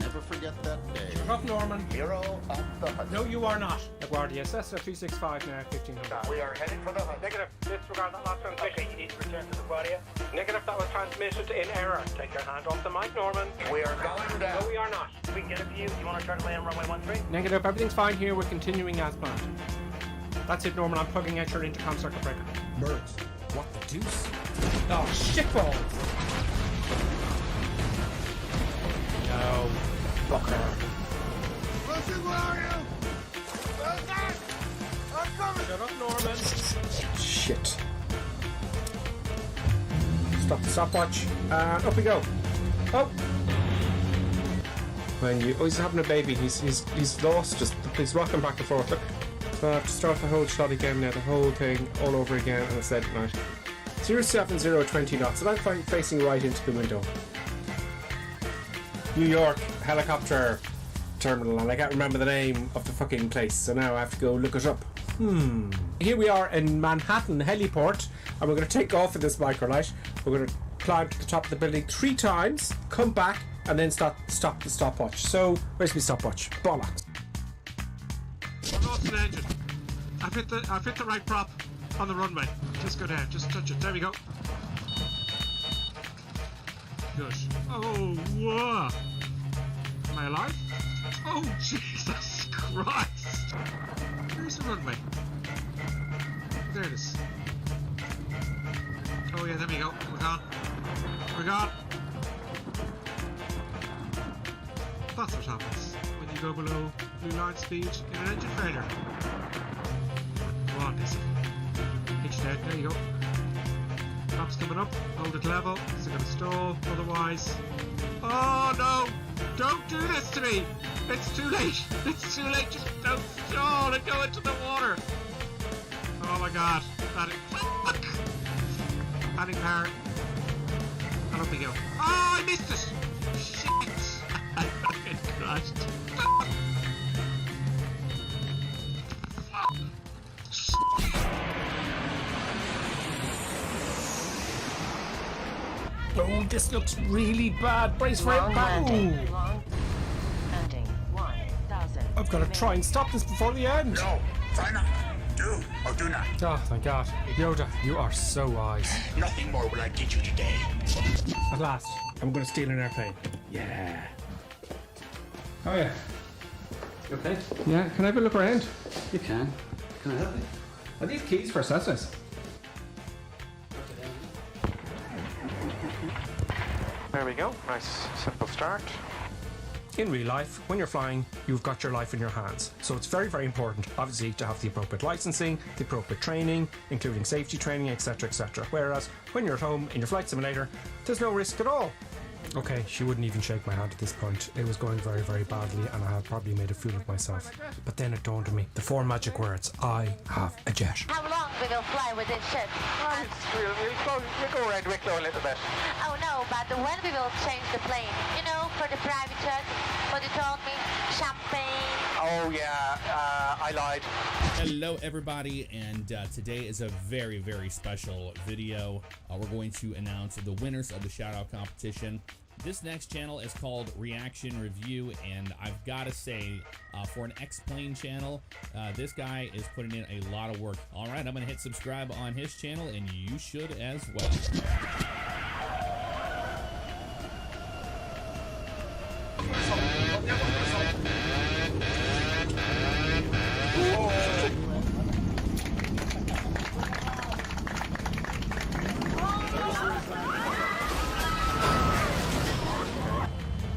never forget that day. You're up, Norman. Hero of the hunt. No, you are not. LaGuardia, Cessna 365 now, 1500. We are heading for the hunt. Negative. Disregard that last transmission. Okay, you need to return to the LaGuardia. Negative, that was transmitted in error. Take your hand off the mic, Norman. We are going down. No, we are not. We can get a view. You want to try to land runway 13? Negative, everything's fine here. We're continuing as planned. That's it, Norman. I'm plugging out your intercom circuit breaker. Mertz, what the deuce? Oh, shitballs! No. Fucker. Listen, where are you? I'm coming! Shut up, Norman. Shit. Stop the stopwatch. And up we go. Oh! When you... Oh, he's having a baby. He's lost. He's rocking back and forth. Look. So I have to start the whole shot again now. The whole thing all over again. And I said, right. 07020 knots. And I'm facing right into the window. New York helicopter terminal, and I can't remember the name of the fucking place, so now I have to go look it up. Here we are in Manhattan Heliport, and we're going to take off in this microlight. We're going to climb to the top of the building 3 times, come back, and then stop the stopwatch. So, where's my stopwatch? Bollocks. I've lost an engine. I've hit the right prop on the runway. Just go down, just touch it. There we go. Good. Oh, whoa. Am I alive? Oh, Jesus Christ. Where's the runway? There it is. Oh, yeah, there we go. We're gone. We're gone. That's what happens when you go below blue line speed in an engine failure. Come on, Missy. Hitch down. There you go. Top's coming up, hold it level, it's going to stall, otherwise... Oh no! Don't do this to me! It's too late! It's too late! Just don't stall and go into the water! Oh my god! Fuck! Adding power. And up we go. Oh, I missed it! Shit! I fucking crashed. Oh, this looks really bad. Brace for it. I've got to try and stop this before the end. No, try not. Do or do not. Oh, thank God. Yoda, you are so wise. Nothing more will I teach you today. At last, I'm going to steal an airplane. Yeah. Oh, yeah. You okay? Yeah, can I have a look around? You can. Can I help you? Are these keys for Cessnas? There we go. Nice, simple start. In real life, when you're flying, you've got your life in your hands. So it's very, very important, obviously, to have the appropriate licensing, the appropriate training, including safety training, etc., etc. Whereas when you're at home in your flight simulator, there's no risk at all. Okay, she wouldn't even shake my hand at this point. It was going very, very badly, and I had probably made a fool of myself. But then it dawned on me, the 4 magic words: I have a jet. How long we will fly with this ship? We'll go around Wicklow a little bit. Oh no, but when we will change the plane? You know, for the private jet, what you told me, champagne. Oh yeah, I lied. Hello everybody, and today is a very, very special video. We're going to announce the winners of the shout-out competition. This next channel is called Reaction Review, and I've got to say, for an X-Plane channel, this guy is putting in a lot of work. Alright, I'm going to hit subscribe on his channel, and you should as well.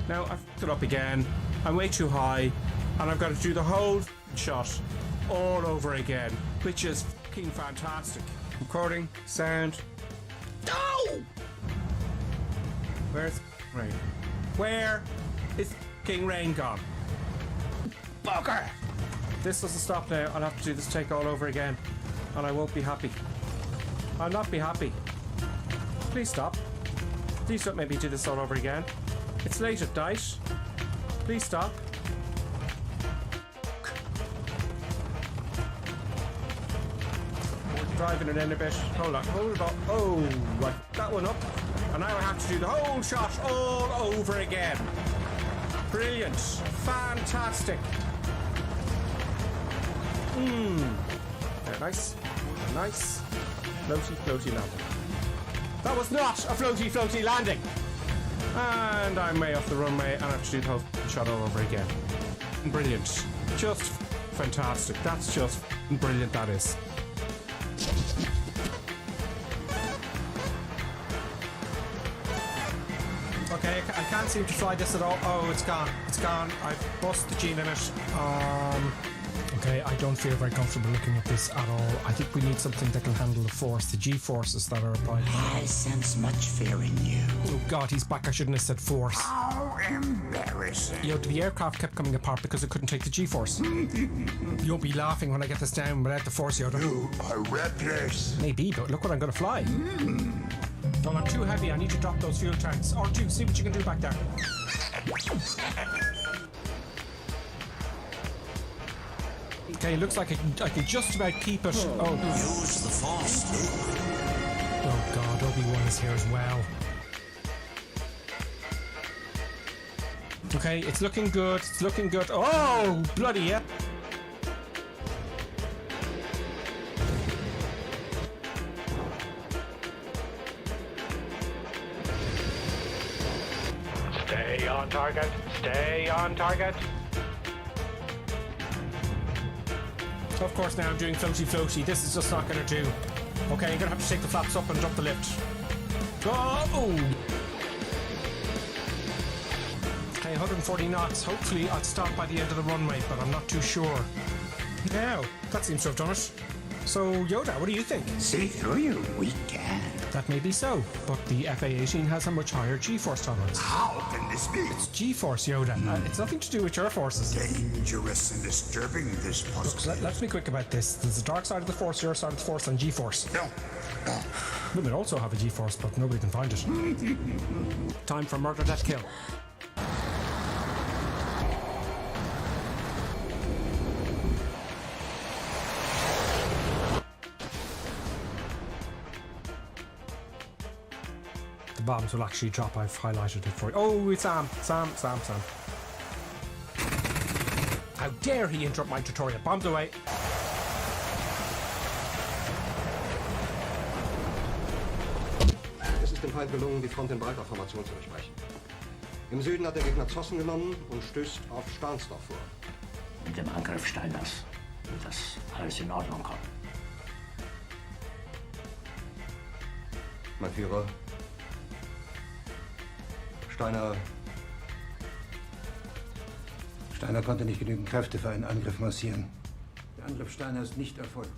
Now I've put it up again. I'm way too high, and I've got to do the whole shot all over again, which is fucking fantastic. Recording, sound. No! Where's rain? Where is fucking rain gone? Bugger! This doesn't stop now. I'll have to do this take all over again, and I won't be happy. I'll not be happy. Please stop. Please don't make me do this all over again. It's late at night. Please stop. We're driving it in a bit. Hold on, hold it up. Oh, right, that one up. And now I have to do the whole shot all over again. Brilliant. Fantastic. Very nice. Very nice. Floaty, floaty landing. That was not a floaty, floaty landing. And I'm way off the runway and I have to do the whole shot all over again. Brilliant. Just fantastic. That's just brilliant, that is. Okay, I can't seem to fly this at all. Oh, it's gone. It's gone. I've bust the G limit. Okay, I don't feel very comfortable looking at this at all. I think we need something that can handle the force, the G-forces that are applied. I sense much fear in you. Oh God, he's back. I shouldn't have said force. How embarrassing. You know, the aircraft kept coming apart because it couldn't take the G-force. You'll be laughing when I get this down without the force, Yoda. You are reckless. Maybe, but look what I'm going to fly. Well, I'm too heavy. I need to drop those fuel tanks. R2, see what you can do back there. Okay, looks like I can just about keep it. Oh. Use the force, Luke. Oh God, Obi-Wan is here as well. Okay, it's looking good. It's looking good. Oh, bloody yeah. Stay on target. Stay on target. Of course, now I'm doing floaty floaty. This is just not going to do. Okay, you're going to have to take the flaps up and drop the lift. Oh! Okay, 140 knots. Hopefully I'll stop by the end of the runway, but I'm not too sure. Now, that seems to have done it. So, Yoda, what do you think? See through you, we can. That may be so, but the FA-18 has a much higher G-force tolerance. How can this be? It's G-force, Yoda. It's nothing to do with your forces. Dangerous and disturbing, this puzzle. Let's be quick about this. There's the dark side of the force, your side of the force, and G-force. No. Women also have a G-force, but nobody can find it. Time for murder, death, kill. The bombs will actually drop. I've highlighted it for you. Oh, it's Sam. Sam. How dare he interrupt my tutorial? Bombs away. Es ist dem Feind gelungen, die Front in breiter Formation zu durchbrechen. Im Süden hat der Gegner Zossen genommen und stößt auf Stahnsdorf vor. Mit dem Angriff Steiners wird das alles in Ordnung kommen. Mein Führer, Steiner konnte nicht genügend Kräfte für einen Angriff massieren. Der Angriff Steiner ist nicht erfolgt.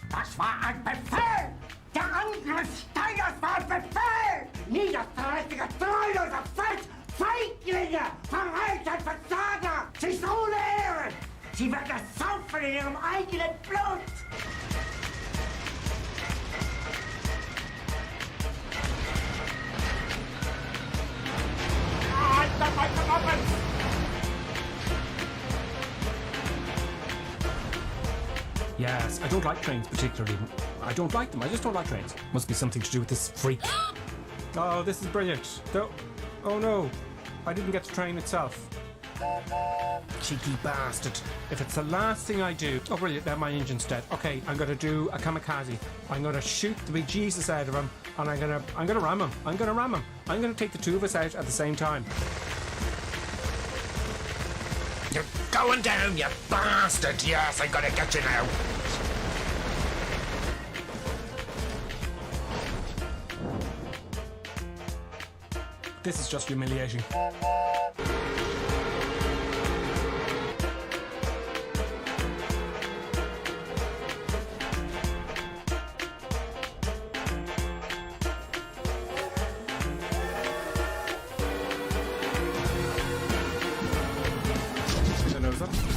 Das war ein Befehl! Der Angriff Steiners war ein Befehl! Niederträchtiger, treuloser Feld! Feiglinge! Verreiter, Versager! Sie sind ohne Ehre! Sie werden ersaufen in ihrem eigenen Blut! Yes, I don't like trains particularly. I don't like them. I just don't like trains. Must be something to do with this freak. Oh, this is brilliant. Oh no, I didn't get the train itself. Cheeky bastard. If it's the last thing I do... Oh, brilliant, now my engine's dead. Okay, I'm going to do a kamikaze. I'm going to shoot the big Jesus out of him, and I'm going to ram him. I'm going to take the two of us out at the same time. You're going down, you bastard! Yes, I'm gonna get you now. This is just humiliating.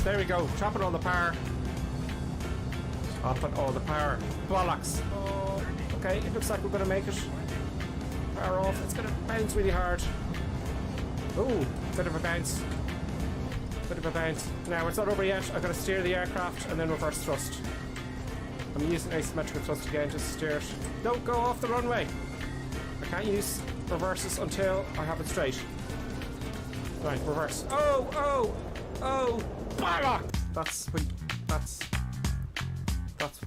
There we go. Chop it all the power. Chop it all the power. Bollocks. Oh, okay, it looks like we're going to make it. Power off. It's going to bounce really hard. Oh, bit of a bounce. Bit of a bounce. Now, it's not over yet. I've got to steer the aircraft and then reverse thrust. I'm using asymmetrical thrust again just to steer it. Don't go off the runway. I can't use reverses until I have it straight. Right, reverse. Oh! Bollock! That's what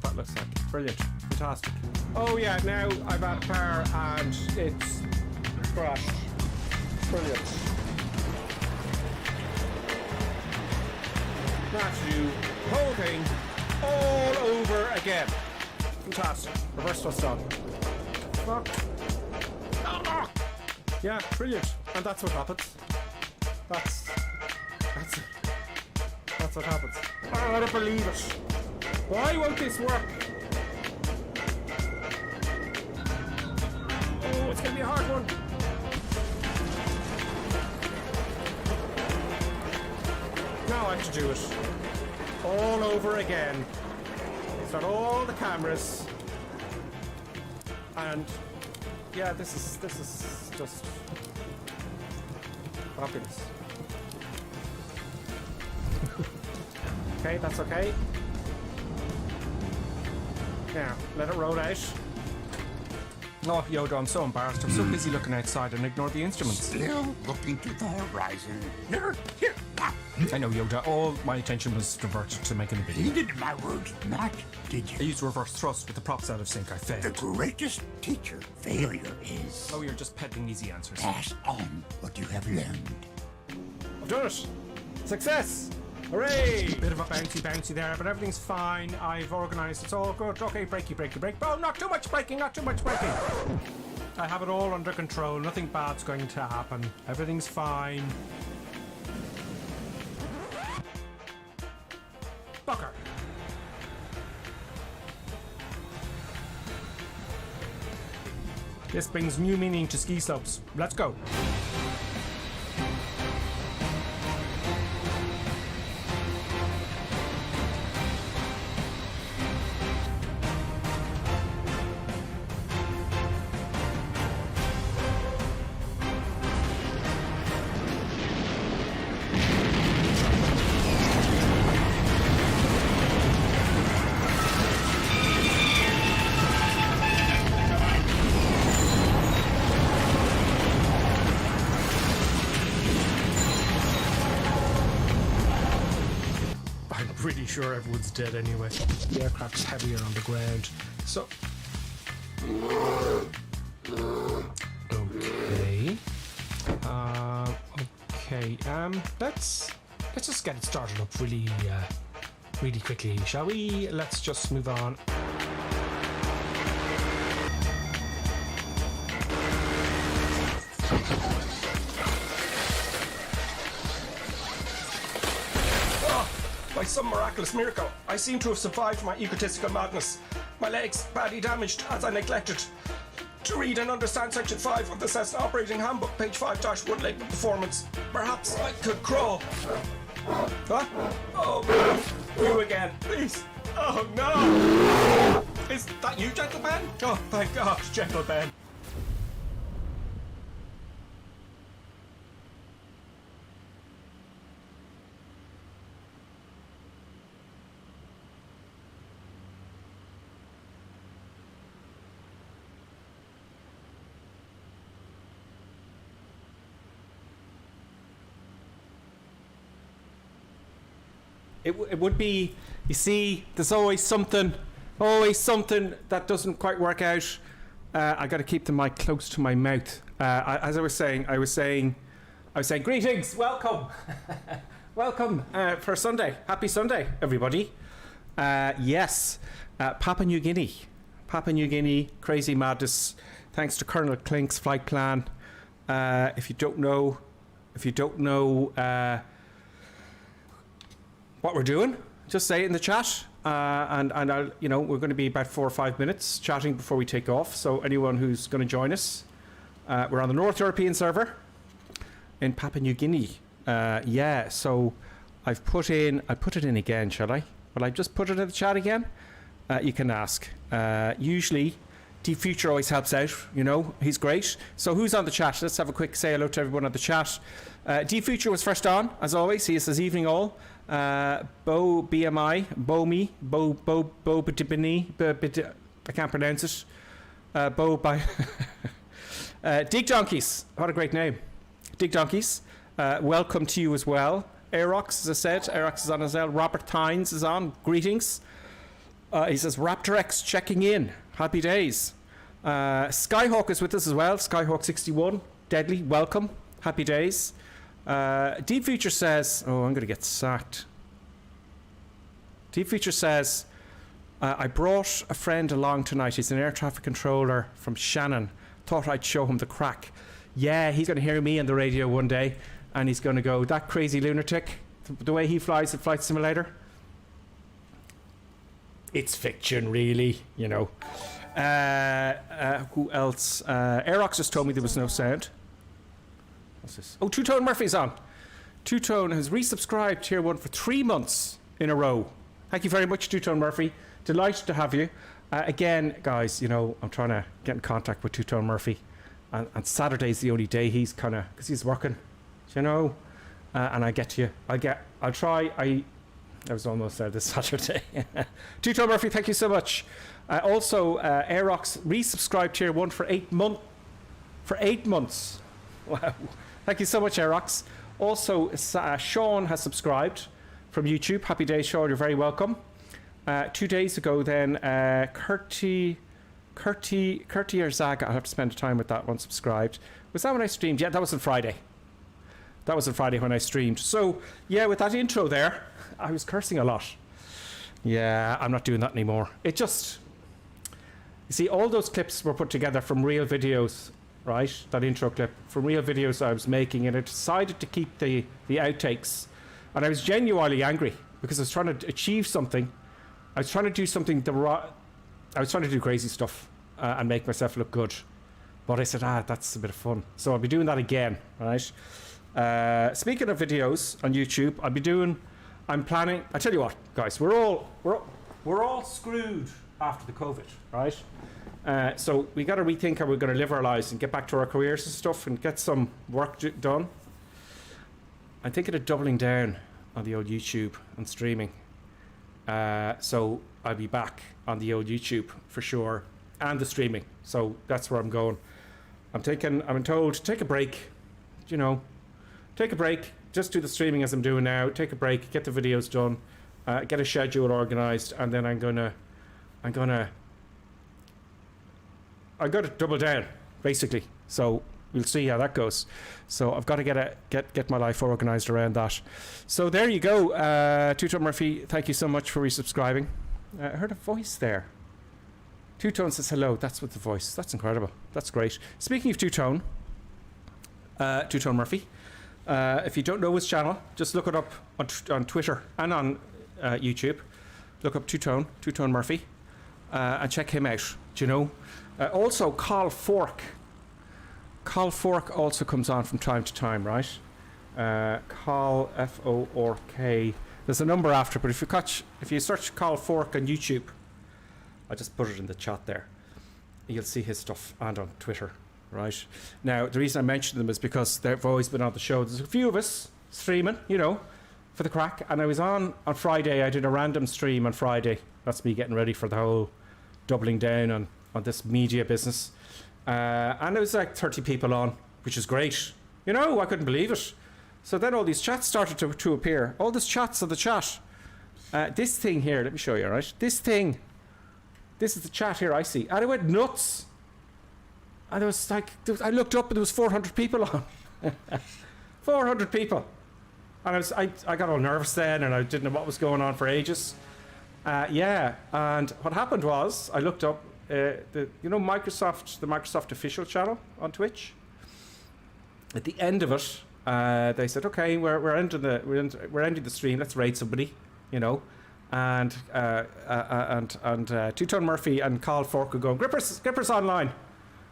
that looks like. Brilliant. Fantastic. Oh yeah, now I've had power and it's crashed. Brilliant. That's you. Whole thing all over again. Fantastic. Reverse thrust on. Fuck. Yeah, brilliant. And that's what happens. That's what happens. Oh, I don't believe it. Why won't this work? Oh, it's gonna be a hard one. Now I have to do it all over again. Start all the cameras, and yeah, this is just fabulous. Okay, that's okay. Now, let it roll out. Oh, Yoda, I'm so embarrassed. I'm so busy looking outside and ignore the instruments. Still looking to the horizon. Here. I know, Yoda. All my attention was diverted to making the video. Heeded my words not, did you? I used reverse thrust with the props out of sync. I failed. The greatest teacher failure is... Oh, you're just peddling easy answers. Pass on what you have learned. I've done it! Success! Hooray! Bit of a bouncy there, but everything's fine. I've organised. It's all good. Okay, brakey. Oh, not too much braking, not too much braking. I have it all under control. Nothing bad's going to happen. Everything's fine. Bucker. This brings new meaning to ski slopes. Let's go. Pretty sure everyone's dead anyway. The aircraft's heavier on the ground, so okay. Let's just get it started up really quickly, shall we? Let's just move on. By some miraculous miracle, I seem to have survived my egotistical madness. My legs badly damaged as I neglected to read and understand Section 5 of the Cessna Operating Handbook, page 5-1, labeled performance. Perhaps I could crawl. Huh? Oh, you again, please. Oh no! Is that you, Gentle Ben? Oh, thank God, Gentle Ben. It would be, you see, there's always something that doesn't quite work out. I got to keep the mic close to my mouth. As I was saying, greetings, welcome, welcome for Sunday. Happy Sunday, everybody. Yes, Papua New Guinea, crazy madness. Thanks to Colonel Clink's flight plan. If you don't know. What we're doing, just say it in the chat, and I'll, we're going to be about 4 or 5 minutes chatting before we take off. So anyone who's going to join us, we're on the North European server in Papua New Guinea. Yeah, so I put it in again, shall I? Will I just put it in the chat again? You can ask. Usually Deep Future always helps out, you know, he's great. So who's on the chat? Let's have a quick say hello to everyone on the chat. Deep Future was first on, as always. He says evening all. Bo BMI, Bo me, Bo Bidibini, I can't pronounce it. Bo by Dig Donkeys, what a great name. Dig Donkeys, welcome to you as well. Aerox, as I said, Aerox is on as well. Robert Tynes is on, greetings. He says Raptor X checking in, happy days. Skyhawk is with us as well, Skyhawk 61, deadly, welcome, happy days. Deep Future says, oh, I'm going to get sacked. Deep Future says, I brought a friend along tonight. He's an air traffic controller from Shannon. Thought I'd show him the crack. Yeah, he's going to hear me on the radio one day, and he's going to go, that crazy lunatic, the way he flies at Flight Simulator. It's fiction, really, you know. Who else? Aerox just told me there was no sound. What's this? Oh, Two Tone Murphy's on. Two Tone has resubscribed Tier 1 for 3 months in a row. Thank you very much, Two Tone Murphy. Delighted to have you. Again, guys, you know, I'm trying to get in contact with Two Tone Murphy. And Saturday's the only day he's kind of, because he's working, you know. And I get to you. I'll try. I was almost there this Saturday. Two Tone Murphy, thank you so much. Also, Aerox resubscribed Tier 1 for 8 months. For 8 months. Wow. Thank you so much, Aerox. Also, Sean has subscribed from YouTube. Happy days, Sean. You're very welcome. 2 days ago, then, Kurti or Zaga, I'll have to spend time with that one, subscribed. Was that when I streamed? Yeah, that was on Friday. That was on Friday when I streamed. So, yeah, with that intro there, I was cursing a lot. Yeah, I'm not doing that anymore. It just... You see, all those clips were put together from real videos, right? That intro clip, from real videos I was making, and I decided to keep the outtakes. And I was genuinely angry, because I was trying to achieve something. I was trying to do something I was trying to do crazy stuff and make myself look good. But I said, that's a bit of fun. So I'll be doing that again, right? Speaking of videos on YouTube, I'm planning, I tell you what, guys, we're all screwed after the COVID, right? So we got to rethink how we're going to live our lives and get back to our careers and stuff and get some work done. I'm thinking of doubling down on the old YouTube and streaming. So I'll be back on the old YouTube for sure, and the streaming. So that's where I'm going. I'm told to take a break, you know, take a break, just do the streaming as I'm doing now, take a break, get the videos done, get a schedule organized, and then I'm gonna double down, basically. So we'll see how that goes. So I've got to get my life organized around that. So there you go. Two Tone Murphy, thank you so much for resubscribing. I heard a voice there. Two Tone says hello. That's with the voice. That's incredible. That's great. Speaking of Two Tone Murphy, if you don't know his channel, just look it up on Twitter and on YouTube. Look up Two Tone Murphy, and check him out. Do you know? Also, Carl Fork also comes on from time to time, right? Carl Fork. There's a number after, but if you search Carl Fork on YouTube, I'll just put it in the chat there. You'll see his stuff, and on Twitter, right? Now, the reason I mention them is because they've always been on the show. There's a few of us streaming, you know, for the crack. And I was on Friday. I did a random stream on Friday. That's me getting ready for the whole doubling down on this media business. And there was like 30 people on, which is great. You know, I couldn't believe it. So then all these chats started to appear. All these chats on the chat. This thing here, let me show you, right? This is the chat here I see. And I went nuts. And there was like, I looked up and there was 400 people on. 400 people. And I got all nervous then, and I didn't know what was going on for ages. Yeah, and what happened was, I looked up, the Microsoft official channel on Twitch. At the end of it, they said, "Okay, we're ending the stream. Let's raid somebody," you know. And Two Tone Murphy and Carl Fork were going, Gripper's online,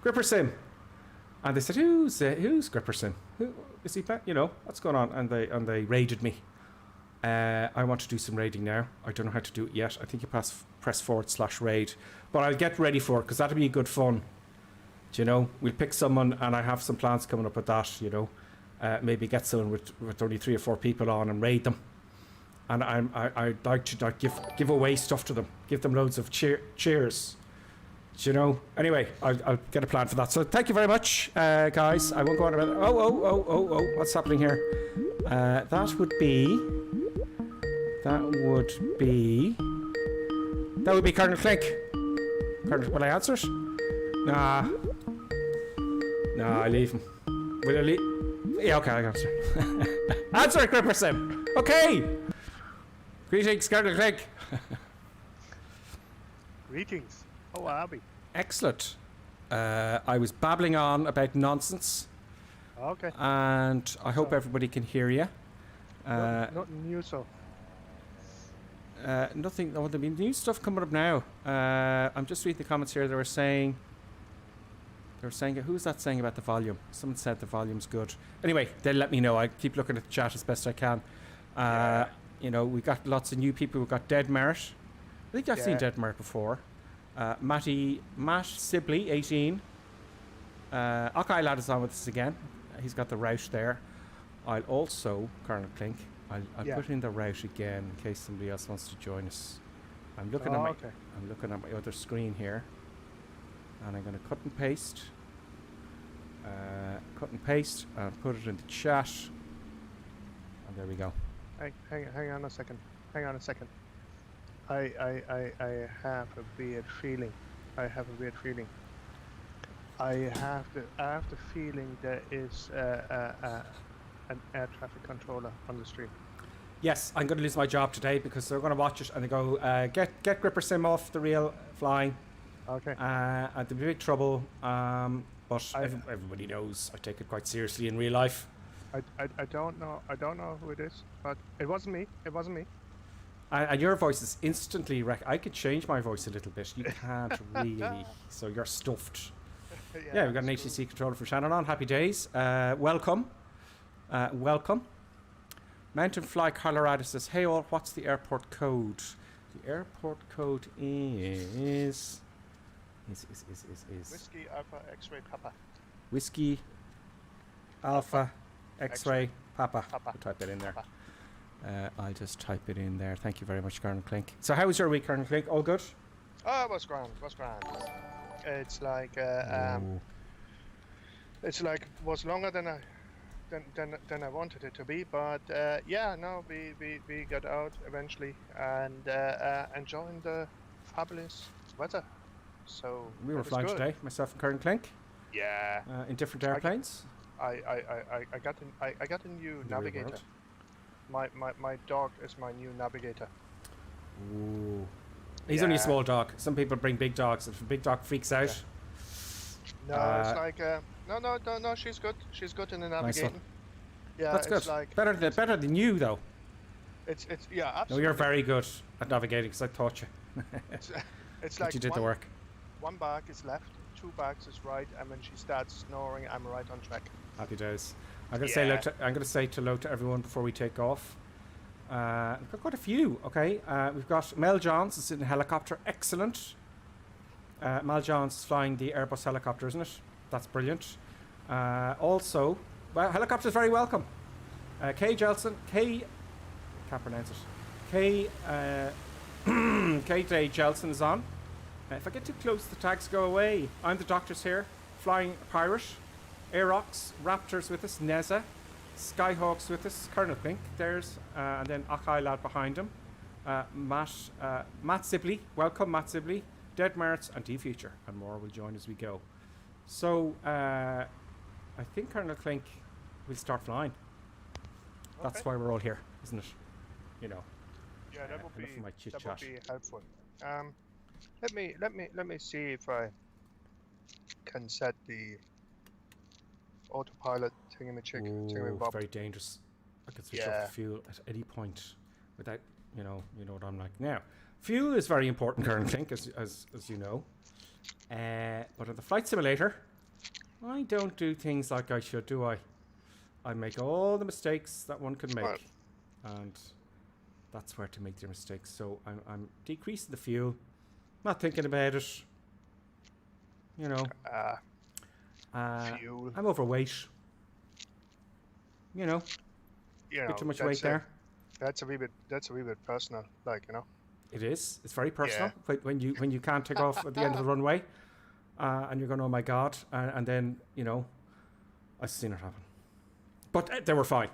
Gripper Sim, and they said, "Who's Gripper Sim? Who is he? You know, what's going on?" And they raided me. I want to do some raiding now. I don't know how to do it yet. I think you press /raid. But I'll get ready for it, because that'll be good fun. Do you know? We'll pick someone, and I have some plans coming up with that, you know. Maybe get someone with only 3 or 4 people on and raid them. And I'd like to give away stuff to them. Give them loads of cheers. Do you know? Anyway, I'll get a plan for that. So thank you very much, guys. I won't go on about it. Oh, what's happening here? That would be Colonel Clink. Will I answer it? Nah, I leave him. Will I leave? Yeah, okay, I answer. Answer it, Gripper Sim. Okay. Greetings, Colonel Clink. Greetings. How are we? Excellent. I was babbling on about nonsense. Okay. And I hope everybody can hear you. Nothing new, so. Nothing. Oh, there'll be new stuff coming up now. I'm just reading the comments here. They were saying, who's that saying about the volume? Someone said the volume's good. Anyway, they'll let me know. I keep looking at the chat as best I can. You know, we got lots of new people. We've got Dead Merit. I think I've seen Dead Merit before. Matt Sibley, 18. Okay, lad is on with us again. He's got the route there. I'll also, Colonel Clink, I'll put in the route again in case somebody else wants to join us. I'm looking at my other screen here, and I'm going to cut and paste, and put it in the chat. And there we go. Hang on a second. I have a weird feeling. I have the feeling there is an air traffic controller on the stream. Yes, I'm going to lose my job today because they're going to watch it and they go, get Gripper Sim off the real flying. Okay. And there'll be big trouble. But everybody knows I take it quite seriously in real life. I don't know who it is, but it wasn't me. And your voice is instantly I could change my voice a little bit. You can't really. So you're stuffed. Yeah, we've got an HTC controller for Shannon on. Happy days. Welcome. Mountain Fly Colorado says, hey all, what's the airport code? The airport code is Whiskey Alpha X-Ray Papa. Whiskey Alpha X-Ray Papa. I'll type it in there. I'll just type it in there. Thank you very much, Colonel Clink. So how was your week, Colonel Clink? All good? Oh, it was grand. It's like was longer than I wanted it to be, but we got out eventually and enjoying the fabulous weather. So we were flying today, myself and Colonel Clink. Yeah. In different airplanes. I got a new navigator. My dog is my new navigator. Ooh. He's only a small dog. Some people bring big dogs. If a big dog freaks out. No, it's like no. She's good. She's good in the navigating. Yeah, that's good. Like better than you though. It's absolutely. No, you're very good at navigating because I taught you. it's like you did the work. One bag is left, 2 bags is right, and when she starts snoring, I'm right on track. Happy days. I'm gonna say hello to everyone before we take off. We've got quite a few. Okay, we've got Mel Johns is in a helicopter. Excellent. Mel Johns is flying the Airbus helicopter, isn't it? That's brilliant. Also, well, helicopters very welcome. Kay Jelson, can't pronounce it. Kay Jelson is on. If I get too close, the tags go away. I'm the doctor's here, flying Pirate. Aerox, Raptors with us, Neza, Skyhawks with us, Colonel Pink, there's, and then Akai lad behind him. Matt Sibley, welcome Matt Sibley, Dead Merits and D-Future, and more will join as we go. So, I think Colonel Clink will start flying. That's why we're all here, isn't it? You know. Yeah, that would be helpful. Let me see if I can set the autopilot thingamajig. It's very dangerous. I could switch off the fuel at any point without, you know what I'm like. Now, fuel is very important, Colonel Clink, as you know. But in the flight simulator, I don't do things like I should, do I? I make all the mistakes that one can make. And That's where to make your mistakes. So I'm decreasing the fuel, not thinking about it. You know, fuel. I'm overweight. You know, You know, bit too much that's weight there. That's a wee bit personal, like, you know. It is. It's very personal. When you can't take off at the end of the runway, and you're going, oh my god, and then you know, I've seen it happen. But they were fine.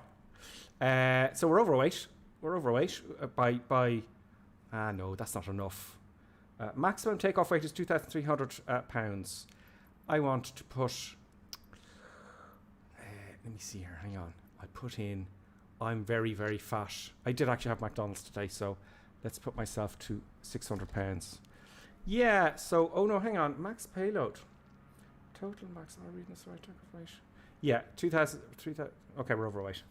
So we're overweight. We're overweight by. No, that's not enough. Maximum takeoff weight is 2,300 pounds. I want to put. Let me see here. Hang on. I put in. I'm very, very fat. I did actually have McDonald's today, so let's put myself to 600 pounds. Yeah. So, oh no, hang on. Max payload. Total max. Am I reading this right? Takeoff weight. Yeah, 2,000, 3,000. Okay, we're overweight.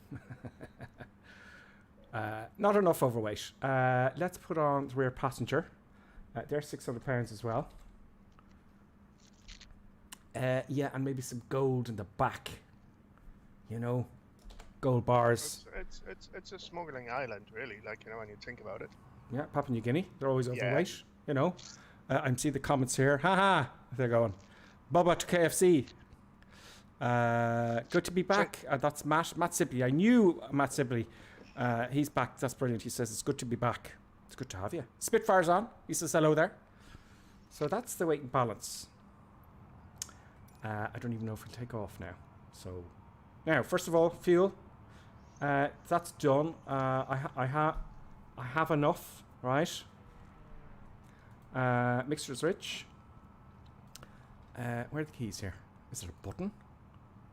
Not enough overweight. Let's put on the rear passenger. They're 600 pounds as well. Yeah, and maybe some gold in the back. You know, gold bars. It's a smuggling island, really. Like, you know, when you think about it. Yeah, Papua New Guinea. They're always overweight. You know, I'm seeing the comments here. Haha, they're going. Bubba to KFC. Good to be back. That's Matt Sibley. I knew Matt Sibley. He's back. That's brilliant. He says it's good to be back. It's good to have you. Spitfire's on. He says hello there. So that's the weight and balance. I don't even know if we'll take off now. So now, first of all, fuel. That's done. I have enough, right? Mixture is rich. Where are the keys here? Is there a button?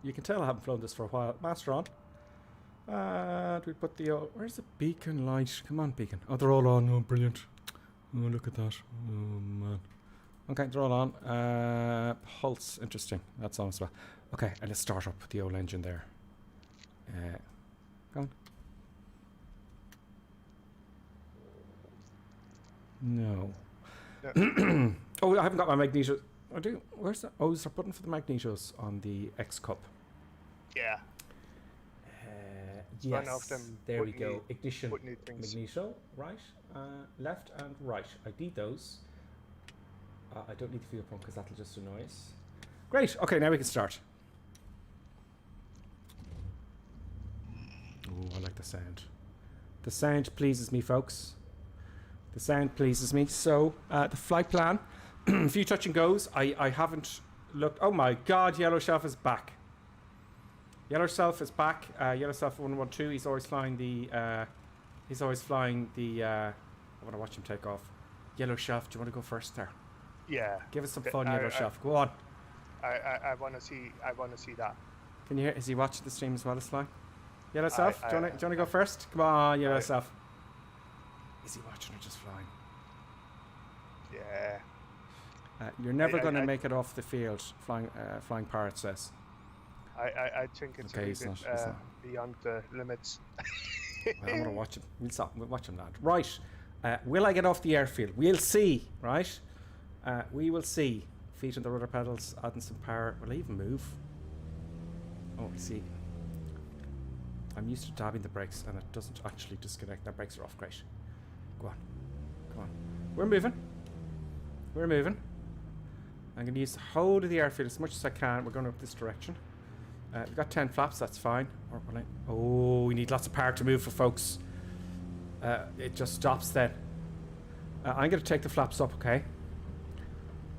You can tell I haven't flown this for a while. Master on. Do we put the... where's the beacon light? Come on, beacon. Oh, they're all on. Oh, brilliant. Oh, look at that. Oh, man. Okay, they're all on. Pulse. Interesting. That's almost well. Okay, and let's start up the old engine there. Go on. No. Oh, I haven't got my magneto. I do. Where's that? Oh, is there a button for the magnetos on the X Cup? Yeah. Yes. One of them there we go. Ignition. things. Magneto. Right. Left and right. I need those. I don't need the fuel pump because that'll just annoy us. Great. Okay, now we can start. Oh, I like the sound. The sound pleases me, folks. The sound pleases me. So, the flight plan. A few touch and goes. I haven't looked. Oh my god, Yellow Shelf is back. Yellow Shelf is back. Yellow Shelf 112. He's always flying the. I want to watch him take off. Yellow Shelf, do you want to go first there? Yeah. Give us some fun, Yellow Shelf. Go on. I want to see that. Can you hear? Is he watching the stream as well as flying? Yellow Shelf, do you want to go first? Come on, Yellow Shelf. Is he watching or just flying? Yeah. You're never going to make it off the field, flying Pirate says. I think it's okay, a bit beyond the limits. Well, I'm going to watch him. We'll watch him, lad. Right. Will I get off the airfield? We'll see, right? We will see. Feet on the rudder pedals, adding some power. Will I even move? Oh, I see. I'm used to dabbing the brakes and it doesn't actually disconnect. The brakes are off. Great. Go on. Come on. We're moving. We're moving. I'm going to use the whole of the airfield as much as I can. We're going up this direction. We've got 10 flaps, that's fine. Oh, we need lots of power to move for folks. It just stops then. I'm going to take the flaps up, okay?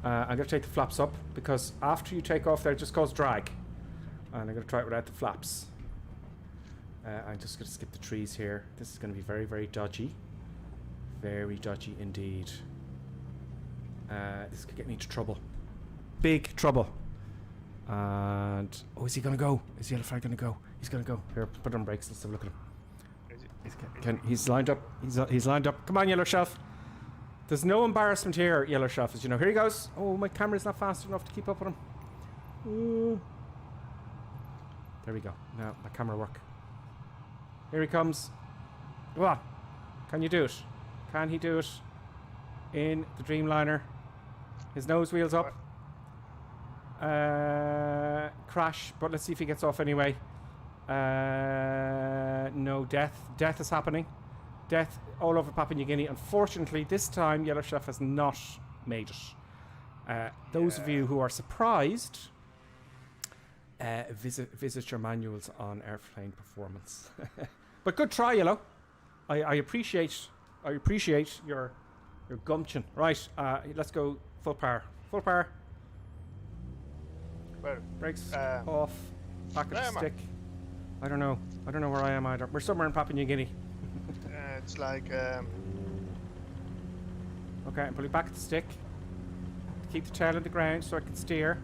I'm going to take the flaps up because after you take off there, it just causes drag. And I'm going to try it without the flaps. I'm just going to skip the trees here. This is going to be very, very dodgy. Very dodgy indeed. This could get me into trouble. Big trouble. And oh, is he gonna go? Is the yellow flag gonna go? He's gonna go. Here, put on brakes. Let's have a look at him. He's lined up. He's lined up. Come on, Yellow Shelf. There's no embarrassment here, Yellow Shelf. As you know, here he goes. Oh, my camera's not fast enough to keep up with him. Ooh. There we go. Now my camera work. Here he comes. Come on. Can you do it? Can he do it? In the Dreamliner. His nose wheels up. Crash, but let's see if he gets off anyway. No, death is happening. death all over Papua New Guinea. Unfortunately, this time Yellow Chef has not made it. Those of you who are surprised, visit your manuals on airplane performance. But good try, Yellow. I appreciate your gumption. Right, let's go full power. Full power. Well, Brakes off. Back of the am I? stick. I don't know where I am either. We're somewhere in Papua New Guinea. it's like Okay, I'm pulling back at the stick. Keep the tail on the ground so I can steer.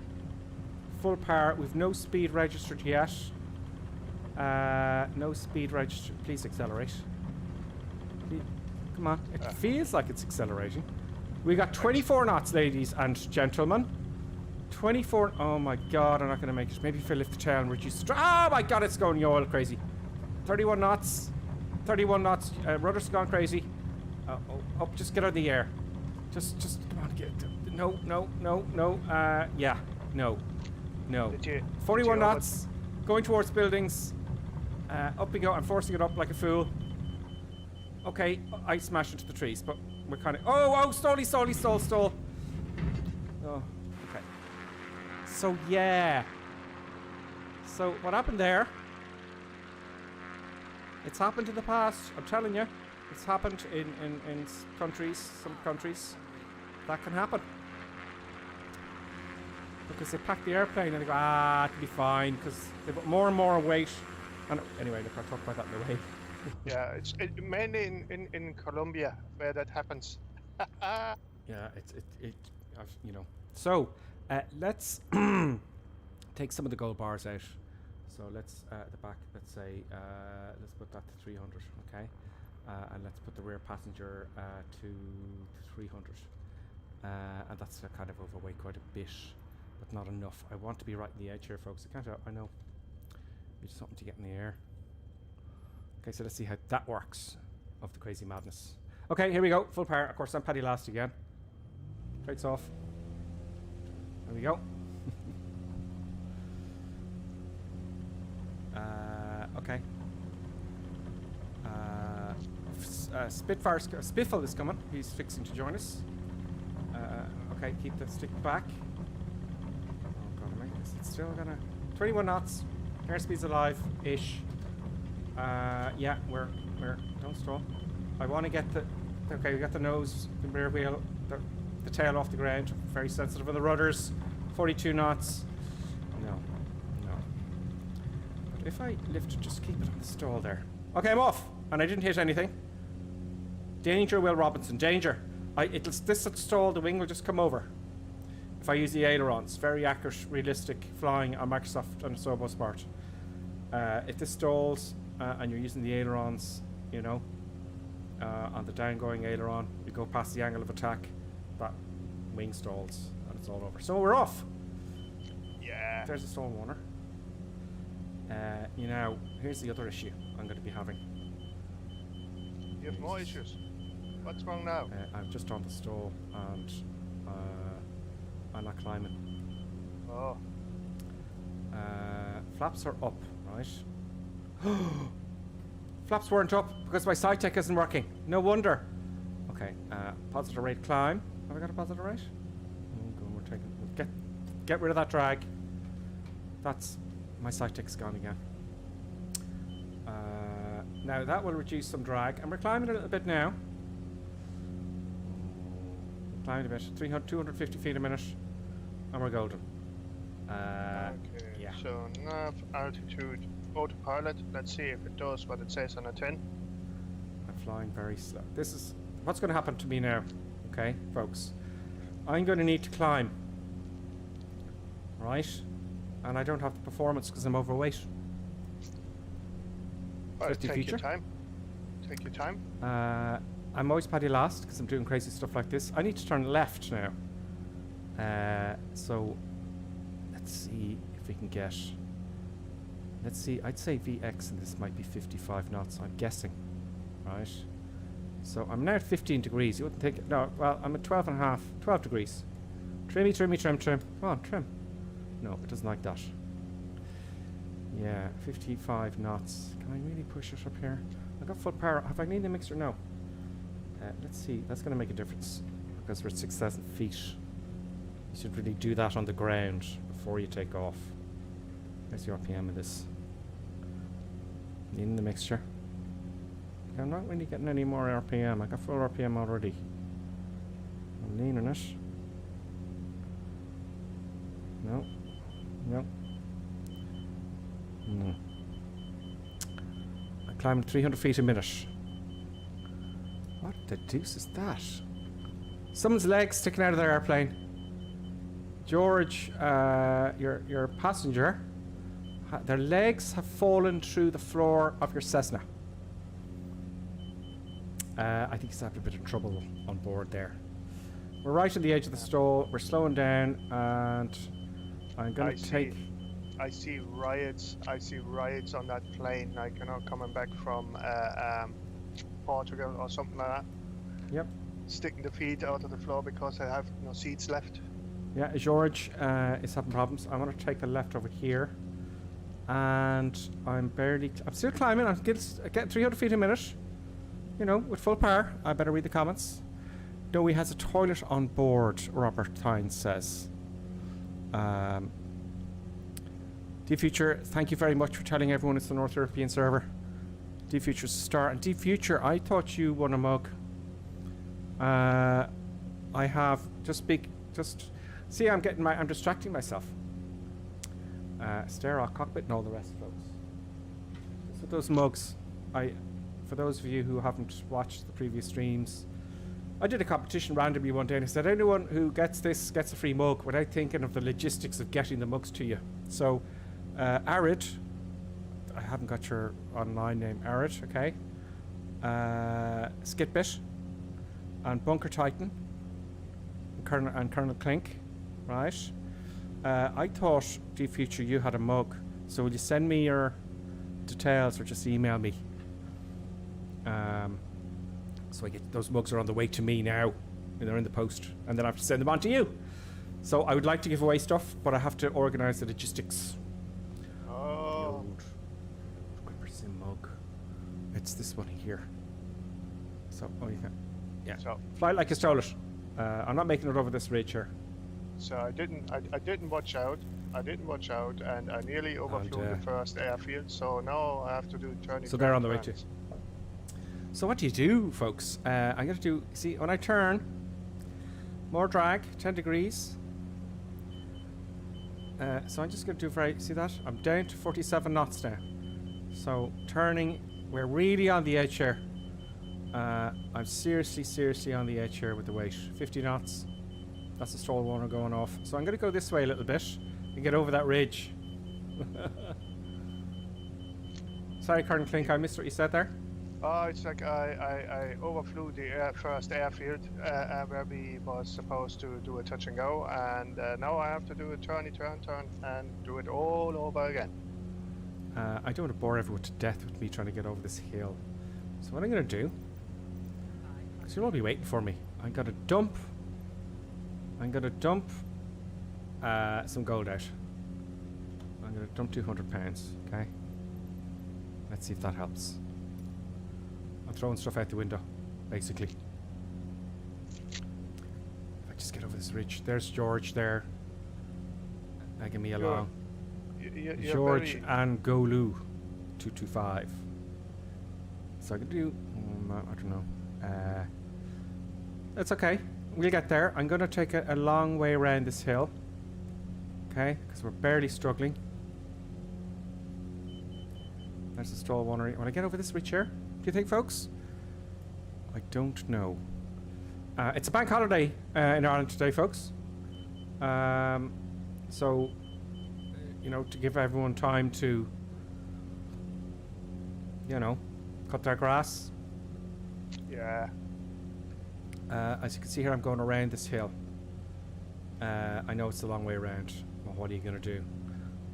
Full power. We've no speed registered yet. No speed registered. Please accelerate. Come on. It feels like it's accelerating. We got 24 knots, ladies and gentlemen. 24. Oh my god, I'm not going to make it. Maybe if I lift the tail and reduce the oh my god, it's going oil crazy. 31 knots. 31 knots. Rudder's gone crazy. Up, just get out of the air. Just come on, get. No. Yeah, no. 41 knots. Going towards buildings. Up we go. I'm forcing it up like a fool. Okay, I smashed into the trees, but we're kind of. Oh, stall. Oh, okay. So yeah. So what happened there? It's happened in the past. I'm telling you, it's happened in countries. Some countries that can happen because they pack the airplane and they go, it'll be fine because they put more and more weight. And anyway, look, I'll talk about that in a way. yeah, it's mainly in Colombia where that happens. Yeah, you know. So let's take some of the gold bars out. So let's the back. Let's say let's put that to 300. Okay, and let's put the rear passenger to 300. And that's kind of overweight quite a bit, but not enough. I want to be right in the edge here, folks. I know. Need something to get in the air. Okay, so let's see how that works. Of the crazy madness. Okay, here we go. Full power. Of course, I'm Paddy last again. Brakes off. There we go. Okay. Spiffle is coming. He's fixing to join us. Okay, keep the stick back. Oh god, am I? Is it still gonna? 21 knots. Airspeed's alive-ish. Yeah, we're don't stall. I want to get the. Okay, we got the nose, the rear wheel, the tail off the ground. Very sensitive on the rudders. 42 knots. No. But if I lift, just keep it on the stall there. Okay, I'm off, and I didn't hit anything. Danger, Will Robinson. Danger. This stall, the wing will just come over. If I use the ailerons, very accurate, realistic flying on Microsoft and Sobo Sport. If this stalls and you're using the ailerons, you know, on the downgoing aileron, you go past the angle of attack, that wing stalls and it's all over. So we're off. Yeah. There's a stall warner. You know, here's the other issue I'm going to be having. You have more issues. What's wrong now? I'm just on the stall and I'm not climbing. Oh. Flaps are up, right? Flaps weren't up because my side tech isn't working. No wonder. Okay, positive rate climb. Have I got a positive rate? We're taking. Get rid of that drag. That's my side tech's gone again. Now that will reduce some drag, and we're climbing a little bit now. Climbing a bit, 250 feet a minute, and we're golden. Okay, yeah. so nav altitude autopilot. Let's see if it does what it says on a 10. I'm flying very slow. This is what's going to happen to me now. Okay, folks. I'm going to need to climb. Right? And I don't have the performance because I'm overweight. Well, take your time. Take your time. I'm always Paddy last because I'm doing crazy stuff like this. I need to turn left now. So let's see if we can get. Let's see. I'd say VX and this might be 55 knots. I'm guessing, right? So I'm now at 15 degrees. You wouldn't think it. No. Well, I'm at 12 and a half. 12 degrees. Trim. Come on, trim. No, it doesn't like that. Yeah, 55 knots. Can I really push it up here? I got full power. Have I need the mixture? No. Let's see. That's going to make a difference because we're at 6,000 feet. You should really do that on the ground before you take off. There's the RPM of this. Needing the mixture. I'm not really getting any more RPM. I got full RPM already. I'm leaning it. No. No. No. I'm climbing 300 feet a minute. What the deuce is that? Someone's legs sticking out of their airplane. George, your passenger, their legs have fallen through the floor of your Cessna. I think he's having a bit of trouble on board there. We're right on the edge of the stall. We're slowing down, and I'm going to take. I see riots. I see riots on that plane. Like, you know, coming back from Portugal or something like that. Yep. Sticking the feet out of the floor because I have no seats left. Yeah, George is having problems. I'm going to take the left over here, and I'm still climbing. I'm getting 300 feet a minute. You know, with full power. I better read the comments. No, he has a toilet on board, Robert Tynes says. Deep Future, thank you very much for telling everyone it's the North European server. Deep Future's a star. And Deep Future, I thought you won a mug. I have see, I'm distracting myself. Stare off cockpit and all the rest, folks. So those mugs, for those of you who haven't watched the previous streams, I did a competition randomly one day and I said anyone who gets this gets a free mug without thinking of the logistics of getting the mugs to you. So Arid, I haven't got your online name, Arid, okay. Skitbit and Bunker Titan and Colonel Clink, right? I thought, Deep Future, you had a mug, so will you send me your details or just email me? So I get those mugs are on the way to me now, and they're in the post, and then I have to send them on to you. So I would like to give away stuff, but I have to organise the logistics. Oh. Clipper Sim mug. It's this one here. So, you can, yeah. So, fly like you stole it. I'm not making it over this ridge here. So I didn't watch out. And I nearly overflew the first airfield. So now I have to do turning. So they're on the way too. So what do you do, folks? I'm going to do, see, when I turn, more drag, 10 degrees. So I'm just going to do see that? I'm down to 47 knots now. So turning, we're really on the edge here. I'm seriously on the edge here with the weight. 50 knots. That's the stall warner going off. So I'm going to go this way a little bit and get over that ridge. Sorry, Colonel Clink, I missed what you said there. Oh, it's like I overflew the first airfield where we was supposed to do a touch and go, and now I have to do a turn, and do it all over again. I don't want to bore everyone to death with me trying to get over this hill. So what I'm going to do, because you'll all be waiting for me, I'm going to dump some gold out. I'm going to dump £200, okay? Let's see if that helps. I'm throwing stuff out the window, basically. If I just get over this ridge. There's George there. Egging me along. George and Golu 225. So I can do, I don't know. It's okay. We'll get there. I'm going to take a long way around this hill. Okay, because we're barely struggling. There's the stall winery. Will I get over this ridge here? Do you think, folks? I don't know. It's a bank holiday in Ireland today, folks. So, you know, to give everyone time to, you know, cut their grass. Yeah. As you can see here, I'm going around this hill. I know it's a long way around. Well, what are you going to do?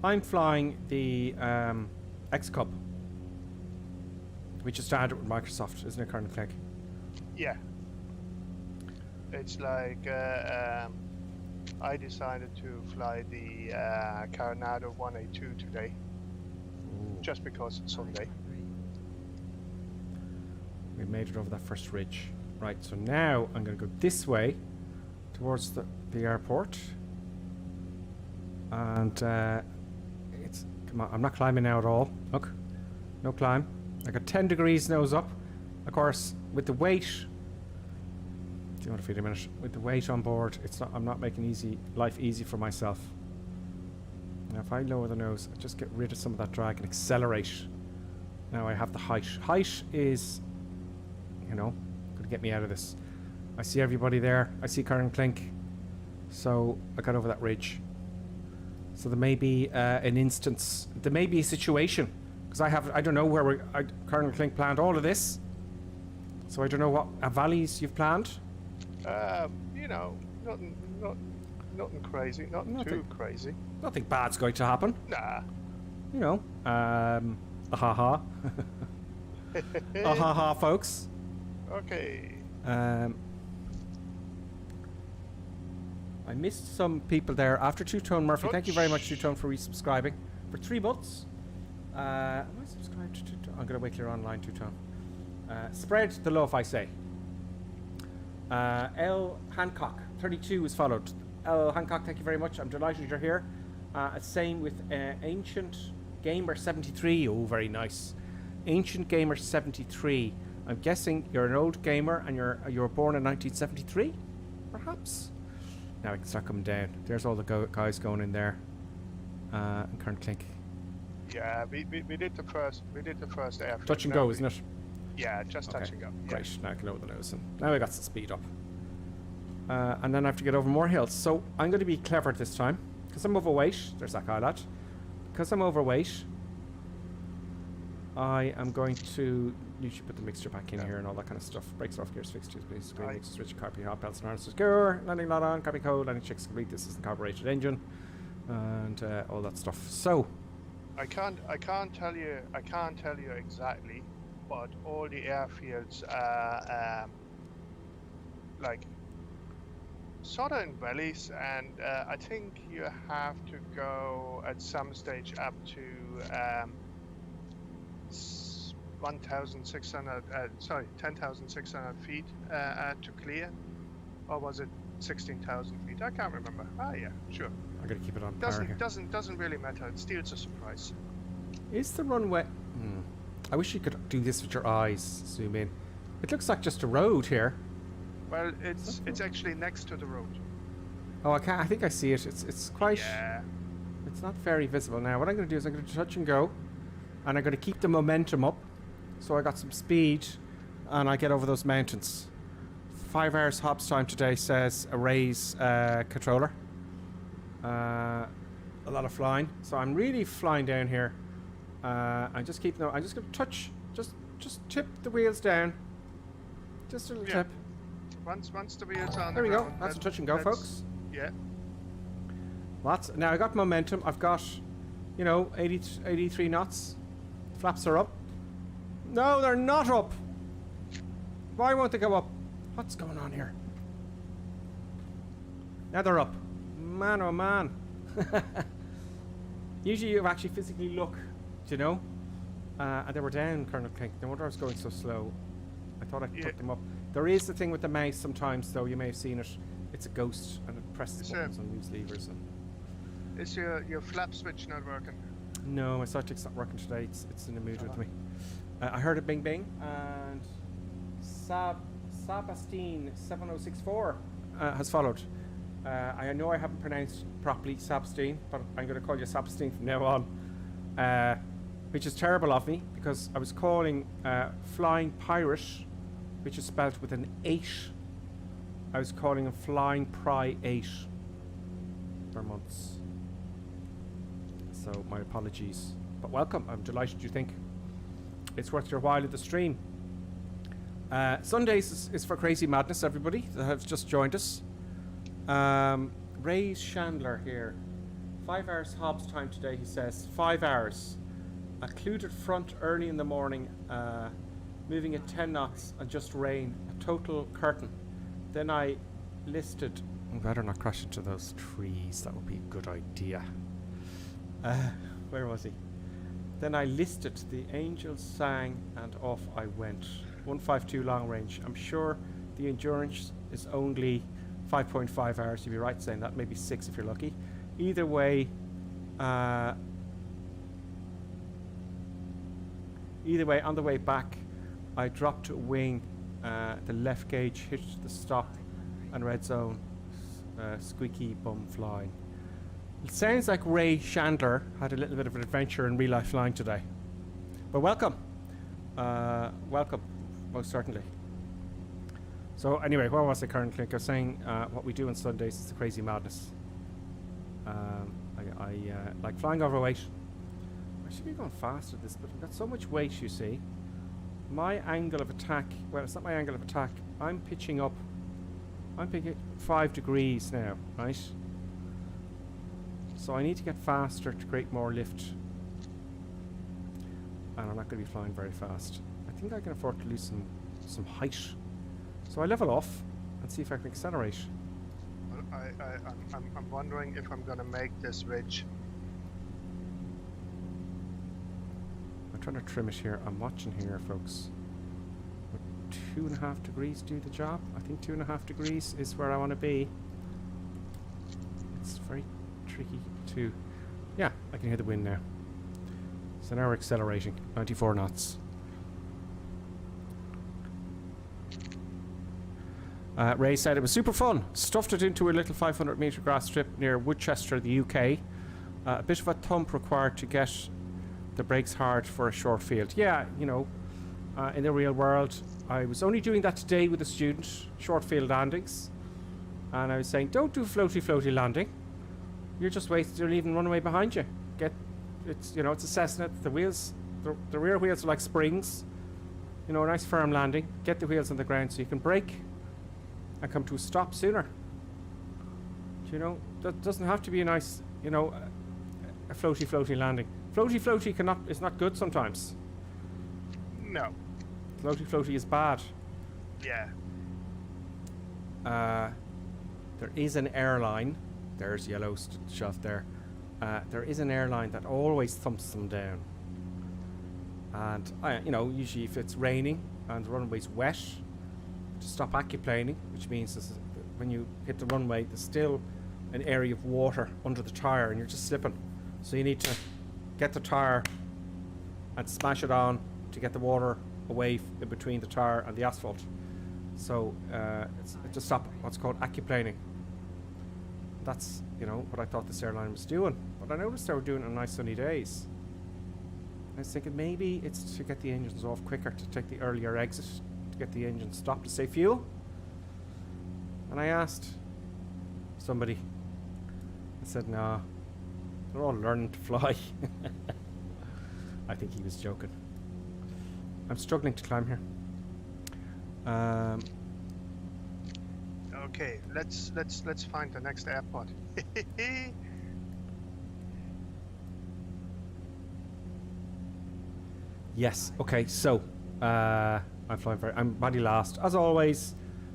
I'm flying the X-Cub, which is standard with Microsoft, isn't it, Colonel Clegg? Yeah. It's like I decided to fly the Coronado 182 today. Ooh. Just because it's Sunday. made it over that first ridge. Right, so now I'm going to go this way towards the airport. And come on, I'm not climbing now at all. Look, no climb. I got 10 degrees nose up. Of course, with the weight, do you want to feed a minute? With the weight on board, I'm not making life easy for myself. Now if I lower the nose, I just get rid of some of that drag and accelerate. Now I have the height. Height is, going to get me out of this. I see everybody there. I see Karen Clink. So I got over that ridge. So there may be an instance. There may be a situation because I don't know where Karen Clink planned all of this. So I don't know what valleys you've planned. Nothing crazy. Nothing too crazy. Nothing bad's going to happen. Nah. Ahaha. Ahaha, folks. Okay. I missed some people there after Two-Tone Murphy. Thank you very much, Two-Tone, for resubscribing for 3 months. Am I subscribed to Two-Tone? I'm going to wait till you're online, Two-Tone. Spread the love, I say. L. Hancock, 32 is followed. L. Hancock, thank you very much. I'm delighted you're here. Same with Ancient Gamer 73. Oh, very nice. Ancient Gamer 73. I'm guessing you're an old gamer and you were born in 1973, perhaps. Now I can start coming down. There's all the guys going in there. And Kern Clink. Yeah, we did the first airfield. Touch and go, isn't it? Yeah, just touch and go. Yeah. Great. Now I can lower the nose. And now I got some speed up. And then I have to get over more hills. So I'm going to be clever this time. Because I'm overweight. There's that guy, lad. Because I'm overweight, I am going to usually put the mixture back in here and all that kind of stuff. Brakes off, gears fixed, base screen, mixture switch, copy, hot belts, and harnesses, secure, landing not on, copy code, landing checks complete. This is the carbureted engine, and all that stuff. So, I can't tell you exactly, but all the airfields are like sort of in valleys, and I think you have to go at some stage up to 10,600 feet to clear, or was it 16,000 feet? I can't remember. Ah, yeah, sure. I'm gonna keep it on power here. Doesn't really matter. It's still a surprise. Is the runway? I wish you could do this with your eyes. Zoom in. It looks like just a road here. Well, it's actually next to the road. Oh, I can't. I think I see it. It's quite. Yeah. It's not very visible now. What I'm going to do is I'm going to touch and go, and I'm going to keep the momentum up, so I got some speed, and I get over those mountains. 5 hours hops time today, says a Ray's controller. A lot of flying, so I'm really flying down here. I'm just keeping. I'm just going to touch. Just tip the wheels down. Just a little tip. Once the wheels on. There we go. That's a touch and go, folks. Yeah. Lots. Now I got momentum. I've got, 83 knots. Flaps are up. No, they're not up. Why won't they go up? What's going on here? Now they're up. Man, oh man. Usually you actually physically look, and they were down, Colonel King. No wonder I was going so slow. I thought I could put them up. There is the thing with the mouse sometimes, though. You may have seen it. It's a ghost, and it presses buttons and moves levers. And is your flap switch not working? No, my sidekick's not working today. It's in the mood with me. I heard a bing bing, and Sabastine 7064 has followed. I know I haven't pronounced properly Sabastine, but I'm going to call you Sabastine from now on, which is terrible of me because I was calling Flying Pirate, which is spelled with an 8. I was calling him Flying Pry 8 for months. So my apologies. But welcome. I'm delighted you think it's worth your while at the stream. Sundays is for crazy madness, everybody that have just joined us. Ray Chandler here. 5 hours Hobbs time today, he says. 5 hours. Occluded front early in the morning, moving at 10 knots and just rain. A total curtain. Then I listed... I better not crash into those trees. That would be a good idea. Where was he? Then I listed the angels sang and off I went. 152 long range. I'm sure the endurance is only 5.5 hours. You'd be right saying that, maybe 6 if you're lucky. Either way, on the way back, I dropped a wing. The left gauge hit the stop and red zone. Squeaky bum flying. It sounds like Ray Chandler had a little bit of an adventure in real life flying today. But welcome. Welcome, most certainly. So anyway, where was I currently? I was saying what we do on Sundays is the crazy madness. I like flying overweight. I should be going fast at this, but I've got so much weight, you see. My angle of attack, well, it's not my angle of attack. I'm pitching up. I'm pitching 5 degrees now, right? So I need to get faster to create more lift. And I'm not going to be flying very fast. I think I can afford to lose some height. So I level off and see if I can accelerate. Well, I'm wondering if I'm gonna make this ridge. I'm trying to trim it here. I'm watching here, folks. Would 2.5 degrees do the job? I think 2.5 degrees is where I want to be. It's very tricky to... Yeah, I can hear the wind now. So now we're accelerating. 94 knots. Ray said it was super fun. Stuffed it into a little 500 metre grass strip near Woodchester, the UK. A bit of a thump required to get the brakes hard for a short field. Yeah, you know, in the real world, I was only doing that today with a student, short field landings. And I was saying, don't do floaty landing. You're just wasting, you're leaving runway behind you. It's, you know, it's a Cessna. The wheels, the rear wheels are like springs. You know, a nice firm landing. Get the wheels on the ground so you can brake and come to a stop sooner. You know, that doesn't have to be a nice, you know, a floaty landing. Floaty is not good sometimes. No. Floaty is bad. Yeah. There is an airline. There's yellow shelf there. There is an airline that always thumps them down. And, you know, usually if it's raining and the runway's wet, to stop aquaplaning, which means when you hit the runway, there's still an area of water under the tyre and you're just slipping. So you need to get the tyre and smash it on to get the water away in between the tyre and the asphalt. So it's to stop what's called aquaplaning. That's, you know, what I thought this airline was doing. But I noticed they were doing it on nice sunny days. I was thinking maybe it's to get the engines off quicker, to take the earlier exit, to get the engine stopped to save fuel. And I asked somebody, I said, no, they're all learning to fly. I think he was joking. I'm struggling to climb here. Okay, let's find the next airport. Yes. Okay. So I'm flying I'm body last as always.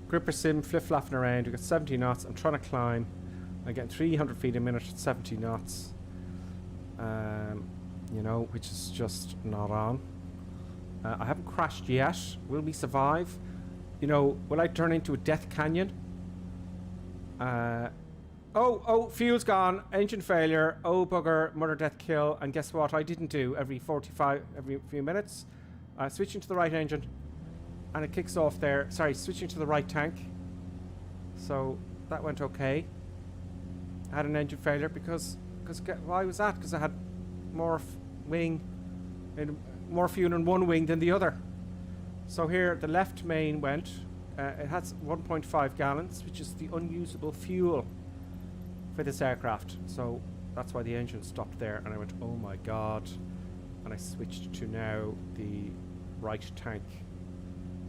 Gripper sim flip flapping around. We got 70 knots. I'm trying to climb. I'm getting 300 feet a minute at 70 knots. You know, which is just not on. I haven't crashed yet. Will we survive? You know, will I turn into a death canyon? Oh, fuel's gone. Engine failure. Oh, bugger. Murder, death, kill. And guess what? I didn't do every few minutes. Switching to the right engine. And it kicks off there. Sorry, switching to the right tank. So that went okay. I had an engine failure because why was that? Because I had more more fuel in one wing than the other. So here the left main went. It has 1.5 gallons, which is the unusable fuel for this aircraft. So that's why the engine stopped there. And I went, oh my god. And I switched to now the right tank.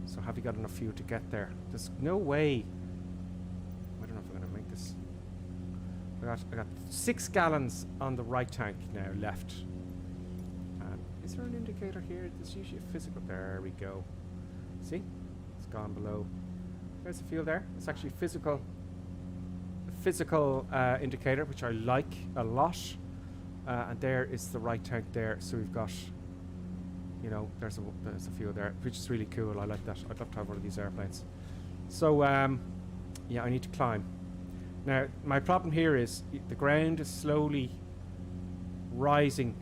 So have you got enough fuel to get there? There's no way. I don't know if I'm going to make this. I got 6 gallons on the right tank now left. Is there an indicator here? There's usually a physical. There we go. See? It's gone below. There's the fuel there. It's actually physical indicator, which I like a lot. And there is the right tank there. So we've got, you know, there's a few there, which is really cool. I like that. I'd love to have one of these airplanes. So, yeah, I need to climb. Now, my problem here is the ground is slowly rising.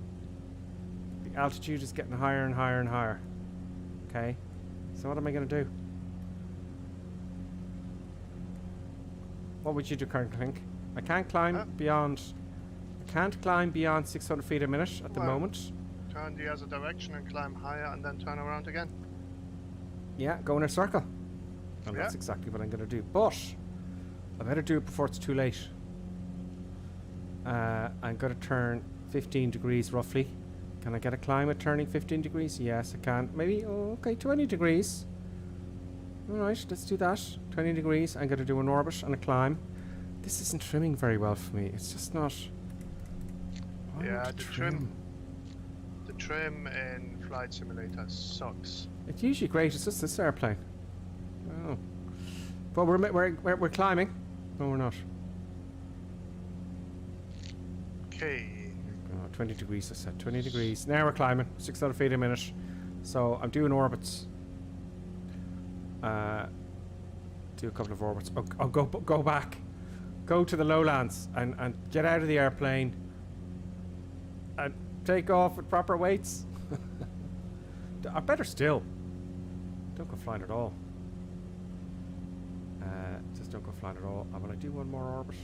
The altitude is getting higher and higher and higher. Okay, so what am I going to do? What would you do, Colonel Clink? I can't climb beyond. I can't climb beyond 600 feet a minute at the moment. Turn the other direction and climb higher, and then turn around again. Yeah, go in a circle. And that's exactly what I'm going to do. But I better do it before it's too late. I'm going to turn 15 degrees roughly. Can I get a climb at turning 15 degrees? Yes, I can. Maybe, okay, 20 degrees. Alright, let's do that. 20 degrees. I'm going to do an orbit and a climb. This isn't trimming very well for me. It's just not. Yeah, the trim in Flight Simulator sucks. It's usually great. It's just this airplane. Oh, but we're climbing. No, we're not. Okay. 20 degrees. I said 20 degrees. Now we're climbing 600 feet a minute. So I'm doing orbits. Do a couple of orbits. Oh, go back. Go to the lowlands and get out of the airplane and take off with proper weights. Or better still, don't go flying at all. Just don't go flying at all. And when I do one more orbit,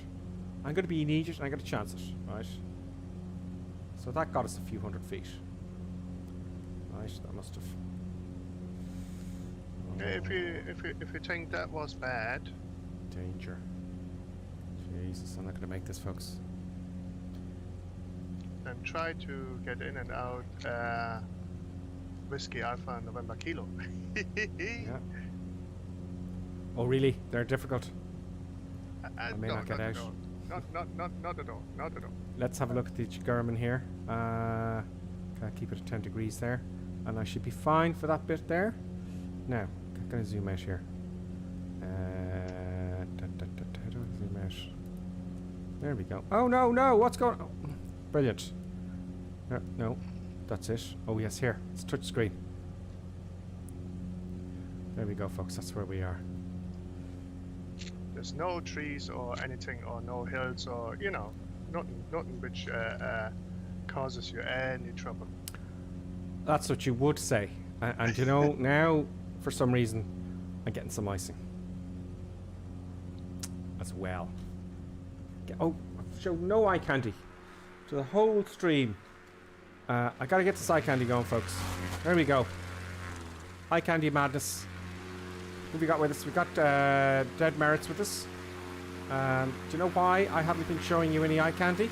I'm going to be an idiot and I'm going to chance it, right? So that got us a few hundred feet. Right, that must have. If you think that was bad. Danger. Jesus, I'm not going to make this, folks. Then try to get in and out Whiskey Alpha November Kilo. Yeah. Oh really? They're difficult. I may not get out. Not at all. Not at all. Let's have a look at the Garmin here. Can I keep it at 10 degrees there? And I should be fine for that bit there. Now, I'm going to zoom out here. How do I zoom out? There we go. Oh no, what's going on? Oh, brilliant. No, that's it. Oh yes, here. It's touch screen. There we go, folks. That's where we are. There's no trees or anything, or no hills, or nothing which causes you any trouble. That's what you would say. And you know, now for some reason I'm getting some icing as well. Oh, I've showed no eye candy to the whole stream. I gotta get this eye candy going, folks. There we go. Eye candy madness. Who we got with us? We got Dead Merits with us. Do you know why I haven't been showing you any eye candy?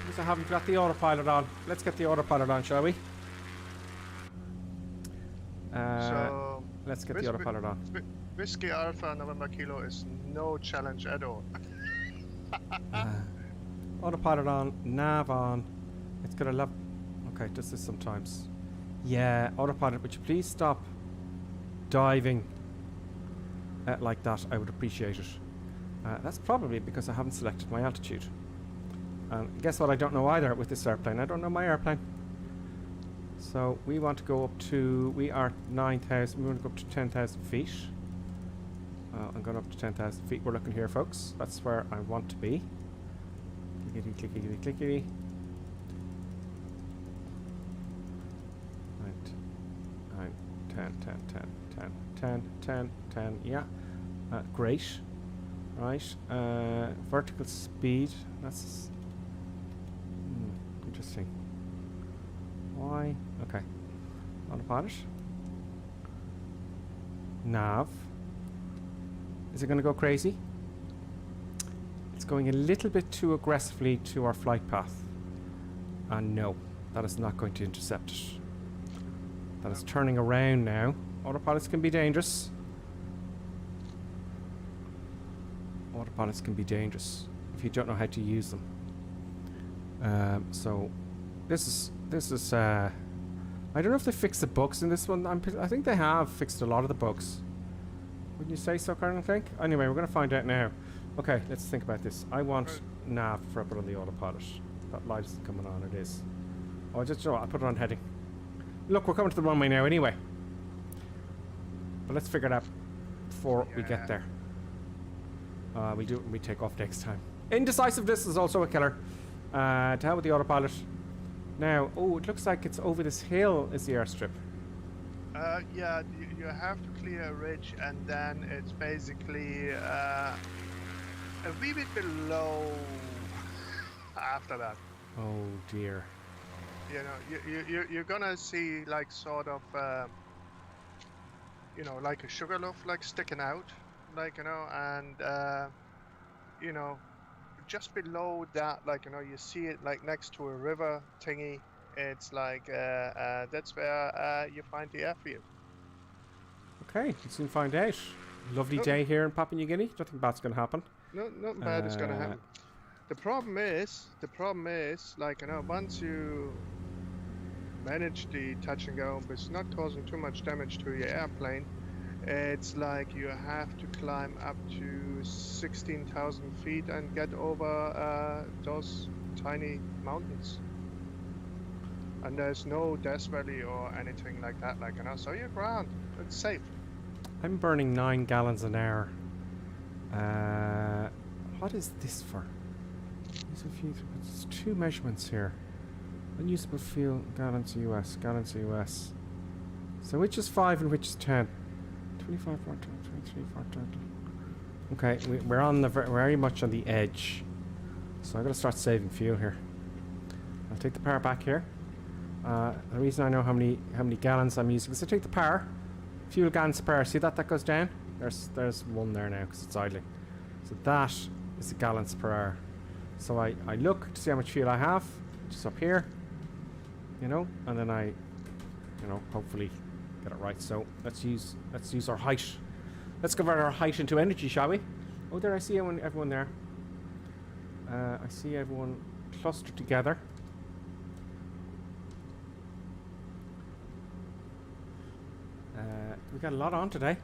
Because I haven't got the autopilot on. Let's get the autopilot on, shall we? So let's get the autopilot on. Whiskey Alpha November Kilo is no challenge at all. Autopilot on, nav on. It's got a love. Okay, it does this sometimes. Yeah, autopilot. Would you please stop diving like that? I would appreciate it. That's probably because I haven't selected my altitude. And guess what? I don't know either with this airplane. I don't know my airplane. So we want to go up to. We are 9,000. We want to go up to 10,000 feet. I'm going up to 10,000 feet. We're looking here, folks. That's where I want to be. Clickety, clickety, clickety. Right. 10. Yeah. Great. Right. Vertical speed. That's interesting. Why? Okay. Autopilot. Nav. Is it going to go crazy? It's going a little bit too aggressively to our flight path. And no, that is not going to intercept it. That is turning around now. Autopilots can be dangerous. Autopilots can be dangerous if you don't know how to use them. So this is I don't know if they fixed the bugs in this one. I think they have fixed a lot of the bugs. Wouldn't you say so, Colonel Clink? Anyway, we're going to find out now. Okay, let's think about this. I want nav for I put on the autopilot. That light isn't coming on. It is. Oh, just, you know what, I'll put it on heading. Look, we're coming to the runway now anyway. But let's figure it out before we get there. We do it when we take off next time. Indecisiveness is also a killer. To hell with the autopilot. Now, oh, it looks like it's over this hill is the airstrip. Yeah, you have to clear a ridge, and then it's basically a wee bit below after that. Oh dear. You know, you're gonna see like sort of, you know, like a sugar loaf like sticking out, like, you know, and you know, just below that, like, you know, you see it like next to a river thingy. It's like that's where you find the airfield. Okay, we'll soon find out. Lovely day here in Papua New Guinea. Don't think bad's gonna happen. No, nothing bad is gonna happen. The problem is, like, you know, once you manage the touch and go, but it's not causing too much damage to your airplane, it's like you have to climb up to 16,000 feet and get over those tiny mountains. And there's no death valley or anything like that, like, you know, so you're ground. It's safe. I'm burning 9 gallons an hour. What is this for? There's 2 measurements here. Unusable fuel, gallons US, gallons US. So which is 5 and which is 10? 25, 14, 23, 14. Okay, we're on the very much on the edge. So I'm gonna start saving fuel here. I'll take the power back here. The reason I know how many gallons I'm using is I take the power, fuel gallons per hour. See that goes down? There's one there now because it's idling. So that is the gallons per hour. So I look to see how much fuel I have, just up here, you know, and then I, you know, hopefully get it right. So let's use our height. Let's convert our height into energy, shall we? Oh, there I see everyone there. I see everyone clustered together. We got a lot on today.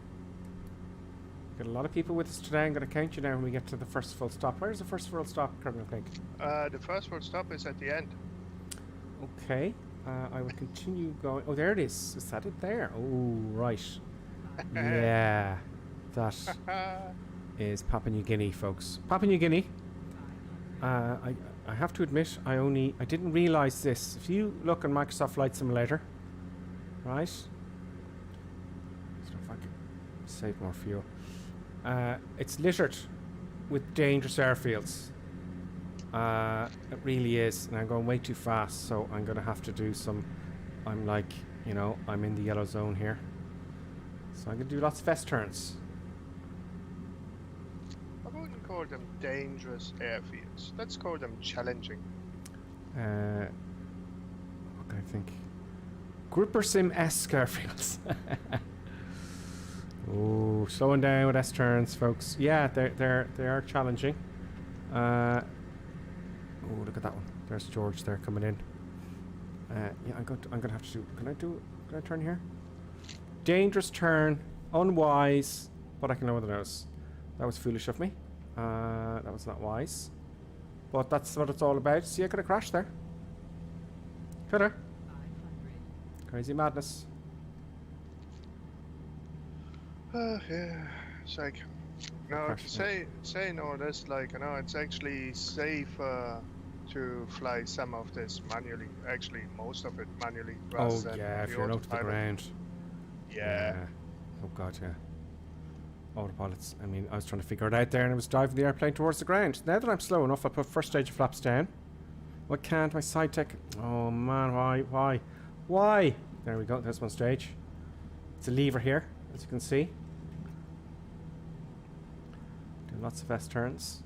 Got a lot of people with us today. I'm going to count you now when we get to the first full stop. Where's the first full stop, Colonel Pink? The first full stop is at the end. Okay. I will continue going. Oh, there it is. Is that it there? Oh, right. Yeah. That is Papua New Guinea, folks. Papua New Guinea. I have to admit, I didn't realize this. If you look on Microsoft Flight Simulator, right? Save more fuel. It's littered with dangerous airfields. It really is, and I'm going way too fast, so I'm going to have to do some. I'm like, you know, I'm in the yellow zone here, so I'm going to do lots of S turns. I wouldn't call them dangerous airfields. Let's call them challenging. What can I think? Grouper Sim-esque airfields. Oh, slowing down with S turns, folks. Yeah, they are challenging. Oh, look at that one. There's George there coming in. Yeah, I'm gonna have to do. Can I turn here? Dangerous turn, unwise, but I can lower the nose. That was foolish of me. That was not wise. But that's what it's all about. See, I could have crashed there. Could have. Crazy madness. Yeah, it's like, no, saying all this, like, you know, it's actually safer to fly some of this manually, actually most of it manually, rather than if you're low to the ground. Yeah. Oh god, yeah. Autopilots. I mean, I was trying to figure it out there and I was driving the airplane towards the ground. Now that I'm slow enough, I'll put first stage of flaps down. Why can't my side tech? Oh man, why? There we go, there's one stage. It's a lever here, as you can see. Doing lots of S turns.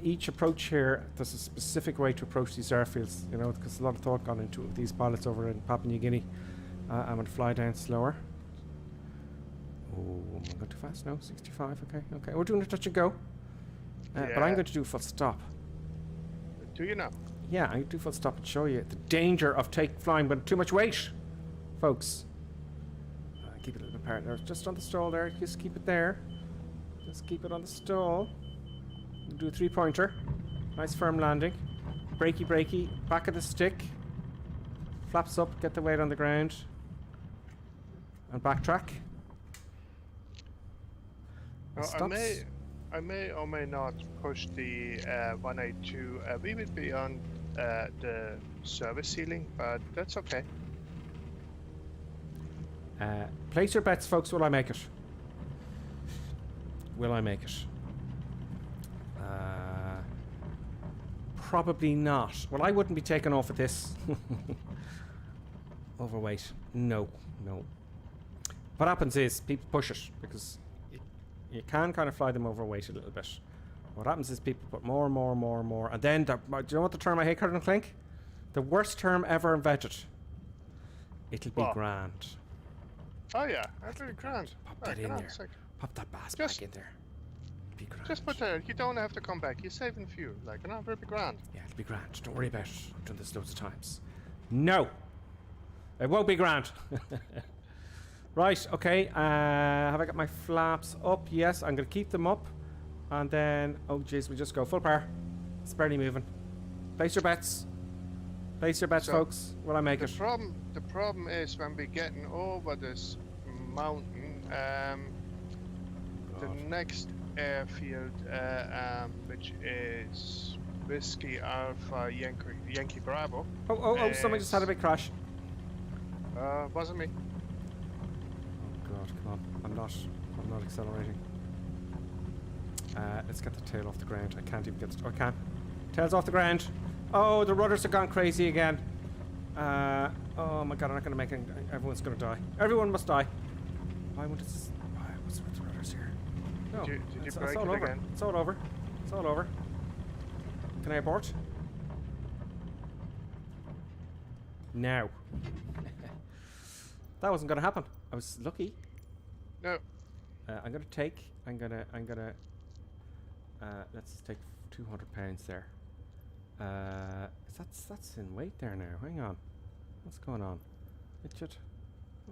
Each approach here, there's a specific way to approach these airfields, you know, because a lot of thought gone into these pilots over in Papua New Guinea. I'm going to fly down slower. Oh, am I going too fast? No, 65, okay. We're doing a touch and go. But I'm going to do a full stop. Do you know? Yeah, I'm going to do a full stop and show you the danger of flying with too much weight, folks. Keep it a little bit apart there. Just on the stall there. Just keep it there. Just keep it on the stall. Do a 3-pointer. Nice firm landing. Brakey, back of the stick. Flaps up, get the weight on the ground. And backtrack. I may or may not push the 182. We will be on the service ceiling, but that's okay. Place your bets, folks. Will I make it? Will I make it? Probably not. Well, I wouldn't be taken off at this. Overweight. No. What happens is people push it because you can kind of fly them overweight a little bit. What happens is people put more, and then do you know what the term I hate, Curtin Clink? The worst term ever invented. It'll be grand. Oh yeah, that's very grand. Pop that in there. Pop that bass back in there. Be grand. Just put it. You don't have to come back. You're saving fuel. Like, it'll be grand. Yeah, it'll be grand. Don't worry about it. I've done this loads of times. No, it won't be grand. Right. Okay. Have I got my flaps up? Yes. I'm gonna keep them up, and then oh jeez, we just go full power. It's barely moving. Place your bets. Place your bets, folks. Will I make it? The problem is when we're getting over this mountain, the next airfield, which is Whiskey Alpha Yankee Bravo. Oh! Someone just had a big crash. Wasn't me. Oh God! Come on! I'm not accelerating. Let's get the tail off the ground. I can't even get. I can. Tail's off the ground. Oh, the rudders have gone crazy again. Oh my God, I'm not gonna make it. Everyone's gonna die. Everyone must die. Why won't it? What's with the rudders here? No, did you it's break all it over. again? It's all over. It's all over. Can I abort? No. That wasn't gonna happen. I was lucky. No. I'm gonna. Let's take 200 pounds there. That's in weight there now. Hang on. What's going on? Richard?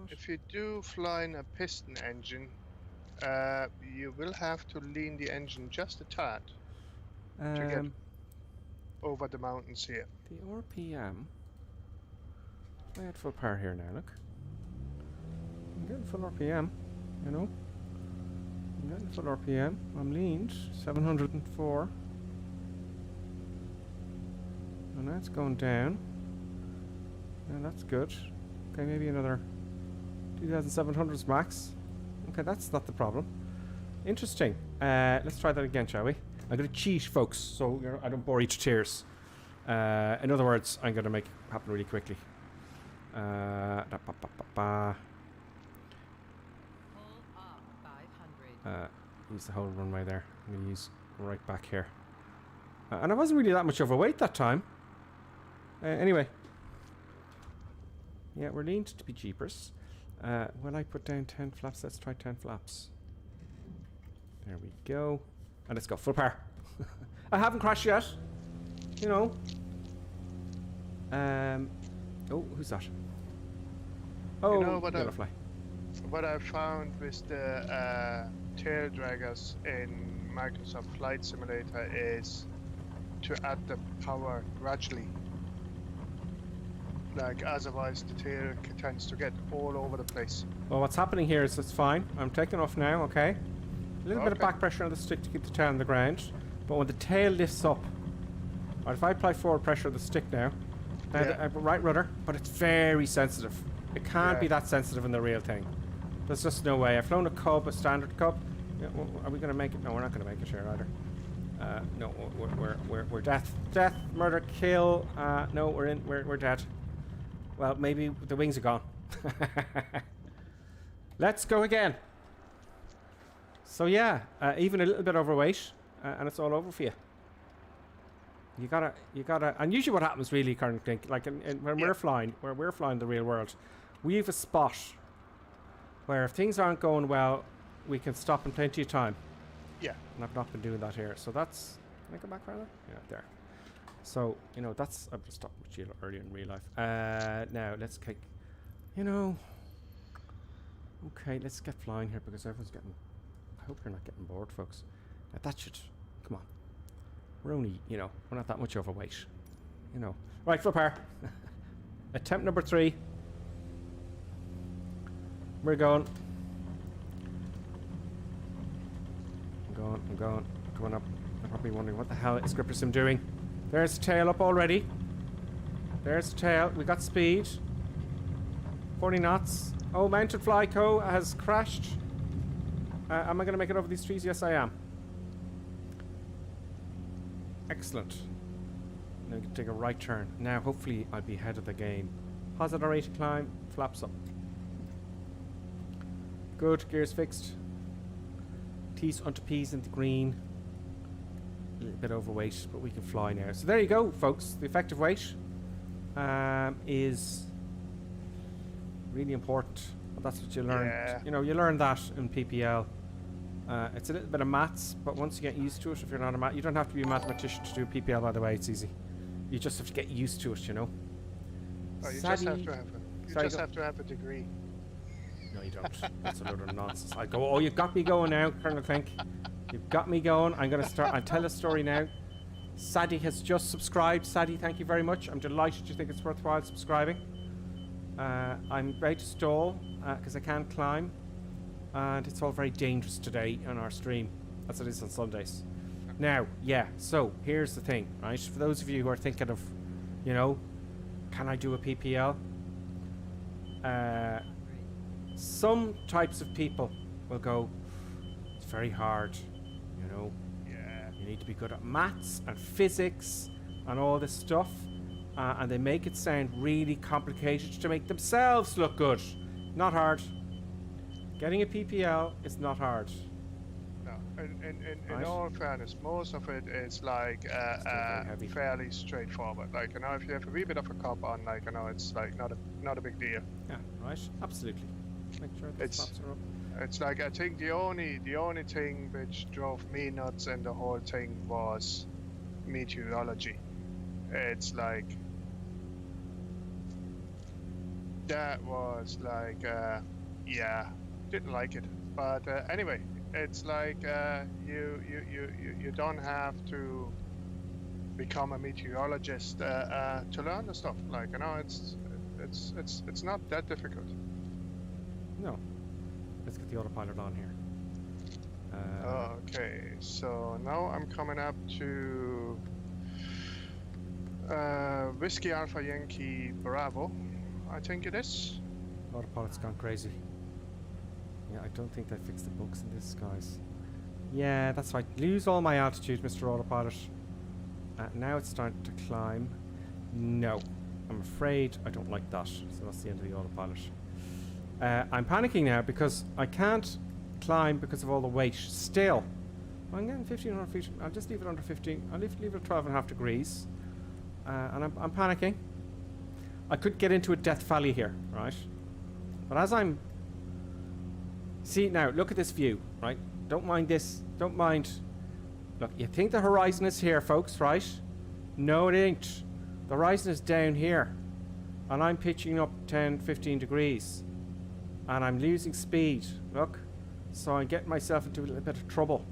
If you do fly in a piston engine, you will have to lean the engine just a tad to get over the mountains here. The RPM. I had full power here now, look. I'm getting full RPM, you know. I'm getting full RPM. I'm leaned 704. And that's going down. And that's good. Okay, maybe another 2,700 max. Okay, that's not the problem. Interesting. Let's try that again, shall we? I'm going to cheat, folks, so I don't bore you to tears. In other words, I'm going to make it happen really quickly. Use the whole runway there. I'm going to use right back here. And I wasn't really that much overweight that time. Anyway. Yeah, we're leaned to be jeepers. When I put down 10 flaps, let's try 10 flaps. There we go. And let's go full power. I haven't crashed yet. You know. Oh, who's that? Oh, you know Butterfly. What I found with the tail draggers in Microsoft Flight Simulator is to add the power gradually. Like, otherwise the tail tends to get all over the place. Well, what's happening here is it's fine. I'm taking off now, okay? A little bit of back pressure on the stick to keep the tail on the ground. But when the tail lifts up, or if I apply forward pressure on the stick now, I have a right rudder, but it's very sensitive. It can't be that sensitive in the real thing. There's just no way. I've flown a Cub, a standard Cub. Yeah, well, are we going to make it? No, we're not going to make it here either. No, we're death, murder, kill. No, we're dead. Well, maybe the wings are gone. Let's go again. So yeah, even a little bit overweight, and it's all over for you. You gotta, and usually what happens really, currently, like when we're flying the real world, we have a spot where if things aren't going well, we can stop in plenty of time. Yeah. And I've not been doing that here, so that's. Can I go back further? Yeah, there. So you know that's. I've just stopped with you earlier in real life. Now let's kick. You know. Okay, let's get flying here because everyone's getting. I hope you're not getting bored, folks. Now that should. Come on. We're only, we're not that much overweight. Right, full power. Attempt number 3. We're going. I'm going up. I'm probably wondering what the hell is Gripper Sim doing. There's the tail up already. There's the tail. We got speed. 40 knots. Oh, Mounted Flyco has crashed. Am I going to make it over these trees? Yes, I am. Excellent. Now we can take a right turn. Now, hopefully, I'll be ahead of the game. Positive rate of climb. Flaps up. Good. Gears fixed. T's onto P's into green. A little bit overweight, but we can fly now. So there you go, folks. The effective weight is really important. That's what you learn. Yeah. You know, you learn that in PPL. It's a little bit of maths, but once you get used to it, if you're not a you don't have to be a mathematician to do PPL, by the way. It's easy. You just have to get used to it, you know. Oh, you just have to have a degree. No, you don't. That's a load of nonsense. I go, oh, you've got me going now, Colonel Clink. You've got me going. I'm going to start. I'll tell a story now. Sadie has just subscribed. Sadie, thank you very much. I'm delighted you think it's worthwhile subscribing. I'm ready to stall because I can't climb. And it's all very dangerous today on our stream, as it is on Sundays. Now, yeah, so here's the thing, right? For those of you who are thinking of, you know, can I do a PPL? Some types of people will go, it's very hard, you know. Yeah. You need to be good at maths and physics and all this stuff. And they make it sound really complicated to make themselves look good. Not hard. Getting a PPL is not hard. No, in Right. all fairness, most of it is like fairly straightforward. Like, you know, if you have a wee bit of a cop on, like, you know, it's like not a big deal. Yeah, right. Absolutely. Make sure the stops are up. It's like, I think the only thing which drove me nuts in the whole thing was meteorology. It's like that was like yeah, didn't like it, but anyway, it's like you don't have to become a meteorologist to learn the stuff. Like, you know, it's not that difficult. No. Let's get the autopilot on here. Okay, so now I'm coming up to Whiskey Alpha Yankee Bravo, I think it is. Autopilot's gone crazy. Yeah, I don't think they fixed the bugs in this, guys. Yeah, that's right. Lose all my altitude, Mr. Autopilot. Now it's starting to climb. No. I'm afraid I don't like that. So that's the end of the autopilot. I'm panicking now because I can't climb because of all the weight. Still, I'm getting 1,500 feet. I'll just leave it under 15. I'll leave it at 12.5 degrees. And I'm panicking. I could get into a death valley here, right? But as I'm... See, now, look at this view, right? Don't mind this. Don't mind... Look, you think the horizon is here, folks, right? No, it ain't. The horizon is down here. And I'm pitching up 10, 15 degrees. And I'm losing speed. Look. So I'm getting myself into a little bit of trouble.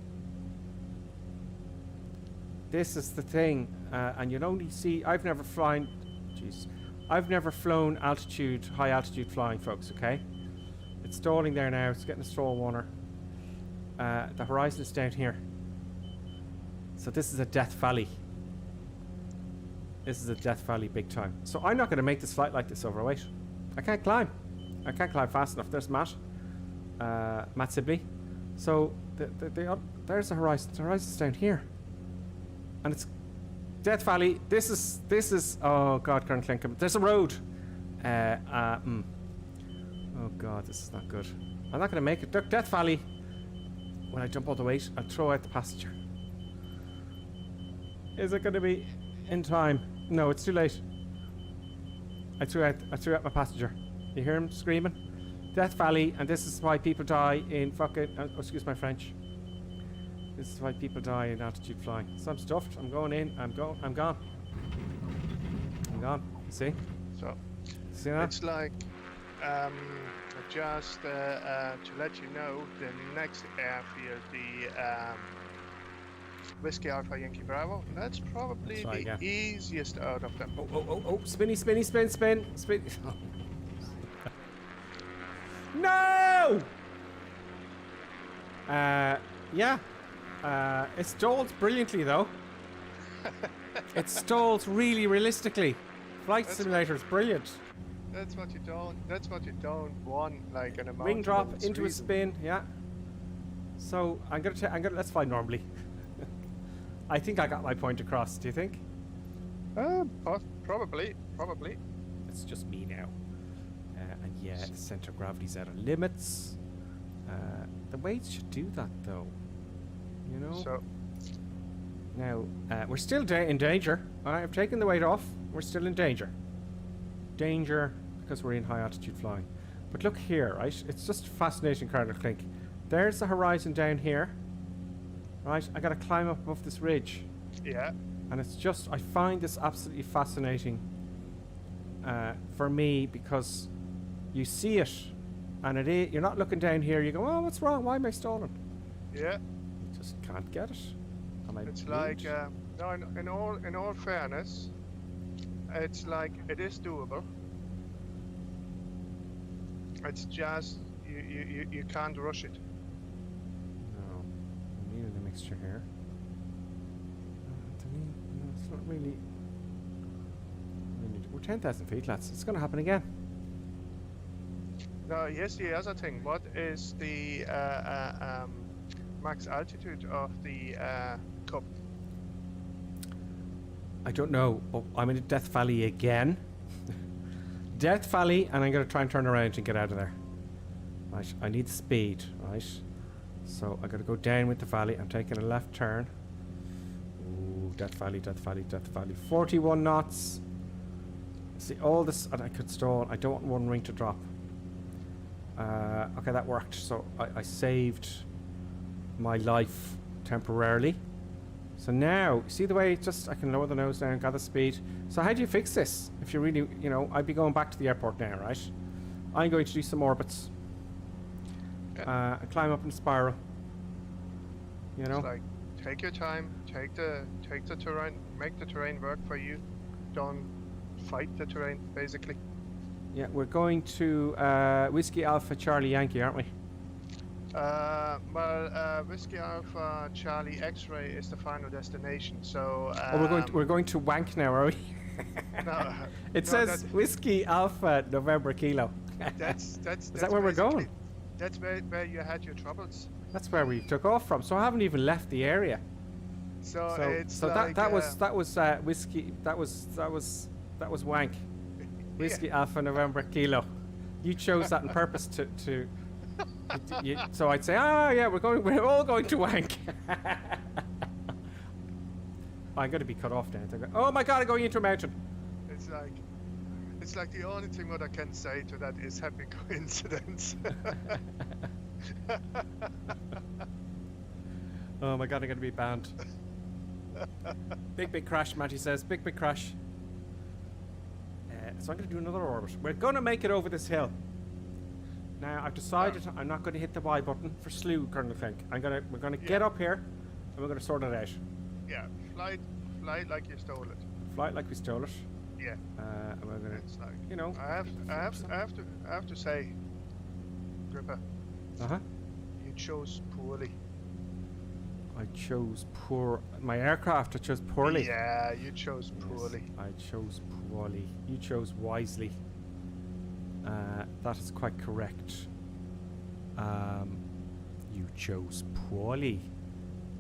This is the thing. And you'll only see... I've never flown... Jeez. I've never flown altitude, high altitude flying, folks, okay? It's stalling there now. It's getting a stall warner. The horizon is down here. So this is a death valley. This is a death valley big time. So I'm not going to make this flight like this overweight. I can't climb. I can't climb fast enough. There's Matt. Matt Sibley. So there's the horizon. The horizon's down here. And it's Death Valley. This is oh god, Colonel Clinkham. There's a road. Oh god, this is not good. I'm not going to make it. Look, Death Valley. When I jump all the weight, I'll throw out the passenger. Is it going to be in time? No, it's too late. I threw out my passenger. You hear him screaming? Death Valley, and this is why people die in fucking... oh, excuse my French. This is why people die in altitude flying. So I'm stuffed. I'm going in. I'm gone. I'm gone. See? So, see that? it's like, just to let you know, the next airfield, the Whiskey Alpha Yankee Bravo. That's probably Let's try the again. easiest out of them. Oh, spinny, spin. No! Yeah. It stalls brilliantly, though. It stalls really realistically. Flight Simulator is brilliant. That's what you don't want, like an amount. Wing drop into a spin, yeah. So I'm gonna let's fly normally. I think I got my point across. Do you think? Probably. It's just me now. And yeah, the center of gravity's out of limits. The weights should do that though. You know. So Now we're still in danger. I've taken the weight off. We're still in danger. Danger because we're in high altitude flying. But look here, right? It's just fascinating, Cardinal Clink. There's the horizon down here. Right, I gotta climb up above this ridge. yeah. And it's just, I find this absolutely fascinating for me because you see it and you're not looking down here, you go, oh, what's wrong? Why am I stalling? Yeah. You just can't get it. It's like no, in all fairness, it's like it is doable. It's just you can't rush it. No, I'm needing a mixture here. It's not really. We're 10,000 feet, lads. It's going to happen again. Now, here's the other thing. What is the max altitude of the Cup? I don't know. Oh, I'm in Death Valley again. Death Valley, and I'm going to try and turn around and get out of there. Right, I need speed, right? So I got to go down with the valley. I'm taking a left turn. Ooh, Death Valley. 41 knots. See, all this, and I could stall. I don't want one ring to drop. Okay, that worked. So I saved my life temporarily. So now, see the way I can lower the nose down, gather speed. So how do you fix this? If you really, I'd be going back to the airport now, right? I'm going to do some orbits. Climb up in spiral. It's like, take your time, take the terrain, make the terrain work for you. Don't fight the terrain, basically. Yeah, we're going to Whiskey Alpha Charlie Yankee, aren't we? Whiskey Alpha Charlie X-Ray is the final destination. So we're going to Wank now, are we? No, it says Whiskey Alpha November Kilo. That's is that where we're going? That's where you had your troubles. That's where we took off from. So I haven't even left the area. So like, that was whiskey. That was Wank. Whiskey Alpha November Kilo. You chose that on purpose to so I'd say, yeah, we're all going to Wank. I'm going to be cut off now. Oh my god, I'm going into a mountain. It's like the only thing what I can say to that is happy coincidence. Oh my god, I'm going to be banned. Big crash, Matty says. Big crash. So I'm going to do another orbit. We're going to make it over this hill. Now I've decided I'm not going to hit the Y button for slew, Colonel Clink. We're going to get up here and we're going to sort it out. Yeah, flight like you stole it. Flight like we stole it. Yeah. And we're going to, it's like, I have to say, Gripper. You chose poorly. I chose my aircraft. I chose poorly. Yeah, you chose poorly. Yes, I chose poorly. You chose wisely. That is quite correct. You chose poorly.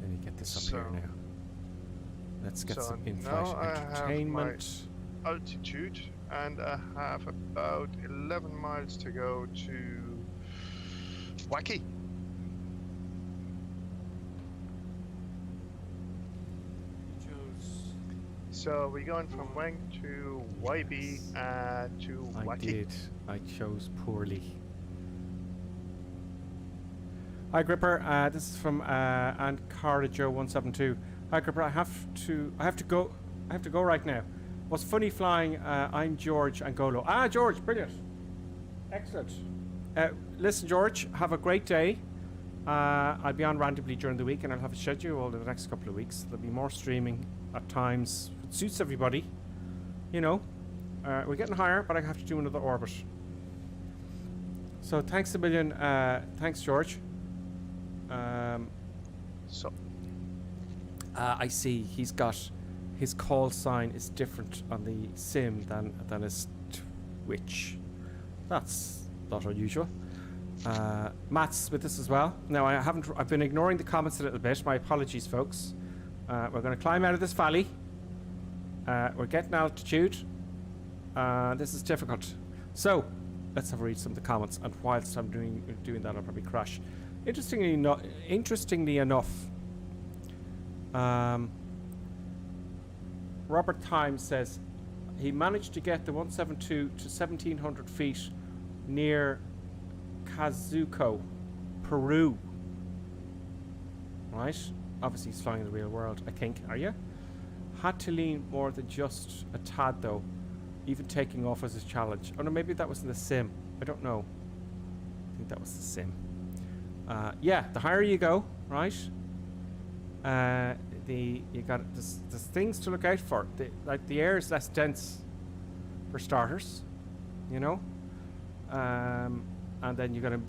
Let me get this up here now. Let's get some in-flight entertainment. I have my altitude, and I have about 11 miles to go to Wacky. So we're going from Wang to YB to Wacky. I chose poorly. Hi Gripper, this is from and Joe 172. Hi Gripper, I have to go right now. What's funny flying? I'm George Angolo. George, brilliant, excellent. Listen, George, have a great day. I'll be on randomly during the week, and I'll have a schedule in the next couple of weeks. There'll be more streaming at times. It suits everybody. You know, we're getting higher, but I have to do another orbit. So thanks a million. Thanks, George. I see he's got his call sign is different on the sim than his Twitch. That's not unusual. Matt's with us as well. Now I've been ignoring the comments a little bit. My apologies, folks. We're going to climb out of this valley. We're getting altitude. This is difficult. So let's have a read some of the comments. And whilst I'm doing that, I'll probably crash. Interestingly enough, Robert Times says he managed to get the 172 to 1700 feet near Kazuko, Peru. Right? Obviously he's flying in the real world, I think. Are you? Had to lean more than just a tad though. Even taking off was a challenge. Oh no, maybe that was in the sim. I don't know. I think that was the sim. Yeah, the higher you go, right? You got there's things to look out for. Like the air is less dense, for starters, you know. And then you got to.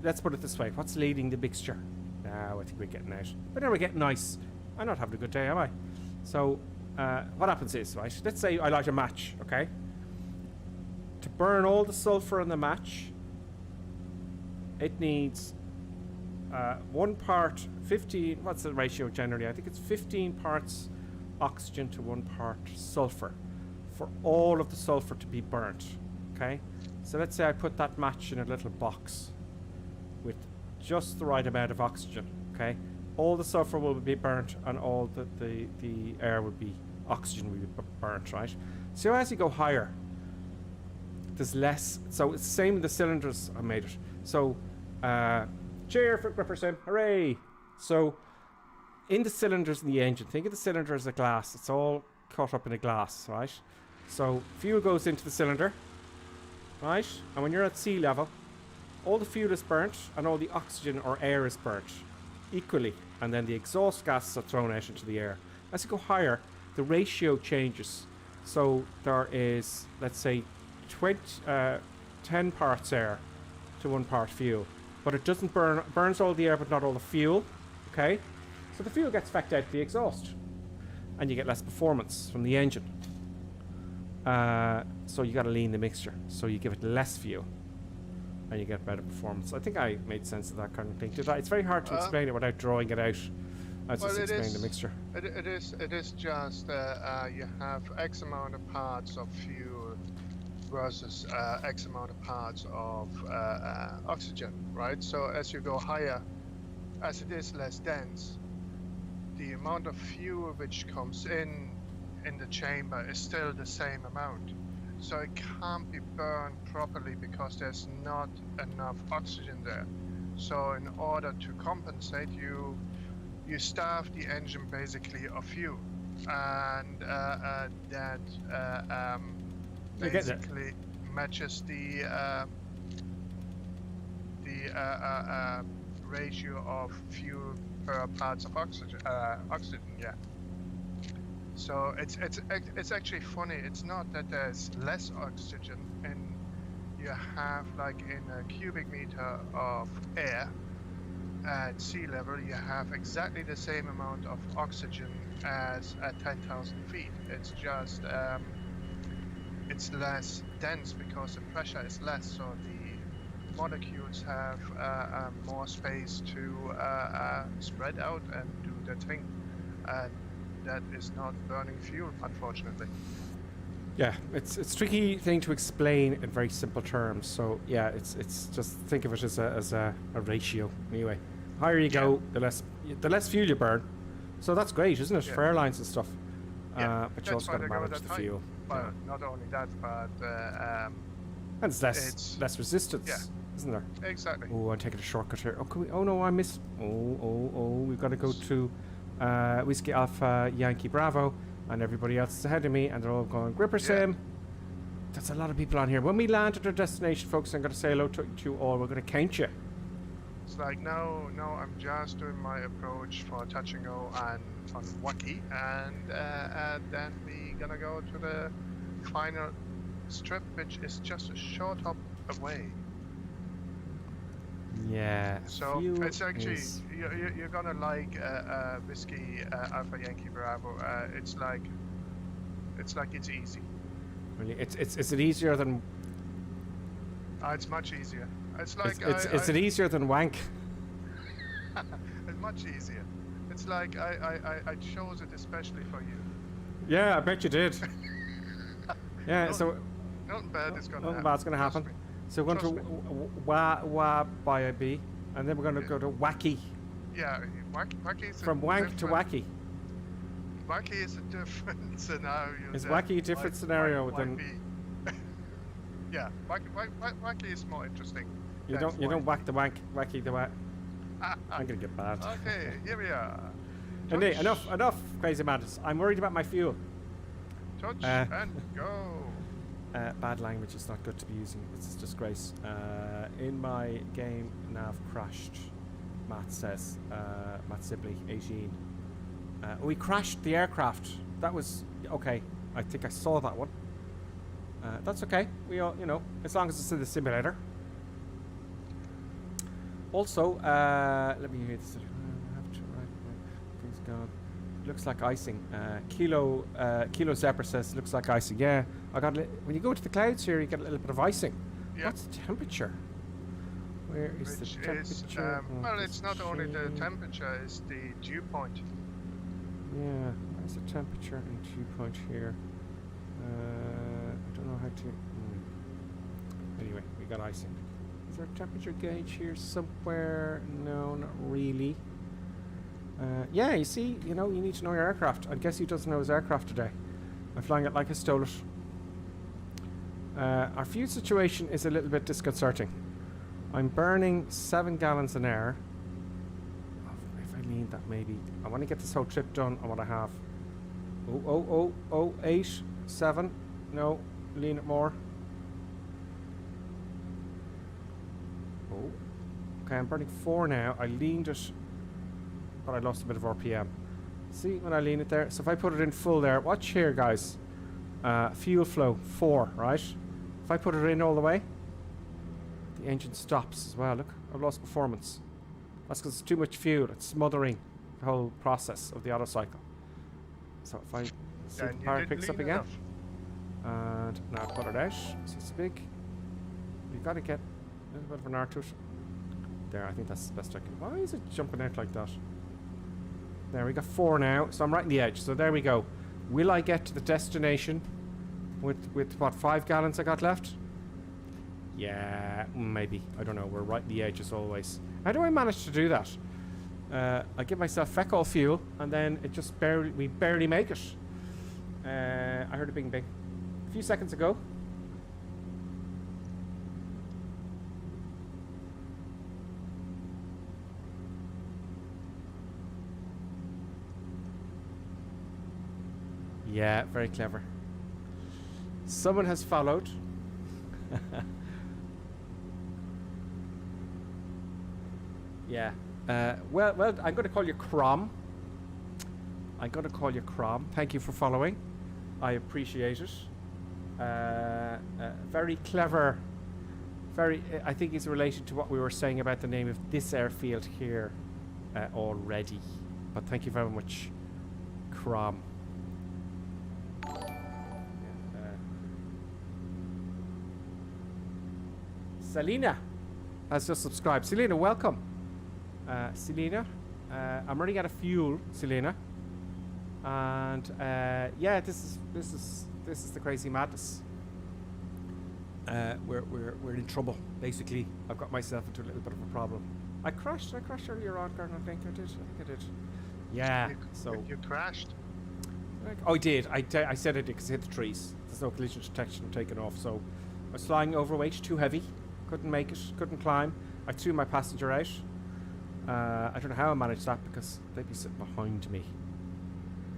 Let's put it this way: what's leading the mixture? Now I think we're getting out. But now we're getting nice. I'm not having a good day, am I? So what happens is, right? Let's say I light a match, okay? To burn all the sulfur in the match, it needs 1 part 15. What's the ratio generally? I think it's 15 parts oxygen to 1 part sulfur for all of the sulfur to be burnt. Okay, so let's say I put that match in a little box with just the right amount of oxygen. Okay, all the sulfur will be burnt, and all the air would be oxygen will be burnt. Right. So as you go higher, there's less. So it's the same in the cylinders. I made it. So. Cheer for Gripper Sim, hooray! So, in the cylinders in the engine, think of the cylinder as a glass. It's all caught up in a glass, right? So, fuel goes into the cylinder, right? And when you're at sea level, all the fuel is burnt and all the oxygen or air is burnt equally. And then the exhaust gases are thrown out into the air. As you go higher, the ratio changes. So, there is, let's say, 10 parts air to 1 part fuel. But it doesn't burns all the air but not all the fuel, okay? So the fuel gets fecked out the exhaust and you get less performance from the engine. So you got to lean the mixture. So you give it less fuel and you get better performance. I think I made sense of that kind of thing. Did I? It's very hard to explain it without drawing it out. I was just explaining the mixture. It is just you have X amount of parts of fuel versus X amount of parts of oxygen, right? So as you go higher, as it is less dense, the amount of fuel which comes in the chamber is still the same amount. So it can't be burned properly because there's not enough oxygen there. So in order to compensate, you starve the engine basically of fuel, and that basically matches the ratio of fuel per parts of oxygen. Yeah. So it's actually funny. It's not that there's less oxygen, and you have like in a cubic meter of air at sea level, you have exactly the same amount of oxygen as at 10,000 feet. It's just it's less dense because the pressure is less, so the molecules have more space to spread out and do their thing. And that is not burning fuel, unfortunately. Yeah, it's a tricky thing to explain in very simple terms. So yeah, it's just think of it as a ratio. Anyway, higher you go, the less fuel you burn. So that's great, isn't it, for airlines and stuff? But you also got to manage the fuel. Well, not only that, but and it's less resistance, isn't there? Exactly. Oh, I'm taking a shortcut here. Oh, can we? Oh no, I missed. Oh, we've got to go to Whiskey Alpha Yankee Bravo, and everybody else is ahead of me, and they're all going Gripper Sim. That's a lot of people on here. When we land at our destination, folks, I'm going to say hello to you all. We're going to count you. It's like now I'm just doing my approach for touch and go and on Wacky, and then we gonna go to the final strip, which is just a short hop away. Yeah. So fuel it's actually is- you're gonna like Whiskey Alpha Yankee Bravo. It's like it's easy. Really, is it easier than? It's much easier. It's like Is it easier than wank? it's much easier. It's like I chose it especially for you. Yeah, I bet you did. Yeah. Nothing- So Nothing bad is gonna nothing happen. bad's gonna Trust happen. me. So we're going Trust to Wa by a B, and then we're going to go to Wacky. Yeah, Wacky is From wank to wacky. Wacky is a different scenario. Is than Wacky a different scenario than? Yeah, Wacky is more interesting. You than don't whack the wank, wacky the whack. Ah, I'm gonna get bad. Okay, here we are. And hey, Touch. enough, crazy madness. I'm worried about my fuel. Touch Uh, and go. Bad language is not good to be using. It's a disgrace. In my game, nav crashed. Matt says. Matt Sibley, 18. We crashed the aircraft. That was okay. I think I saw that one. That's okay. We all, as long as it's in the simulator. Also, let me hear this. Things gone. Looks like icing. Kilo Zebra says looks like icing. Yeah, I got. When you go to the clouds here, you get a little bit of icing. Yeah. What's the temperature? Where is Which the temperature? is, well, it's not only the temperature, it's the dew point. Yeah, where's the temperature and dew point here? I don't know how to. Anyway, we got icing. Is there a temperature gauge here somewhere? No, not really. Yeah, you see, you need to know your aircraft. I guess he doesn't know his aircraft today. I'm flying it like I stole it. Our fuel situation is a little bit disconcerting. I'm burning 7 gallons an hour. Oh, if I lean that, maybe. I want to get this whole trip done. I want to have. 8, 7. No, lean it more. Oh. Okay, I'm burning 4 now. I leaned it, but I lost a bit of RPM. See when I lean it there? So if I put it in full there, watch here, guys. Fuel flow 4, right? If I put it in all the way, the engine stops as well. Look, I've lost performance. That's because it's too much fuel. It's smothering the whole process of the auto cycle. So if I see Then the you power didn't picks up lean again, enough. and now put it out. So it's big. You've got to get a little bit of an arc to it. There, I think that's the best I can. Why is it jumping out like that? There, we got 4 now, so I'm right in the edge. So there we go. Will I get to the destination with what, 5 gallons I got left? Yeah, maybe. I don't know. We're right in the edge as always. How do I manage to do that? I give myself feck all fuel, and then it just we barely make it. I heard a bing bing a few seconds ago. Yeah, very clever. Someone has followed. Yeah. Well, I'm going to call you Crom. I'm going to call you Crom. Thank you for following. I appreciate it. Very clever. Very. I think it's related to what we were saying about the name of this airfield here already. But thank you very much, Crom. Selena has just subscribed. Selena, welcome. Selena, I'm running out of fuel, Selena, and yeah, this is the crazy madness. We're in trouble. Basically, I've got myself into a little bit of a problem. I crashed earlier on, Gordon. I think I did. Yeah. So You crashed. oh, I did. I said I did because I hit the trees. There's no collision detection. I'm taking off. So I was flying overweight, too heavy. Couldn't make it. Couldn't climb. I threw my passenger out. I don't know how I managed that because they'd be sitting behind me.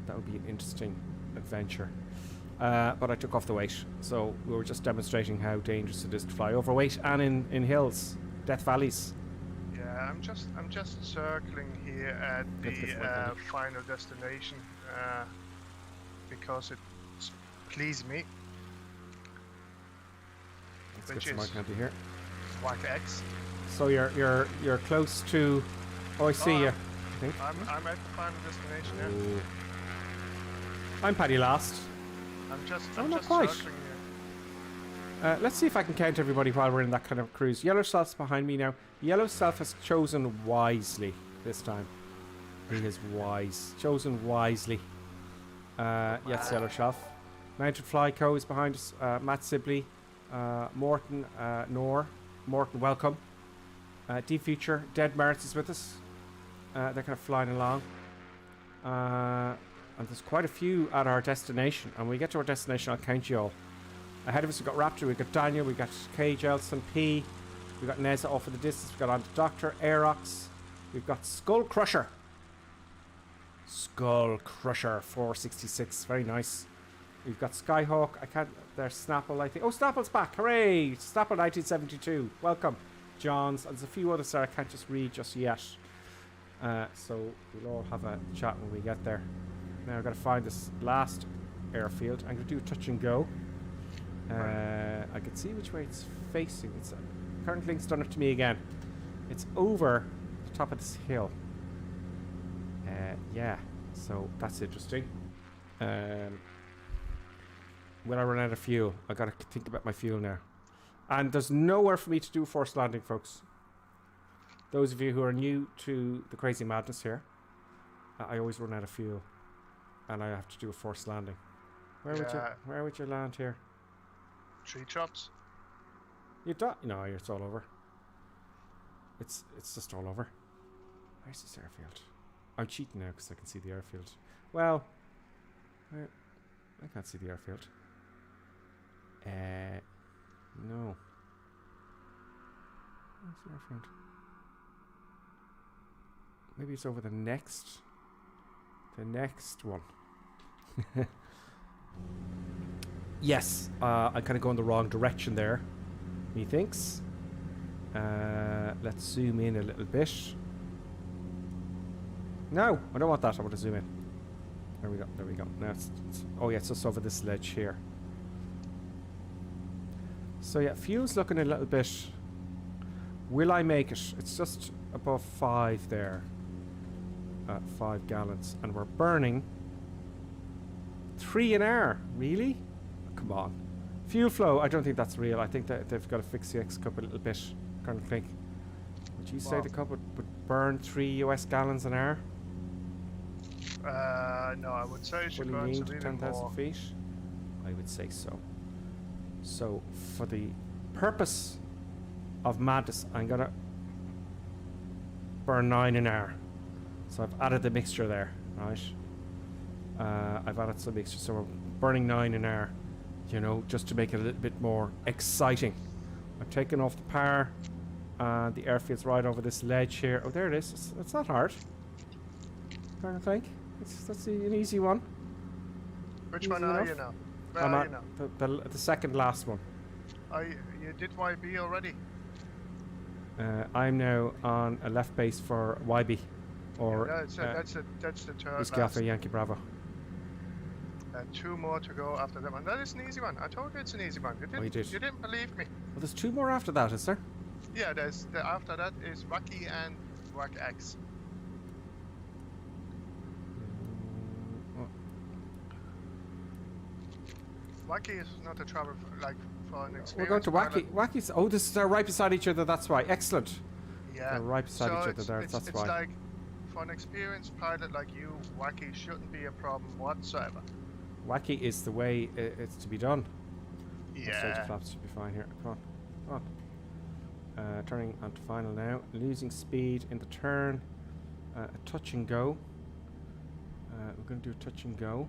That would be an interesting adventure. But I took off the weight. So we were just demonstrating how dangerous it is to fly overweight and in hills, death valleys. Yeah, I'm just circling here at the final destination because it's pleased me. Let's Which get some is more here. WAC X. So you're close to. Oh, I see you. I think. I'm at the final destination. Yeah. I'm Paddy last. I'm just not quite. circling here. Let's see if I can count everybody while we're in that kind of cruise. Yellow Self's behind me now. Yellow Self has chosen wisely this time. He is wise. Chosen wisely. Yes, Yellow Self. Mounted Flyco is behind us. Matt Sibley. Morton. Morton, welcome. Deep Future. Dead Merits is with us. They're kind of flying along. And there's quite a few at our destination. And when we get to our destination, I'll count you all. Ahead of us, we've got Raptor, we've got Daniel, we've got Cage, Elson, P. We've got Neza off in the distance. We've got on Doctor, Aerox. We've got Skull Crusher. Skull Crusher 466. Very nice. We've got Skyhawk. I can't. There's Snapple, I think. Oh, Snapple's back. Hooray! Snapple 1972. Welcome. Johns. And there's a few others there I can't just read just yet. So we'll all have a chat when we get there. Now I've got to find this last airfield. I'm going to do a touch and go. I can see which way it's facing. It's current link's done it to me again. It's over the top of this hill. Yeah, so that's interesting. Will I run out of fuel? I got to think about my fuel now. And there's nowhere for me to do a forced landing, folks. Those of you who are new to the crazy madness here, I always run out of fuel, and I have to do a forced landing. Where would you land here? Tree chops. You don't? No, it's all over. It's just all over. Where's this airfield? I'm cheating now because I can see the airfield. Well, I can't see the airfield. No. Where's the airfield? Maybe it's over the next one. Yes, I kind of go in the wrong direction there, methinks. Let's zoom in a little bit. No, I don't want that. I want to zoom in. There we go. Now it's oh yeah, it's just over this ledge here. So yeah, fuel's looking a little bit. Will I make it? It's just above 5 there. 5 gallons, and we're burning 3 an hour. Really? Come on. Fuel flow, I don't think that's real. I think that they've got to fix the X-Cup a little bit. Kind of think. Would you say the cup would burn 3 US gallons an hour? No, I would say it should burn a little 10,000 more. feet? I would say so. So, for the purpose of madness, I'm going to burn 9 an hour. So I've added the mixture there, right? I've added some mixture, so we're burning 9 an hour, you know, just to make it a little bit more exciting. I've taken off the power, and the airfield's right over this ledge here. Oh, there it is. It's not hard. I think that's an easy one. Which Easy one are enough. you now? Where I'm are at you now? the second last one. You did YB already? I'm now on a left base for YB, or that's the third Whiskey last. Alpha Yankee Bravo. 2 more to go after that one. That is an easy one. I told you it's an easy one. You didn't believe me. Well, there's 2 more after that, is there? Yeah, after that is Wacky and Wack X. Wacky is not a trouble for an experience. We're going to Wacky. Wacky's. Oh, they're right beside each other. That's why. Excellent. Yeah. They're right beside each other there. That's why. It's like for an experienced pilot like you, Wacky shouldn't be a problem whatsoever. Wacky is the way it's to be done. Yeah. Stage flaps should be fine here. Come on. Turning onto final now. Losing speed in the turn. A touch and go. We're going to do a touch and go.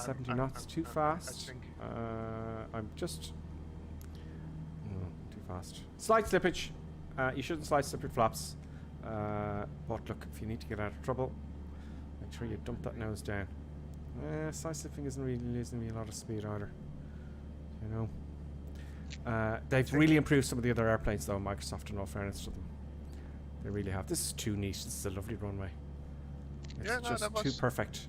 70 knots, too fast. I'm just too fast. Slight slippage. You shouldn't slide slippery flaps. But look, if you need to get out of trouble, make sure you dump that nose down. Side slipping isn't really losing me a lot of speed either. You know. They've really improved some of the other airplanes though, Microsoft, in all fairness to them. They really have. This is too neat. This is a lovely runway. It's Yeah, no, just that too was perfect.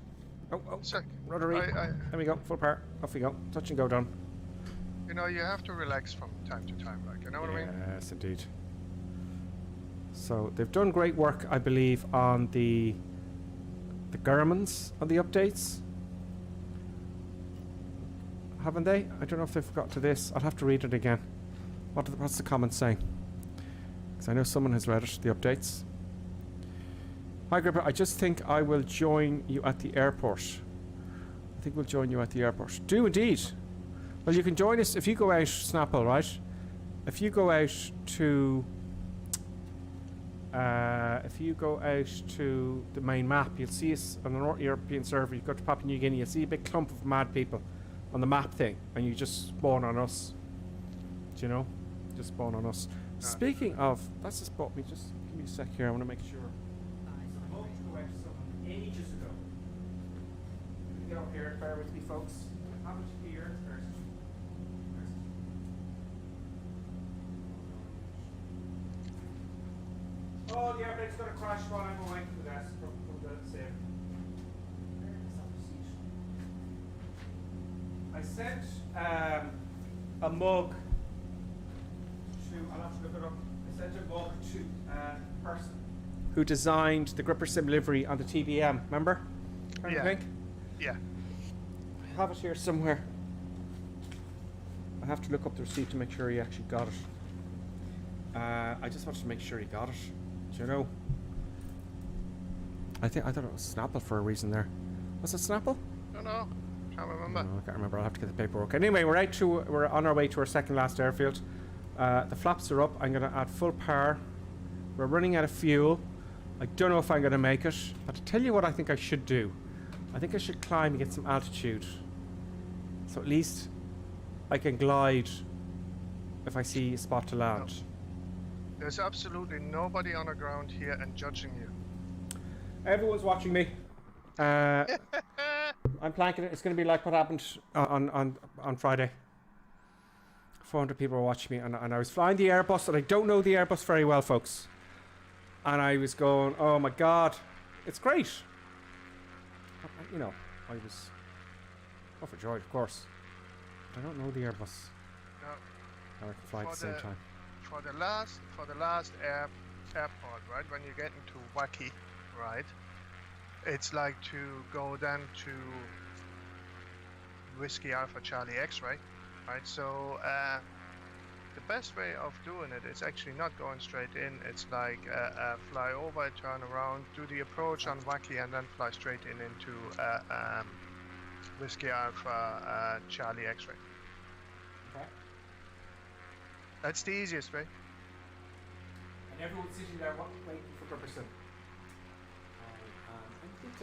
Oh, sick. ruddery. I- There we go. Full power. Off we go. Touch and go done. You know, you have to relax from time to time, like, you know what I mean? Yes, indeed. So they've done great work, I believe, on the Garmins on the updates. Haven't they? I don't know if they've got to this. I'll have to read it again. What's the comment saying? Because I know someone has read it, the updates. Hi Gripper, I just think I will join you at the airport. I think we'll join you at the airport. Do indeed. Well, you can join us if you go out, Snapple, right? If you go out to the main map, you'll see us on the North European server. You go to Papua New Guinea, you'll see a big clump of mad people on the map thing, and you just spawn on us. Do you know? Just spawn on us. Speaking of, that's just bought me. Just give me a sec here. I want to make sure. I hope to go out to someone ages ago. Get up here. Bear with me, folks. How much here? Oh, the airplane's going to crash while I'm away from the desk from the save. I sent a mug to, I'll have to look it up. I sent a mug to a person who designed the Gripper Sim livery on the TBM, remember? Yeah. Think? Yeah. I have it here somewhere. I have to look up the receipt to make sure he actually got it. I just wanted to make sure he got it. Do you know? I thought it was Snapple for a reason there. Was it Snapple? Don't know. Can't remember. No, I can't remember. I'll have to get the paperwork. Anyway, we're on our way to our second last airfield. The flaps are up. I'm going to add full power. We're running out of fuel. I don't know if I'm going to make it. But to tell you what I think I should do, I think I should climb and get some altitude. So at least I can glide if I see a spot to land. No. There's absolutely nobody on the ground here and judging you. Everyone's watching me. I'm planking it. It's going to be like what happened on Friday. 400 people were watching me, and I was flying the Airbus, and I don't know the Airbus very well, folks. And I was going, oh my God, it's great. You know, I was overjoyed, of course. But I don't know the Airbus. No. And I can fly at the same time. For the last airport, right, when you get into Wacky, right, it's like to go then to Whiskey Alpha Charlie X-ray, right? So the best way of doing it is actually not going straight in. It's like fly over, turn around, do the approach on Wacky, and then fly straight into Whiskey Alpha Charlie X-ray. Okay. That's the easiest way. And everyone's sitting there waiting for Gripperson.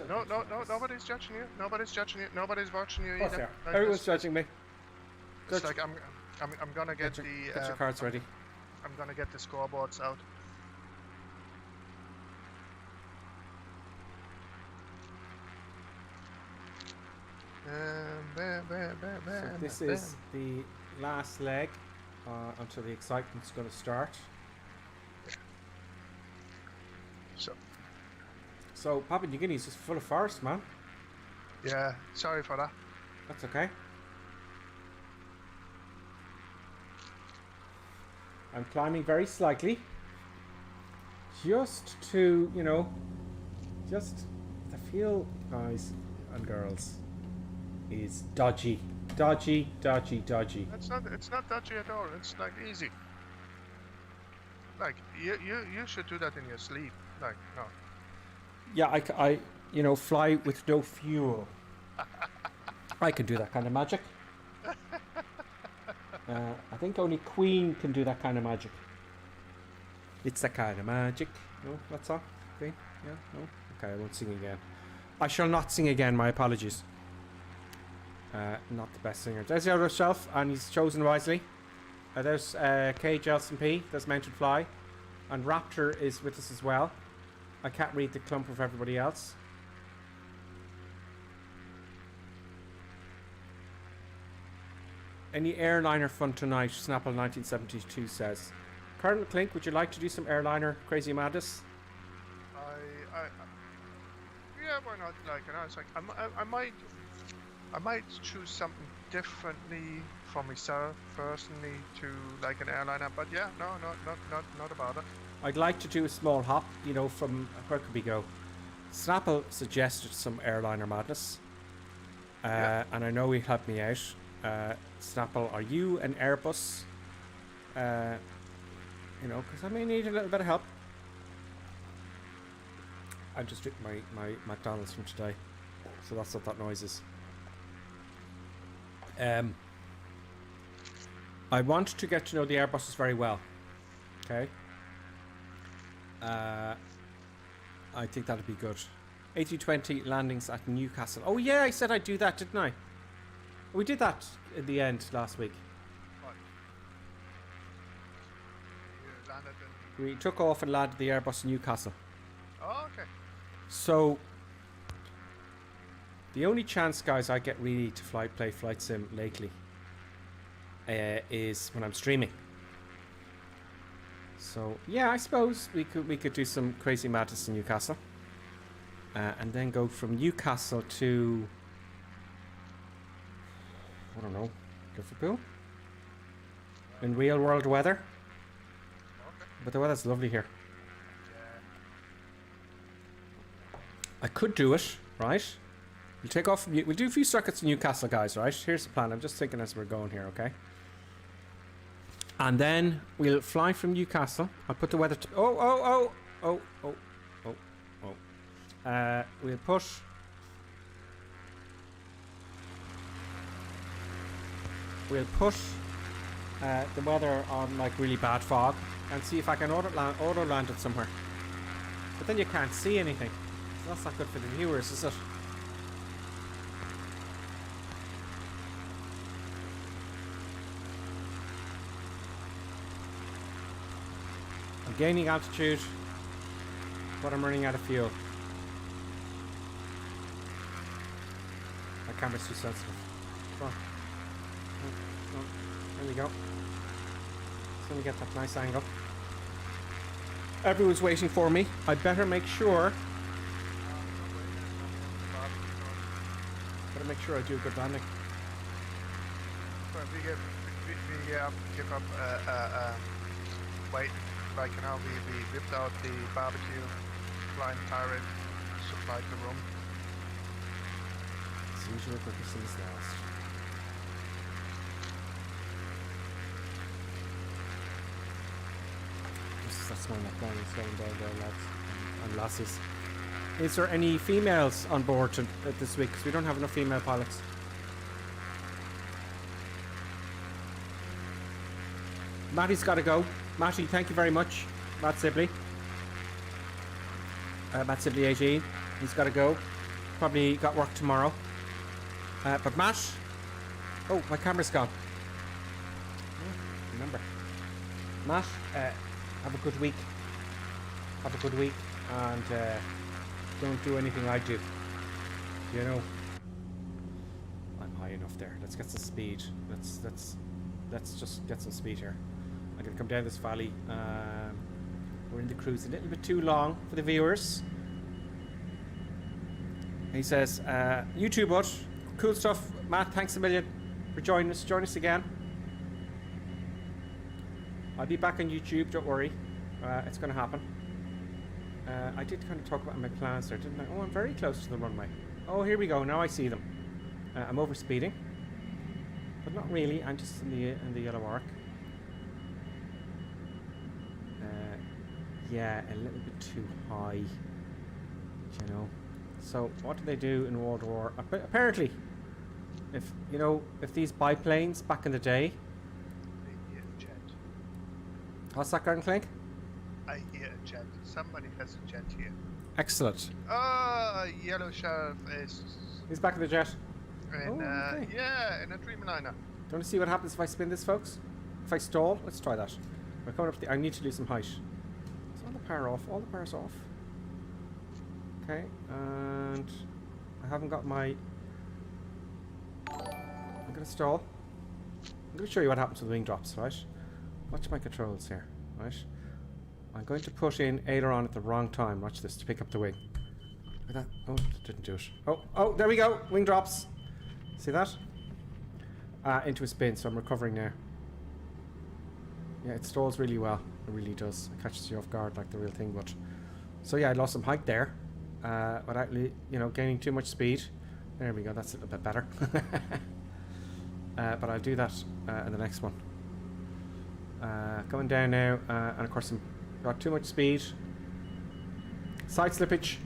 No, nobody's judging you. Nobody's judging you. Nobody's watching you Of course either. they are. Everyone's judging me. It's like I'm gonna get Get your cards ready. I'm gonna get the scoreboards out. So this is the last leg until the excitement's going to start. So Papua New Guinea is just full of forest, man. Yeah, sorry for that. That's okay. I'm climbing very slightly. Just to, you know, just the feel, guys and girls, is dodgy. Dodgy. It's not dodgy at all. It's like easy. Like you should do that in your sleep. Like no. Yeah, I you know, fly with no fuel. I can do that kind of magic. I think only Queen can do that kind of magic. It's that kind of magic. No, that song? Queen? Yeah? No? Okay, I won't sing again. I shall not sing again, my apologies. Not the best singer. There's the other shelf, and he's chosen wisely. There's Cage LSP, there's Mounted Fly, and Raptor is with us as well. I can't read the clump of everybody else. Any airliner fun tonight? Snapple 1972 says. Colonel Clink, would you like to do some airliner crazy madness? Yeah, why not? Like, you know, it's like I might choose something differently for myself personally to like an airliner, but yeah, no, not about it. I'd like to do a small hop, you know, from where could we go? Snapple suggested some airliner madness, and I know he'll help me out. Snapple, are you an Airbus? You know, because I may need a little bit of help. I just drank my McDonald's from today, so that's what that noise is. I want to get to know the Airbuses very well. Okay. I think that'd be good. A320 landings at Newcastle. Oh yeah, I said I'd do that, didn't I? We did that in the end last week. What? You landed in... We took off and landed the Airbus in Newcastle. Oh, okay. So the only chance, guys, I get really to play flight sim lately is when I'm streaming. So yeah, I suppose we could do some crazy madness in Newcastle, and then go from Newcastle to, I don't know, Liverpool in real world weather. Okay. But the weather's lovely here. I could do it, right? We'll take off. We'll do a few circuits in Newcastle, guys. Right? Here's the plan. I'm just thinking as we're going here, okay? And then we'll fly from Newcastle. I'll put the weather. We'll put. We'll put the weather on like really bad fog and see if I can auto land it somewhere. But then you can't see anything. So that's not good for the viewers, is it? I'm gaining altitude, but I'm running out of fuel. My camera's too sensitive. Come on. There we go. Just gonna get that nice angle. Everyone's waiting for me. I better make sure. Better make sure I do a good landing. Well, we give up wait. Like, you know, we whipped out the barbecue, flying pirate, supplied the room. It's usually quickest is last. That's my McLaren is going down there, lads and lasses. Is there any females on board this week? Because we don't have enough female pilots. Matty's got to go. Matty, thank you very much. Matt Sibley. Matt Sibley 18. He's got to go. Probably got work tomorrow. But Matt. Oh, my camera's gone. Remember. Matt, have a good week. Have a good week. And don't do anything I do. You know. I'm high enough there. Let's get some speed. Let's just get some speed here. I'm gonna come down this valley. We're in the cruise a little bit too long for the viewers. He says, you too, bud. Cool stuff. Matt, thanks a million for joining us. Join us again. I'll be back on YouTube, don't worry. It's gonna happen. I did kind of talk about my plans there, didn't I? Oh, I'm very close to the runway. Oh, here we go. Now I see them. I'm over speeding, but not really. I'm just in the yellow arc. Yeah, a little bit too high, you know. So what do they do in World War? Apparently, if these biplanes back in the day. I hear a jet. What's that, Colonel Clink? I hear a jet. Somebody has a jet here. Excellent. Yellow Sheriff is. He's back in the jet. In, okay. Yeah, in a Dreamliner. Do you want to see what happens if I spin this, folks? If I stall, let's try that. We're coming up. I need to lose some height. Is all the power off? All the power's off. Okay, and I haven't got my. I'm gonna stall. I'm gonna show you what happens when the wing drops, right? Watch my controls here. right? I'm going to put in aileron at the wrong time. Watch this, to pick up the wing. Look at that. Oh, didn't do it. Oh, there we go. Wing drops. See that? Into a spin, so I'm recovering now. Yeah, it stalls really well. It really does. It catches you off guard like the real thing, but... So yeah, I lost some height there. Without, gaining too much speed. There we go, that's a little bit better. But I'll do that in the next one. Going down now, and of course I've got too much speed. Side slippage.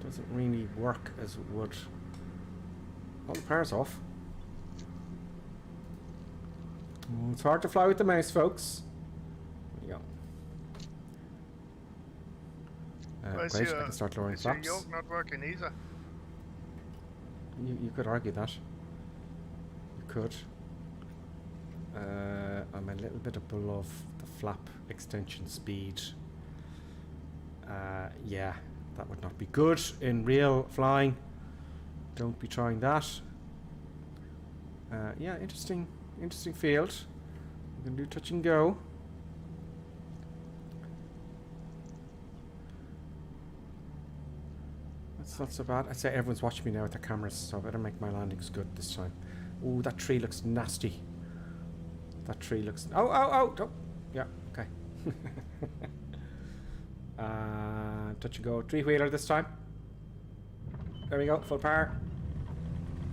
Doesn't really work as it would. All the power's off. It's hard to fly with the mouse, folks. There you go. Great, I can start lowering flaps. Is your yoke not working either? You could argue that. You could. I'm a little bit above the flap extension speed. Yeah, that would not be good in real flying. Don't be trying that. Yeah, interesting field. You can do touch and go. That's not so bad. I'd say everyone's watching me now with their cameras, so I better make my landings good this time. Ooh, that tree looks nasty. That tree looks... Oh! Yeah, okay. Touch and go. Three-wheeler this time. There we go, full power.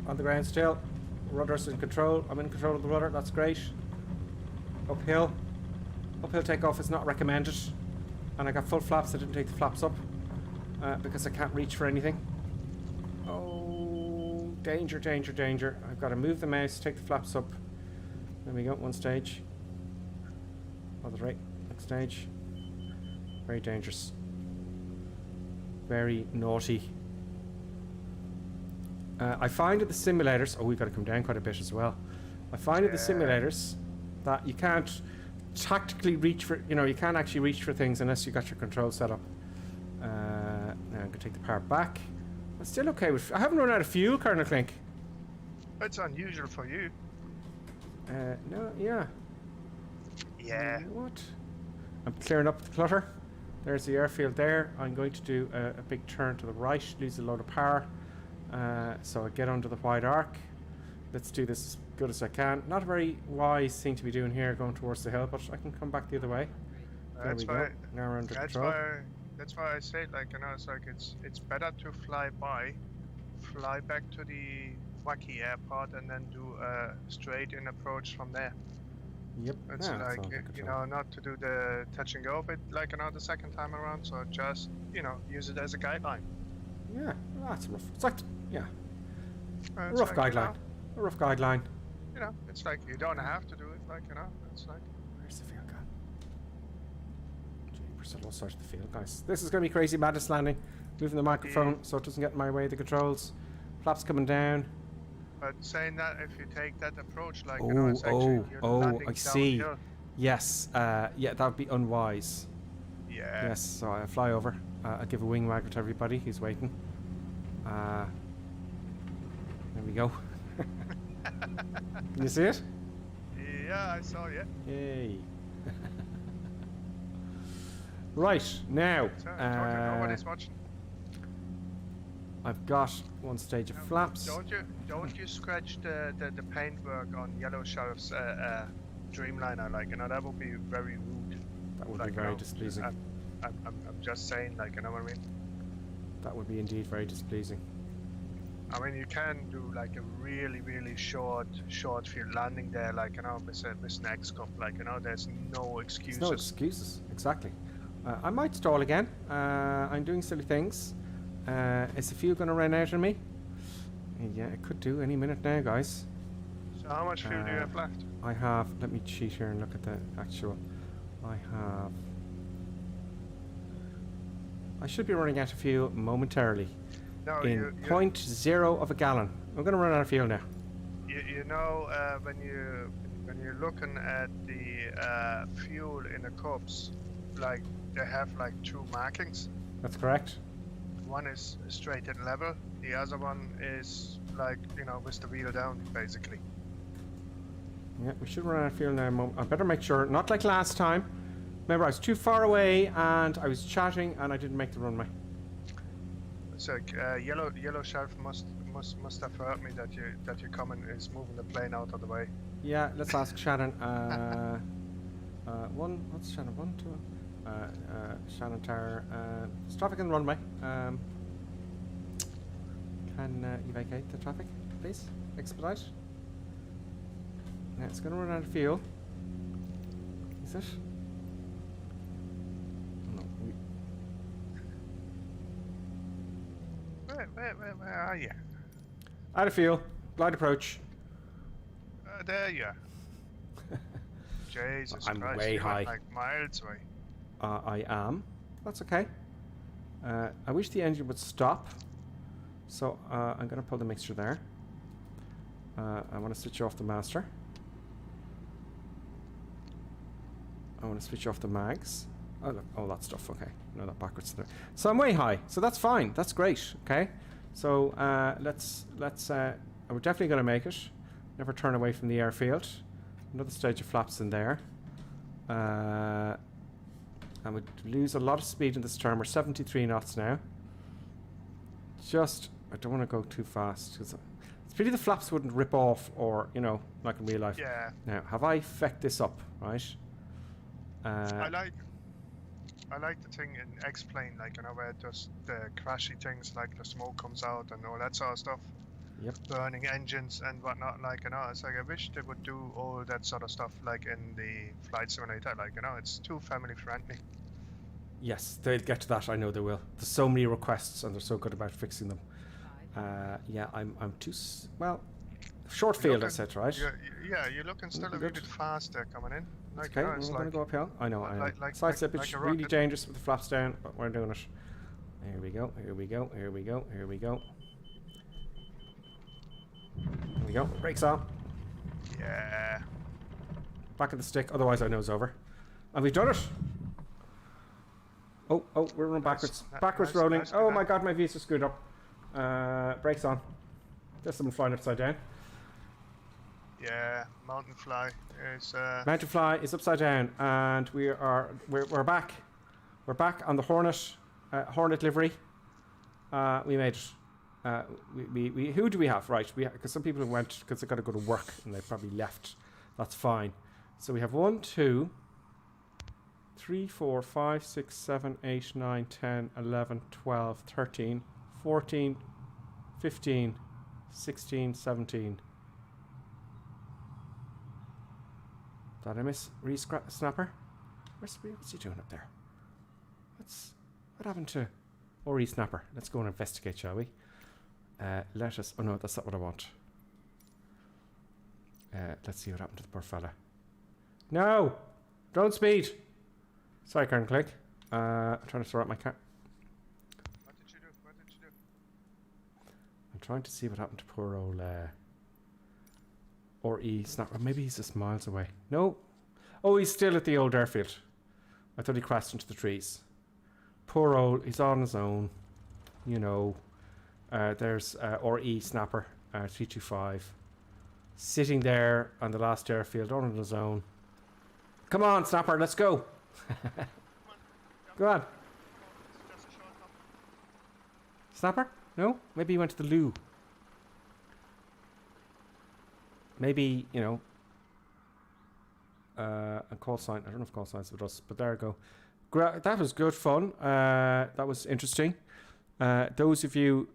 On the ground still. Rudder's in control. I'm in control of the rudder, that's great. Uphill. Uphill takeoff is not recommended. And I got full flaps, I didn't take the flaps up. Because I can't reach for anything. Oh, danger. I've got to move the mouse, take the flaps up. There we go, one stage. Other right, next stage. Very dangerous. Very naughty. I find at the simulators... Oh, we've got to come down quite a bit as well. I find at the simulators that you can't tactically reach for... you can't actually reach for things unless you got your control set up. Now I'm going to take the power back. I'm still okay with... I haven't run out of fuel, Colonel Clink. It's unusual for you. No, yeah. Yeah. What? I'm clearing up the clutter. There's the airfield there. I'm going to do a big turn to the right, lose a load of power. So I get under the white arc. Let's do this as good as I can. Not a very wise thing to be doing here, going towards the hill, but I can come back the other way. There we go. Now we're under control. That's why I say, it's like it's better to fly back to the Wacky airport and then do a straight-in approach from there. Yep. It's not to do the touch and go, but the second time around. So just use it as a guideline. Yeah, that's rough. It's like, yeah, a it's rough like, guideline. A rough guideline. It's like you don't have to do it. It's like. Where's the field gone? Jeepers, I lost sight of the field, guys. This is going to be crazy madness landing. Moving the microphone so it doesn't get in my way of the controls. Flaps coming down. But saying that, if you take that approach, it's I landing see. downhill. Yes, yeah, that would be unwise. Yeah. Yes, so I fly over. I'll give a wing waggle to everybody who's waiting. There we go. Can you see it? Yeah, I saw you. Yay. Right, now. Nobody's watching. I've got one stage of flaps. Don't you scratch the paintwork on Yellow Sheriff's Dreamliner? That would be very rude. That would be very displeasing. I'm just saying, what I mean? That would be indeed very displeasing. I mean, you can do a really, really short field landing there, with an X-Cup, there's no excuses. There's no excuses, exactly. I might stall again. I'm doing silly things. Is the fuel going to run out on me? Yeah, it could do any minute now, guys. So how much fuel do you have left? I have, let me cheat here and look at the actual. I should be running out of fuel momentarily. No, in 0.0 of a gallon. I'm going to run out of fuel now. When you're looking at the fuel in the cups, they have two markings. That's correct. One is straight and level. The other one is with the wheel down, basically. Yeah, we should run out of fuel now. I better make sure, not like last time. Remember, I was too far away and I was chatting and I didn't make the runway. So yellow shelf must have heard me that your comment is moving the plane out of the way. Yeah, let's ask Shannon. What's Shannon? 1, 2. Shannon Tower. There's traffic on the runway. Can you vacate the traffic, please? Expedite. Now it's going to run out of fuel. Is it? No. Where are you? Out of fuel. Glide approach. There you are. Jesus I'm Christ, way you high. went like miles away. I am. That's okay. I wish the engine would stop. So I'm going to pull the mixture there. I want to switch off the master. I want to switch off the mags. Oh, look, all that stuff. Okay, no, that backwards there. So I'm way high. So that's fine. That's great. Okay. So let's. We're definitely going to make it. Never turn away from the airfield. Another stage of flaps in there. And we lose a lot of speed in this turn. We're 73 knots now. I don't want to go too fast because it's pity the flaps wouldn't rip off, or like in real life. Yeah. Now, have I fecked this up, right? I like the thing in X-Plane, like where it does the crashy things, like the smoke comes out and all that sort of stuff. Yep. Burning engines and whatnot, it's like I wish they would do all that sort of stuff like in the flight simulator, it's too family friendly. Yes, they'll get to that. I know they will. There's so many requests and they're so good about fixing them. Yeah, I'm too short field, I said, right? You're looking still a bit fast there coming in. Okay, we're going to go uphill. I know. Side slippage, like really dangerous with the flaps down, but we're doing it. Here we go. Here we go. Here we go. Here we go. There we go. Brakes on. Yeah. Back of the stick. Otherwise, I know it's over. And we've done it. Oh, we're running backwards. Backwards rolling. Oh my God, my V's are screwed up. Brakes on. There's someone flying upside down. Yeah, Mountain Fly is. Mountain Fly is upside down, and we're back. We're back on the Hornet livery. We made it. We who do we have? Right, because some people went because they got to go to work and they probably left. That's fine. So we have 1, 2, 3, 4, 5, 6, 7, 8, 9, 10, 11, 12, 13, 14, 15, 16, 17. Did I miss Snapper? What's he doing up there? What happened to Snapper? Let's go and investigate, shall we? Let us. Oh no, that's not what I want. Let's see what happened to the poor fella. No! Don't speed! Sorry, Karen Click. I'm trying to sort out my car. What did you do? I'm trying to see what happened to poor old Snapper. Maybe he's just miles away. No. Oh, he's still at the old airfield. I thought he crashed into the trees. Poor old, he's on his own. There's Snapper 325 sitting there on the last airfield on his own. Come on, Snapper, let's go. Go on. Snapper? No? Maybe he went to the loo. Maybe, a call sign. I don't know if call signs with us, but there we go. That was good fun. That was interesting. Those of you,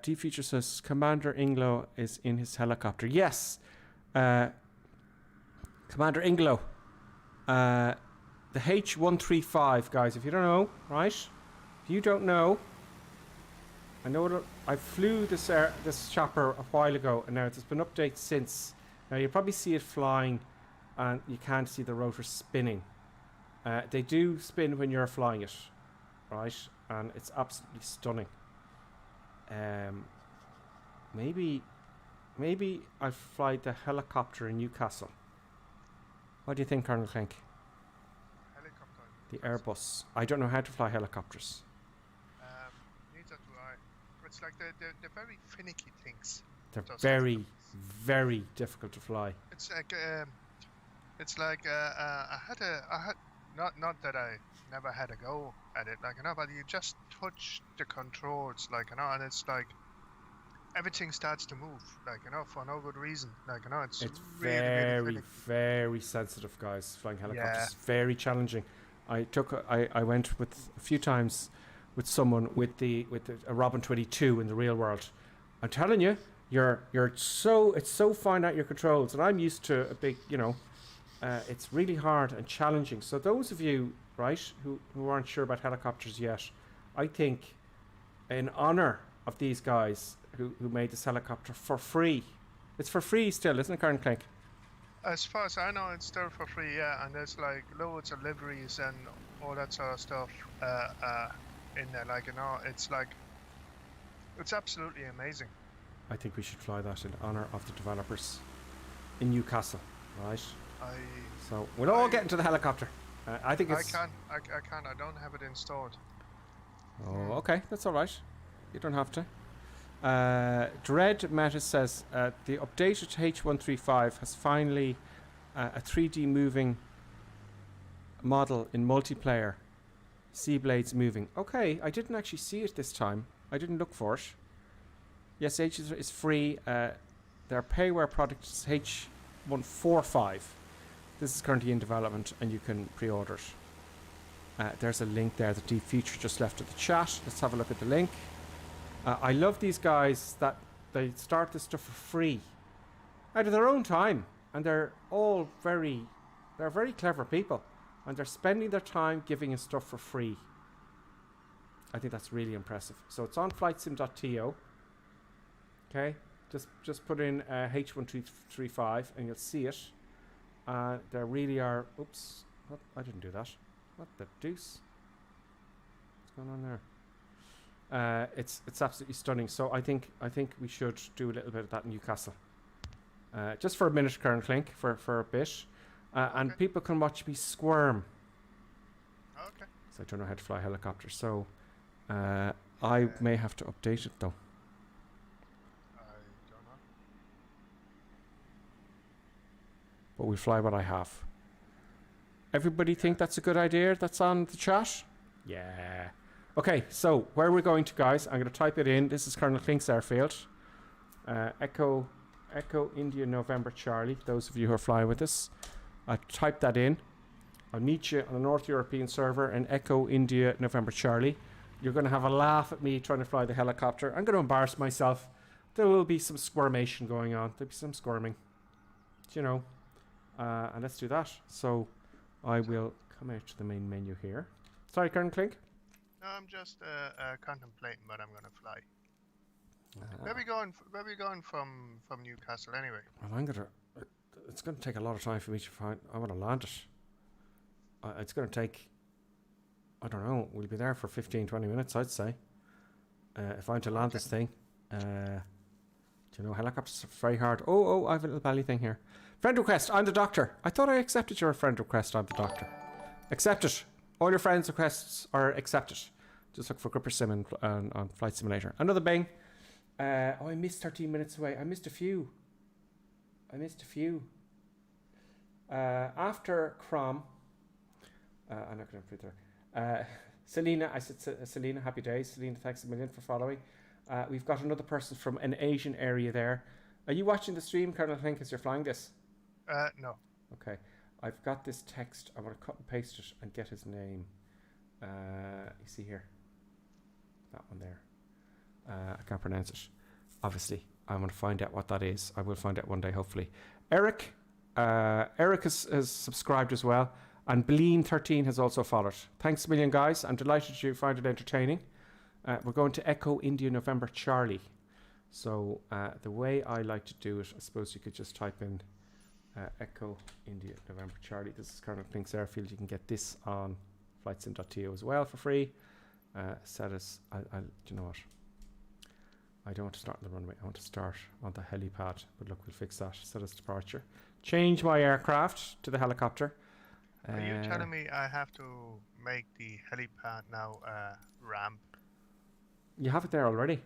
D-Feature says, Commander Inglo is in his helicopter. Yes. Commander Inglo. The H135, guys, if you don't know, right? If you don't know, I know I flew this chopper a while ago, and now there's been updates since. Now you'll probably see it flying, and you can't see the rotor spinning. They do spin when you're flying it, right? And it's absolutely stunning. Maybe I'll fly the helicopter in Newcastle. What do you think, Colonel Clink? Helicopter. The Airbus. I don't know how to fly helicopters. Neither do I. It's like they're very finicky things. They're very very difficult to fly. It's like I had not that I never had a go at it, like, you know, but you just touch the controls, like, you know, and it's like everything starts to move, like, you know, for no good reason, like, you know, it's really, very, really very sensitive, guys. Flying helicopters, Yeah. very challenging. I went with a few times with someone with a Robin 22 in the real world. I'm telling you, it's so fine out your controls, and I'm used to a big, you know, it's really hard and challenging. So those of you, right, who aren't sure about helicopters yet, I think in honor of these guys who made this helicopter for free. It's for free still, isn't it, Karen Clink? As far as I know, it's still for free, yeah, and there's like loads of liveries and all that sort of stuff in there, like, you know, it's like, it's absolutely amazing. I think we should fly that in honor of the developers in Newcastle, right? So we'll all get into the helicopter. I think it's... I can't, I don't have it installed. Oh, okay, that's all right. You don't have to. Dread Metis says the updated H135 has finally a 3D moving model in multiplayer. Sea blades moving. Okay, I didn't actually see it this time. I didn't look for it. Yes, H is free. Their payware product is H145. This is currently in development and you can pre-order it. There's a link there that Deep Future just left at the chat. Let's have a look at the link. I love these guys that they start this stuff for free out of their own time, and they're very clever people, and they're spending their time giving us stuff for free. I think that's really impressive. So it's on flightsim.to. Okay, just put in H135 and you'll see it. There really are. Oops, what? I didn't do that. What the deuce? What's going on there? It's absolutely stunning. So I think we should do a little bit of that in Newcastle, just for a minute, Karen Clink, for a bit, and people can watch me squirm. Okay. So I don't know how to fly a helicopter, so I may have to update it though. I don't know. But we'll fly what I have. Everybody think that's a good idea? That's on the chat. Yeah. Okay, so where are we going to, guys? I'm going to type it in. This is Colonel Clink's airfield. Echo India November Charlie. Those of you who are flying with us, I type that in. I'll meet you on the North European server in Echo India November Charlie. You're going to have a laugh at me trying to fly the helicopter. I'm going to embarrass myself. There will be some squirmation going on. There'll be some squirming, you know. And let's do that. So I will come out to the main menu here. Sorry, Colonel Clink. No, I'm just contemplating what I'm gonna fly. Where we going from Newcastle anyway? Well, it's gonna take a lot of time for me to find. I want to land it. It's gonna take. I don't know. We'll be there for 15-20 minutes, I'd say. If I'm to land this thing. Do you know, helicopters are very hard. Oh, I have a little belly thing here. Friend request. I'm the doctor. I thought I accepted your friend request. I'm the doctor. Accept it. All your friends' requests are accepted. Just look for Gripper Sim on Flight Simulator. Another bing. I missed 13 minutes away. I missed a few. After Crom. I'm not going to put there. Selena, I said Selena, happy days. Selena, thanks a million for following. We've got another person from an Asian area there. Are you watching the stream, Colonel Clink, as you're flying this? No. Okay. I've got this text. I want to cut and paste it and get his name. You see here? That one there. I can't pronounce it. Obviously, I'm going to find out what that is. I will find out one day, hopefully. Eric. Eric has subscribed as well. And Bleen13 has also followed. Thanks a million, guys. I'm delighted you find it entertaining. We're going to Echo India November Charlie. So the way I like to do it, I suppose you could just type in Echo India November Charlie. This is Colonel Clink's airfield. You can get this on flightsim.to as well for free. Set as do you know what? I don't want to start on the runway. I want to start on the helipad. But look, we'll fix that. Set as departure. Change my aircraft to the helicopter. Are you telling me I have to make the helipad now ramp? You have it there already.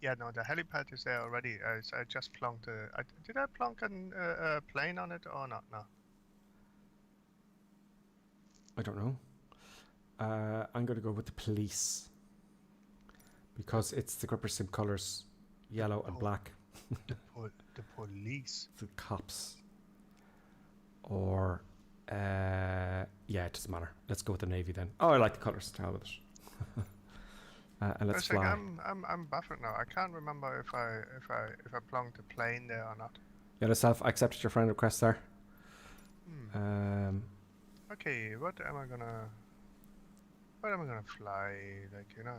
Yeah, no, the helipad is there already. I just plunked did I plunk a plane on it or not? No. I don't know. I'm going to go with the police. Because it's the gripper sim colours, yellow and black. The police. The cops. Or, yeah, it doesn't matter. Let's go with the navy then. Oh, I like the colours. To hell with it. And let's fly. I'm buffered now. I can't remember if I plunked a plane there or not. Yeah, yourself. I accepted your friend request there. Okay, what am I gonna fly? Like, you know,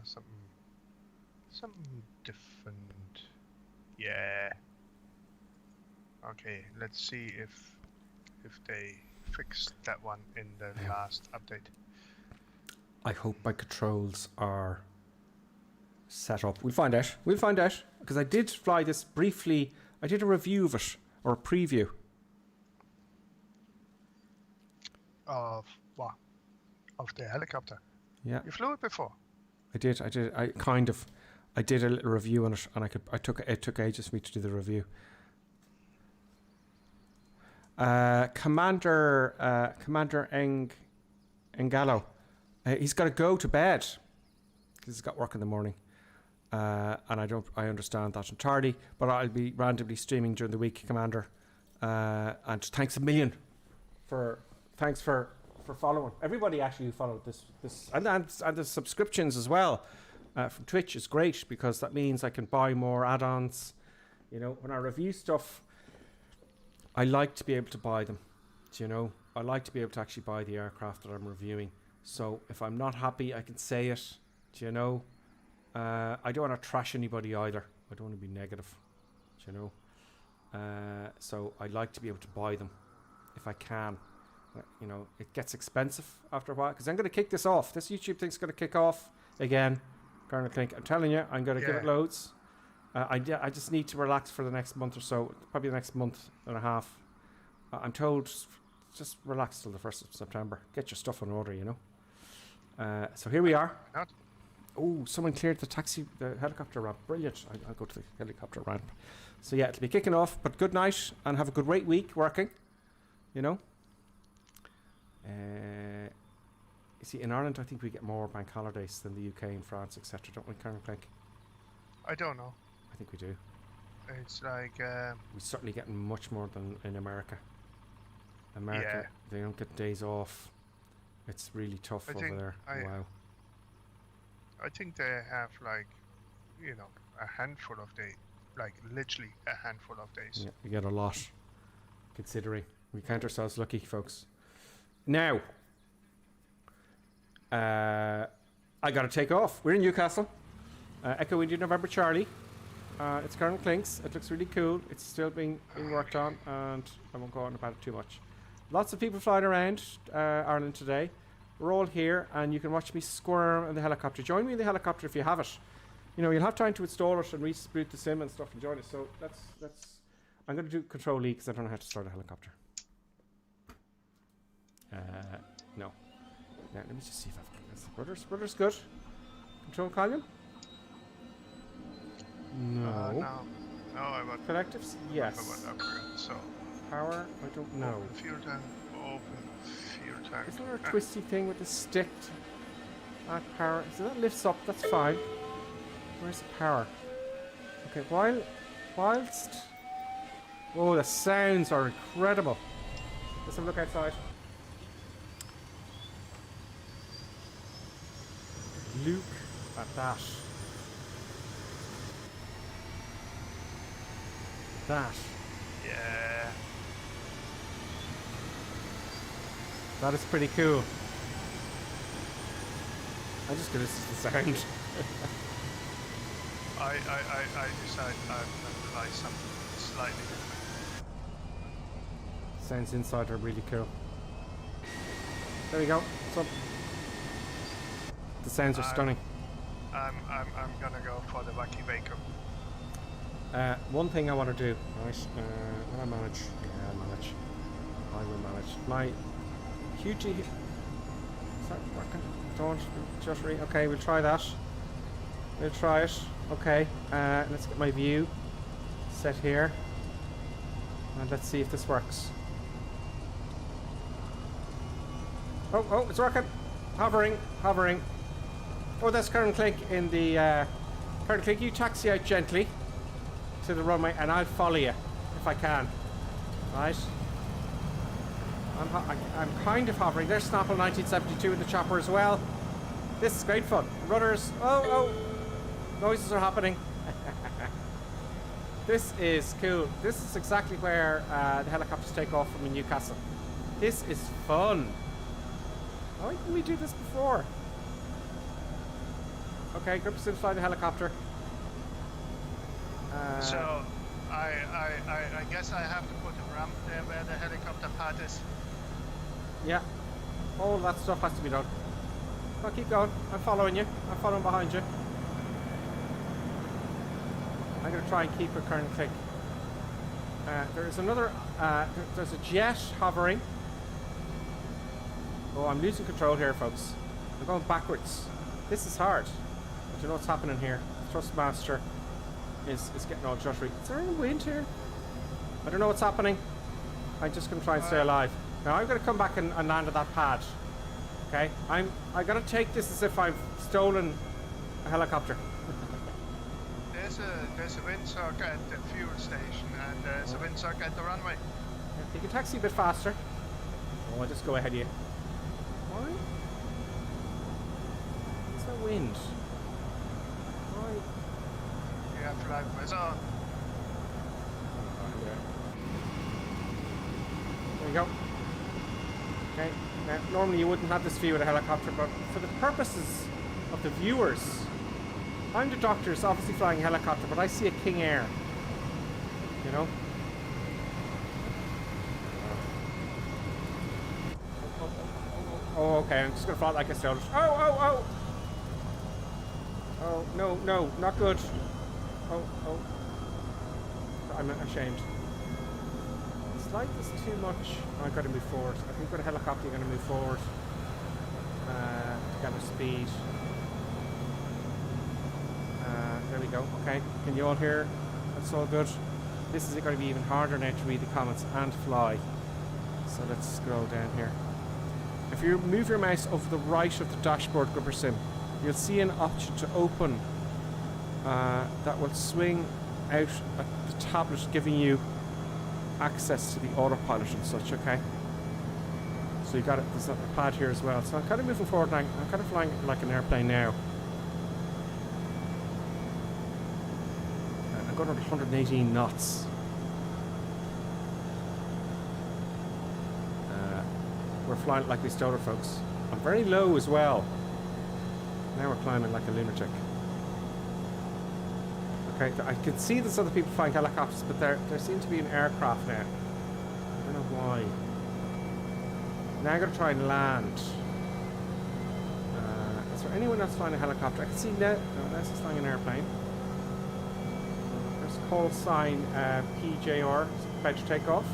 something different. Yeah. Okay, let's see if they fixed that one in the last update. I hope my controls are set up. We'll find out. We'll find out. Because I did fly this briefly. I did a review of it, or a preview. Of what? Of the helicopter? Yeah. You flew it before? I did. I did a little review on it, and it took ages for me to do the review. Commander Engalo, he's got to go to bed. He's got work in the morning, and I understand that entirely. But I'll be randomly streaming during the week, Commander. And thanks a million for following. Everybody actually who followed this and the subscriptions as well from Twitch is great, because that means I can buy more add-ons. You know, when I review stuff, I like to be able to buy them. Do you know? I like to be able to actually buy the aircraft that I'm reviewing. So if I'm not happy, I can say it. Do you know? I don't want to trash anybody either. I don't want to be negative. Do you know? So I like to be able to buy them if I can. You know, it gets expensive after a while, because I'm going to kick this off. This YouTube thing's going to kick off again. I'm telling you, I'm going to give it loads. I just need to relax for the next month or so, probably the next month and a half. I'm told just relax till the 1st of September. Get your stuff in order, you know. So here we are. Oh, someone cleared the helicopter ramp. Brilliant. I'll go to the helicopter ramp. So yeah, it'll be kicking off, but good night and have a great week working, you know. You see, in Ireland, I think we get more bank holidays than the UK and France, etc. Don't we, Karen Clink? I don't know. I think we do. It's like... we certainly get much more than in America. America, they don't get days off. It's really tough over there. Wow. I think they have, like, you know, a handful of days. Like, literally a handful of days. Yeah, we get a lot, considering. We count ourselves lucky, folks. Now, I got to take off. We're in Newcastle. Echo India November Charlie. It's Colonel Clinks. It looks really cool. It's still being worked on, and I won't go on about it too much. Lots of people flying around Ireland today. We're all here, and you can watch me squirm in the helicopter. Join me in the helicopter if you have it. You know, you'll have time to install it and reboot the sim and stuff and join us. So let's. I'm going to do Control E because I don't know how to start a helicopter. No. Now, let me just see if I've got this. Rudder's good. Control column? No. No, I want... Collectives? Yes. I want upgrade, so... Power? I don't know. Open fuel tank. Isn't there a twisty thing with the stick? Add power. So that lifts up, that's fine. Where's the power? Okay, whilst... Oh, the sounds are incredible. Let's have a look outside. Look at that. Yeah. That is pretty cool. I'm just gonna listen to the sound. I decided I'm gonna try something slightly different. Sounds inside are really cool. There we go. What's up? The sounds are stunning. I'm gonna go for the wacky vehicle. One thing I want to do, right? Will I manage? Yeah, I'll manage. I will manage. My hugely. Is that working? Don't judgery. Okay, we'll try that. We'll try it. Okay, let's get my view set here. And let's see if this works. Oh, it's working. Hovering. Oh, that's Karen Clink in the... Karen Clink, you taxi out gently to the runway and I'll follow you if I can. Right? I'm kind of hovering. There's Snapple 1972 in the chopper as well. This is great fun. Rudders. Oh. Noises are happening. This is cool. This is exactly where the helicopters take off from in Newcastle. This is fun. Why didn't we do this before? Okay, Grip Sim fly the helicopter. So, I guess I have to put a ramp there where the helicopter pad is. Yeah. All that stuff has to be done. Well, keep going. I'm following you. I'm following behind you. I'm going to try and keep a current click. There is another... there's a jet hovering. Oh, I'm losing control here, folks. I'm going backwards. This is hard. But you know what's happening here? Thrustmaster is getting all juddery. Is there any wind here? I don't know what's happening. I'm just going to try and stay alive. Now, I'm going to come back and land at that pad. Okay? I'm going to take this as if I've stolen a helicopter. There's a windsock at the fuel station and there's a windsock at the runway. Yeah, you can taxi a bit faster. Oh, I'll just go ahead of you. Why? What's that wind? Why? You have to like press on. There you go. Okay, now normally you wouldn't have this view with a helicopter, but for the purposes of the viewers, I'm the doctor, is obviously flying a helicopter, but I see a King Air. You know? Oh, okay, I'm just gonna fly like I stole it. Oh! Oh, no, not good. Oh. I'm ashamed. It's like this too much. Oh, I've got to move forward. I think with a helicopter you're going to move forward to gather speed. There we go. Okay, can you all hear? That's all good. This is going to be even harder now to read the comments and fly. So let's scroll down here. If you move your mouse over the right of the dashboard, Gripper Sim, you'll see an option to open that will swing out at the tablet, giving you access to the autopilot and such. Okay, so you got it. There's a pad here as well. So I'm kind of moving forward now. I'm kind of flying like an airplane now. I'm going around 118 knots. We're flying like we stole it, folks. I'm very low as well. Now we're climbing like a lunatic. Okay, I can see there's other people flying helicopters, but there seems to be an aircraft now. I don't know why. Now I'm going to try and land. Is there anyone else flying a helicopter? I can see now. No, that's just flying an airplane. There's call sign PJR, about to take off.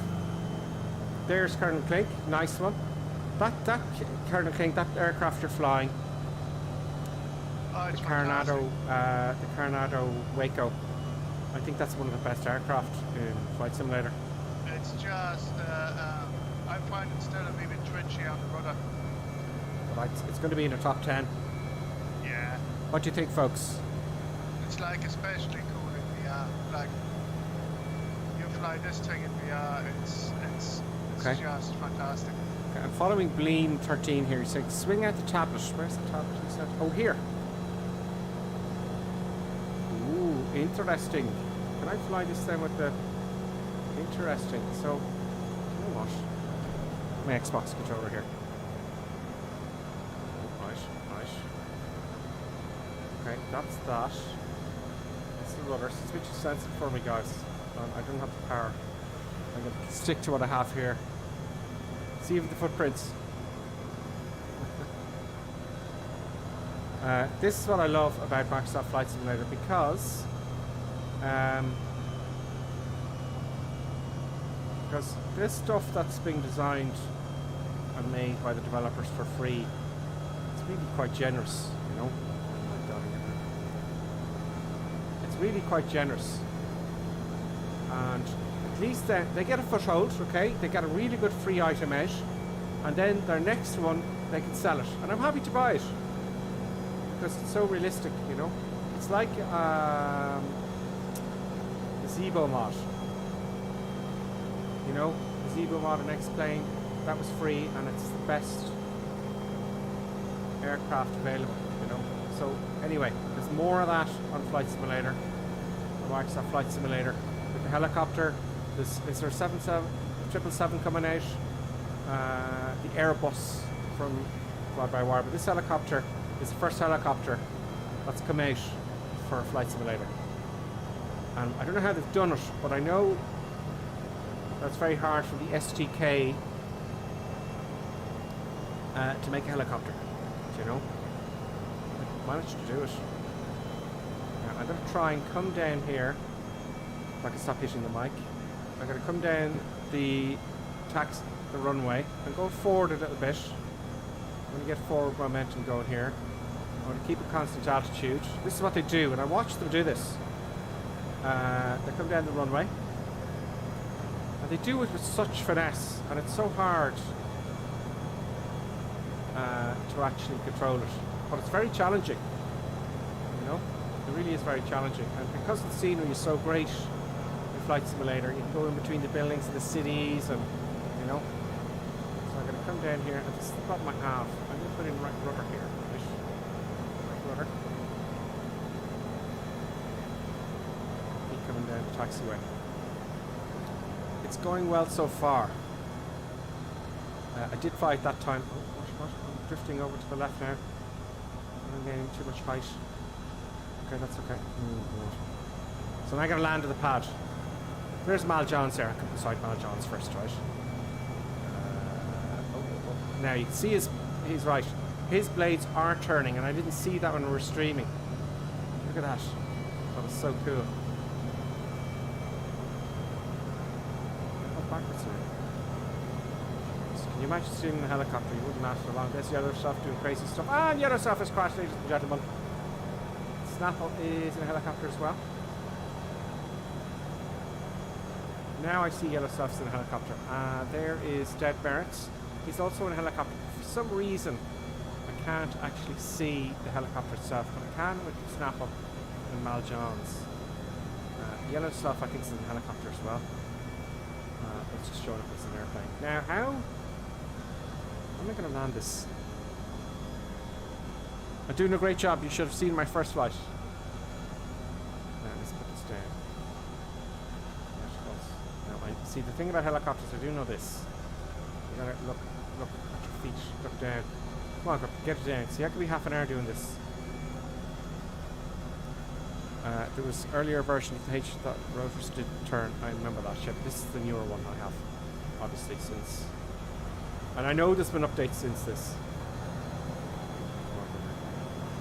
There's Colonel Clink, nice one. That Colonel Clink, that aircraft you're flying. Oh, The Coronado Waco. I think that's one of the best aircraft in Flight Simulator. It's just, I find it still a wee bit twitchy on the rudder. But it's going to be in the top 10. Yeah. What do you think, folks? It's like especially cool in VR. Like, you fly this thing in VR, it's Okay. just fantastic. Okay, I'm following Bleen 13 here. He's saying, swing out the tablet. Where's the tablet? He said, oh, here. Ooh, interesting. Can I fly this then with the... Interesting. So, you know what? My Xbox controller here. Right. Okay, that's that. That's the rudder. It's a bit too sensitive for me, guys. I don't have the power. I'm going to stick to what I have here. See if the footprints. This is what I love about Microsoft Flight Simulator because this stuff that's being designed and made by the developers for free, it's really quite generous, you know. It's really quite generous. And at least they get a foothold, okay? They get a really good free item out. And then their next one, they can sell it. And I'm happy to buy it. Because it's so realistic, you know? It's like the Zebo mod. You know? The Zebo mod and X-Plane, that was free and it's the best aircraft available, you know? So anyway, there's more of that on Flight Simulator. On Microsoft Flight Simulator. With the helicopter, is there 777 coming out? The Airbus from Fly-by-Wire, but this helicopter is the first helicopter that's come out for Flight Simulator. And I don't know how they've done it, but I know that's very hard for the STK to make a helicopter, you know. I managed to do it. Now, I'm going to try and come down here. If I can stop hitting the mic. I'm going to come down the runway and go forward a little bit. I'm going to get forward momentum going here. I'm going to keep a constant altitude. This is what they do, and I watch them do this. They come down the runway, and they do it with such finesse, and it's so hard to actually control it. But it's very challenging, you know? It really is very challenging. And because the scenery is so great in Flight Simulator, you can go in between the buildings and the cities, and, you know? So I'm going to come down here, and this is the problem I have. I'm going to put in right rudder here. Right rudder. Keep coming down the taxiway. It's going well so far. I did fight that time. Oh, what? I'm drifting over to the left now. I'm gaining too much height. Okay, that's okay. So now I gotta land to the pad. There's Mal Johns there. I come beside Mal Johns first, right? Now you can see he's right. His blades are turning, and I didn't see that when we were streaming. Look at that. That was so cool. Go backwards here. Can you imagine streaming the helicopter? You wouldn't last for long. There's Yellow Stuff doing crazy stuff. And Yellow Stuff has crashed, ladies and gentlemen. Snapple is in a helicopter as well. Now I see Yellow Stuff's in a helicopter. There is Dead Barretts. He's also in a helicopter. For some reason, I can't actually see the helicopter itself, but I can with Snapple and Mal Johns. Yellow Stuff, I think, is in a helicopter as well. It's just showing up as an airplane. Now, how am I going to land this? I'm doing a great job. You should have seen my first flight. Now, let's put this down. Now, I see the thing about helicopters. I do know this. You gotta look at your feet. Look down. Come on, get it down. See, I could be half an hour doing this. There was earlier version of the H that rotors did turn. I remember that ship. This is the newer one I have, obviously, since. And I know there's been updates since this.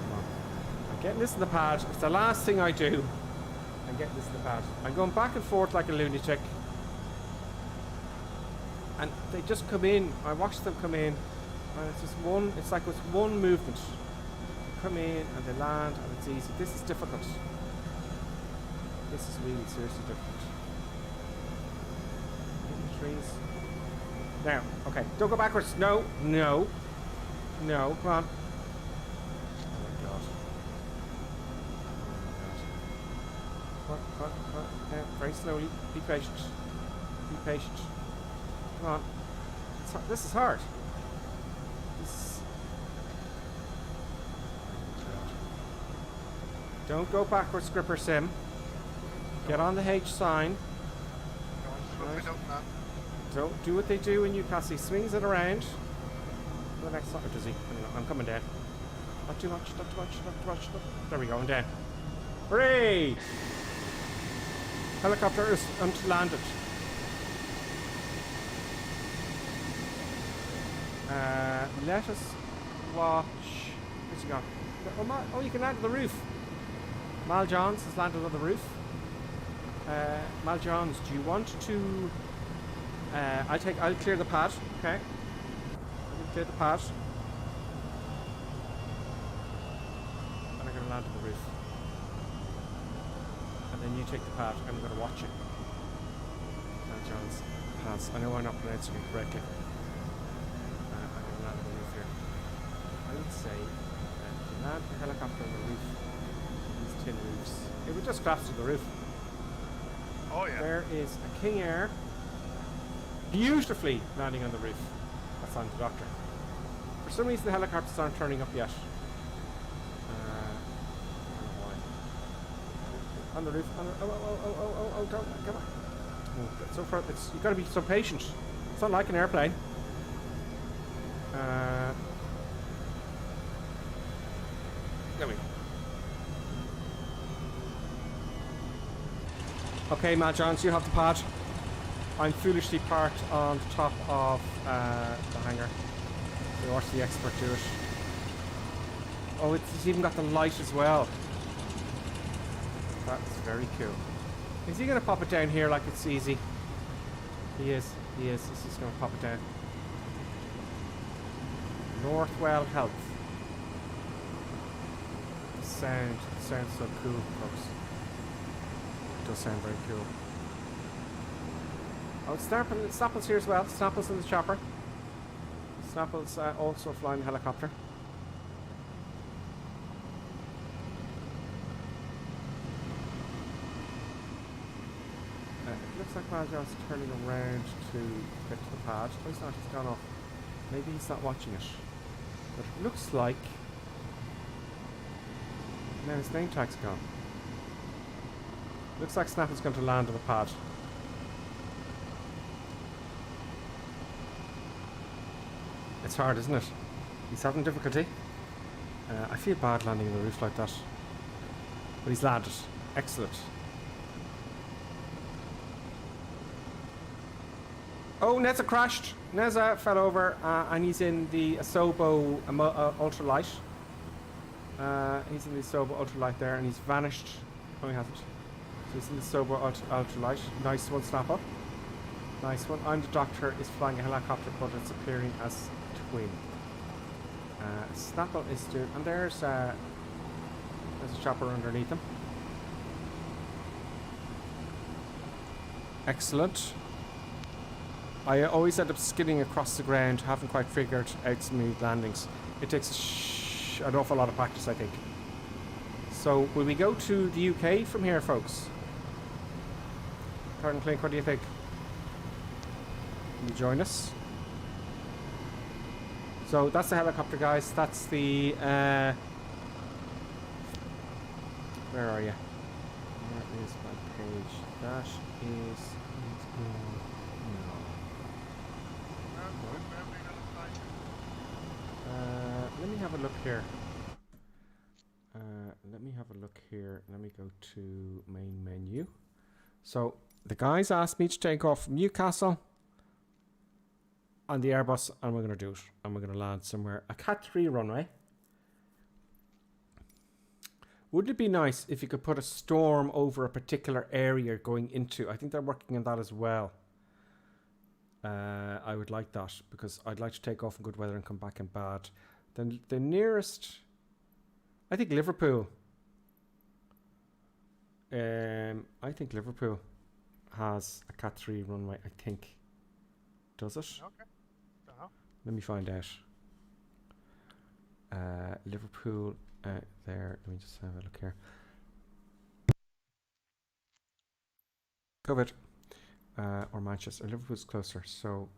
Come on. I'm getting this in the pad. It's the last thing I do. I'm getting this in the pad. I'm going back and forth like a lunatic. And they just come in. I watch them come in. And it's just one, it's like it's one movement. They come in and they land and it's easy. This is difficult. This is really seriously difficult. Hitting trees. Now, okay, don't go backwards. No, no, no, come on. Oh my god. Oh my god. What? Yeah, very slowly. Be patient. Be patient. Come on. This is hard. Don't go backwards, Gripper Sim. Get on the H sign. Right. Don't do what they do in Newcastle. He swings it around. The next side, or does he? I'm coming down. Not too much, not too much, not too much. There we go, I'm down. Hooray! Helicopter is landed. Let us watch. Where's he gone? Oh, you can land on the roof. Mal Johns has landed on the roof. Mal Johns, do you want to? I'll clear the pad. Okay. I'll clear the pad. And I'm going to land on the roof. Then you take the pad. I'm going to watch it. John's pads. I know I'm not pronouncing it correctly. I'm going to land on the roof here. I would say if you land your helicopter on the roof, these tin roofs, it would just collapse to the roof. Oh yeah. There is a King Air beautifully landing on the roof. That's on the doctor. For some reason the helicopters aren't turning up yet. I don't know why. On the roof. On the, oh, don't, come on. Oh, so far, you've got to be so patient. It's not like an airplane. There we go. Okay, Matt Johns, you have the pad. I'm foolishly parked on the top of the hangar. So watch the expert do it. Oh, it's even got the light as well. That's very cool. Is he going to pop it down here like it's easy? He is. He's just going to pop it down. Northwell Health. Sounds so cool, folks. It does sound very cool. Oh, Snapple's here as well. Snapple's in the chopper. Snapple's also flying the helicopter. It looks like Majar's turning around to get to the pad. Oh, he's not. He's gone off. Maybe he's not watching it. But it looks like... now his name tag's gone. Looks like Snapple's going to land on the pad. It's hard, isn't it? He's having difficulty. I feel bad landing on the roof like that. But he's landed. Excellent. Oh, Neza crashed. Neza fell over and he's in the Asobo ultralight. He's in the Asobo ultralight there and he's vanished. Oh, he hasn't. So he's in the Asobo ultralight. Nice one, Snapple. Nice one. I'm the doctor is flying a helicopter, but it's appearing as twin. Snapple is doing, and there's a chopper underneath him. Excellent. I always end up skidding across the ground, haven't quite figured out smooth landings. It takes an awful lot of practice, I think. So, will we go to the UK from here, folks? Colonel Clink, what do you think? Can you join us? So, that's the helicopter, guys. That's the... where are you? Where is my page? That is... let me have a look here. Let me go to main menu. So the guys asked me to take off from Newcastle on the Airbus, and we're going to do it. And we're going to land somewhere. A Cat 3 runway. Wouldn't it be nice if you could put a storm over a particular area going into? I think they're working on that as well. I would like that because I'd like to take off in good weather and come back in bad. Then the nearest, I think Liverpool. I think Liverpool has a Cat 3 runway. I think. Does it? Okay. Uh-huh. Let me find out. Liverpool there. Let me just have a look here. COVID. Or Manchester. Liverpool's closer. So,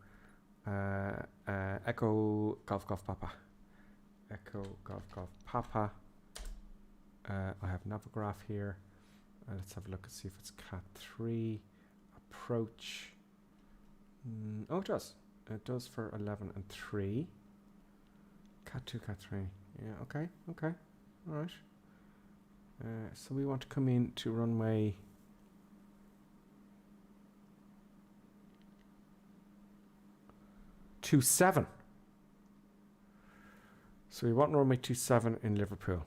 Echo Golf Golf Papa. Echo Golf Golf Papa. I have Navograph here. Let's have a look and see if it's Cat 3. Approach. Oh, it does. It does for 11 and 3. Cat 2, Cat 3. Yeah, okay, okay. Alright. So we want to come in to runway... 27. So we want runway 27 in Liverpool.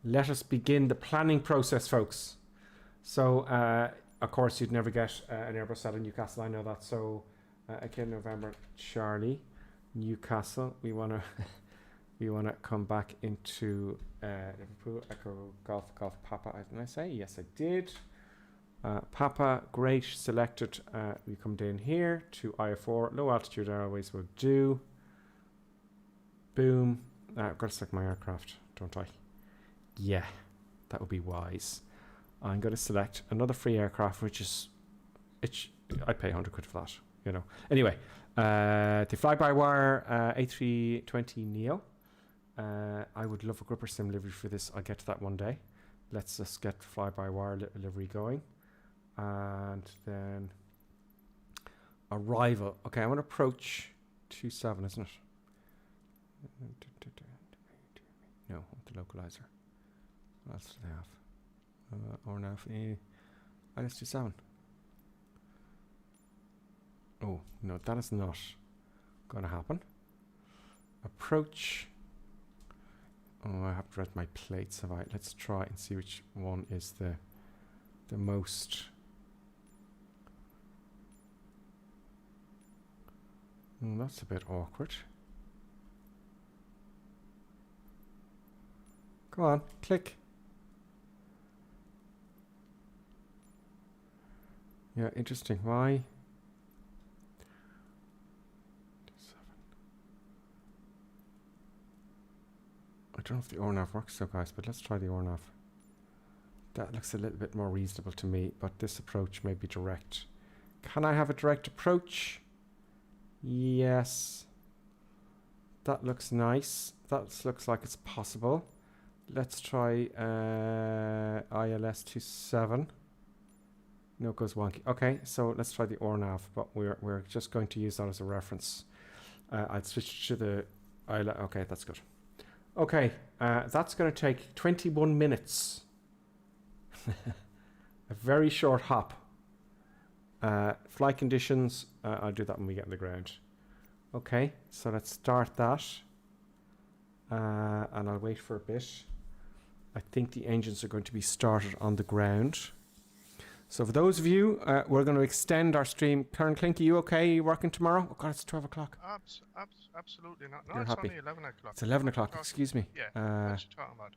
Let us begin the planning process, folks. So, of course, you'd never get an Airbus out of Newcastle. I know that. So, again, November, Charlie, Newcastle. We want to we want to come back into Liverpool Echo Golf Golf Papa. Didn't I say? Yes, I did. Papa, great, selected. We come down here to IF4. Low altitude airways will do. Boom. I've got to select my aircraft, don't I? Yeah, that would be wise. I'm going to select another free aircraft, which is... I pay 100 quid for that, you know. Anyway, the fly-by-wire A320 Neo. I would love a gripper sim livery for this. I'll get to that one day. Let's just get fly-by-wire livery going. And then arrival. Okay, I'm going to approach 27, isn't it? No, the localizer. What else do they have? Or now, let's do 7. Oh, no, that is not going to happen. Approach. Oh, I have to read my plates, have I? Let's try and see which one is the most. Oh, that's a bit awkward. Come on, click. Yeah, interesting. Why? I don't know if the ORNAV works though, guys, but let's try the ORNAV. That looks a little bit more reasonable to me, but this approach may be direct. Can I have a direct approach? Yes. That looks nice. That looks like it's possible. Let's try ILS 27. No, it goes wonky. Okay, so let's try the ORNAV, but we're just going to use that as a reference. I'd switch to the ILS. Okay, that's good. Okay, that's going to take 21 minutes. A very short hop. Flight conditions, I'll do that when we get on the ground. Okay, so let's start that. And I'll wait for a bit. I think the engines are going to be started on the ground. So for those of you, we're going to extend our stream. Karen Clink, are you okay? Are you working tomorrow? Oh God, it's 12 o'clock. Absolutely not. No, You're it's happy. only 11 o'clock. It's 11 o'clock, excuse me. Yeah, what you talking about?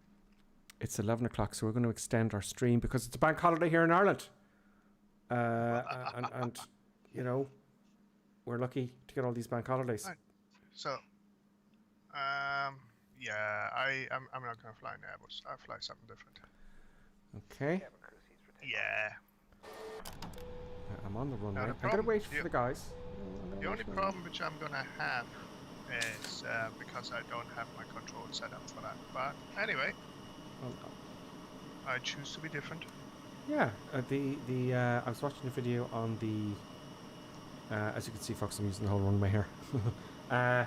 It's 11 o'clock, so we're going to extend our stream because it's a bank holiday here in Ireland. And you know, we're lucky to get all these bank holidays. Right. So, yeah, I'm not going to fly an Airbus. I'll fly something different. Okay. Yeah. I'm on the runway. The I'm going to wait for the guys. The only problem which I'm going to have is because I don't have my control set up for that. But anyway, I choose to be different. Yeah, I was watching a video on the, as you can see, folks, I'm using the whole runway here. The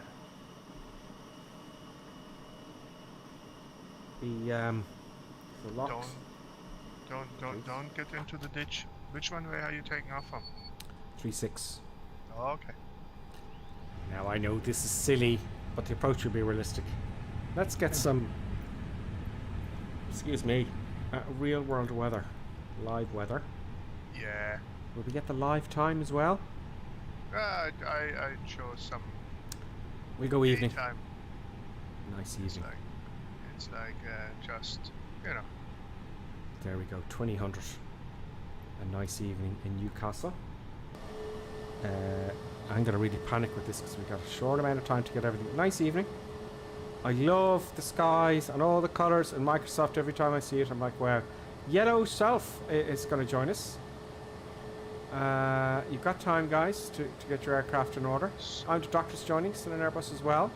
locks. Don't get into the ditch. Which runway are you taking off from? 3-6. Oh, okay. Now I know this is silly, but the approach will be realistic. Let's get some, excuse me, real world weather, live weather. Yeah. Will we get the live time as well? I chose some. We go evening. Time. Nice evening. It's like just, you know. There we go, 2000. A nice evening in Newcastle. I'm going to really panic with this because we've got a short amount of time to get everything. Nice evening. I love the skies and all the colours and Microsoft. Every time I see it, I'm like, wow. Yellow Self is going to join us. You've got time, guys, to get your aircraft in order. I'm the doctor's joining us in an Airbus as well.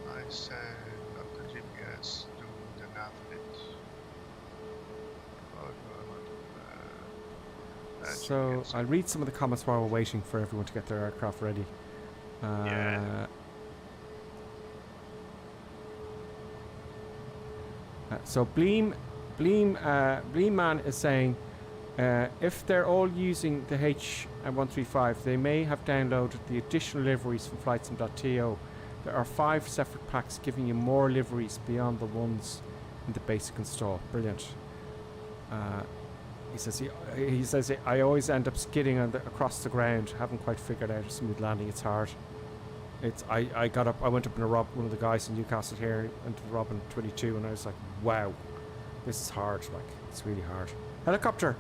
I said Dr. GPS do the nav bit. So I'll read some of the comments while we're waiting for everyone to get their aircraft ready. Yeah. So Bleem Man is saying if they're all using the H135, they may have downloaded the additional liveries from flightsim.to. There are 5 separate packs giving you more liveries beyond the ones in the basic install. Brilliant. He says I always end up skidding across the ground. Haven't quite figured out a smooth landing. It's hard. I got up. I went up in a Rob, one of the guys in Newcastle here, into the Robin 22, and I was like, wow, this is hard. Like, it's really hard. Helicopter.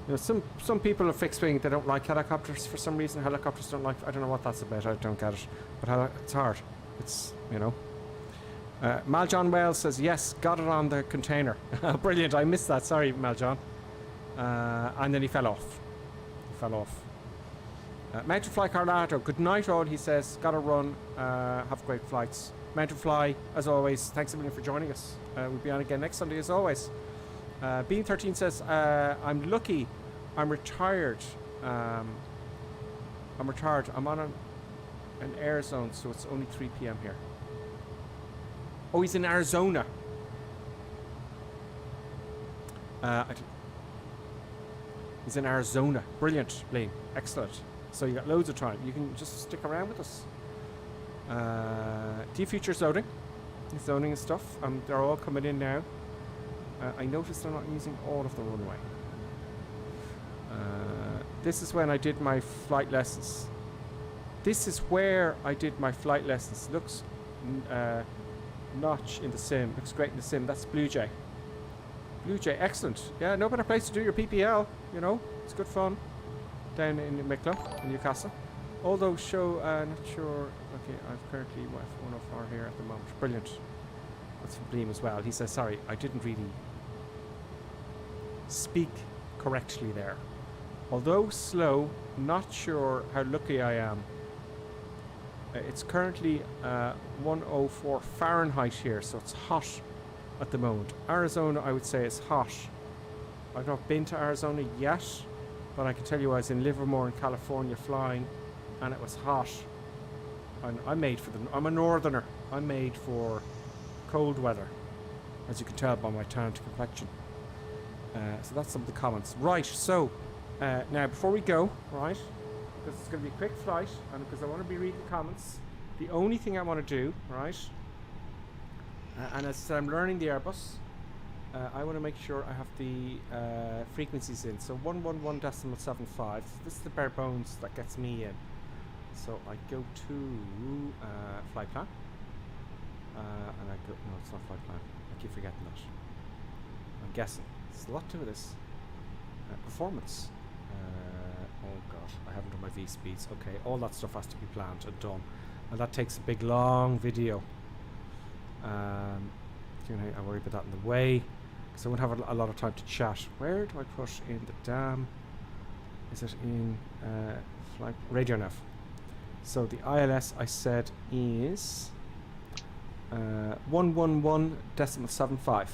You know, some people are fixed wing. They don't like helicopters for some reason. Helicopters don't like. I don't know what that's about. I don't get it. But it's hard. It's, you know. Mal John Wells says yes. Got it on the container. Brilliant. I missed that. Sorry, Mal John. And then he fell off. Mountain Fly Carlato. Good night, all. He says. Got to run. Have great flights. Mountain Fly, as always. Thanks a million for joining us. We'll be on again next Sunday, as always. Bean13 says, I'm lucky. I'm retired. I'm on an air zone, so it's only 3 p.m. here. Oh, he's in Arizona. He's in Arizona. Brilliant, Blaine. Excellent. So you got loads of time. You can just stick around with us. D-Future zoning. Zoning and stuff. They're all coming in now. I noticed they're not using all of the runway. This is when I did my flight lessons. This is where I did my flight lessons. Looks notch in the sim. Looks great in the sim. That's Blue Jay. Blue Jay, excellent. Yeah, no better place to do your PPL. You know, it's good fun. Down in Micklow, in Newcastle. Although not sure. Okay, I've currently F104 here at the moment. Brilliant. That's from Bleem as well. He says, sorry, I didn't really speak correctly there. Although slow, not sure how lucky I am. It's currently 104 Fahrenheit here, so it's hot at the moment. Arizona, I would say, is hot. I've not been to Arizona yet, but I can tell you I was in Livermore in California flying, and it was hot. I'm made for I'm a northerner. I'm made for cold weather, as you can tell by my tanned complexion. So that's some of the comments. Right, so now before we go, right, because it's going to be a quick flight, and because I want to be reading the comments, the only thing I want to do, right, and as I said, I'm learning the Airbus. I want to make sure I have the frequencies in. So 111.75. This is the bare bones that gets me in. So I go to flight plan. And I go, no, it's not flight plan. I keep forgetting that. I'm guessing. There's a lot to this. Performance. Oh god, I haven't done my V speeds. Okay, all that stuff has to be planned and done. And that takes a big long video. I worry about that in the way. Because I won't have a lot of time to chat. Where do I put in the damn? Is it in flight radio nav? So the ILS I said is 111.75.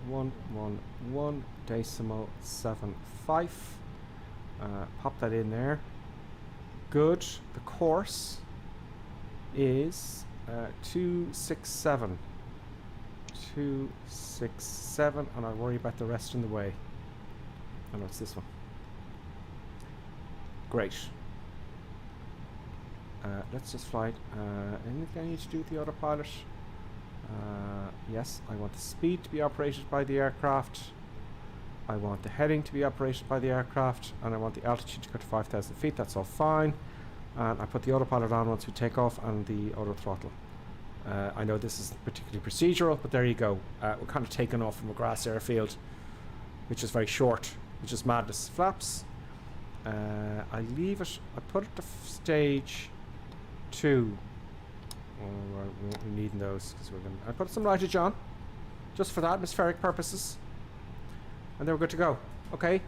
111.75. Pop that in there. Good. The course is 267. 267, and I'll worry about the rest in the way. Oh no, it's this one. Great. Let's just fly it. Anything I need to do with the autopilot? Yes, I want the speed to be operated by the aircraft. I want the heading to be operated by the aircraft, and I want the altitude to go to 5,000 feet. That's all fine. And I put the autopilot on once we take off, and the auto throttle. I know this isn't particularly procedural, but there you go. We're kind of taken off from a grass airfield, which is very short, which is madness. Flaps. I leave it. I put it to stage 2. Oh, we won't be needing those because we're going. I put some lightage on, just for the atmospheric purposes, and then we're good to go. Okay.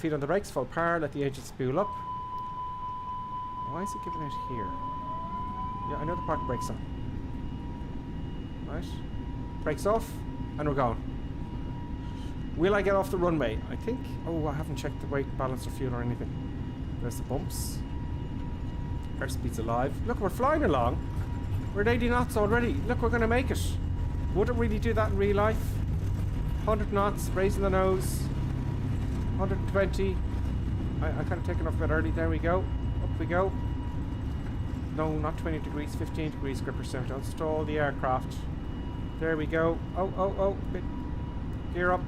Feet on the brakes, full power. Let the engine spool up. Why is it giving out here? Yeah, I know the parking brake's on. Right. Brakes off, and we're going. Will I get off the runway? I think. Oh, I haven't checked the weight, balance, or fuel, or anything. There's the bumps. Airspeed's alive. Look, we're flying along. We're at 80 knots already. Look, we're going to make it. Wouldn't really do that in real life. 100 knots, raising the nose. 120. I kind of taken off a bit early. There we go. Up we go. No, not 20 degrees, 15 degrees grip percent. Don't stall the aircraft. There we go. Oh. Bit. Gear up.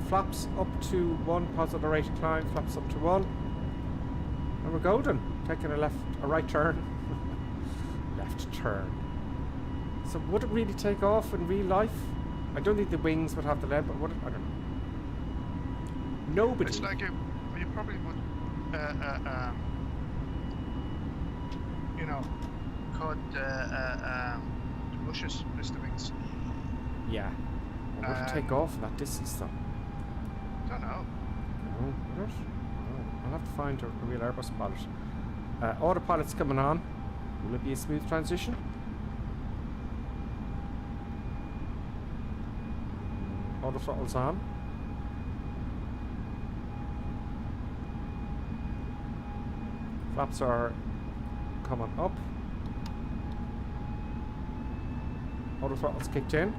Flaps up to 1, positive rate of climb. Flaps up to 1. And we're golden. Taking a right turn. Left turn. So would it really take off in real life? I don't think the wings would have the lead, but would it? I don't know. Nobody. It's like you probably would, you know, cut the bushes with the wings. Yeah. Would it take off in that distance though? Don't know. No, would it? No. I'll have to find a real Airbus pilot. Autopilot's coming on. Will it be a smooth transition? Auto throttle's on. Flaps are coming up. Auto throttle's kicked in.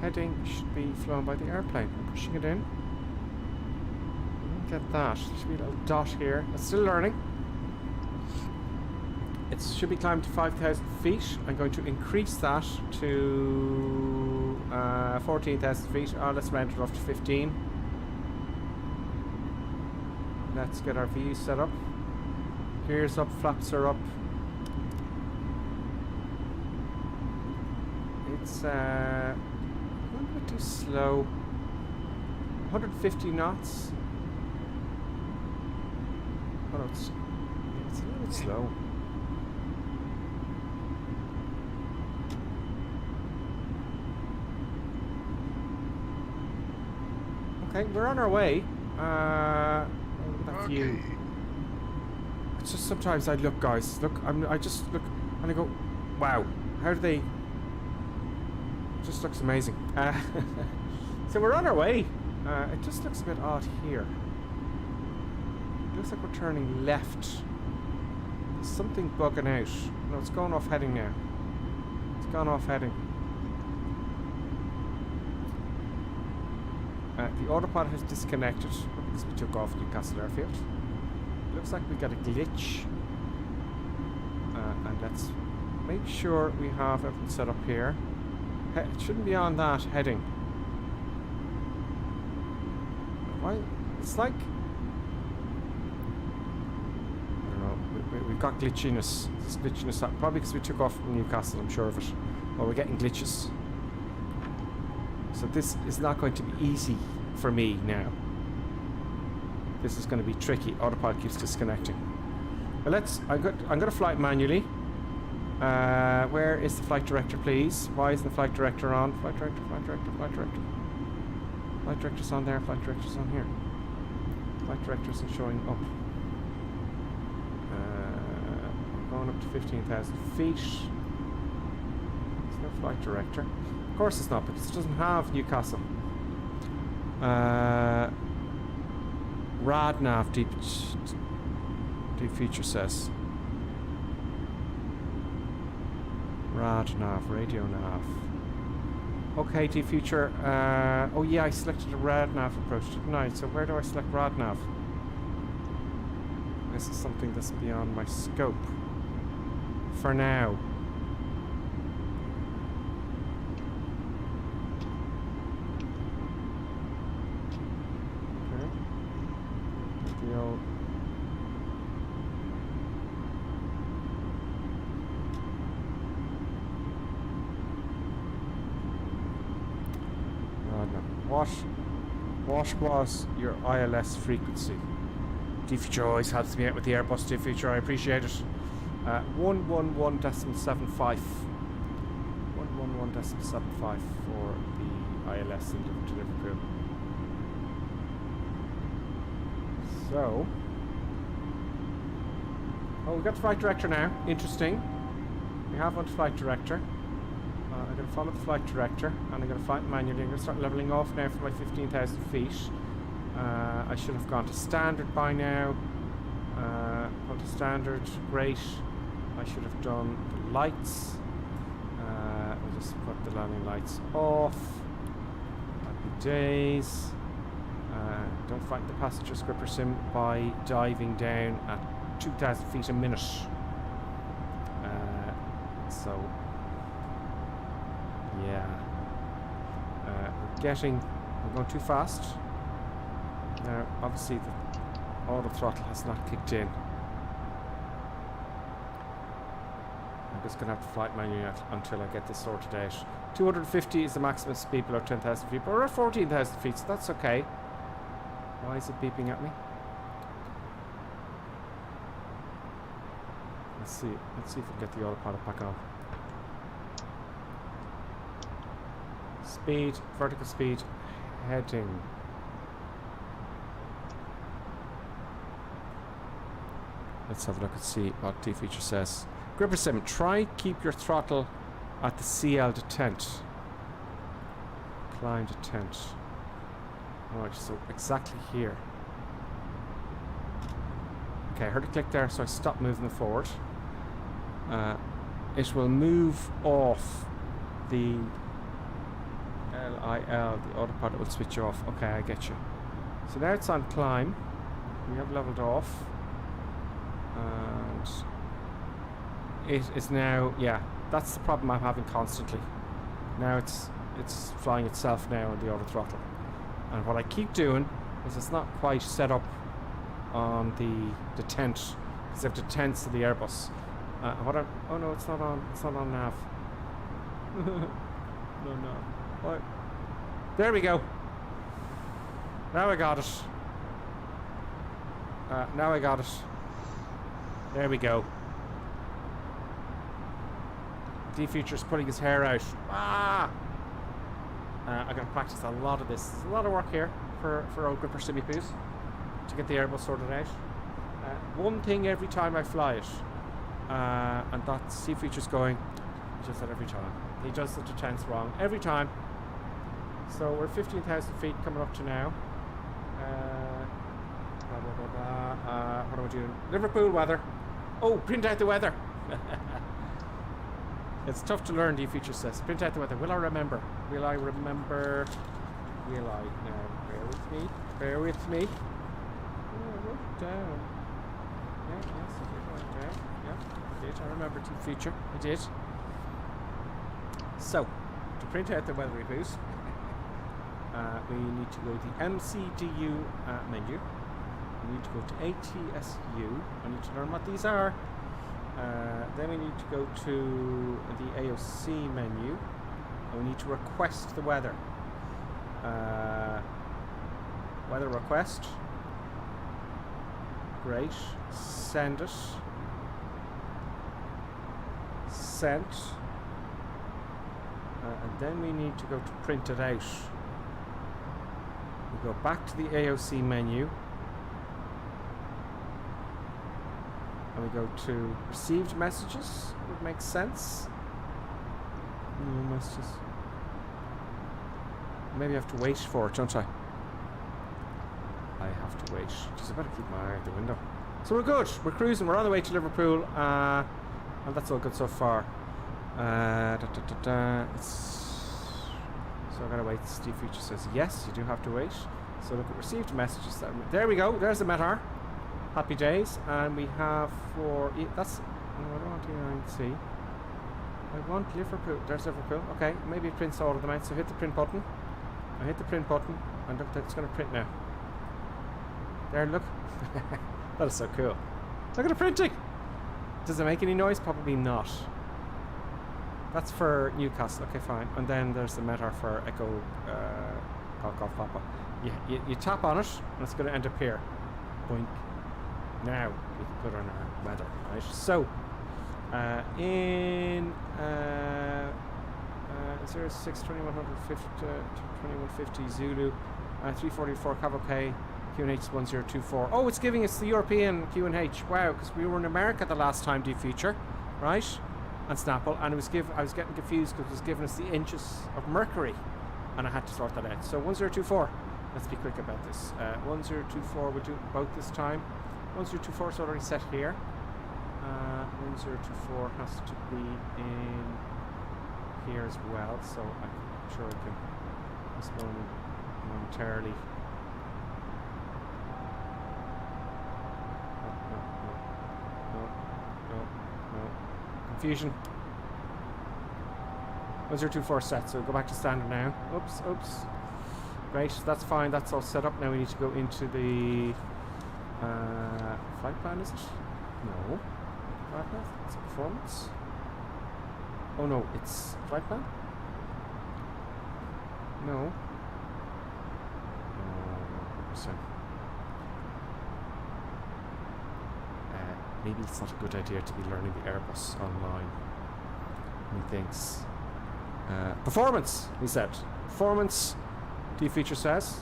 Heading should be flown by the airplane. I'm pushing it in. Get that. There should be a little dot here. It's still learning. It should be climbed to 5,000 feet. I'm going to increase that to 14,000 feet. Let's round it off to 15. Let's get our views set up. Gears up, flaps are up. It's a little bit too slow. 150 knots. Oh, it's a little bit slow. Okay, we're on our way. Look at that view. It's just sometimes I look, guys. Look, I just look and I go, wow. How do they? It just looks amazing. So we're on our way. It just looks a bit odd here. It looks like we're turning left. There's something bugging out. No, it's going off heading now. It's gone off heading. The autopilot has disconnected because we took off Newcastle Airfield. Looks like we got a glitch. And let's make sure we have everything set up here. It shouldn't be on that heading. Why? It's like... I don't know. We've got glitchiness. This glitchiness, probably because we took off from Newcastle, I'm sure of it. Or we're getting glitches. So this is not going to be easy for me now. This is going to be tricky. Autopilot keeps disconnecting. But I'm going to fly it manually. Where is the flight director, please? Why isn't the flight director on? Flight director, flight director, flight director. Flight director's on there, flight director's on here. Flight director isn't showing up. Going up to 15,000 feet. There's no flight director. Of course it's not, because it doesn't have Newcastle. RadNav deep feature says. RadNav, radio nav. Okay, deep feature. Oh yeah, I selected a RadNav approach, didn't I? So where do I select RadNav? This is something that's beyond my scope. For now. What was your ILS frequency? D-feature always helps me out with the Airbus D-feature, I appreciate it. 111.75. 111.75 for the ILS to Liverpool. So... oh, we got the flight director now. Interesting. We have one flight director. I'm going to follow the flight director and I'm going to fly it manually. I'm going to start leveling off now for my 15,000 feet. I should have gone to standard by now. Gone to standard, great. I should have done the lights. We'll just put the landing lights off. Happy days. Don't fight the passenger scripper sim by diving down at 2,000 feet a minute. So... yeah, we're going too fast. Now, obviously, the auto throttle has not kicked in. I'm just going to have to flight menu until I get this sorted out. 250 is the maximum speed below 10,000 feet, but we're at 14,000 feet, so that's okay. Why is it beeping at me? Let's see if we can get the autopilot back on. Speed, vertical speed, heading. Let's have a look and see what D-Feature says. Gripper 7, try keep your throttle at the CL detent. Climb detent. Alright, so exactly here. Okay, I heard a click there, so I stopped moving it forward. It will move off the LIL, the autopilot will switch off. Okay, I get you. So now it's on climb. We have leveled off. And it is now, yeah, that's the problem I'm having constantly. Now it's flying itself now on the auto throttle. And what I keep doing is it's not quite set up on the tent, because I have the tents to the Airbus. Oh no, it's not on nav. No. What? There we go. Now I got it. Now I got it. There we go. D-Feature's pulling his hair out. Ah! I gotta practice a lot of this. There's a lot of work here for old Gripper Silly Poos to get the Airbus sorted out. One thing every time I fly it, and that's D-Feature's going. He does that every time. He does the detents wrong every time. So we're 15,000 feet coming up to now. What am I doing? Liverpool weather. Oh, print out the weather. It's tough to learn, D-Feature says. Print out the weather. Will I remember? Will I remember? Will I? Now, bear with me. Bear with me. Oh, I wrote it down. Yeah, yes, I did write it down. Yeah, I did. I remember D-Feature. I did. So, to print out the weather reviews, we need to go to the MCDU menu. We need to go to ATSU. I need to learn what these are. Then we need to go to the AOC menu. And we need to request the weather. Weather request. Great. Send it. Sent. And then we need to go to print it out. We go back to the AOC menu. And we go to received messages. Would make sense. No messages. Maybe I have to wait for it, don't I? I have to wait. Just better keep my eye out the window. So we're good. We're cruising. We're on the way to Liverpool. And that's all good so far. So I gotta wait. Steve Feature says yes, you do have to wait. So look at received messages. There we go. There's the METAR. Happy days. And we have for that's. No, I don't want E9C. I want Liverpool. There's Liverpool. Okay, maybe it prints all of them out. So hit the print button. I hit the print button, and look, it's going to print now. There, look. That is so cool. Look at the printing. Does it make any noise? Probably not. That's for Newcastle. Okay, fine. And then there's the METAR for Echo Golf Papa. You tap on it, and it's going to end up here. Boink. Now we can put on our weather, right? So in 06 2150 Zulu 344 Cavalcade QNH 1024. Oh, it's giving us the European QNH. Wow, because we were in America the last time, D-Feature, right? And Snapple, and I was getting confused because it was giving us the inches of mercury, and I had to sort that out. So 1024. Let's be quick about this. 1024. We'll do both this time. 1024 is already set here. 1024 has to be in here as well, so I'm sure I can just momentarily. No. Confusion. 1024 set, so go back to standard now. Oops. Great, that's fine. That's all set up. Now we need to go into the flight plan, is it? No. Flight plan? It's performance. Oh no, it's flight plan? No. So. Maybe it's not a good idea to be learning the Airbus online. Methinks. Performance, he said. Performance, D-feature says.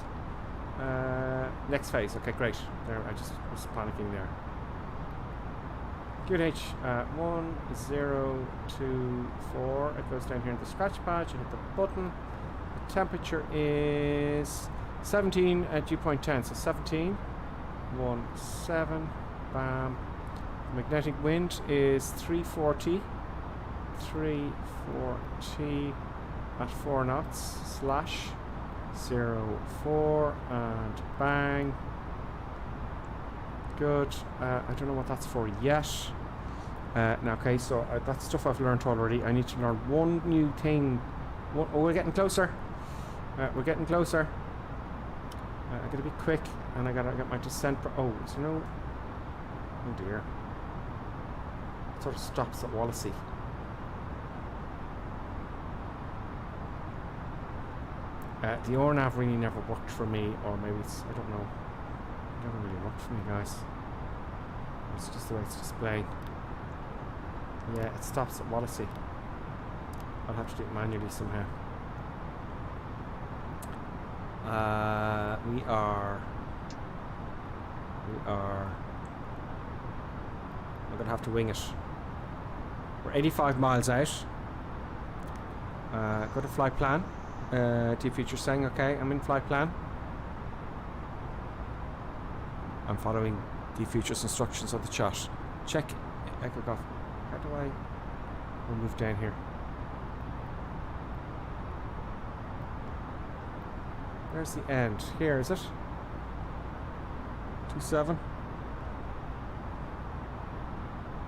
Next phase. Okay, great. There, I just was panicking there. QNH 1, 0, 2, 4. It goes down here in the scratch pad. You hit the button. The temperature is 17 at dew point 10. So 17, 1, 7. Bam. The magnetic wind is 340. 340 at 4 knots. Slash 0, 4. And bang. Good. I don't know what that's for yet. Now, okay, so that's stuff I've learned already. I need to learn one new thing. Oh, we're getting closer. We're getting closer. I gotta be quick, and I gotta get my descent. Oh, so no. Oh dear. It sort of stops at Wallasey. The ORNAV really never worked for me, or maybe it's, I don't know. It never really worked for me, guys. It's just the way it's displayed. Yeah, it stops at Wallasey. I'll have to do it manually somehow. We are. I'm gonna have to wing it. We're 85 miles out. Go to flight plan. D-feature saying, okay, I'm in flight plan. I'm following D-feature's instructions on the chat. Check Echo Golf. How do I? We'll move down here. Where's the end? Here, is it? 27.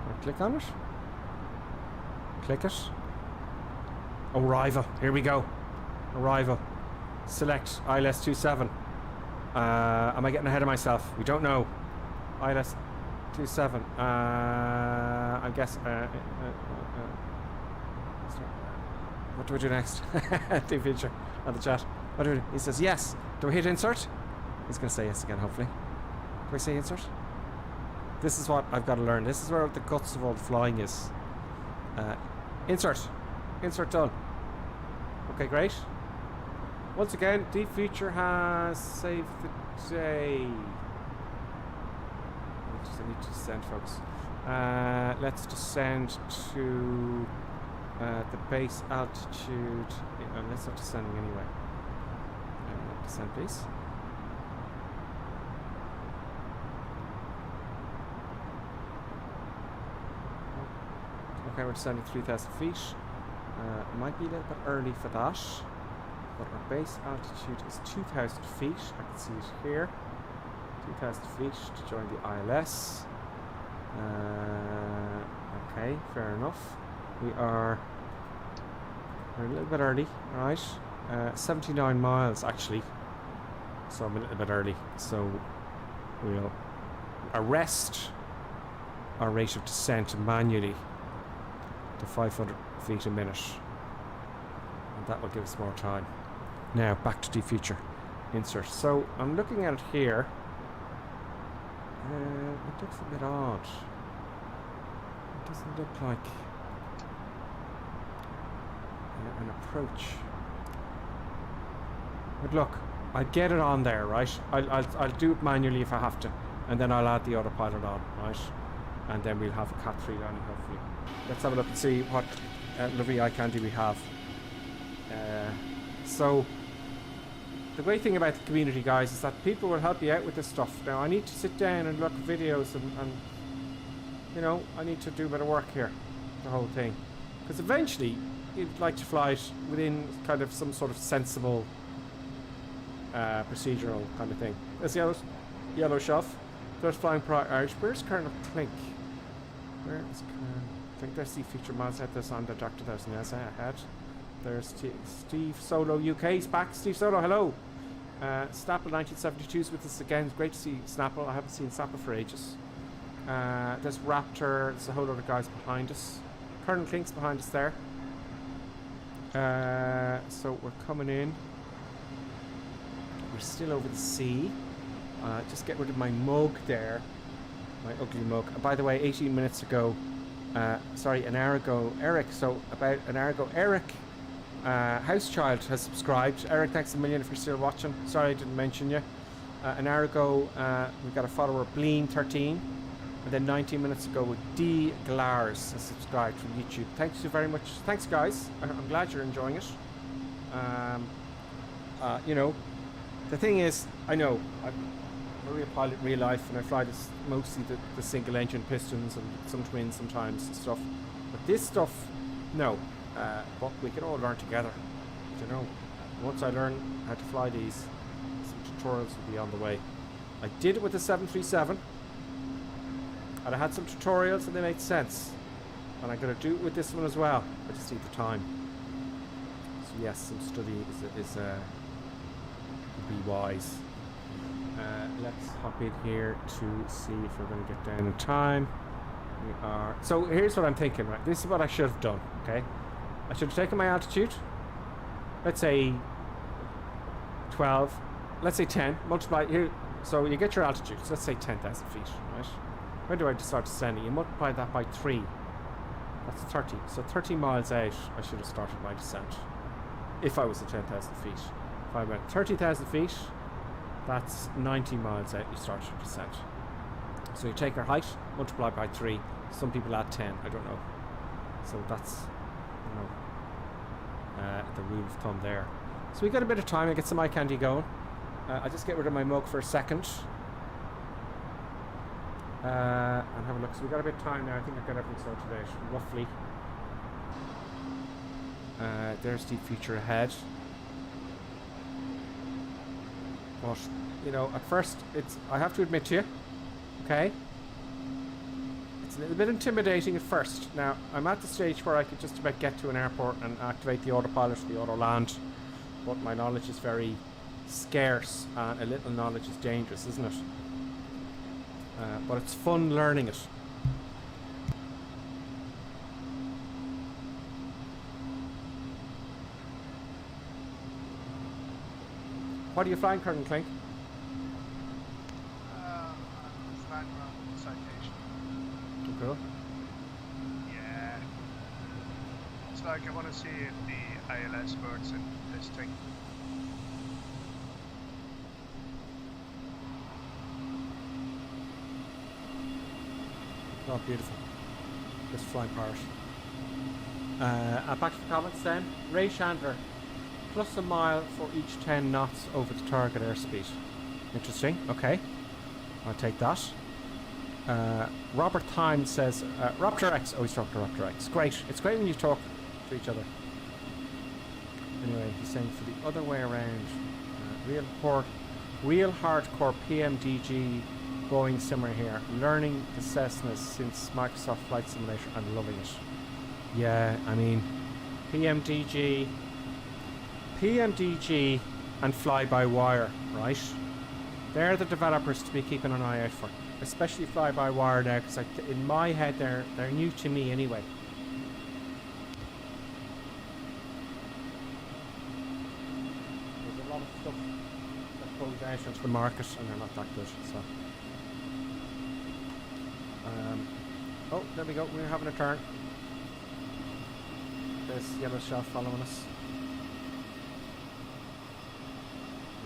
I'll click on it. Click it. Arrival. Here we go. Arrival. Select ILS 27. Am I getting ahead of myself? We don't know. ILS 27. I guess. What do we do next? The feature on the chat. What do we do? He says yes. Do we hit insert? He's going to say yes again, hopefully. Do I say insert? This is what I've got to learn. This is where the guts of all the flying is. Insert. Insert done. Okay, great. Once again, D-feature has saved the day. I need to descend, folks. Let's descend to the base altitude. Let's not descending anyway. Descend, please. Okay, we're descending 3,000 feet. Might be a little bit early for that, but our base altitude is 2,000 feet. I can see it here. 2,000 feet to join the ILS. Okay, fair enough. We're a little bit early, right? 79 miles actually. So I'm a little bit early. So we'll arrest our rate of descent manually to 500 feet a minute. And that will give us more time. Now back to D-feature. Insert. So I'm looking at it here. It looks a bit odd. It doesn't look like an approach. But look, I'll get it on there, right? I'll do it manually if I have to, and then I'll add the autopilot on, right? And then we'll have a Cat 3 landing hopefully. Let's have a look and see what lovely eye candy we have. So the great thing about the community, guys, is that people will help you out with this stuff. Now I need to sit down and look at videos and you know, I need to do a bit of work here, the whole thing, because eventually you'd like to fly it within kind of some sort of sensible procedural kind of thing. There's yellow shelf. There's flying Irish. Where's Colonel Clink? Where is Colonel Clink? There's the feature mods at this on the Dr. 1000 ahead. There's Steve Solo UK. He's back. Steve Solo, hello. Snapple 1972's with us again. It's great to see Snapple. I haven't seen Snapple for ages. There's Raptor. There's a whole lot of guys behind us. Colonel Klink's behind us there. So we're coming in. We're still over the sea. Just get rid of my mug there. My ugly mug. By the way, 18 minutes ago, sorry, an hour ago, Eric, so about an hour ago, Eric, Housechild has subscribed. Eric, thanks a million if you're still watching. Sorry I didn't mention you. An hour ago, we got a follower, Bleen13. And then 19 minutes ago, D. Glars has subscribed from YouTube. Thanks you very much. Thanks, guys. I'm glad you're enjoying it. You know, the thing is, I know, I'm a real pilot in real life, and I fly this, mostly the single engine pistons and some twins sometimes and stuff. But this stuff, no. But we can all learn together. You know, once I learn how to fly these, some tutorials will be on the way. I did it with the 737. And I had some tutorials and they made sense. And I'm going to do it with this one as well. I just need the time. So yes, some study is be wise. Let's hop in here to see if we're going to get down in time. We are. So here's what I'm thinking, right? This is what I should have done, okay? I should have taken my altitude. Let's say 12. Let's say 10. Multiply here. So you get your altitude. So let's say 10,000 feet, right? When do I start descending? You multiply that by 3. That's 30. So 30 miles out, I should have started my descent. If I was at 10,000 feet. If I went 30,000 feet, that's 90 miles out, you start your descent. So you take your height, multiply by 3. Some people add 10, I don't know. So that's, you know, the rule of thumb there. So we got a bit of time, I get some eye candy going. I'll just get rid of my mug for a second. And have a look. So we got a bit of time now. I think I've got everything sorted out, roughly. There's the future ahead. But, you know, at first, I have to admit to you, okay, it's a little bit intimidating at first. Now, I'm at the stage where I could just about get to an airport and activate the autopilot, the auto land, but my knowledge is very scarce, and a little knowledge is dangerous, isn't it? But it's fun learning it. What are you flying, Colonel Klink? I'm flying around with the citation. Cool. Yeah. It's like I want to see if the ILS works in this thing. Oh, beautiful. Just flying parrot. Back to the comments then. Ray Chandler. Plus a mile for each 10 knots over the target airspeed. Interesting. Okay. I'll take that. Robert Time says, Raptor X. Oh, he's talking to Raptor X. Great. It's great when you talk to each other. Anyway, he's saying for the other way around. Real hardcore PMDG Boeing simmer here. Learning the Cessnas since Microsoft Flight Simulator and loving it. Yeah, I mean, PMDG and fly-by-wire, right? They're the developers to be keeping an eye out for. Especially fly-by-wire now, because in my head they're new to me anyway. There's a lot of stuff that goes out into the market and they're not that good, so. Oh, there we go, we're having a turn. There's yellow shelf following us.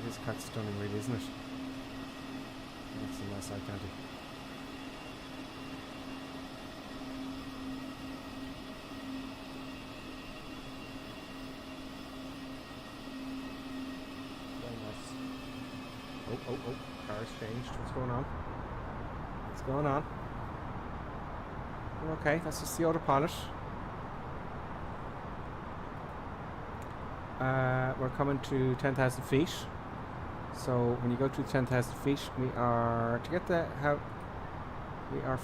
It is quite stunning really, isn't it? That's a nice eye candy. Very nice. Oh, car's changed. What's going on? What's going on? Okay, that's just the autopilot. We're coming to 10,000 feet. So when you go to 10,000 feet, we are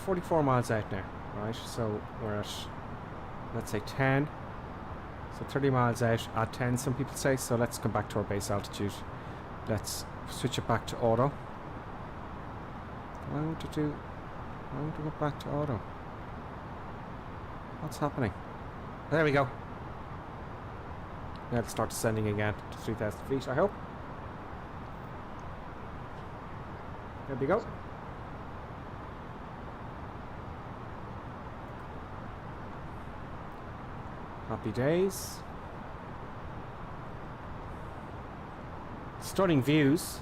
44 miles out now, right? So we're at, let's say 10. So 30 miles out at 10, some people say. So let's come back to our base altitude. Let's switch it back to auto. Why won't it do? Why won't it go back to auto? What's happening? There we go. Now it'll start descending again to 3,000 feet, I hope. There we go. Happy days. Stunning views.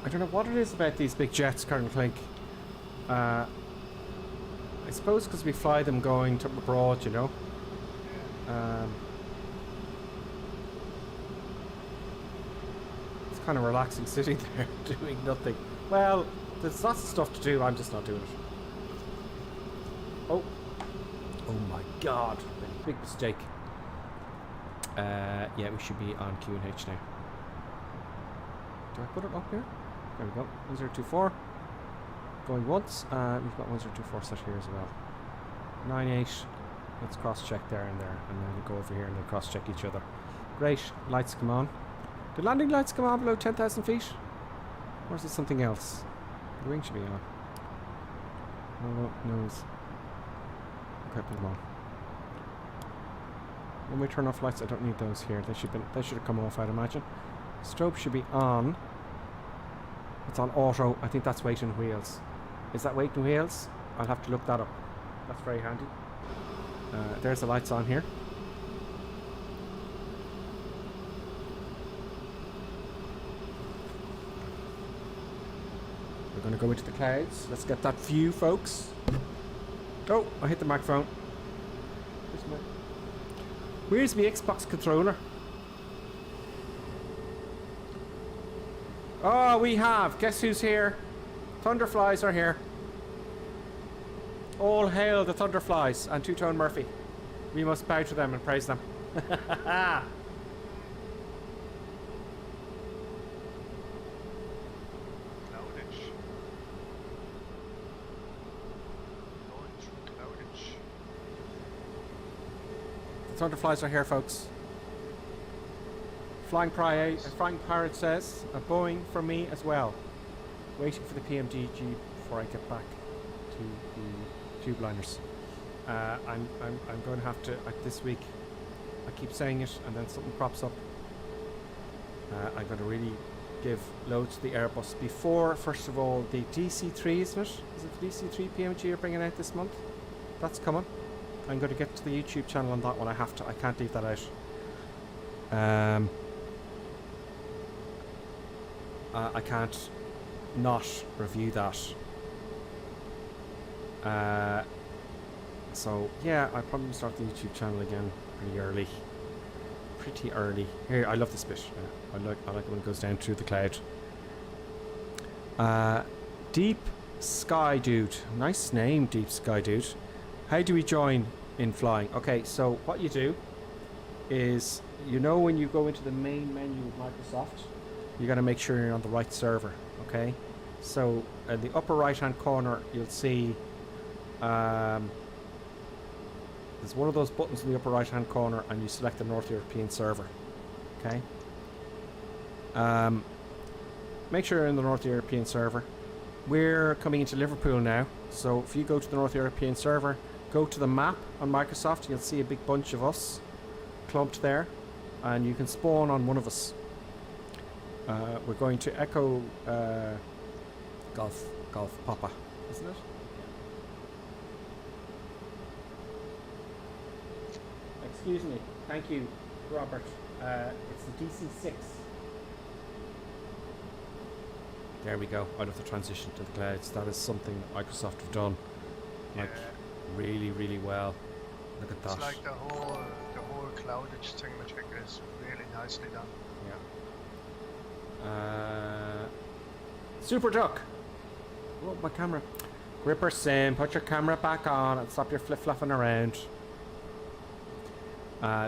I don't know what it is about these big jets, Colonel Clink. I suppose because we fly them going to abroad, you know. It's kind of relaxing sitting there doing nothing. Well, there's lots of stuff to do. I'm just not doing it. Oh. Oh my God. Big mistake. Yeah, we should be on Q&H now. Do I put it up here? There we go. 1024. Going once. We've got 1024 set here as well. 98. Let's cross-check there and there. And then we'll go over here and then cross-check each other. Great. Lights come on. The landing lights come on below 10,000 feet? Or is it something else? The wing should be on. No, nose. Okay, put them on. When we turn off lights, I don't need those here. They should have come off, I'd imagine. Strobe should be on. It's on auto. I think that's weight and wheels. Is that weight and wheels? I'll have to look that up. That's very handy. There's the lights on here. We're going to go into the clouds. Let's get that view, folks. Oh, I hit the microphone. Where's my Xbox controller? Oh, we have. Guess who's here? Thunderflies are here. All hail the Thunderflies and Two-Tone Murphy. We must bow to them and praise them. Cloudage. The Thunderflies are here, folks. Flying Pirate says, a Boeing for me as well. Waiting for the PMDG before I get back to the tube liners. I'm going to have to, this week, I keep saying it and then something crops up. I'm going to really give loads to the Airbus before, first of all, the DC-3, isn't it? Is it the DC-3 PMG are bringing out this month? That's coming. I'm going to get to the YouTube channel on that one. I have to. I can't leave that out. I can't not review that. So yeah, I'll probably start the YouTube channel again pretty early. Here, I love this bit. I like it when it goes down through the cloud. Deep Sky Dude. Nice name, Deep Sky Dude. How do we join in flying? Okay, so what you do is, you know, when you go into the main menu of Microsoft, you got to make sure you're on the right server. Okay, so in the upper right hand corner you'll see there's one of those buttons in the upper right hand corner and you select the North European server. Okay, make sure you're in the North European server. We're coming into Liverpool now, so if you go to the North European server, go to the map on Microsoft, you'll see a big bunch of us clumped there, and you can spawn on one of us. We're going to Echo Golf Papa, isn't it? Excuse me. Thank you, Robert. It's the DC-6. There we go. Out of the transition to the clouds. That is something that Microsoft have done, like, really, really well. Look at that. It's like the whole cloudage thingamajig is really nicely done. Yeah. Super Duck. Oh, my camera. Gripper Sim, put your camera back on and stop your flip-flopping around.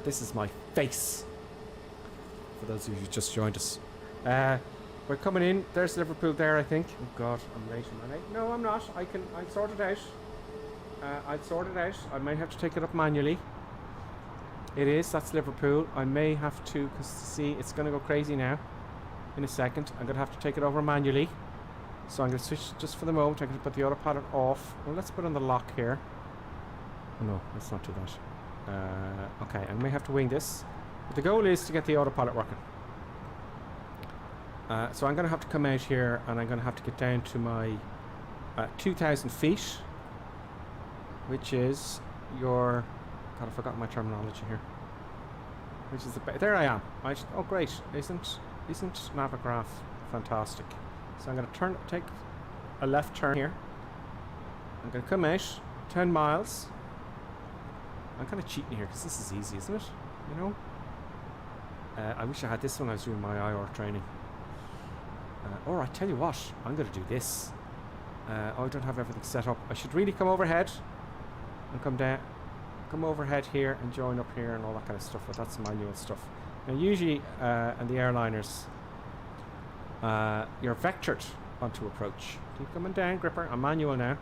This is my face. For those of you who just joined us. We're coming in. There's Liverpool there, I think. Oh God, I'm late. Am I late? No, I'm not. I'll sort it out. I'll sort it out. I might have to take it up manually. It is. That's Liverpool. I may have to, because see, it's going to go crazy now. In a second, I'm going to have to take it over manually. So I'm going to switch just for the moment. I'm going to put the autopilot off. Well, let's put on the lock here. Oh, no, let's not do that. Okay, I may have to wing this. But the goal is to get the autopilot working. So I'm going to have to come out here and I'm going to have to get down to my 2,000 feet, which is your... God, I've forgotten my terminology here. Which is the... There I am. Right. Oh, great. Isn't Navigraph fantastic? So I'm going to take a left turn here. I'm going to come out 10 miles. I'm kind of cheating here because this is easy, isn't it? You know? I wish I had this when I was doing my IR training. Or I tell you what, I'm going to do this. I don't have everything set up. I should really come overhead and come down. Come overhead here and join up here and all that kind of stuff. But that's manual stuff. Now usually in the airliners, you're vectored onto approach. Keep coming down, gripper. I'm manual now.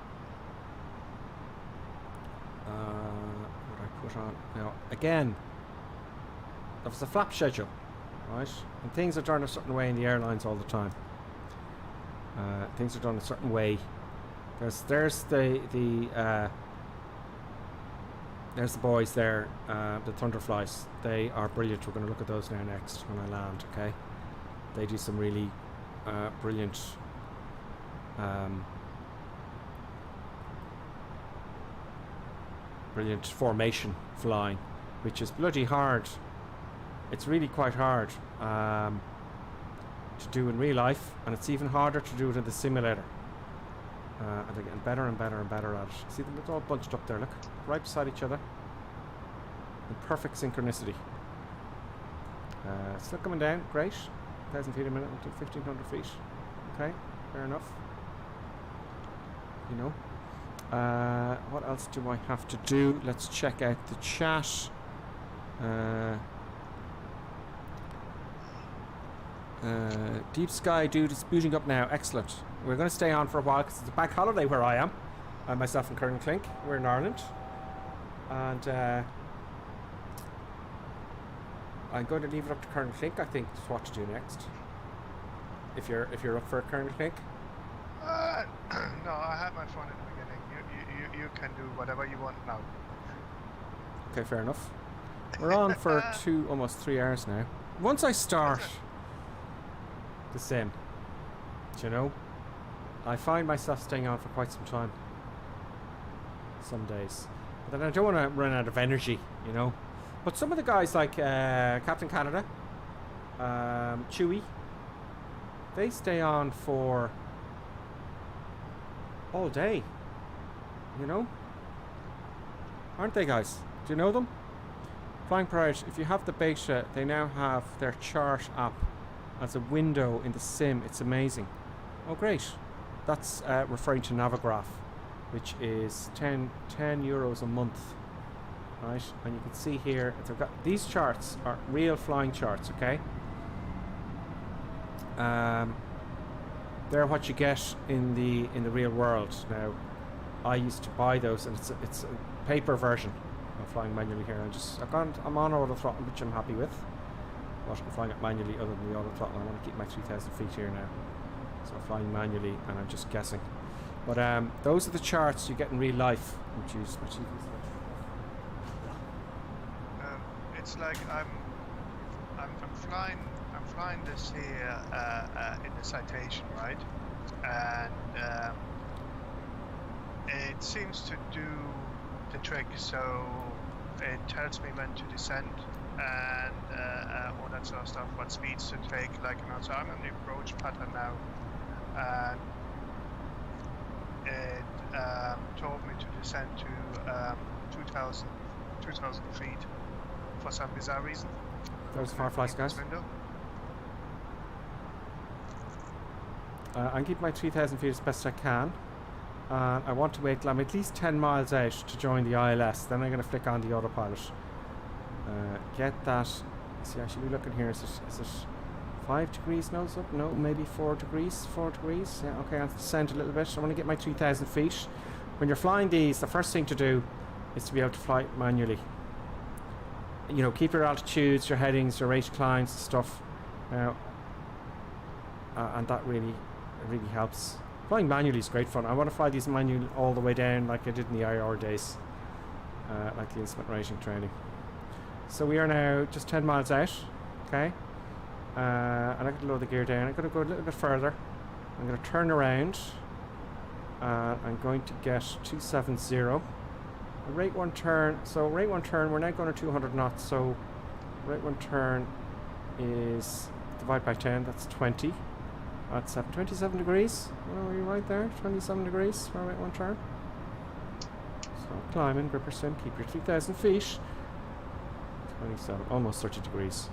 What I put on now again. That was a flap schedule, right? And things are done a certain way in the airlines all the time. Things are done a certain way. There's the boys there, the Thunderflies. They are brilliant. We're going to look at those now next when I land. Okay, they do some really brilliant formation flying, which is bloody hard. It's really quite hard to do in real life, and it's even harder to do it in the simulator. And they're getting better and better and better at it. See them all bunched up there, look, right beside each other in perfect synchronicity. Still coming down, great. 1,000 feet a minute to 1,500 feet. Okay, fair enough. You know. What else do I have to do? Let's check out the chat. Deep Sky Dude is booting up now. Excellent. We're going to stay on for a while because it's a bank holiday where I am. Myself and Kern Clink. We're in Ireland. And I'm going to leave it up to Kern Clink, I think, is what to do next. If you're up for a Kern Clink. No, I had my fun in the beginning. You can do whatever you want now. Okay, fair enough. We're on for almost 3 hours now. Once I start the sim, you know, I find myself staying on for quite some time. Some days. But then I don't want to run out of energy, you know. But some of the guys like Captain Canada, Chewy, they stay on for all day, you know. Aren't they, guys? Do you know them? Flying Pride, if you have the beta, they now have their chart app as a window in the sim. It's amazing. Oh, great. That's referring to Navigraph, which is 10 euros a month, right? And you can see here, they've got these charts are real flying charts, okay? They're what you get in the real world. Now, I used to buy those, and it's a paper version. I'm flying manually here. I'm on auto throttle, which I'm happy with. But I'm flying it manually other than the auto throttle. I want to keep my 3,000 feet here now. So I'm flying manually and I'm just guessing. But those are the charts you get in real life. It's like I'm flying this here in the citation, right? And it seems to do the trick. So it tells me when to descend and all that sort of stuff, what speeds to take, like, you know. So I'm on the approach pattern now, and it told me to descend to 2,000 feet for some bizarre reason. Those Fireflies, guys. I keep my 3,000 feet as best I can. I want to wait till I'm at least 10 miles out to join the ILS. Then I'm going to flick on the autopilot. Get that. See, I should be looking here. Is it 5 degrees nose up? No, maybe 4 degrees. 4 degrees. Yeah, okay, I'll descend a little bit. I want to get my 3,000 feet. When you're flying these, the first thing to do is to be able to fly it manually. you know, keep your altitudes, your headings, your rate climbs, stuff. And that really helps. Flying manually is great fun. I want to fly these manual all the way down like I did in the IR days, like the instrument rating training. So we are now just 10 miles out, okay? And I'm going to lower the gear down. I'm going to go a little bit further. I'm going to turn around. I'm going to get 270. Rate 1 turn. So rate 1 turn, we're now going to 200 knots. So rate 1 turn is divide by 10. That's 20. That's 27 degrees. Oh, are you right there? 27 degrees for rate 1 turn. So climbing, gripper sim, keep your 3,000 feet. 27, almost 30 degrees.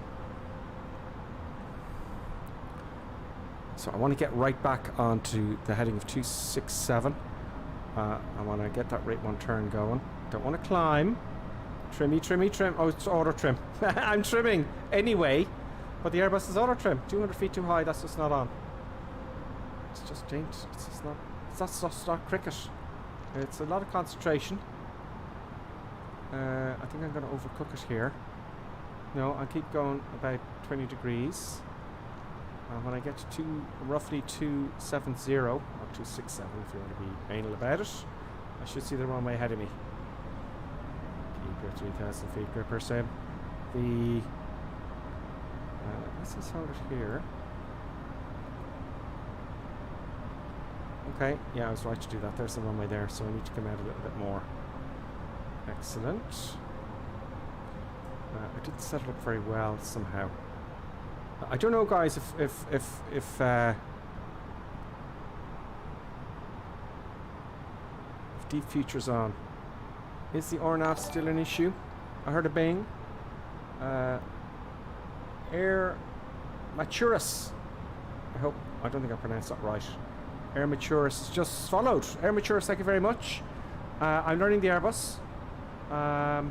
So I want to get right back onto the heading of 267. I want to get that rate 1 turn going. Don't want to climb. Trim. Oh, it's auto trim. I'm trimming anyway, but the Airbus is auto trim. 200 feet too high, that's just not on. It's just ain't. It's just not. That's just not cricket. It's a lot of concentration. I think I'm going to overcook it here. No, I'll keep going about 20 degrees. When I get to roughly 270 or 267, if you want to be anal about it, I should see the runway ahead of me. Keep your 3,000 feet gripper sim. Let's just hold it here. Okay, yeah, I was right to do that. There's the runway there, so I need to come out a little bit more. Excellent. I didn't set it up very well somehow. I don't know, guys, if Deep Future's on. Is the RNAV still an issue? I heard a bang. Air Maturus. I don't think I pronounced that right. Air Maturus is just followed. Air Maturus, thank you very much. I'm learning the Airbus. I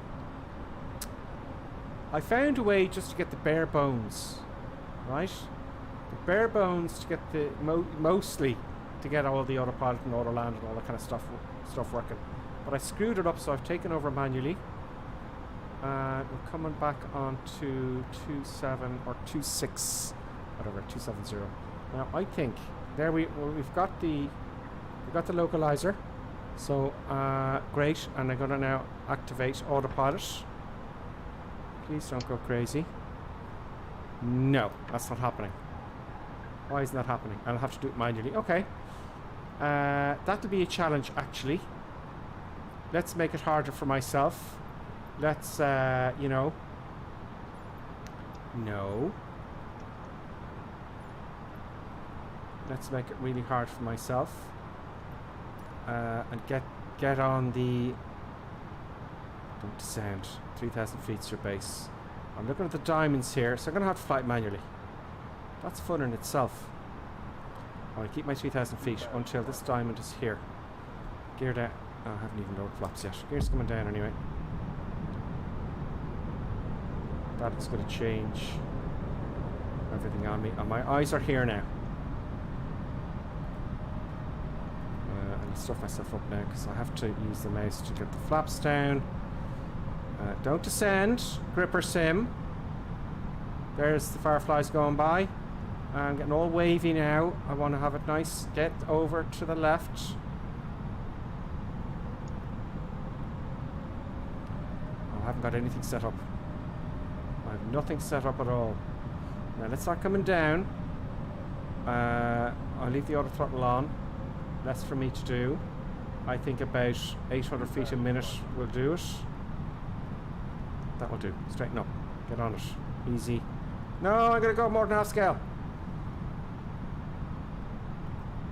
found a way just to get the bare bones, right? The bare bones to get the mostly to get all the autopilot and auto land and all that kind of stuff working. But I screwed it up, so I've taken over manually. We're coming back on to 27 or 26, whatever, 270. Now I think there we've got the localizer, so great. And I'm gonna now activate autopilot. Please don't go crazy. No, that's not happening. Why isn't that happening? I'll have to do it manually. Okay. That'll be a challenge, actually. Let's make it harder for myself. Let's, you know. No. Let's make it really hard for myself. And get on the... Don't descend. 3,000 feet's your base. I'm looking at the diamonds here, so I'm going to have to fly it manually. That's fun in itself. I want to keep my 3,000 feet until this diamond is here. Gear down. Oh, I haven't even lowered flaps yet. Gear's coming down anyway. That is going to change everything on me. And my eyes are here now. I need to stuff myself up now because I have to use the mouse to get the flaps down. Don't descend, gripper sim. There's the fireflies going by. I'm getting all wavy now. I want to have it nice. Get over to the left. I haven't got anything set up. I have nothing set up at all. Now let's start coming down. I'll leave the auto throttle on. Less for me to do. I think about 800 feet a minute will do it. That will do. Straighten up. Get on it. Easy. No, I'm going to go more than half scale.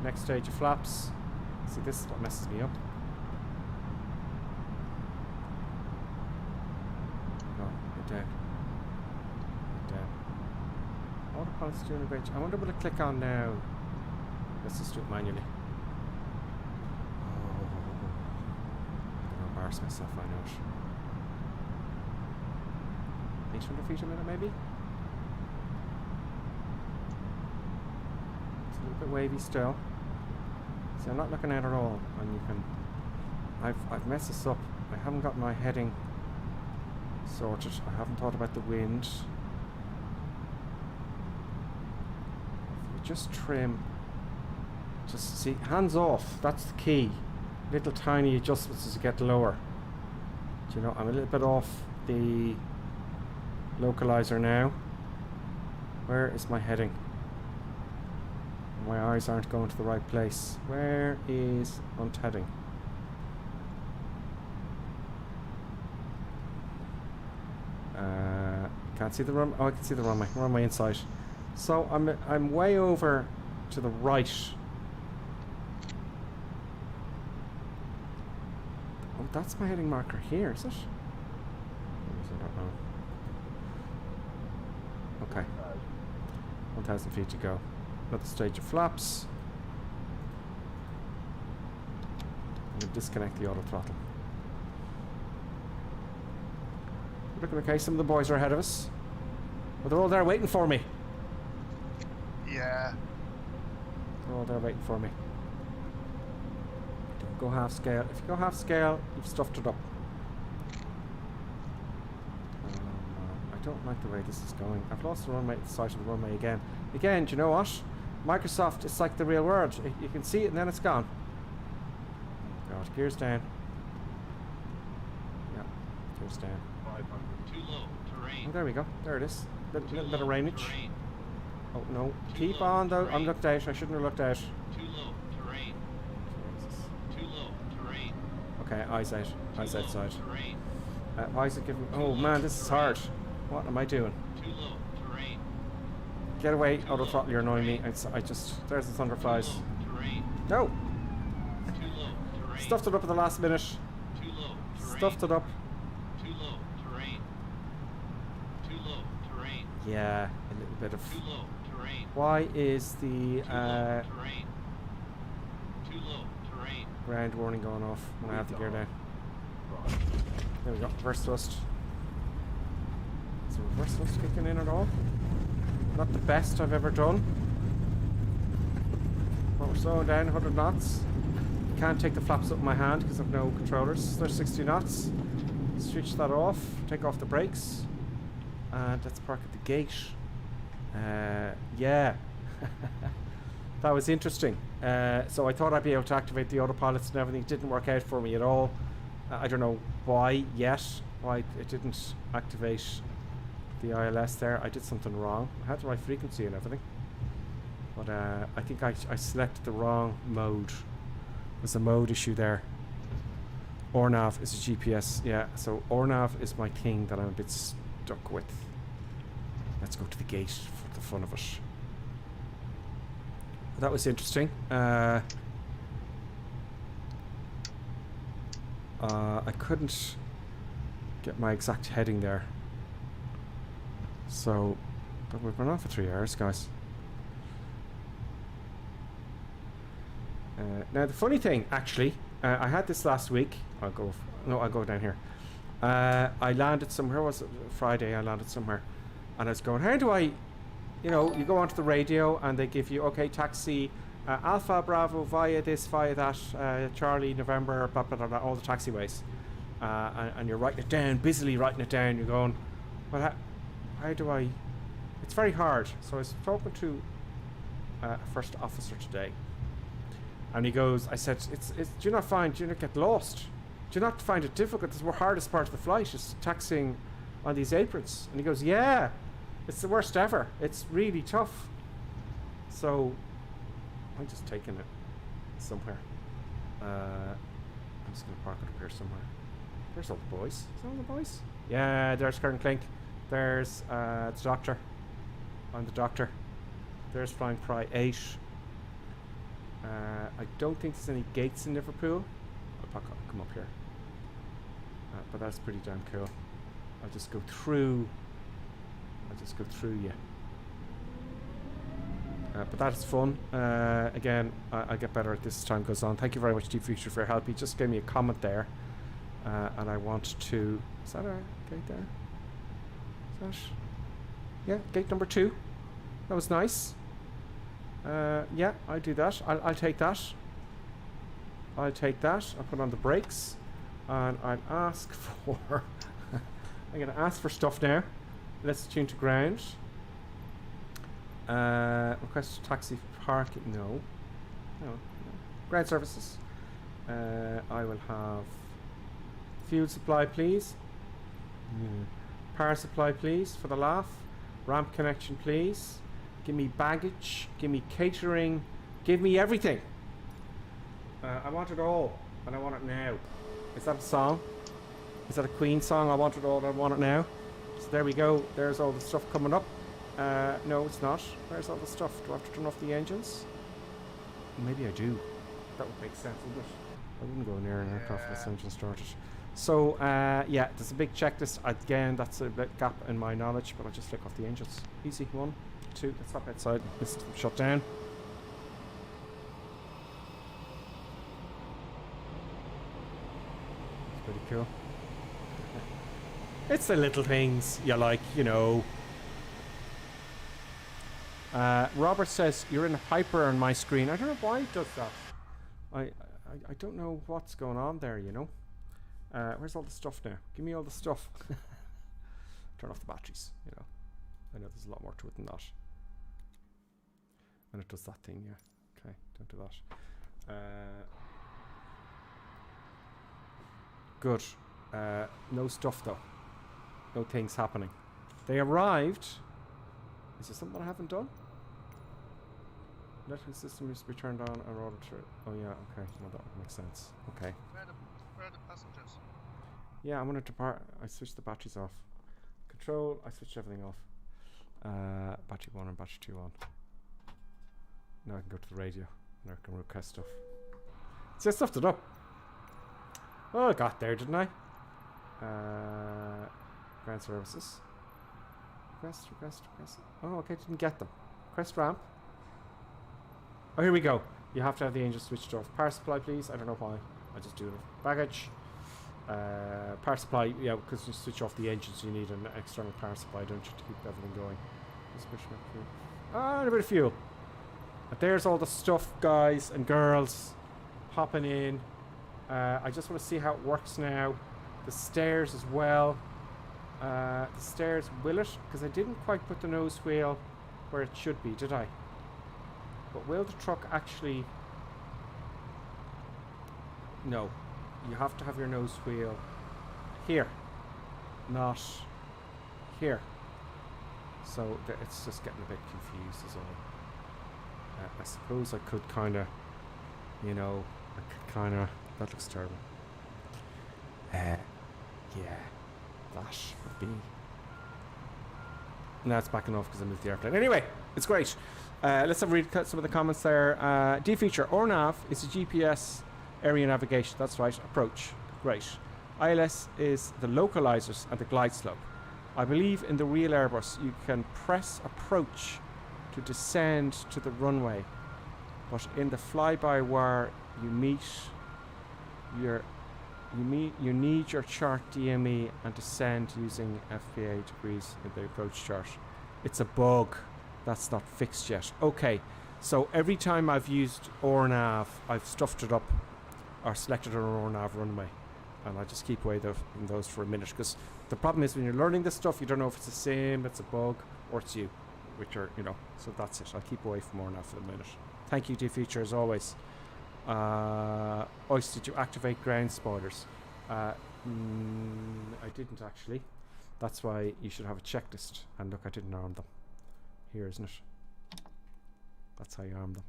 Next stage of flaps. See, this is what messes me up. No, get down. Get down. Autopilot's doing a great job. I wonder what I click on now. Let's just do it manually. Oh, I'm going to embarrass myself, I know it. 800 feet a minute, maybe? It's a little bit wavy still. See, I'm not looking at it at all, and you can... I've messed this up. I haven't got my heading Sorted. I haven't thought about the wind. If we just trim. Just see, hands off. That's the key. Little tiny adjustments as you get lower. Do you know, I'm a little bit off the localizer now. Where is my heading? My eyes aren't going to the right place. Where is heading? Can't see the run. Oh, I can see the runway. Runway inside. So I'm way over to the right. Oh, that's my heading marker here, is it? I don't know. Okay. 1,000 feet to go. Another stage of flaps. I'm going to disconnect the auto throttle. Looking okay, some of the boys are ahead of us. But they're all there waiting for me. Yeah. They're all there waiting for me. Don't go half scale. If you go half scale, you've stuffed it up. I don't like the way this is going. I've lost the runway, the sight of the runway again. Again, do you know what? Microsoft, it's like the real world. You can see it and then it's gone. Oh God, gears down. Yeah, gears down. Too low, terrain. Oh, there we go. There it is. Little bit of rainage. Terrain. Oh no. Too Keep low, on though. terrain. I'm looked out. I shouldn't have looked out. Too low, terrain. Jesus. Too low, terrain. Okay, eyes out. Eyes Too low, outside. terrain. Eyes are giving. Oh low, man, this is terrain. hard. What am I doing? Too low, terrain. Get away, Too auto low, throttle, you're annoying me. terrain. I just. There's the thunderflies. Too low, terrain. No! Too low, terrain. Stuffed it up at the last minute. Too low, terrain. Stuffed it up. Too low, terrain. Too low, terrain. Yeah, a little bit of. Too low, terrain. Why is the Too low, terrain. Too low, terrain. ground warning going off when I have the gear down? There we go, reverse thrust. Is the reverse thrust kicking in at all? Not the best I've ever done. But we're slowing down 100 knots. Can't take the flaps up in my hand because I've no controllers. There's 60 knots. Switch that off, take off the brakes, and let's park at the gate. Yeah. That was interesting. So I thought I'd be able to activate the autopilots and everything. It didn't work out for me at all. I don't know why yet, why it didn't activate the ILS there. I did something wrong. I had the right frequency and everything. But I think I selected the wrong mode. There's a mode issue there. ORNAV is a GPS, yeah. So ORNAV is my thing that I'm a bit stuck with. Let's go to the gate for the fun of it. That was interesting. I couldn't get my exact heading there. So, but we've been on for 3 hours, guys. Now the funny thing, actually, I had this last week. I'll go down here. I landed somewhere. Was it Friday? I landed somewhere, and I was going, how do I, you know, you go onto the radio and they give you, okay, taxi Alpha Bravo via this, via that, Charlie November, blah blah blah, blah, all the taxiways, and you're writing it down, busily writing it down. You're going, well, how do I? It's very hard. So I was talking to a first officer today. And he goes, I said, do you not get lost? Do you not find it difficult? It's the hardest part of the flight is taxiing on these aprons. And he goes, yeah, it's the worst ever. It's really tough. So I'm just taking it somewhere. I'm just going to park it up here somewhere. There's all the boys. Is that all the boys? Yeah, there's Kern Clink. There's the doctor. I'm the doctor. There's Flying Pry 8. I don't think there's any gates in Liverpool. I'll come up here. But that's pretty damn cool. I'll just go through you. But that's fun. Again, I'll get better at this as time goes on. Thank you very much, Deep Future, for your help. You just gave me a comment there. And I want to... Is that our gate there? Is that... Yeah, gate number 2. That was nice. Yeah, I'll do that. I'll take that. I'll take that. I'll put on the brakes. And I'll ask for I'm gonna ask for stuff now. Let's tune to ground. Request taxi parking. No. Ground services. I will have fuel supply, please. Power supply, please, for the laugh. Ramp connection, please. Give me baggage. Give me catering. Give me everything. I want it all, and I want it now. Is that a song? Is that a Queen song? I want it all, I want it now. So there we go. There's all the stuff coming up. No, it's not. Where's all the stuff? Do I have to turn off the engines? Maybe I do. That would make sense, wouldn't it? I wouldn't go near an aircraft with this engine started. So, yeah, there's a big checklist. Again, that's a bit gap in my knowledge, but I'll just flick off the engines. Easy. 1, 2. Let's hop outside. Let's shut down. It's pretty cool. It's the little things you like, you know. Robert says, you're in hyper on my screen. I don't know why it does that. I don't know what's going on there, you know. Where's all the stuff now? Give me all the stuff. Turn off the batteries, you know. I know there's a lot more to it than that. And it does that thing, yeah. Okay, don't do that. Good. No stuff though. No things happening. They arrived. Is there something I haven't done? Electrical system needs to be turned on in order to... Oh yeah, okay. No, that would make sense. Okay. Where are the passengers? Yeah, I'm gonna depart. I switched the batteries off. Control, I switched everything off. Battery 1 and battery 2 on. Now I can go to the radio and I can request stuff. See, I stuffed it up. Oh, I got there, didn't I? Ground services. Request. Oh, okay, didn't get them. Request ramp. Oh, here we go. You have to have the engine switched off. Power supply, please. I don't know why. I just do it. Baggage. Power supply, yeah, because you switch off the engines, you need an external power supply, don't you, to keep everything going. And a bit of fuel. But there's all the stuff, guys and girls, hopping in. I just want to see how it works now. The stairs as well. The stairs, will it? Because I didn't quite put the nose wheel where it should be, did I? But will the truck actually... No. You have to have your nose wheel here, not here. So it's just getting a bit confused is all. I suppose I could kind of, you know, that looks terrible. Yeah, that would be... Now it's backing off because I moved the airplane. Anyway, it's great. Let's have a read some of the comments there. D feature, ORNAV is a GPS area navigation. That's right. Approach. Great. ILS is the localizers and the glide slope. I believe in the real Airbus you can press approach to descend to the runway, but in the fly-by-wire you need your chart DME and descend using FPA degrees in the approach chart. It's a bug that's not fixed yet. Okay, so every time I've used ORNAV, I've stuffed it up or selected an ORNAV runway, and I just keep away from those for a minute, because the problem is when you're learning this stuff, you don't know if it's a sim, it's a bug, or it's you, which are, you know, so that's it. I'll keep away from ORNAV for a minute. Thank you, D-Feature, as always. Oyster, did you activate ground spoilers? I didn't actually. That's why you should have a checklist. And look, I didn't arm them. Here, isn't it? That's how you arm them.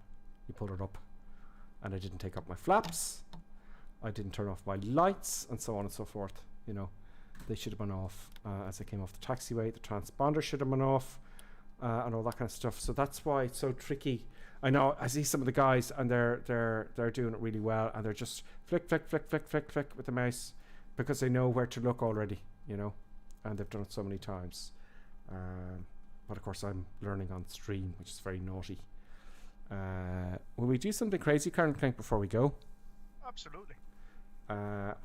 You pull it up. And I didn't take up my flaps. I didn't turn off my lights, and so on and so forth. You know, they should have been off as I came off the taxiway. The transponder should have been off, and all that kind of stuff. So that's why it's so tricky. I know I see some of the guys, and they're doing it really well, and they're just flick with the mouse because they know where to look already. You know, and they've done it so many times. But of course, I'm learning on stream, which is very naughty. Will we do something crazy, Colonel Clink, before we go? Absolutely.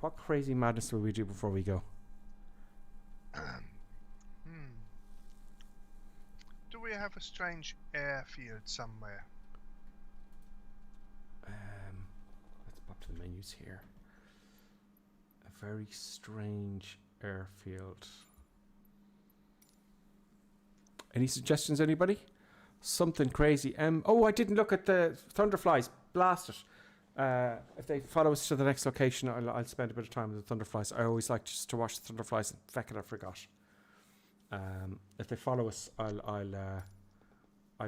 What crazy madness will we do before we go? Do we have a strange airfield somewhere? Let's pop to the menus here. A very strange airfield. Any suggestions, anybody? Something crazy. Oh, I didn't look at the Thunderflies. Blast it. If they follow us to the next location, I'll spend a bit of time with the Thunderflies. I always like just to watch the Thunderflies, and feck it, I forgot. If they follow us, I'll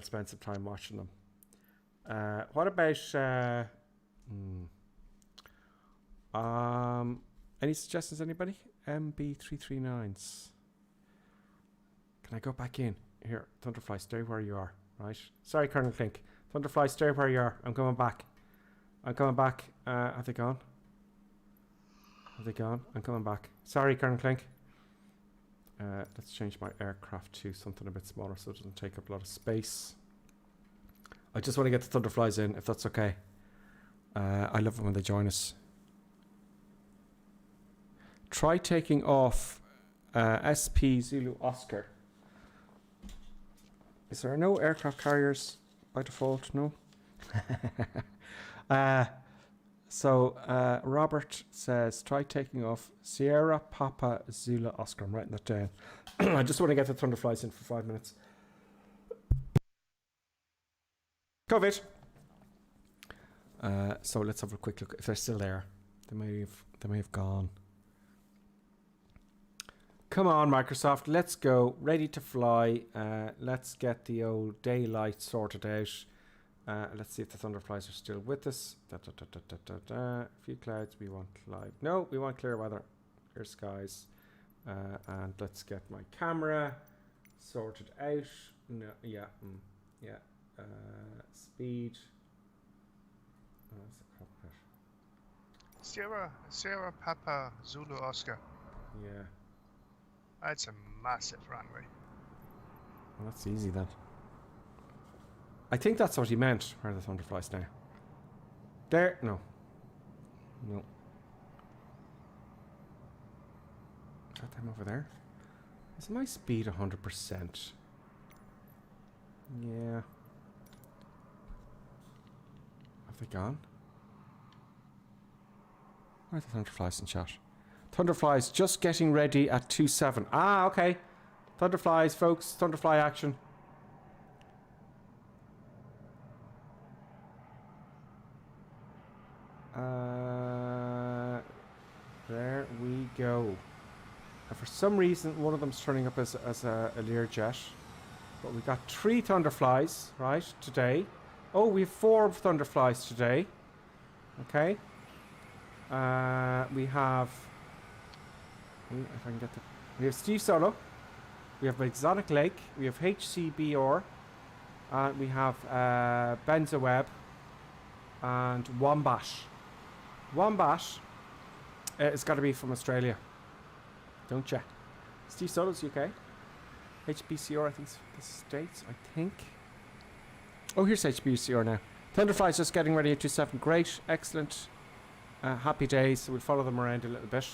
spend some time watching them. What about any suggestions, anybody? MB339s. Can I go back in? Here, Thunderfly, stay where you are, right? Sorry, Colonel Clink. Thunderfly, stay where you are. I'm coming back. Have they gone? I'm coming back. Sorry, Colonel Clink. Let's change my aircraft to something a bit smaller so it doesn't take up a lot of space. I just want to get the Thunderflies in, if that's okay. I love them when they join us. Try taking off SP Zulu Oscar. Is there no aircraft carriers by default? No. Robert says, try taking off Sierra Papa Zulu Oscar. I'm writing that down. I just want to get the Thunderflies in for 5 minutes. COVID. So let's have a quick look. If they're still there, they may have gone. Come on, Microsoft. Let's go. Ready to fly. Let's get the old daylight sorted out. Let's see if the Thunderflies are still with us. A few clouds. We want live. No, we want clear weather. Clear skies. And let's get my camera sorted out. No, yeah. Speed. Oh, that's a cockpit. Sierra Papa Zulu Oscar. Yeah. That's a massive runway. Well, that's easy then. I think that's what he meant. Where are the Thunderflies now? There. No. Is that them over there? Is my speed 100%? Yeah. Have they gone? Where are the Thunderflies in chat? Thunderflies just getting ready at 27. Ah, okay. Thunderflies, folks. Thunderfly action. There we go. And for some reason, one of them's turning up as a Learjet. But we got 3 Thunderflies, right, today. Oh, we have 4 Thunderflies today. Okay. We have... If I can get the... We have Steve Solo. We have Exotic Lake. We have HCBR. And we have Benza Webb. And Wombat. Wombat it's got to be from Australia. Don't ya? Steve Solo's UK. HBCR, I think, the States, I think. Oh, here's HBCR now. Thunderfly's just getting ready at 27. Great, excellent. Happy days. So we'll follow them around a little bit.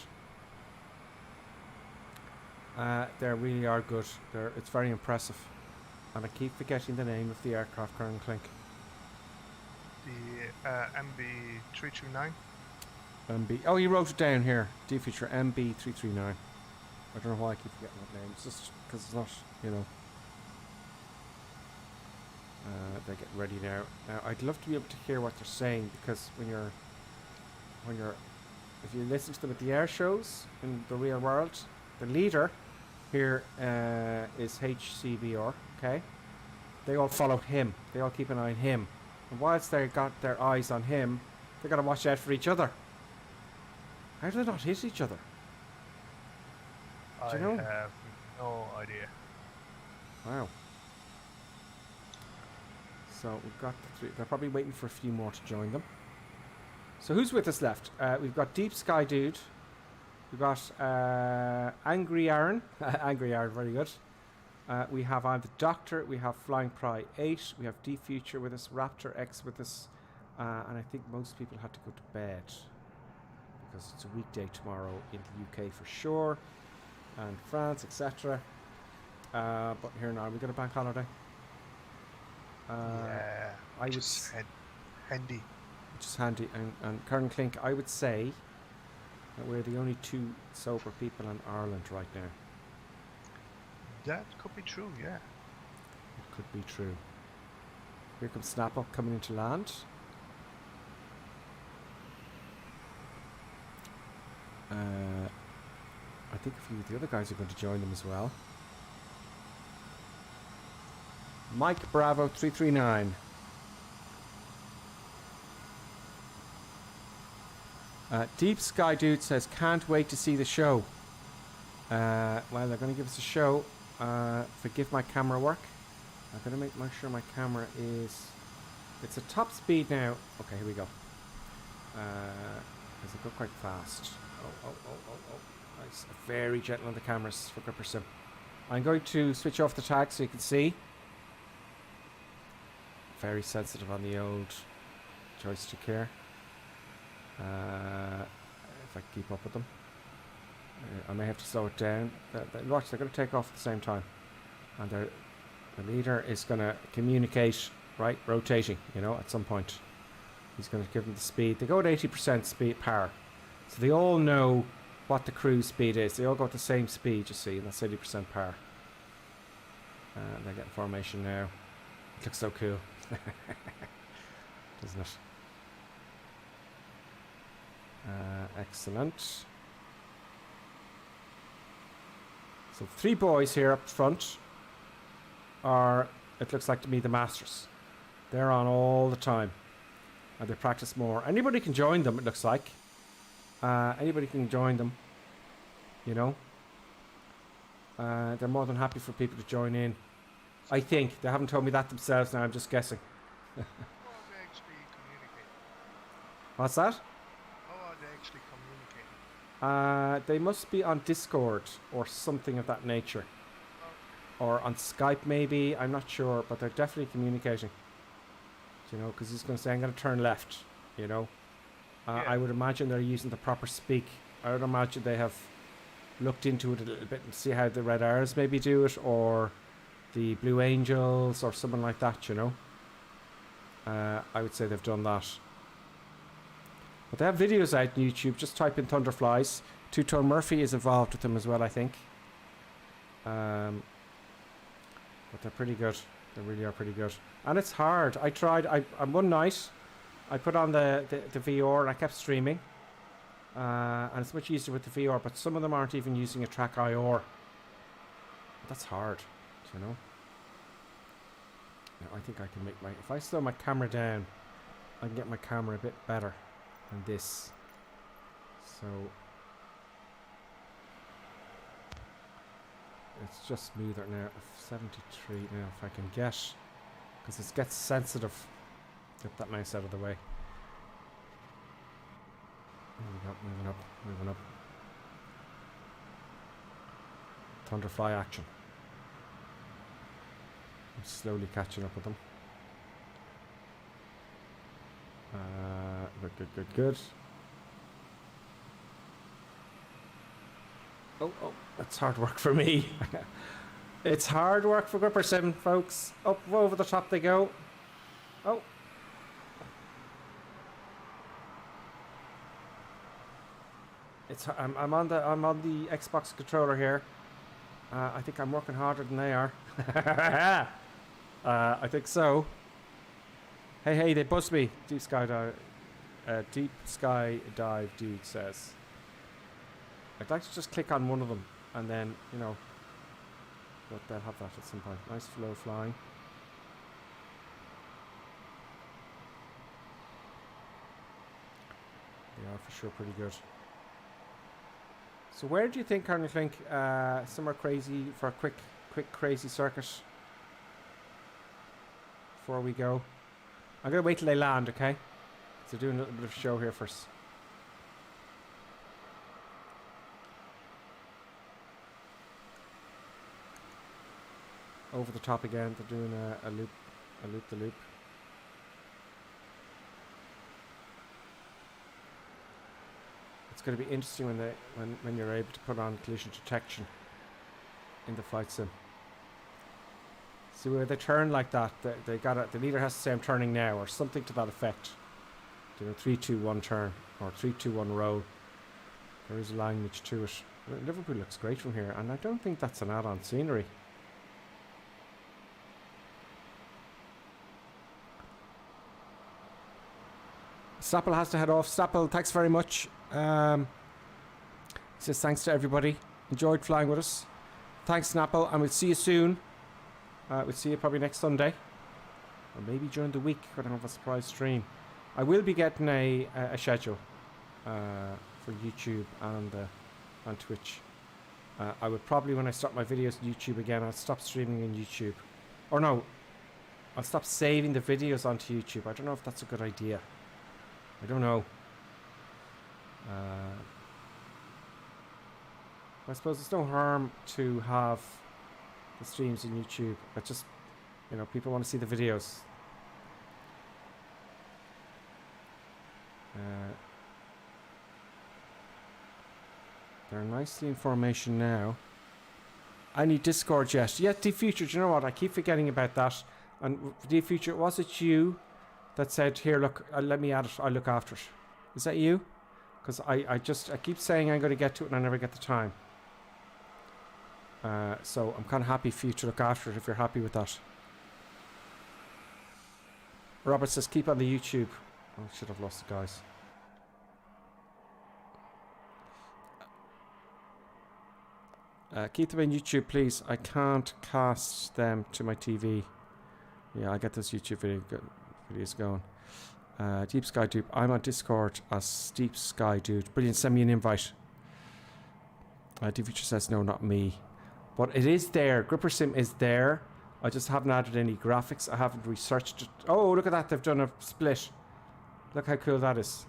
They really are good. It's very impressive. And I keep forgetting the name of the aircraft, Colonel Clink. The MB329. Oh, he wrote it down here. D feature MB339. I don't know why I keep forgetting that name. It's just because it's not, you know. They're getting ready now. Now, I'd love to be able to hear what they're saying, because if you listen to them at the air shows in the real world, the leader here is HCBR. Okay, they all follow him. They all keep an eye on him. And whilst they got their eyes on him, they got to watch out for each other. How do they not hit each other? Do you know? I have no idea. Wow. So we've got the 3. They're probably waiting for a few more to join them. So who's with us left? We've got Deep Sky Dude. We've got Angry Aaron. Angry Aaron, very good. We have I'm the Doctor. We have Flying Pry 8. We have D Future with us. Raptor X with us. And I think most people had to go to bed, because it's a weekday tomorrow in the UK for sure, and France, etc. But here now, we got a bank holiday. Yeah, I would handy. Which is handy. And Colonel Clink, I would say that we're the only 2 sober people in Ireland right now. That could be true, yeah. It could be true. Here comes Snap Up coming into land. I think a few of the other guys are going to join them as well. Mike Bravo 339. Deep Sky Dude says, can't wait to see the show. Well, they're going to give us a show. Forgive my camera work. I'm going to make sure my camera is... It's at top speed now. Okay, here we go. Does it go quite fast? Oh. Nice. Very gentle on the cameras for Gripper Sim. I'm going to switch off the tag so you can see. Very sensitive on the old joystick here. If I keep up with them. I may have to slow it down. Watch, they're going to take off at the same time. And the leader is going to communicate, right, rotating, you know, at some point. He's going to give them the speed. They go at 80% speed power. So they all know what the cruise speed is. They all go at the same speed, you see, and that's 80% power. They're getting formation now. It looks so cool. Doesn't it? Excellent. So 3 boys here up front are, it looks like to me, the masters. They're on all the time. And they practice more. Anybody can join them, it looks like. Anybody can join them. You know. They're more than happy for people to join in. I think. They haven't told me that themselves now, I'm just guessing. How are they actually communicating? What's that? How are they actually communicating? They must be on Discord or something of that nature. Okay. Or on Skype maybe, I'm not sure, but they're definitely communicating. You know, because he's going to say, I'm going to turn left, you know. Yeah. I would imagine they're using the proper speak. I would imagine they have looked into it a little bit and see how the Red Arrows maybe do it, or the Blue Angels, or something like that, you know. I would say they've done that. But they have videos out on YouTube. Just type in Thunderflies. Two-Tone Murphy is involved with them as well, I think. But they're pretty good. They really are pretty good. And it's hard. I tried. One night, I put on the VR and I kept streaming. And it's much easier with the VR, but some of them aren't even using a track IR. That's hard, you know. Now, I think I can make my... If I slow my camera down, I can get my camera a bit better than this. So... It's just smoother now. 73 now if I can get... Because it gets sensitive. Get that mouse out of the way. Moving up. Thunderfly action. I'm slowly catching up with them. Good. Oh, that's hard work for me. It's hard work for Gripper Sim, folks. Up over the top they go. Oh. I'm on the Xbox controller here. I think I'm working harder than they are. I think so. Hey, they buzzed me. Deep Sky Dive dude says. I'd like to just click on one of them and then, you know, but they'll have that at some point. Nice flow flying. They are for sure pretty good. So where do you think, Colonel Clink, somewhere crazy for a quick crazy circuit before we go? I'm going to wait till they land, okay? So doing a little bit of show here first. Over the top again, they're doing a loop. It's going to be interesting when you're able to put on collision detection in the flight sim. See where they turn like that, the leader has to say I'm turning now or something to that effect. Do a 3-2-1 turn or 3-2-1 roll. There is a language to it. Liverpool looks great from here, and I don't think that's an add-on scenery. Snapple has to head off. Snapple, thanks very much. He says thanks to everybody. Enjoyed flying with us. Thanks, Snapple, and we'll see you soon. We'll see you probably next Sunday, or maybe during the week when I have a surprise stream. I will be getting a schedule for YouTube and on Twitch. I would probably, when I start my videos on YouTube again, I'll stop streaming on YouTube. Or no, I'll stop saving the videos onto YouTube. I don't know if that's a good idea. I don't know. I suppose there's no harm to have the streams on YouTube, but just, you know, people want to see the videos. They're nicely in formation now. I need Discord yet. Yeah, Deep Future, do you know what? I keep forgetting about that. And Deep Future, was it you that said, here, look, let me add it, I'll look after it? Is that you? Because I keep saying I'm going to get to it and I never get the time. So I'm kind of happy for you to look after it if you're happy with that. Robert says, keep on the YouTube. Oh, I should have lost the guys. Keep them in YouTube, please. I can't cast them to my TV. Yeah, I get those YouTube videos going. Deep Sky Dude. I'm on Discord as Deep Sky Dude. Brilliant. Send me an invite. Deep Future says, no, not me. But it is there. Gripper Sim is there. I just haven't added any graphics. I haven't researched it. Oh, look at that. They've done a split. Look how cool that is.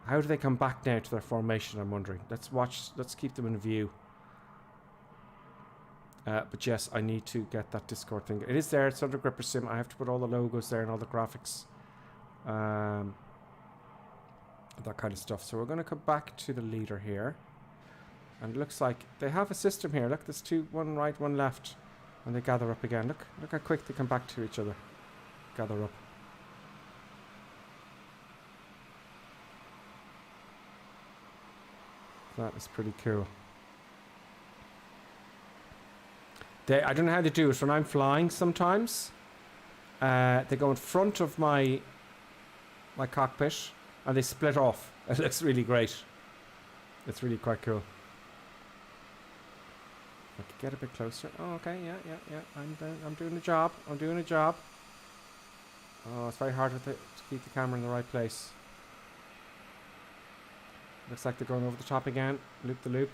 How do they come back now to their formation, I'm wondering. Let's keep them in view. But yes, I need to get that Discord thing. It is there. It's under Gripper Sim. I have to put all the logos there and all the graphics. That kind of stuff. So we're going to come back to the leader here. And it looks like they have a system here. Look, there's two, one right, one left. And they gather up again. Look how quick they come back to each other. Gather up. That is pretty cool. I don't know how they do it. When I'm flying sometimes, they go in front of my cockpit and they split off. It looks really great. It's really quite cool. I could get a bit closer. Oh, okay, yeah. I'm doing a job. Oh, it's very hard to keep the camera in the right place. Looks like they're going over the top again. Loop the loop.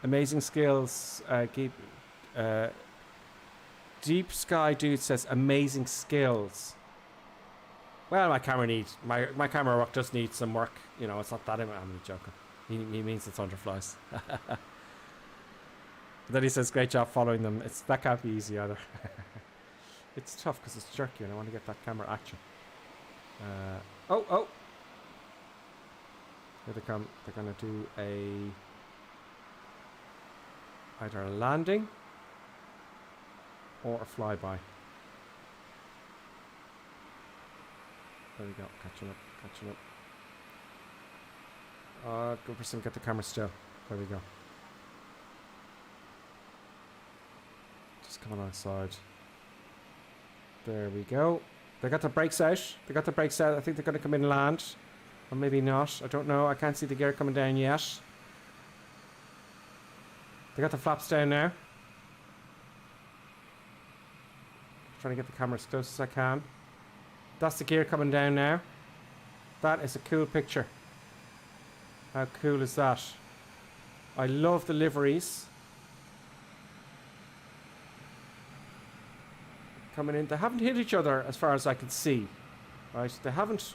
Amazing skills. Deep Sky Dude says amazing skills. Well, my camera work does need some work. You know, it's not that. I'm joking. He means it's underflies. Then he says, great job following them. That can't be easy either. It's tough because it's jerky and I want to get that camera action. Oh. Here they come. They're going to do either a landing or a flyby. There we go. Catching up. Go for some. Get the camera still. There we go. Just coming outside. There we go. They got the brakes out. I think they're going to come in and land. Or maybe not. I don't know. I can't see the gear coming down yet. They got the flaps down now. Trying to get the camera as close as I can. That's the gear coming down now. That is a cool picture. How cool is that? I love the liveries. Coming in. They haven't hit each other as far as I can see. Right? They haven't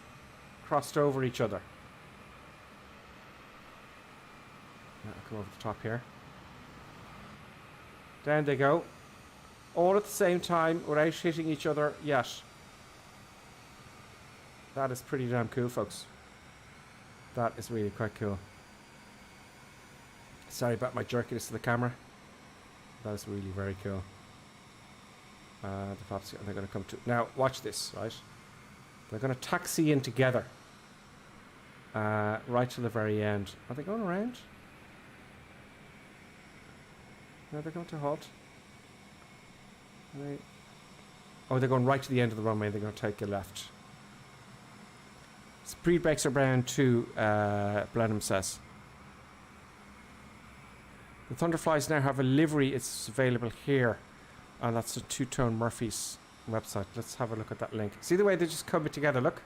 crossed over each other. I'll come over the top here. Down they go. All at the same time without hitting each other yet. That is pretty damn cool, folks. That is really quite cool. Sorry about my jerkiness to the camera. That is really very cool. The flaps, they're going to come to... Now, watch this, right? They're going to taxi in together. Right to the very end. Are they going around? No, they're going to halt. Oh, they're going right to the end of the runway. They're going to take a left. Speed brakes are brand 2, Blenheim says. The Thunderflies now have a livery. It's available here. And that's a Two-Tone Murphy's website. Let's have a look at that link. See the way they just come it together? Look.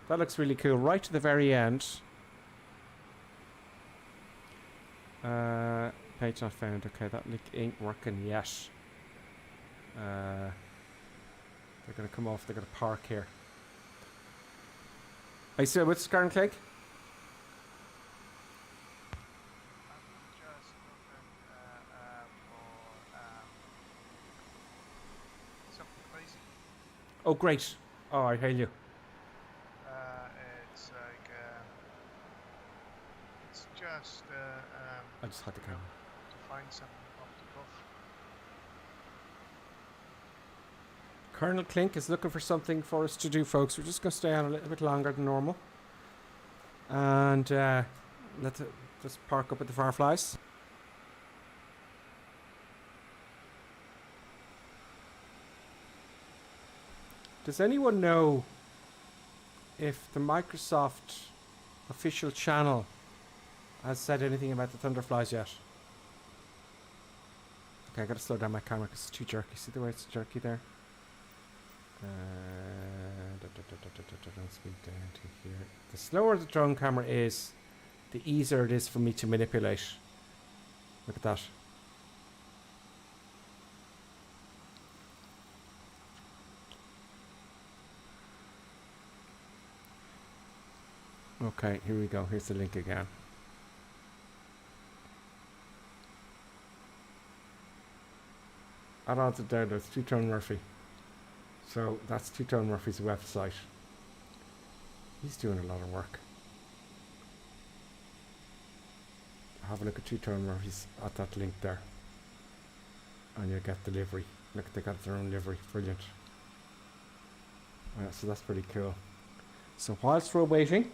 That looks really cool. Right to the very end. Page not found. Okay, that link ain't working yet. They're going to come off. They're going to park here. Are you still with Scarn Clegg? Oh, great. Oh, I hail you. It's like, it's just, I just had the camera. to find something off the cuff. Colonel Clink is looking for something for us to do, folks. We're just going to stay on a little bit longer than normal. And let's just park up at the Fireflies. Does anyone know if the Microsoft official channel has said anything about the Thunderflies yet? Okay, I gotta slow down my camera because it's too jerky. See the way it's jerky there? Let's speed down to here. The slower the drone camera is, the easier it is for me to manipulate. Look at that. Okay, here we go. Here's the link again. Add on to download. Two-Tone Murphy. So that's Two-Tone Murphy's website. He's doing a lot of work. Have a look at Two-Tone Murphy's at that link there. And you'll get the livery. Look, they got their own livery. Brilliant. So that's pretty cool. So whilst we're waiting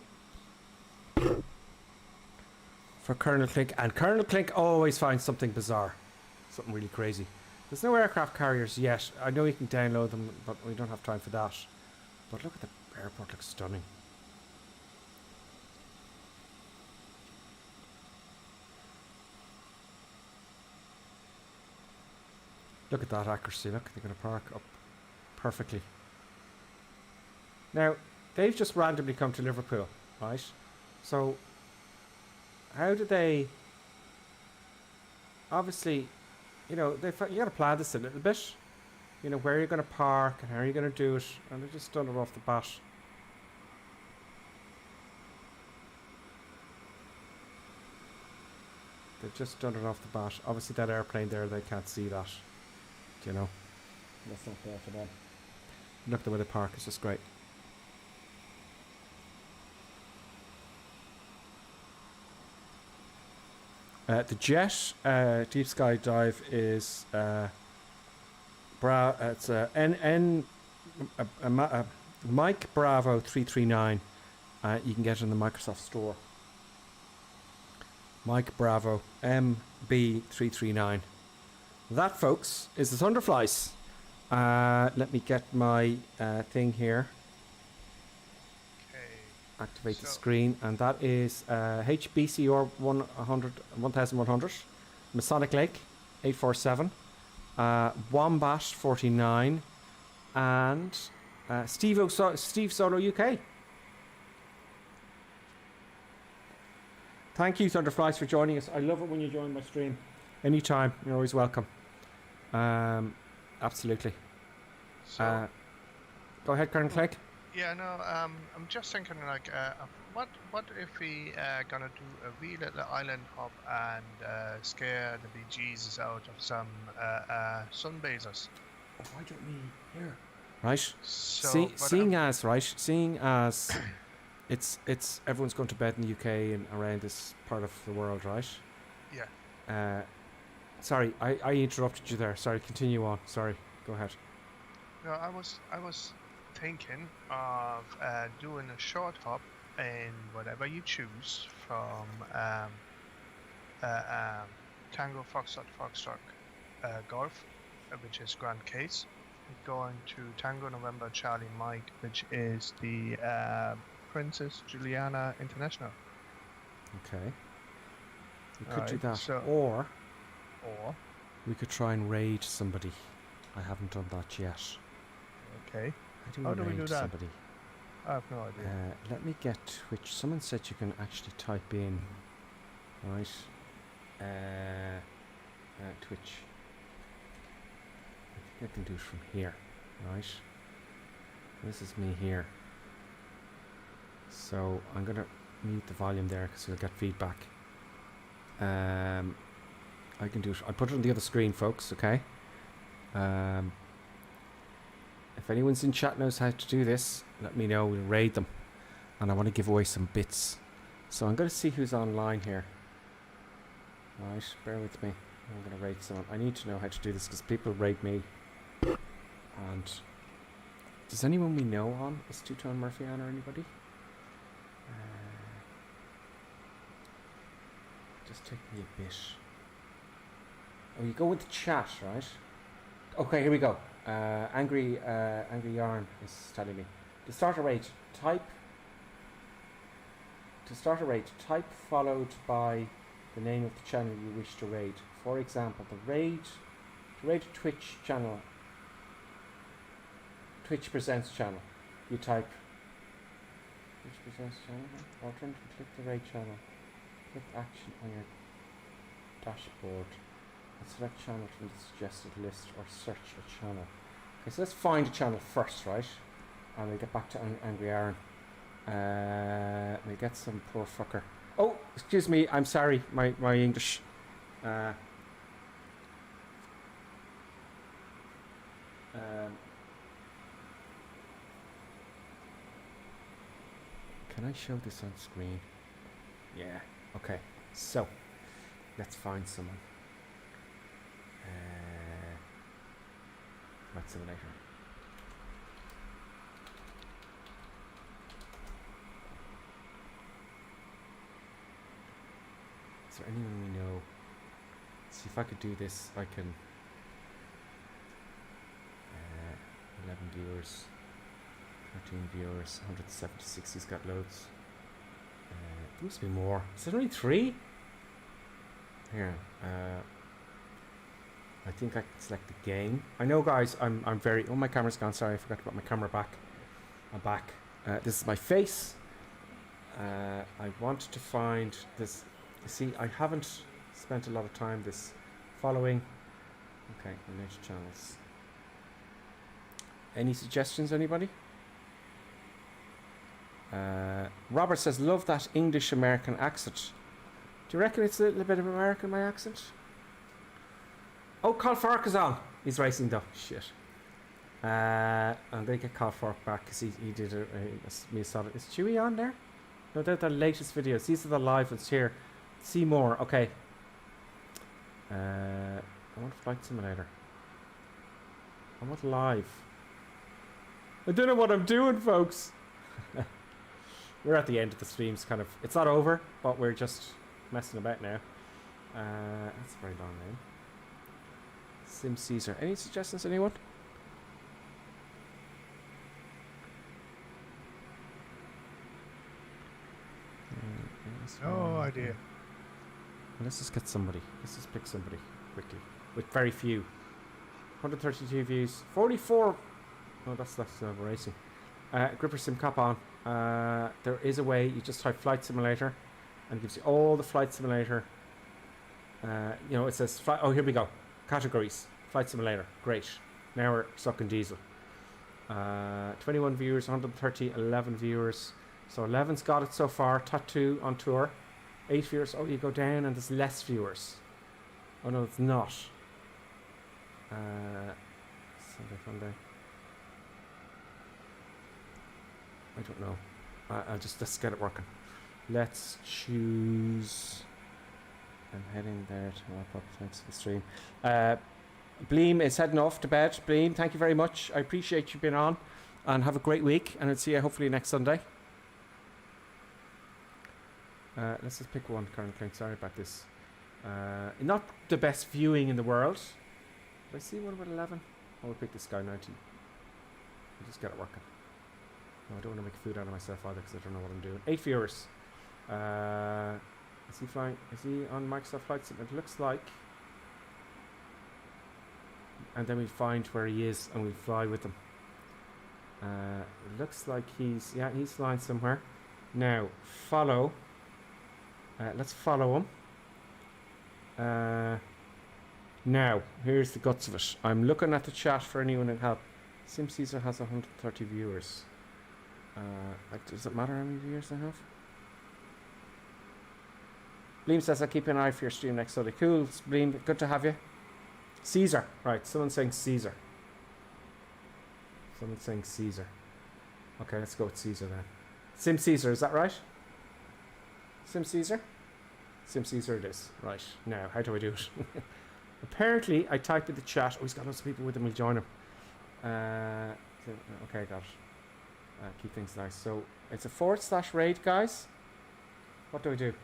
for Colonel Clink, and Colonel Clink always finds something bizarre, something really crazy. There's no aircraft carriers yet. I know you can download them, but we don't have time for that. But look at the airport, looks stunning. Look at that accuracy. Look, they're going to park up perfectly. Now, they've just randomly come to Liverpool, right? So, how do they... Obviously, you know, you got to plan this a little bit. You know, where you're going to park and how you're going to do it. And they've just done it off the bat. They've just done it off the bat. Obviously, that airplane there, they can't see that. Do you know? That's not there for them. Look the way they park, it's just great. The jet deep sky dive is it's Mike Bravo 339. You can get it in the Microsoft store. Mike Bravo MB339. That, folks, is the Thunderflies. Let me get my thing here. Activate the screen, and that is HBCR 1100 Masonic Lake 847 Wombat 49 and Steve Solo UK. Thank you, Thunderflies, for joining us. I love it when you join my stream. Anytime, you're always welcome. Absolutely. So, go ahead, Colonel Clegg. Yeah, no, I'm just thinking, like, what if we gonna do a wee little island hop and scare the bejesus out of some sunbathers? Why don't we here? Right. So, seeing as it's everyone's going to bed in the UK and around this part of the world, right? Yeah. Sorry, I interrupted you there. Sorry, continue on. Sorry, go ahead. No, I was thinking of doing a short hop in whatever you choose from Tango Foxtrot Golf, which is Grand Case, going to Tango November Charlie Mike, which is the Princess Juliana International. Okay. We could do Alright, that. so- Or Or, we could try and raid somebody. I haven't done that yet. okay. How How do do we we raid do that? somebody? I have no idea. Let me get Twitch. Someone said you can actually type in, right? Twitch. I think I can do it from here, right? This is me here. So I'm gonna mute the volume there because you'll get feedback. I can do it. I'll put it on the other screen, folks. Okay. If anyone's in chat knows how to do this, let me know. We'll raid them, and I want to give away some bits. So I'm going to see who's online here. Right, bear with me. I'm going to raid someone. I need to know how to do this because people raid me. And does anyone we know on? Is Two-Tone Murphy on or anybody? Just take me a bit. Oh, you go with the chat, right? Okay, here we go. Angry Yarn is telling me. To start a raid, type followed by the name of the channel you wish to raid. For example, to raid a Twitch channel, Twitch Presents channel, you type Twitch Presents channel, alternatively click the raid channel, click action on your dashboard, and select channel from the suggested list or search a channel. Okay, so let's find a channel first, right? And we'll get back to Angry Aaron. We'll get some poor fucker. Oh, excuse me, I'm sorry, my English. Can I show this on screen? Yeah, okay. So, let's find someone. Flight Simulator. Is there anyone we know? See if I could do this. I can. 11 viewers, 13 viewers, 176. He's got loads. There must be more. Is there only 3? Here. I think I can select the game. I know, guys. I'm very. Oh, my camera's gone. Sorry, I forgot to put my camera back. I'm back. This is my face. I wanted to find this. You see, I haven't spent a lot of time this following. Okay, manage channels. Any suggestions, anybody? Robert says, love that English American accent. Do you reckon it's a little bit of American, my accent? Oh, Carl Fark is on. He's racing though. Shit. I'm going to get Carl Fark back because he did me a solid. Is Chewie on there? No, they're the latest videos. These are the live ones here. See more. Okay. I want Flight Simulator. I want live. I don't know what I'm doing, folks. We're at the end of the streams, kind of. It's not over, but we're just messing about now. That's a very long name. Sim Caesar. Any suggestions, anyone? No idea. Well, let's just get somebody. Let's just pick somebody quickly. With very few. 132 views. 44. Oh, that's racing. Gripper Sim Cop on. There is a way. You just type Flight Simulator, and it gives you all the Flight Simulator. You know, it says. Oh, here we go. Categories. Flight Simulator. Great. Now we're sucking diesel. 21 viewers. 130. 11 viewers. So 11's got it so far. Tattoo on tour. 8 viewers. Oh, you go down and there's less viewers. Oh no, it's not. Sunday Funday. I don't know. Let's get it working. Let's choose. I'm heading there to wrap up. Thanks for the stream. Bleem is heading off to bed. Bleem, thank you very much. I appreciate you being on, and have a great week. And I'll see you hopefully next Sunday. Let's just pick one currently. Sorry about this. Not the best viewing in the world. Did I see one with 11? I will pick this guy 90. We'll just get it working. No, I don't want to make food out of myself either because I don't know what I'm doing. 8 viewers. Is he flying? Is he on Microsoft Flight Sim? It looks like. And then we find where he is and we fly with him. It looks like he's flying somewhere. Now, follow. Let's follow him. Now, here's the guts of it. I'm looking at the chat for anyone who help. SimCaesar has 130 viewers. Does it matter how many viewers I have? Bleem says I'll keep an eye for your stream next Sunday. Cool, Bleem, good to have you. Caesar. Right, someone's saying Caesar. Someone's saying Caesar. Okay, let's go with Caesar then. SimCaesar, is that right? SimCaesar? SimCaesar it is. Right, now, how do I do it? Apparently, I typed in the chat. Oh, he's got lots of people with him. We'll join him. Okay, got it. Keep things nice. So, it's a /raid, guys. What do I do?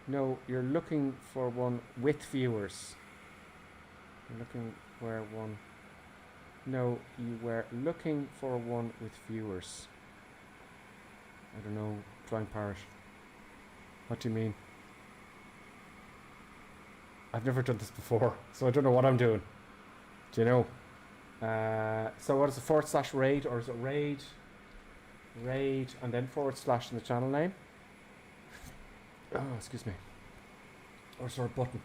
No, you're looking for one with viewers. You're looking for one. No, you were looking for one with viewers. I don't know, Flying Parrot. What do you mean? I've never done this before, so I don't know what I'm doing. Do you know? So what is it, /raid, or is it raid, and then / in the channel name? Oh, excuse me. Or is there a button?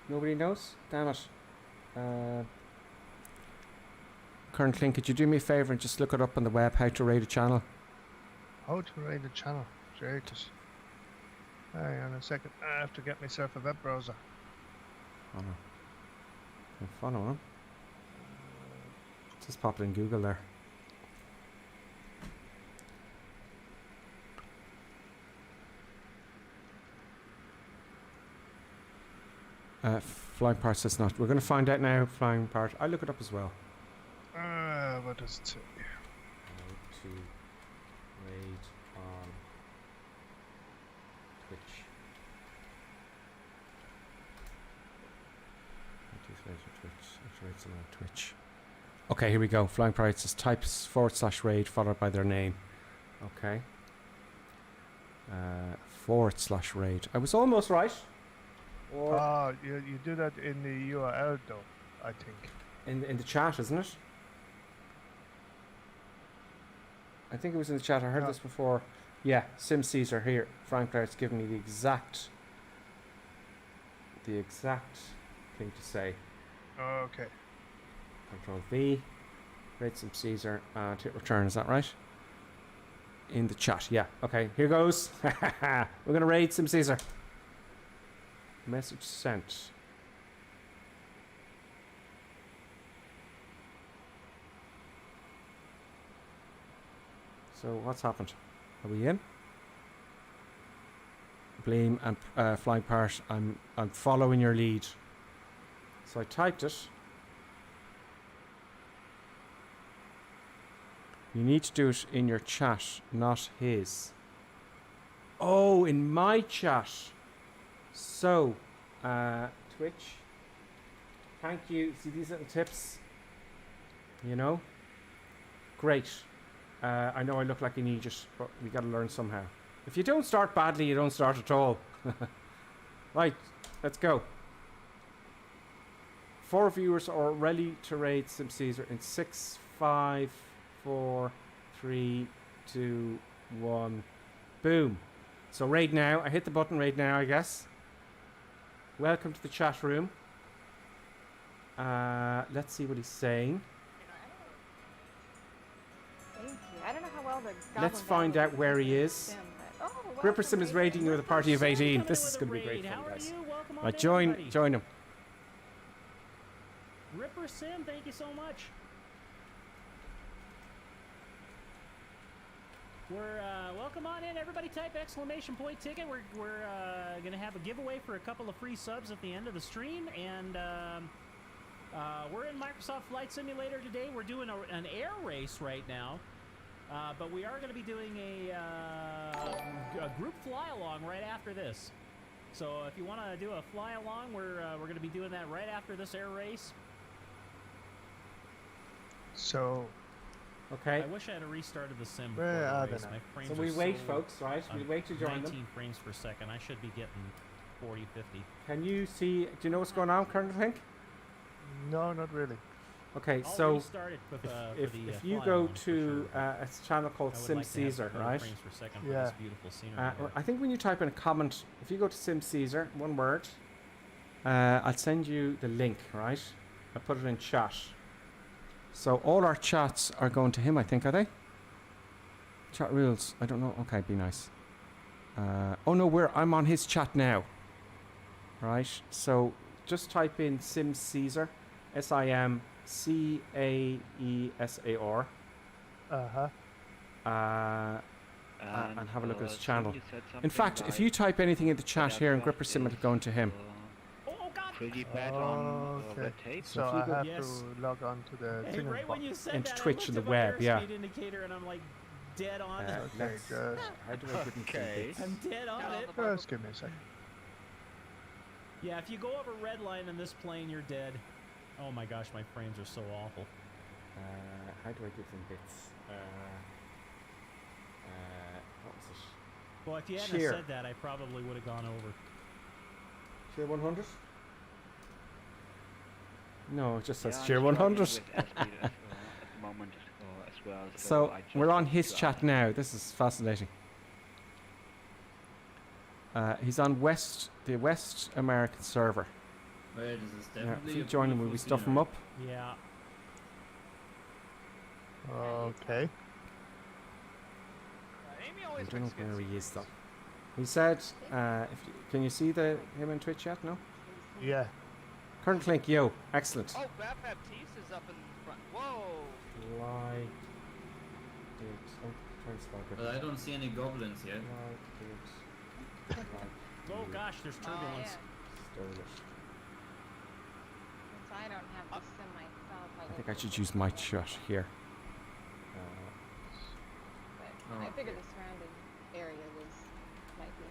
Nobody knows? Damn it. Kern Klink, could you do me a favour and just look it up on the web, how to raid a channel? How to raid a channel? Jesus. Hang on a second. I have to get myself a web browser. Oh no. I'm following him. Just pop it in Google there. Flying Part says not. We're going to find out now, Flying Part. I'll look it up as well. What does it say? How to raid on Twitch. How to raid on Twitch. How to raid someone on Twitch. Okay, here we go. Flying Part says types /raid followed by their name. Okay. /raid. I was almost right. Or you do that in the URL though, I think. In the chat, isn't it? I think it was in the chat. I heard this before. Yeah, SimCaesar here. Frank Clark's given me the exact thing to say. Okay. Control V, raid SimCaesar, and hit return. Is that right? In the chat, yeah. Okay, here goes. We're gonna raid SimCaesar. Message sent. So what's happened? Are we in? Bleem and Flying Part, I'm following your lead. So I typed it. You need to do it in your chat, not his. Oh, in my chat. So, Twitch. Thank you. See these little tips? You know? Great. I know I look like an idiot, but we gotta learn somehow. If you don't start badly, you don't start at all. Right, let's go. 4 viewers are ready to raid SimCaesar in 6, 5, 4, 3, 2, 1. Boom. So raid now. I hit the button, raid now, I guess. Welcome to the chat room. Let's see what he's saying. Thank you. I don't know how well the Let's find out where he is. Gripper Sim is raiding you with a party of 18. This is going to be great fun, guys. Right, join him. Ripper Sim, thank you so much. We're welcome on in. Everybody type !ticket. We're gonna have a giveaway for a couple of free subs at the end of the stream, and we're in Microsoft Flight Simulator today. We're doing an air race right now, but we are going to be doing a group fly along right after this. So if you want to do a fly along, we're going to be doing that right after this air race. So, Okay. I wish I had restarted the sim Where before are the they race. now? My frames So are we wait, so, folks, right? We wait to join 19 them. frames per second. I should be getting 40, 50. Can you see? Do you know what's going on, Colonel Pink? no, not really. Okay, I'll so restart it with, if for the, if you fly go on, for to sure. a channel called I would Sim like to have Caesar, 30 right? frames per second for Yeah. this beautiful scenery. here. I think when you type in a comment, if you go to Sim Caesar, one word, I'll send you the link, right? I'll put it in chat. So all our chats are going to him, I think, are they? Chat rules. I don't know. Okay, be nice. Oh no, I'm on his chat now. Right. So just type in Sim Caesar, SIMCAESAR. And have a look at his channel. In fact, if you type anything in the chat here and Gripper Sim, it'll go into him. Pretty bad on red tape. So if you I go- have Yes. to log on to the Hey, Tingle right when you said Into that, Twitch I looked and the at my web, yeah. airspeed indicator and I'm like dead on it. Okay, Let's- good. How do I give him some Okay. bits? I'm dead on it. Just give me a second. Yeah, if you go over red line in this plane, you're dead. Oh my gosh, my frames are so awful. How do I give them bits? What was it? Well, if you hadn't Cheer. said that, I probably would have gone over. Cheer 100? No, it just says Yeah, I'm Cheer struggling 100. with airspeed at the moment as well. So I just we're on want his to chat ask. now. This is fascinating. He's on the West American server. Well, this is Yeah, definitely if you a join him, will we beautiful stuff him up? Yeah. Okay. Amy I always don't know makes good where he is though. He said, can you see him on Twitch yet? No. Yeah. Colonel Clink, yo, excellent. Oh, Baptiste is up in front. Whoa. Why did But I don't see any goblins yet. Oh gosh, there's turbulence. Since I don't have the sim myself, I think I should use my shot here. But I figured the surrounding area might be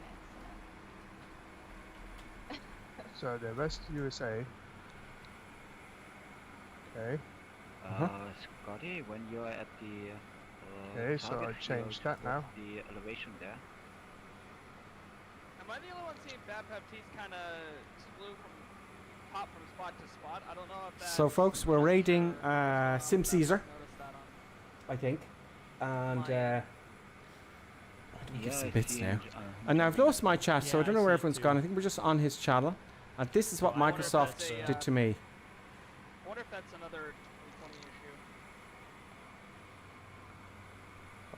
next. So the West USA. Okay. Scotty, when you're at the Okay, so target I changed field, that now. what's the elevation there? Am I the only one seeing Baptiste kind of flew from pop from spot to spot? I don't know if that's So, folks, we're raiding Sim Caesar, noticed that on I think, and how do we give Yeah, some I bits see now? him, And now I've lost my chat, so I Yeah, don't I know where see it everyone's too. gone. I think we're just on his channel, and this is what I wonder if Microsoft that's a, did to me. I wonder if that's another 2020 issue.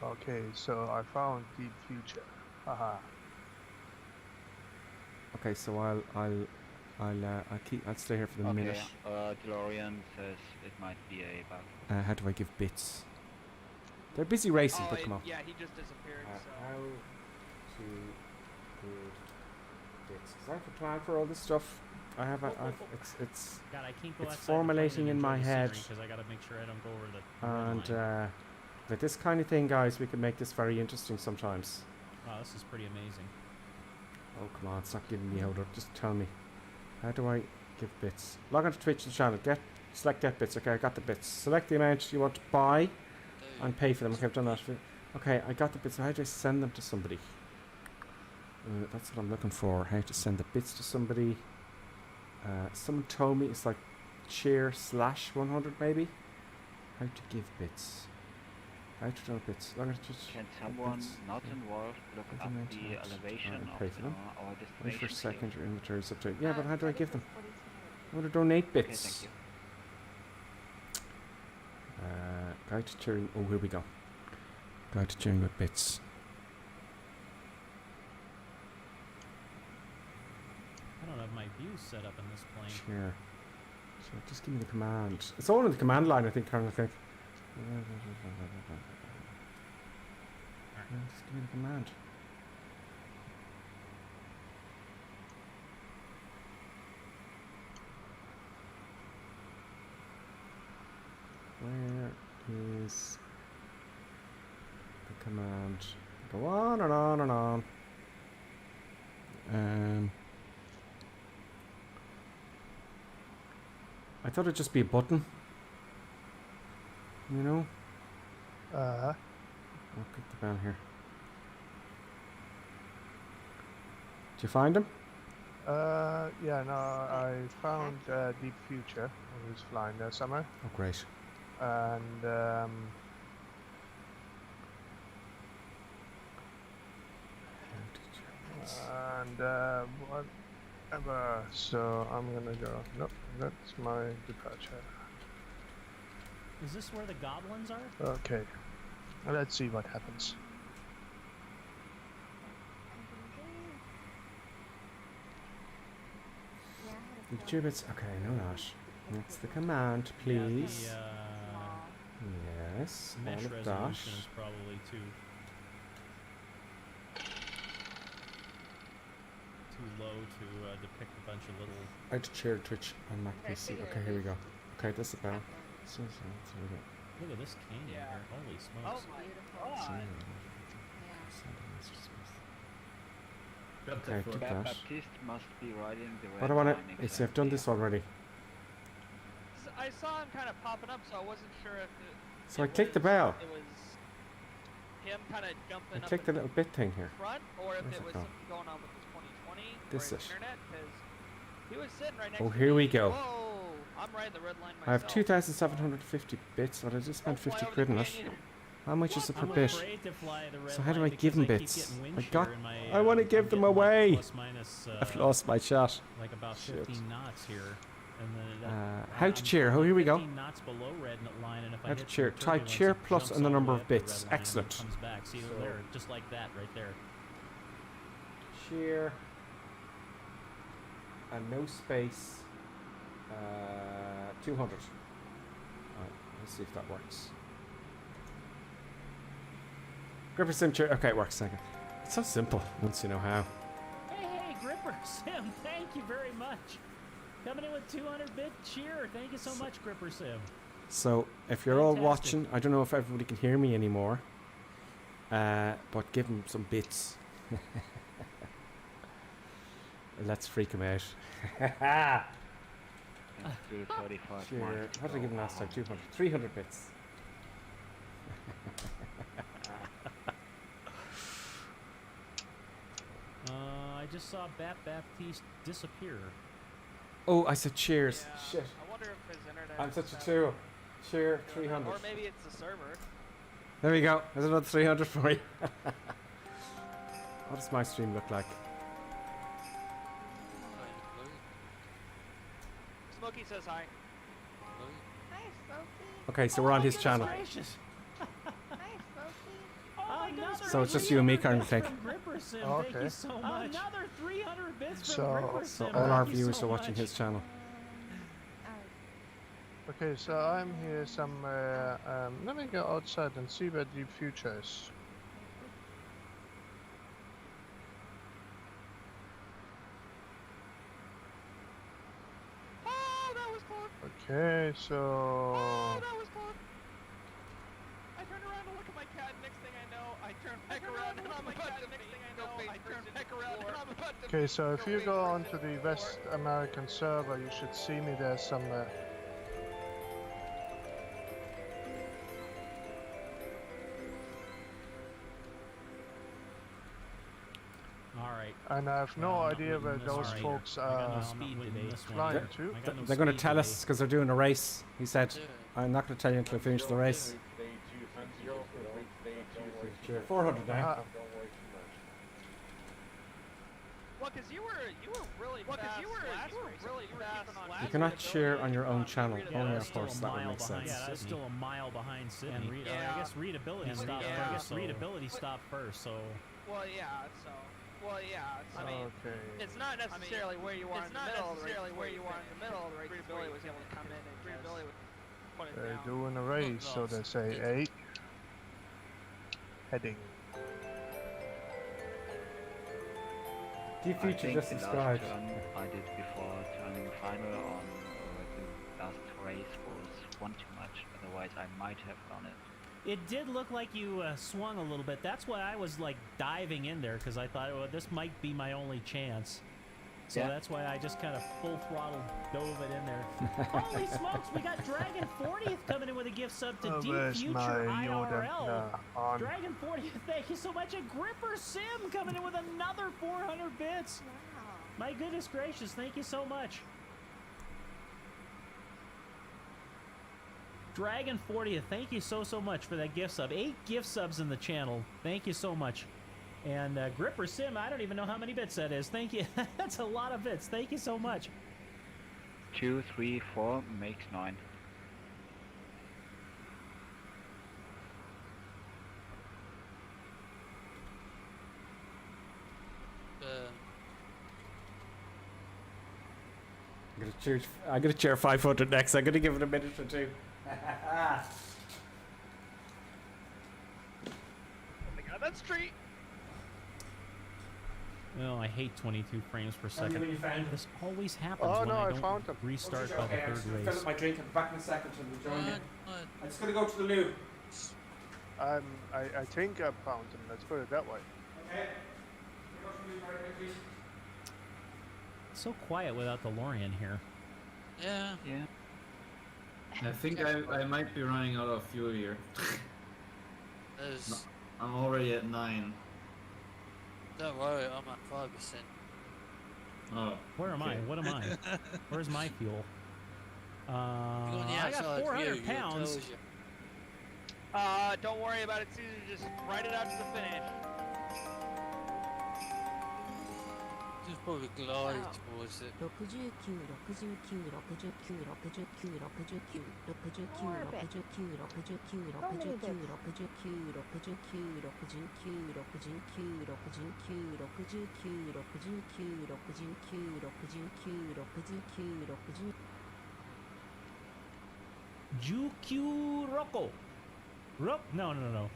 Okay, so I found Deep Future. Haha. Okay, so I'll stay here for the minute. DeLorean says it might be a bug. How do I give bits? They're busy racing, Oh, but come on. yeah, he just disappeared. So. How to give bits? Because I have a plan for all this stuff. I have it's God, I can't go it's outside formulating in my head. because I gotta make sure I don't go over the And red line. with this kind of thing, guys, we can make this very interesting sometimes. Wow, this is pretty amazing. Oh, come on, stop giving me order. Just tell me. How do I give bits? Log on to Twitch channel. Select get bits. Okay, I got the bits. Select the amount you want to buy and pay for them. Okay, I've done that. Okay, I got the bits. How do I send them to somebody? That's what I'm looking for. How to send the bits to somebody. Someone told me it's like cheer/100 maybe. How to give bits. How to do bits. Log on to Twitch. Can someone bits. not involved look Put up them into the it. elevation I'll of pay for them. our Wait destination? for a please? second, your inventory is up to. Yeah, but how do I give them? I want to donate Okay, bits. thank you. Guide to cheering. Oh, here we go. Guide to cheering with bits. I don't have my views set up in this plane. Cheer. So just give me the command. It's all in the command line, I think, Colonel. I think. Yeah, just give me the command. Where is the command? Go on and on and on. I thought it'd just be a button. You know? Uh-huh. I'll click the bell here. Did you find him? Yeah, no, I found Deep Future, who was flying there somewhere. Oh, great. And, whatever, so I'm gonna go, nope, that's my departure. Is this where the goblins are? Okay, let's see what happens. Exhibits. Okay, no rush. That's the command, please. Yeah, Yes, the mesh all of that. resolution is probably too low to depict a bunch of little. Out to share Twitch on Mac PC. Okay, here we go. Okay, this is the bell. So here we go. Look at this canyon here. Holy smokes. Oh my god. Okay, do that. Baptiste must be riding the red What do I want line to? It's I've done this already. I saw him kind of popping up, so I wasn't sure if it. So I clicked the bell. It was him kind of jumping I up clicked the little bit thing here. front, or if Where's it it was gone? something going on with his 2020 This or is. his internet, because he was sitting right next Oh, to here me. we go. Whoa, I'm riding the red line myself. I have 2,750 bits, but I just spent 50 quid on it. How much is it per I'm bit? afraid to fly the red So how do I line give them because I keep bits? getting wind I shear got. in my, I want to I'm give them getting, like, away. plus minus, I've lost my shot. like about 15 knots here. And then How to cheer? Oh, here we go. 15 knots below red line, and if I How to hit cheer? some Type turbulence, cheer it plus jumps and the all number way of up the red bits. line and Excellent. comes back. See So- there, just like that, right there. Cheer. And no space. 200. Alright, let's see if that works. Gripper sim cheer. Okay, it works. Second. It's so simple once you know how. Hey, Gripper Sim, thank you very much. Coming in with 200-bit cheer. Thank you so much, Gripper Sim. So if you're all Fantastic. watching, I don't know if everybody can hear me anymore. But give them some bits. Let's freak them out. Still 35 Cheer. miles What did I give them last time? 200. 300 bits. I just saw Baptiste disappear. Oh, I said cheers. Yeah, Shit. I wonder if his internet. I'm is such a bad. tool. Cheer 300. Or maybe it's the server. There we go. There's another 300 for you. What does my stream look like? Smokey says hi. Hi, Smokey. Okay, so we're on his channel. Hi, Smokey. Oh, another So it's just you and me, Karen, I think. Gripper Sim, Okay. thank you so much. Another 300 bits So- from Gripper So Sim. all our Thank you viewers so are watching much. his channel. Okay, so I'm here somewhere, let me go outside and see where Deep Future is. Oh, that was close. Okay, so... Oh, that was close. I turned around to look at my cat, and next thing I know, I turn back around and I'm about to next thing I know, I turn back around and I'm about to Okay, so if you go onto the West American server, you should see me there somewhere. Alright. And I have no idea where those Alright. folks I got no are speed today. flying to. I got no They're going to speed tell today. us because they're doing a race. He said, I'm not going to tell you until I finish the race. 400 now. Well, because you were really fast. You cannot share on your own channel. Oh yeah, of course, that would make behind. sense. Yeah, that's still a mile behind Sydney. And Yeah. I guess readability And stopped yeah. first. So- Readability stopped first, so. Well, yeah. So. Well, yeah. I mean, Okay. it's not necessarily where you are in the middle of the race. Where you are in the middle of the race. Readability was able to come in and readability was put it They're down. doing a race, so they say 8. Heading. Deep I Future think just the last subscribed. turn I did before turning final on the last race was one too much. Otherwise, I might have done it. It did look like you swung a little bit. That's why I was like diving in there because I thought, well, this might be my only chance. So that's why I just kind of full throttle dove it in there. Holy smokes, we got Dragon 40th coming in with a gift sub to Deep where's Future my Yoda? IRL. No, on. Dragon 40th, thank you so much. And Gripper Sim coming in with another 400 bits. Wow. My goodness gracious, thank you so much. Dragon 40th, thank you so much for that gift sub. 8 gift subs in the channel. Thank you so much. And Gripper Sim, I don't even know how many bits that is. Thank you. That's a lot of bits. Thank you so much. 2, 3, 4 makes 9. I'm gonna cheer 500 next. I'm gonna give it a minute or two. Oh my god, that's street! Oh, I hate 22 frames per second. Have you found This always happens Oh, when no, I I don't found them. restart by Okay, the I'm just third gonna fill race. up my drink. I'll be back in a second and we'll join you. I'm just gonna go to the loo. I think I found them. Let's put it that way. Okay. It's so quiet without the DeLorean here. Yeah. Yeah. I think I might be running out of fuel here. No, I'm already at 9. Don't worry, I'm at 5%. Oh. Where am I? okay. What am I? Where's my fuel? You're on the I got outside 400 view, pounds. It tells you. Don't worry about it, Caesar. Just ride it out to the finish. Just probably glide towards it. 19 Rocco. No.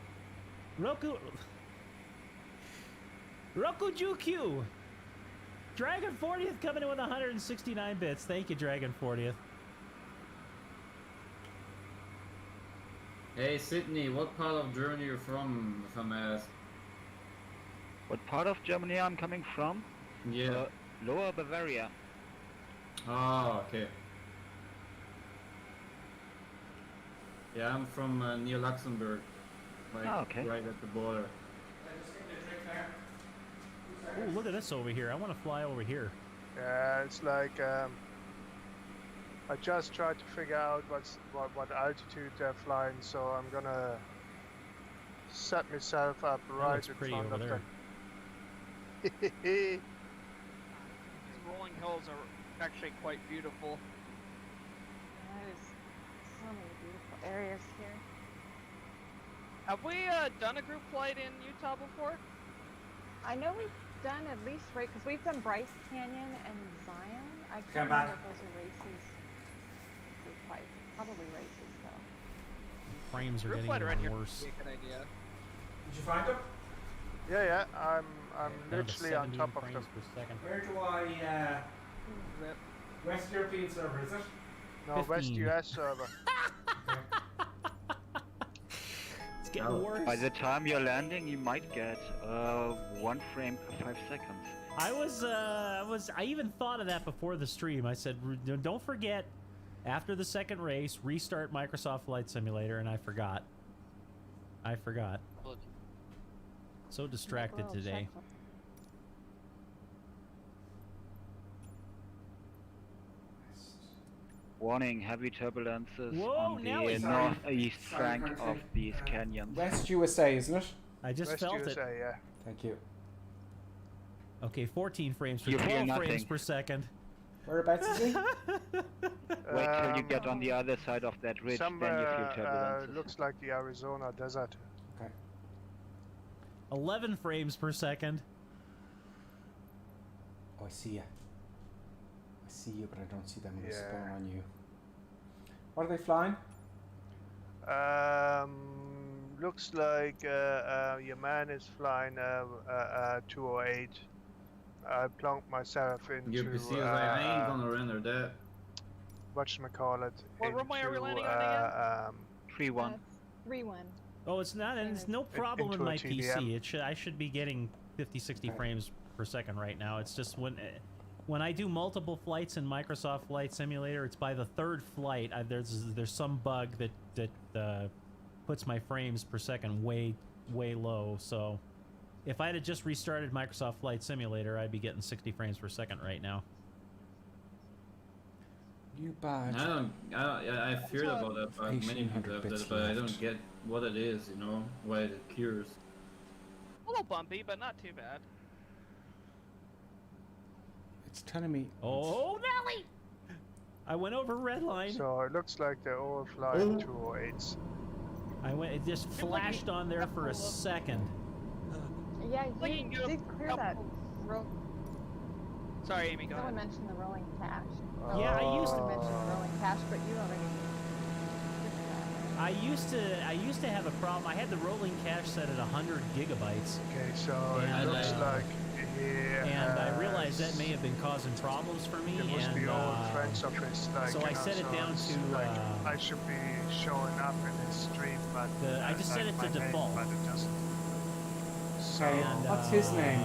Roku Jukyu. Dragon 40th coming in with 169 bits. Thank you, Dragon 40th. Hey Sydney, what part of Germany are you from, if I may ask? What part of Germany I'm coming from? Yeah. Lower Bavaria. Oh, okay. Yeah, I'm from near Luxembourg. Like, okay. right at the border. Oh, look at this over here. I want to fly over here. Yeah, it's like I just tried to figure out what altitude they're flying, so I'm gonna set myself up right looks in pretty front over of there. them. These rolling hills are actually quite beautiful. There's so many beautiful areas here. Have we done a group flight in Utah before? I know we've done at least, right, because we've done Bryce Canyon and Zion. I Come can't back. remember if those are races. Probably races, though. Frames are Group getting flight around here even would worse. be a good idea. Did you find them? Yeah, I'm Down to literally on 17 top of frames them. per second. Where do I, West European server, is it? No, West 15. US server. It's getting worse. By the time you're landing, you might get 1 frame per 5 seconds. I even thought of that before the stream. I said, don't forget, after the second race, restart Microsoft Flight Simulator, and I forgot. Good. So distracted today. Warning, heavy turbulences Whoa, on now the it's- northeast flank of these canyons. West USA, isn't it? I just West felt USA, it. yeah. Thank you. Okay, 14 frames per You feel 12 frames nothing. per second. Whereabouts is he? Wait till you get on the other side of that ridge, then you feel Somewhere turbulences. looks like the Arizona desert. Okay. 11 frames per second. Oh, I see you. I see you, but I don't see them. I'm Yeah. spawn on you. What are they flying? Looks like your man is flying 208. I plonked myself into Your PC is like, I ain't gonna render that. whatchamacallit. What runway are we into, landing on again? 3-1. 3-1. Oh, it's not, and it's no problem in into a my TDM. PC. I should be getting 50, 60 frames per second right now. It's just when when I do multiple flights in Microsoft Flight Simulator, it's by the third flight. There's some bug that puts my frames per second way low. So if I had just restarted Microsoft Flight Simulator, I'd be getting 60 frames per second right now. You bad. I feared about that bug. Many people have that, but I don't get what it is. You know, why it occurs. A little bumpy, but not too bad. It's telling me. Oh, Nelly! I went over red line. So it looks like they're all flying 208s. It just flashed on there for a second. Yeah, you did clear that. Sorry, Amy, go Someone ahead. mentioned the rolling cache. Yeah, I used to mention the rolling cache, but you already did that. I used to have a problem. I had the rolling cache set at 100 gigabytes. Okay, so it looks like and I realized that may have been causing problems for me. It must be old friends of his. Like, so I set it down to. Like, I should be showing up in his stream, but I just set it to default. But it doesn't. So what's his name?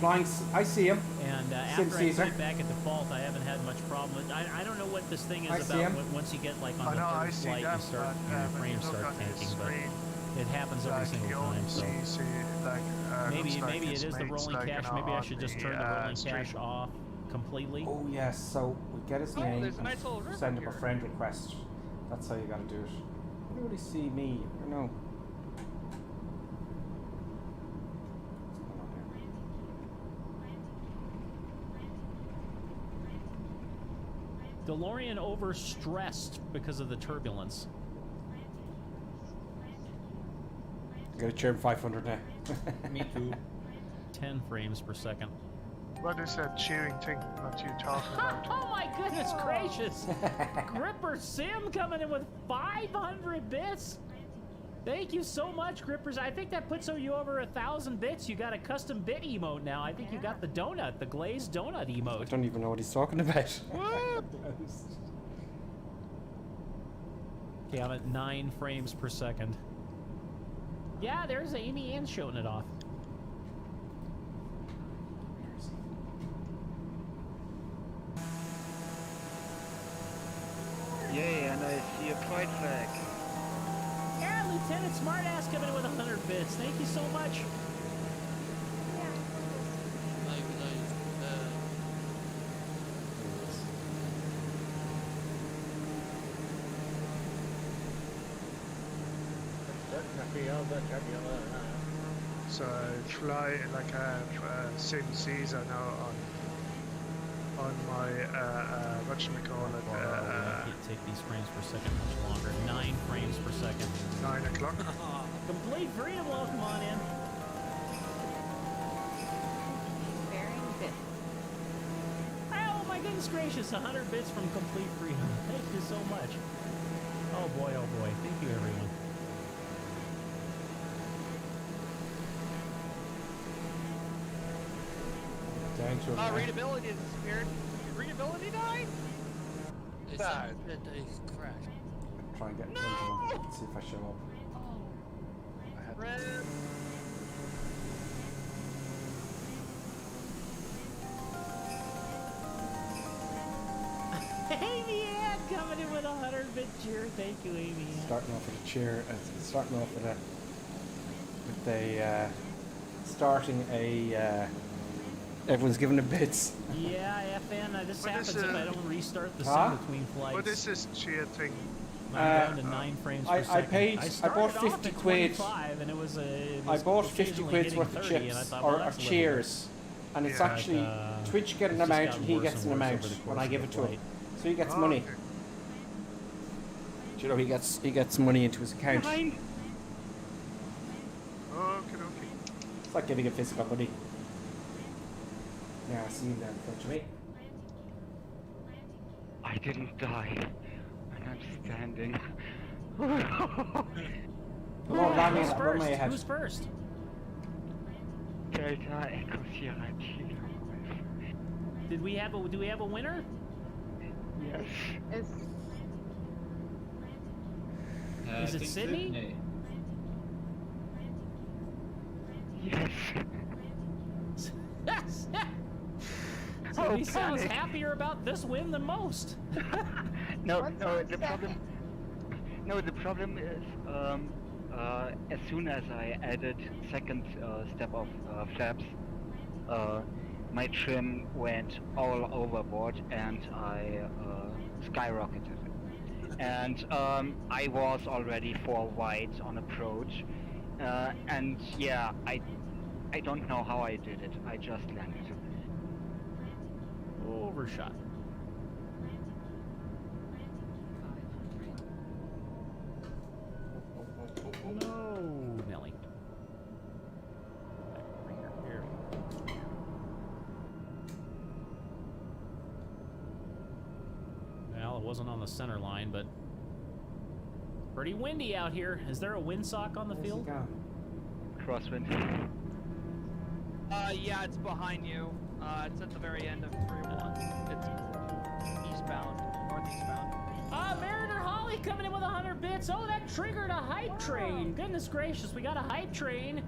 Flying. I see him. And after I put it back at default, I haven't had much problem with. I don't know what this thing is about. Once you get like on the third flight, you start your frames start tanking, but it happens every single time. So maybe it is the rolling cache. Maybe I should just turn the rolling cache off completely. Oh yes. So we get his name there's a and nice little river send him here. a friend request. That's how you gotta do it. You don't really see me. Or no. DeLorean overstressed because of the turbulence. I got a chirp 500 now. Me too. 10 frames per second. what is that cheering thing that you talking about? Oh my goodness gracious! Gripper Sim coming in with 500 bits. Thank you so much, Grippers. I think that puts you over 1,000 bits. You got a custom bit emote now. I think you got the donut, the glazed donut emote. I don't even know what he's talking about. Okay, I'm at 9 frames per second. Yeah, there's Amy Ann showing it off. Yay, and I see a pride flag. Yeah, Lieutenant Smartass coming in with 100 bits. Thank you so much. So I fly like a Sim Caesar now on my whatchamacallit, Can't take these frames per second much longer. 9 frames per second. 9 o'clock. Complete freedom, welcome on in. Bearing bits. Oh my goodness gracious, 100 bits from complete freedom. Thank you so much. Oh boy, thank you everyone. Readability has disappeared. Did readability die? It's Died. that they crashed. Try and get in front of him. See if I show up. Red. Amy Ann coming in with 100 bit cheer. Thank you, Amy Ann. Starting off with a cheer. Starting off with a starting a. Everyone's giving them bits. Yeah, FN. This happens if I don't restart the Huh? sim between flights. What is this cheer thing? I'm down to 9 frames per second. I bought 50 quid. And it was I bought 50 quid's worth of 30, and I chips thought, or well, that's a little cheers, and it's Yeah. actually Twitch get an it's just amount gotten and he worse gets and an worse amount over the when course I give of it the to him. flight. So he gets Oh, money. okay. Do you know he gets money into his account? Okay. It's like giving a physical money. Yeah, I see him there in front of me. I didn't die. And I'm standing. Come on, land me Who's run my first? head. Who's first? Delta Echo Sierra Kilo. Do we have a winner? Yes. Is it Sydney? Yes. So he sounds happier about this win than most. No, the problem. No, the problem is as soon as I added second step of flaps, my trim went all overboard and I skyrocketed. And I was already 4 wide on approach, and yeah, I don't know how I did it. I just landed. Overshot. No, Nelly. Here. Well, it wasn't on the center line, but pretty windy out here. Is there a windsock on the field? Crosswind. Yeah, it's behind you. It's at the very end of 3-1. It's eastbound, northeastbound. Mariner Holly coming in with 100 bits. Oh, that triggered a hype train. Goodness gracious, we got a hype train.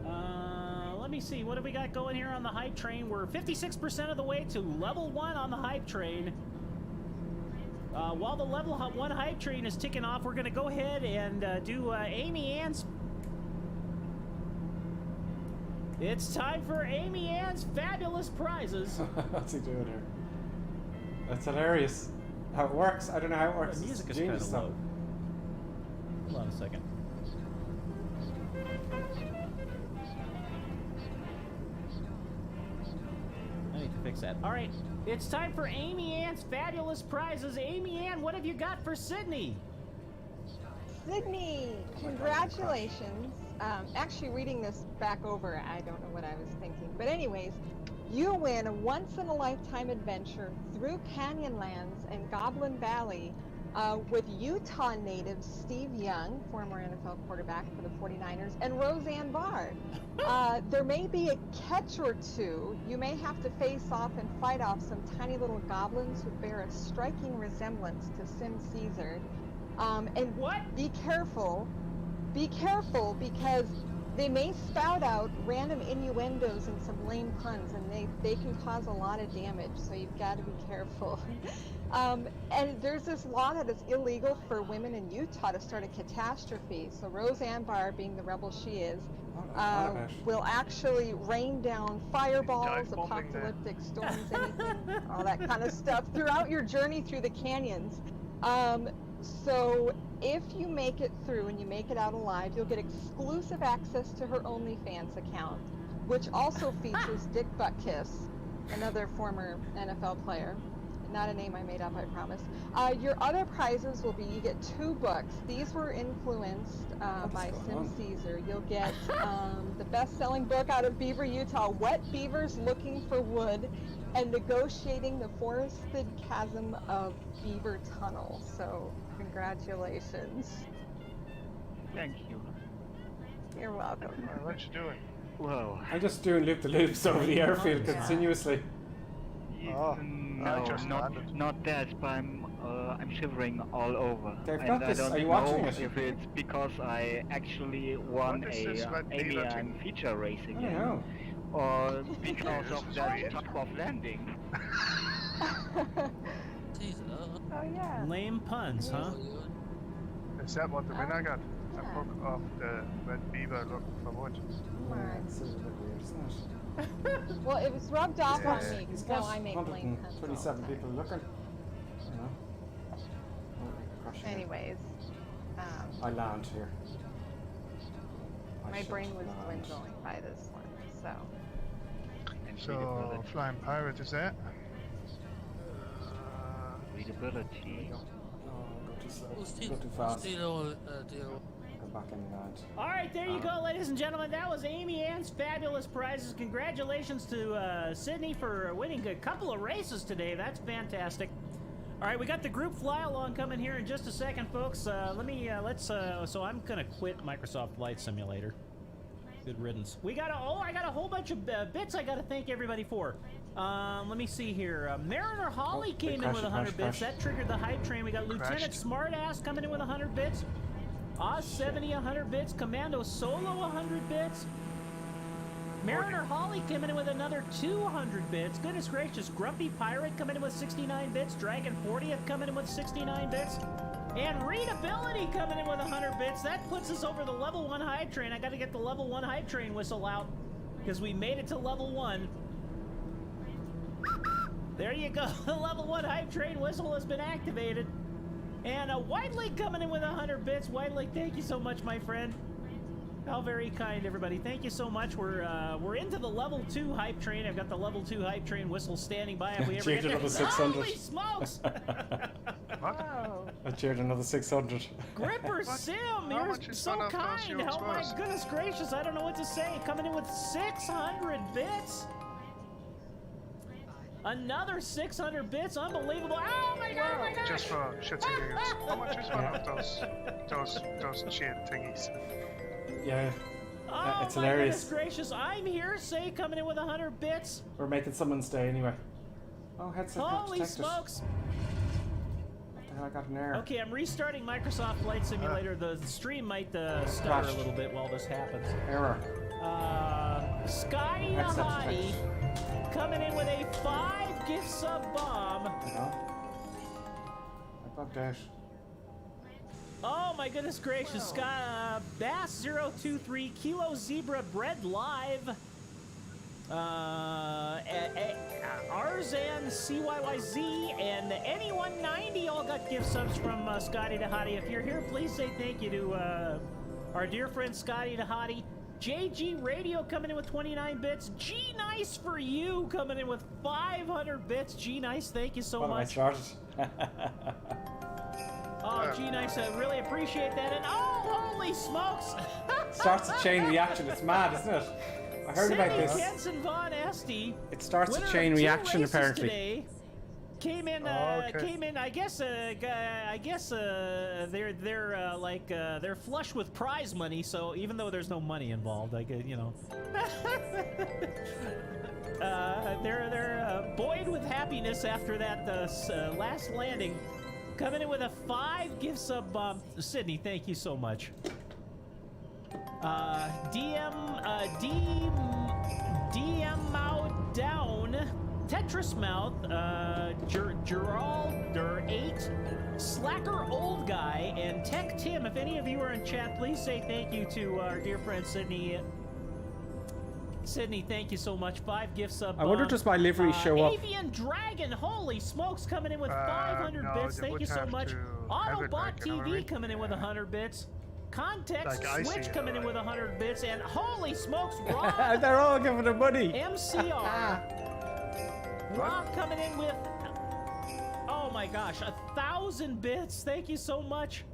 Let me see. What do we got going here on the hype train? We're 56% of the way to level 1 on the hype train. While the level 1 hype train is ticking off, we're going to go ahead and do Amy Ann's. It's time for Amy Ann's fabulous prizes. What's he doing here? That's hilarious. How it works? I don't know how it works. The music It's is kind genius of stuff. low. Hold on a second. I need to fix that. All right, it's time for Amy Ann's fabulous prizes. Amy Ann, what have you got for Sydney? Sydney, congratulations. Actually, reading this back over, I don't know what I was thinking. But anyways, you win a once-in-a-lifetime adventure through Canyonlands and Goblin Valley with Utah native Steve Young, former NFL quarterback for the 49ers, and Roseanne Barr. There may be a catch or two. You may have to face off and fight off some tiny little goblins who bear a striking resemblance to Sim Caesar. And what? Be careful because they may spout out random innuendos and some lame puns, and they can cause a lot of damage, so you've got to be careful. And there's this law that it's illegal for women in Utah to start a catastrophe, so Roseanne Barr, being the rebel she is, will actually rain down fireballs, apocalyptic storms, anything, all that kind of stuff throughout your journey through the canyons. So if you make it through and you make it out alive, you'll get exclusive access to her OnlyFans account, which also features Dick Buttkiss, another former NFL player. Not a name I made up, I promise. Your other prizes will be, you get 2 books. These were influenced by Sim Caesar. You'll get the best-selling book out of Beaver, Utah, Wet Beavers Looking for Wood, and Negotiating the Forested Chasm of Beaver Tunnel. So, congratulations. Thank you. You're welcome. What you doing? Whoa. I'm just doing loop-the-loops over the airfield continuously. No, not that, but I'm shivering all over. They've and got I this. don't Are you know watching it? if it's because I actually won a Amy and feature race again, or because of that type of landing. Oh yeah. Lame puns, huh? Is that what the winner got? A book of the Red Beaver Looking for Wood. Well, it was rubbed off on me He's because got now I make lame puns. 127 people looking. Anyways, I land here. my brain was dwindling by this one, so. So, Flying Pirate is that? Readability. Go too fast. Go back in land. All right, there you go, ladies and gentlemen. That was Amy Ann's fabulous prizes. Congratulations to Sydney for winning a couple of races today. That's fantastic. All right, we got the group fly along coming here in just a second, folks. So I'm gonna quit Microsoft Flight Simulator. Good riddance. I got a whole bunch of bits I gotta thank everybody for. Let me see here. Mariner Holly came in with 100 bits. That triggered the hype train. We got Lieutenant Smartass coming in with 100 bits. Oz 70 100 bits. Commando Solo 100 bits. Mariner Holly coming in with another 200 bits. Goodness gracious. Grumpy Pirate coming in with 69 bits. Dragon 40th coming in with 69 bits. And Readability coming in with 100 bits. That puts us over the level 1 hype train. I got to get the level 1 hype train whistle out because we made it to level 1. There you go. The level 1 hype train whistle has been activated. And Whiteley coming in with 100 bits. Whiteley, thank you so much, my friend. How very kind, everybody. Thank you so much. We're into the level 2 hype train. I've got the level 2 hype train whistle standing by if we ever get there. another 600. Holy smokes! Wow. I cheered another 600. Gripper Sim, you're so kind. Oh my goodness gracious, I don't know what to say. Coming in with 600 bits. Another 600 bits, unbelievable. Oh my god, oh my gosh. Just for shits and giggles. How much is one of those cheat thingies? Yeah. Oh it's my hilarious. goodness gracious, I'm here, say, coming in with 100 bits. We're making someone's day anyway. Oh, headset not Holy detected. smokes. What the hell, I got an error. Okay, I'm restarting Microsoft Flight Simulator. The stream might stutter Crashed. a little bit while this happens. Error. Scotty the Headset Hottie coming in with a 5 gift sub bomb. No. I bugged out. Oh my goodness gracious, Bass 023 Kilo Zebra Bread Live. Arzan CYYZ and Any190 all got gift subs from Scotty the Hottie. If you're here, please say thank you to our dear friend Scotty the Hottie. JG Radio coming in with 29 bits. G Nice for You coming in with 500 bits. G Nice, thank you so much. I started. Oh, G Nice, I really appreciate that. And oh, holy smokes! Starts a chain reaction. It's mad, isn't it? I heard about this. Kenson Von Esty. It starts a winner chain of 2 reaction races apparently. Today, came in. I guess. They're flush with prize money. So even though there's no money involved, they're buoyed with happiness after that last landing. Coming in with a 5 gift sub bomb. Sydney, thank you so much. DM Mouth Down, Tetris Mouth, Gerald8, Slacker Old Guy, and Tech Tim. If any of you are in chat, please say thank you to our dear friend Sydney. Sydney, thank you so much. 5 gift sub. I wonder does my livery show up? Avian Dragon, holy smokes, coming in with 500 bits. Thank you so much. Autobot TV coming in with 100 bits. Context Switch coming in with 100 bits, and holy smokes, Rob! They're all giving them money. MCR. Rob coming in with, oh my gosh, 1,000 bits. Thank you so much.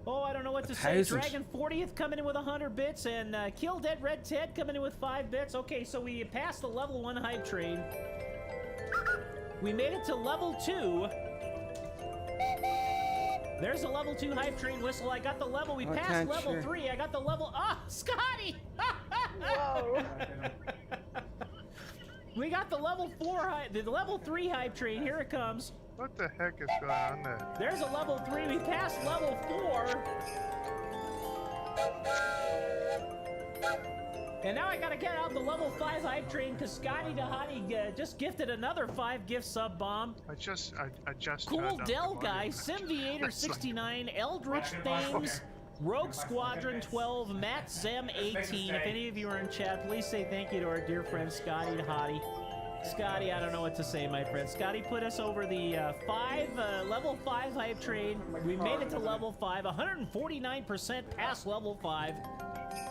Oh, I don't know what to say. Dragon 40th coming in with 100 bits, and Kill Dead Red Ted coming in with 5 bits. Okay, so we passed the level 1 hype train. We made it to level 2. There's a level 2 hype train whistle. I got the level. We passed level 3. I got the level. Ah, Scotty! Whoa. We got the level 4 the level 3 hype train. Here it comes. What the heck is going on there? There's a level 3. We passed level 4. And now I gotta get out the level 5 hype train because Scotty the Hottie just gifted another 5 gift sub bomb. I just Cool Dell Guy, Simviator 69, Eldritch Thames, Rogue Squadron 12, Matt Zem 18. If any of you are in chat, please say thank you to our dear friend Scotty the Hottie. Scotty, I don't know what to say, my friend. Scotty put us over the level 5 hype train. We made it to level 5, 149% past level 5.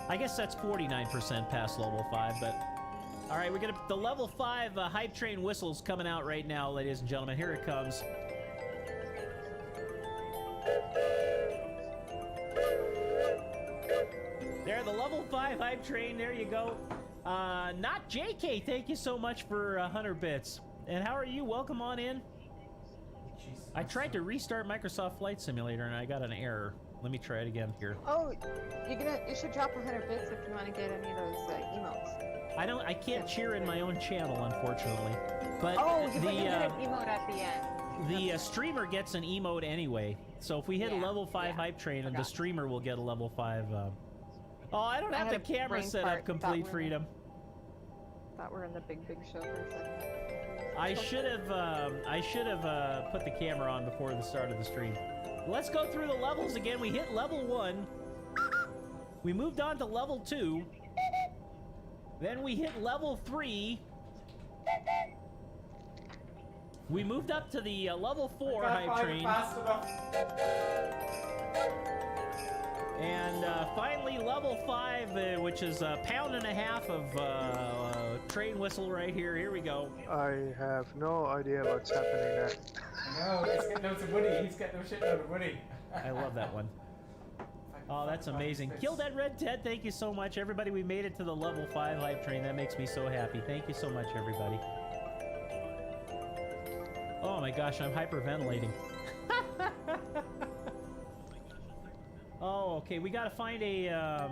I guess that's 49% past level 5, but... All right, we're gonna... The level 5 hype train whistle's coming out right now, ladies and gentlemen. Here it comes. There, the level 5 hype train. There you go. Not JK, thank you so much for 100 bits. And how are you? Welcome on in. I tried to restart Microsoft Flight Simulator and I got an error. Let me try it again here. Oh, you should drop 100 bits if you want to get any of those emotes. I can't cheer in my own channel, unfortunately. But you get an emote at the end. The streamer gets an emote anyway. So if we hit a level 5 hype train, the streamer will get a level 5. Oh, I don't have the camera set up, Complete Freedom. Thought we're in the big show for a second. I should have put the camera on before the start of the stream. Let's go through the levels again. We hit level 1. We moved on to level 2. Then we hit level 3. We moved up to the level 4 hype train. And finally level 5, which is a pound and a half of train whistle right here. Here we go. I have no idea what's happening there. No, he's getting loads of Woody. He's getting no shit out of Woody. I love that one. Oh, that's amazing. Kill that Red Ted, thank you so much. Everybody, we made it to the level 5 hype train. That makes me so happy. Thank you so much, everybody. Oh my gosh, I'm hyperventilating. Oh, okay, we gotta find a,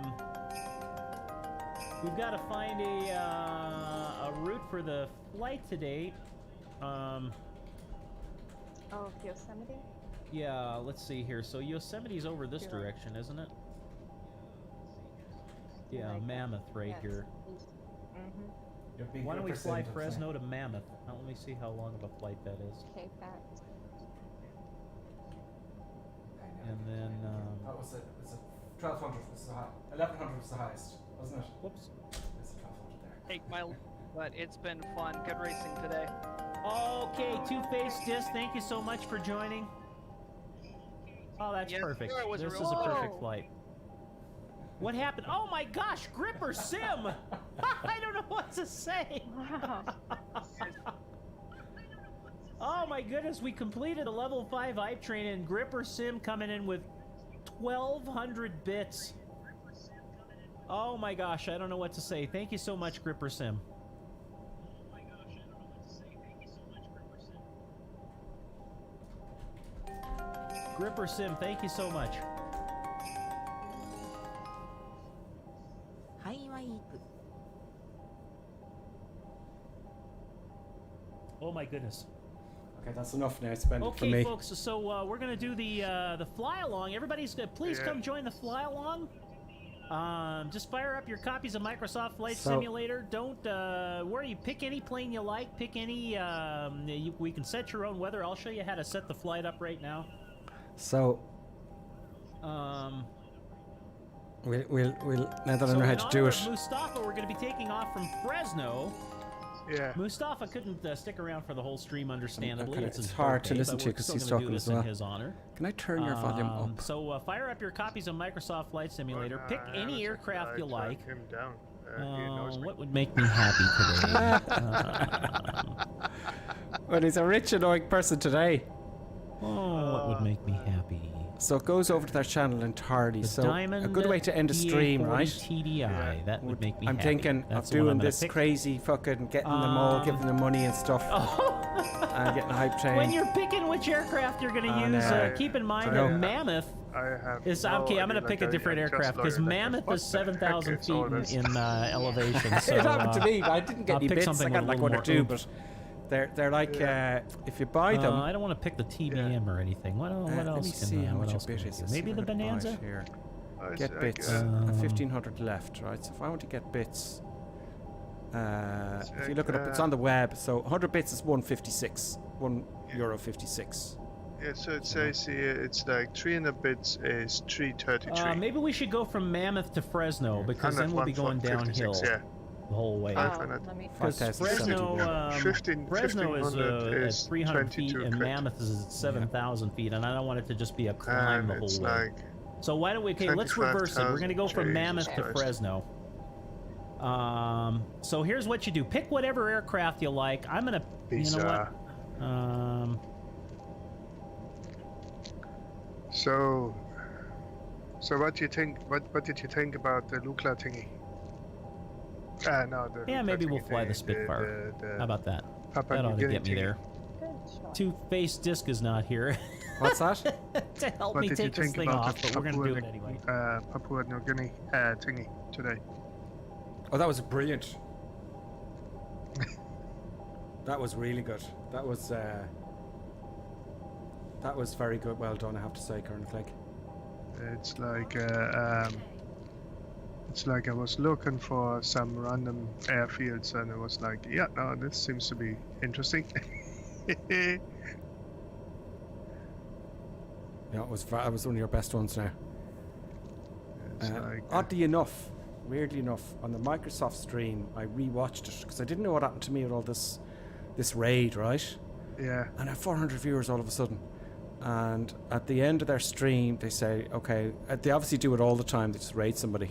we've gotta find a route for the flight today. Oh, Yosemite? Yeah, let's see here. So Yosemite's over this direction, isn't it? Yeah, Mammoth right here. Why don't we fly Fresno to Mammoth? Now let me see how long of a flight that is. Okay, that. And then, That was it. It's a 1200 was the high. 1100 was the highest, wasn't it? Whoops. It's 1200 there. Take my, but it's been fun. Good racing today. Okay, Two-Faced Disc, thank you so much for joining. Oh, that's perfect. Sure, This is a perfect flight. What happened? Oh my gosh, Gripper Sim! I don't know what to say. Oh my goodness, we completed a level 5 hype train and Gripper Sim coming in with 1,200 bits. Oh my gosh, I don't know what to say. Thank you so much, Gripper Sim. Gripper Sim, thank you so much. Oh my goodness. Okay, that's enough now. Spend it for me. Okay, folks. So we're gonna do the fly along. Everybody's please come join the fly along. Just fire up your copies of Microsoft Flight Simulator. Don't worry. You pick any plane you like. Pick any. We can set your own weather. I'll show you how to set the flight up right now. So. We'll now that I know how to do it. Mustafa, we're going to be taking off from Fresno. Yeah. Mustafa couldn't stick around for the whole stream, understandably. Okay, it's his hard birthday, to listen but to we're because still he's gonna do talking this as well. in his honor. Can I turn your volume up? So fire up your copies of Microsoft Flight Simulator. Pick any aircraft you like. Him down. He knows me. What would make me happy today? Well, he's a rich, annoying person today. Oh, what would make me happy? So it goes over to their channel entirely. The so Diamond a good way to end a stream, DA40 right? TDI. That would make me I'm happy. thinking That's of the one I'm doing gonna this pick. crazy fucking getting them all, giving them money and stuff, and getting a hype train. When you're picking which aircraft you're going to use, keep in mind that Mammoth is okay. I'm going to pick a different aircraft because Mammoth is 7,000 feet in elevation. So, it happened to me, but I didn't get I'll any pick bits. something I got with a like little one or more two, oomph. but they're like if you buy them. I don't want to pick the TBM or anything. What else? Let me see how much a bit is. Maybe the Bonanza. Here. Get bits. 1,500 left, right? So if I want to get bits, if you look it up, it's on the web. So 100 bits is 156, €1.56. Yeah, so it says here it's like 300 bits is 333. Maybe we should go from Mammoth to Fresno because then we'll be going downhill the whole way. Because Fresno is at 300 feet and Mammoth is at 7,000 feet, and I don't want it to just be a climb the whole way. So why don't we? Okay, let's reverse it. We're going to go from Mammoth to Fresno. So here's what you do: pick whatever aircraft you like. I'm gonna, you know what? So what do you think? What did you think about the Lukla thingy? No, yeah, maybe we'll fly the Spitfire. How about that? That ought to get me there. Two-Faced Disc is not here. What's that? To help me take this thing off, but we're going to do it anyway. Papua New Guinea thingy today. Oh, that was brilliant. That was really good. That was very good. Well done, I have to say, Colonel Clegg. It's like It's like I was looking for some random airfields, and it was like, yeah, no, this seems to be interesting. Yeah, it was one of your best ones now. Oddly enough, weirdly enough, on the Microsoft stream, I rewatched it because I didn't know what happened to me with all this raid, right? Yeah. And I have 400 viewers all of a sudden. And at the end of their stream, they say, okay, they obviously do it all the time. They just raid somebody.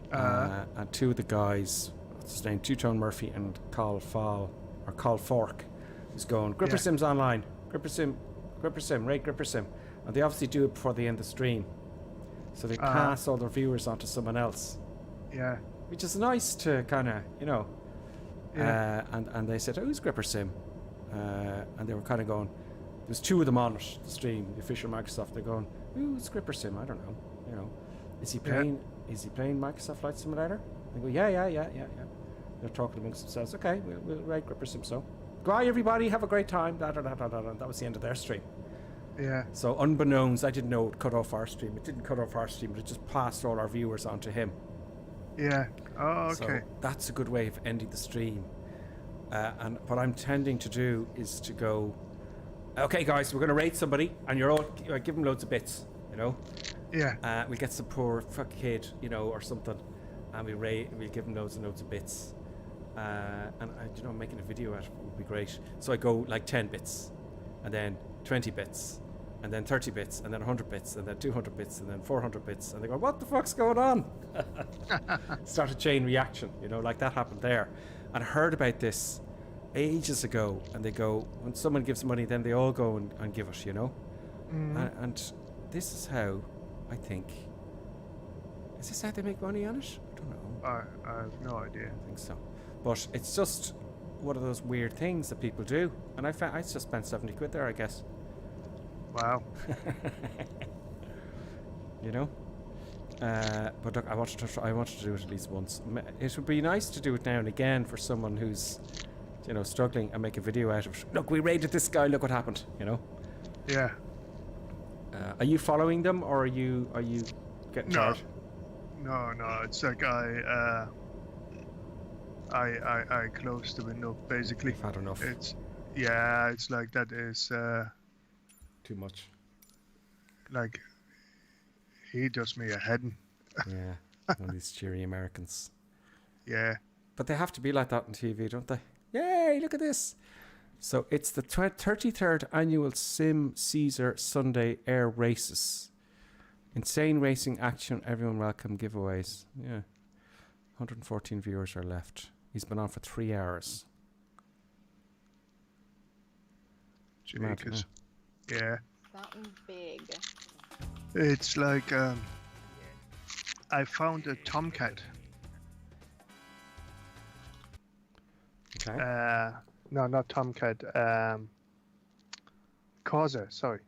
And two of the guys, what's his name, Two-Tone Murphy and Carl Fork, is going, Gripper Sim's online. Gripper Sim, raid Gripper Sim. And they obviously do it before they end the stream. So they pass all their viewers on to someone else. Yeah. Which is nice to kind of, you know. Yeah. And they said, who's Gripper Sim? And they were kind of going, there's two of them on it, the stream, the official Microsoft. They're going, who's Gripper Sim? I don't know. You know, is he playing Microsoft Flight Simulator? They go, yeah. They're talking amongst themselves. Okay, we'll raid Gripper Sim. So, goodbye everybody, have a great time. That was the end of their stream. Yeah. So unbeknownst, I didn't know it cut off our stream. It didn't cut off our stream, but it just passed all our viewers onto him. Yeah. Oh, okay. So that's a good way of ending the stream. And what I'm tending to do is to go, okay guys, we're going to raid somebody, and you're all give them loads of bits, you know. Yeah. We get some poor fuck kid, you know, or something, and we'll give them loads and loads of bits. And you know, making a video out of it would be great. So I go like 10 bits, and then 20 bits, and then 30 bits, and then 100 bits, and then 200 bits, and then 400 bits, and they go, what the fuck's going on? Start a chain reaction, you know, like that happened there. And I heard about this ages ago, and they go, when someone gives money, then they all go and give it, you know. And this is how, I think, is this how they make money on it? I don't know. I have no idea. I think so, but it's just one of those weird things that people do, and I just spent 70 quid there, I guess. Wow. You know. But look, I wanted to do it at least once. It would be nice to do it now and again for someone who's, you know, struggling, and make a video out of it. Look, we raided this guy. Look what happened. You know. Yeah. Are you following them, or are you getting charged? No. It's like I closed the window basically. You've had enough. It's like that is too much. Like, he does me a heading. Yeah, one of these cheery Americans. Yeah. But they have to be like that on TV, don't they? Yay, look at this. So it's the 33rd annual Sim Caesar Sunday Air Races. Insane racing action, everyone welcome, giveaways. Yeah. 114 viewers are left. He's been on for 3 hours. Jeez. Yeah. Something big. It's like I found a tomcat. Okay. No, not tomcat. Corsair. Sorry.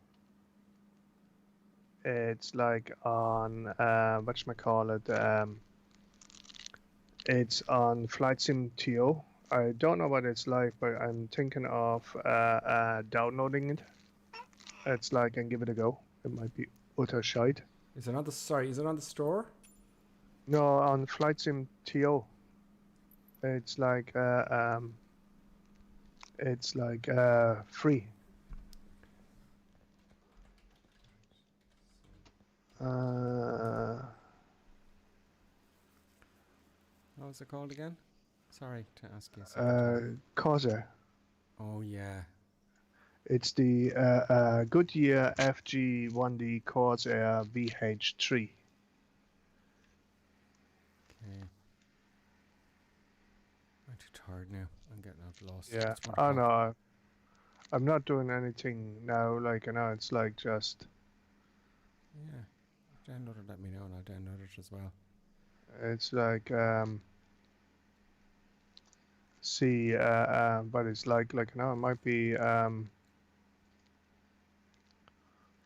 It's like on whatchamacallit. It's on Flight Sim TO. I don't know what it's like, but I'm thinking of downloading it. It's like, and give it a go. It might be utter shite. Is it on the store? No, on Flight Sim TO. It's like free. What was it called again? Sorry to ask you. Corsair. Oh yeah. It's the Goodyear FG1D Corsair VH3. Okay. I'm too tired now. I'm getting lost. Yeah. Oh no, I'm not doing anything now. Like, you know, it's like just. Yeah. Download it. Let me know, and I'll download it as well. It's like but it's like you know, it might be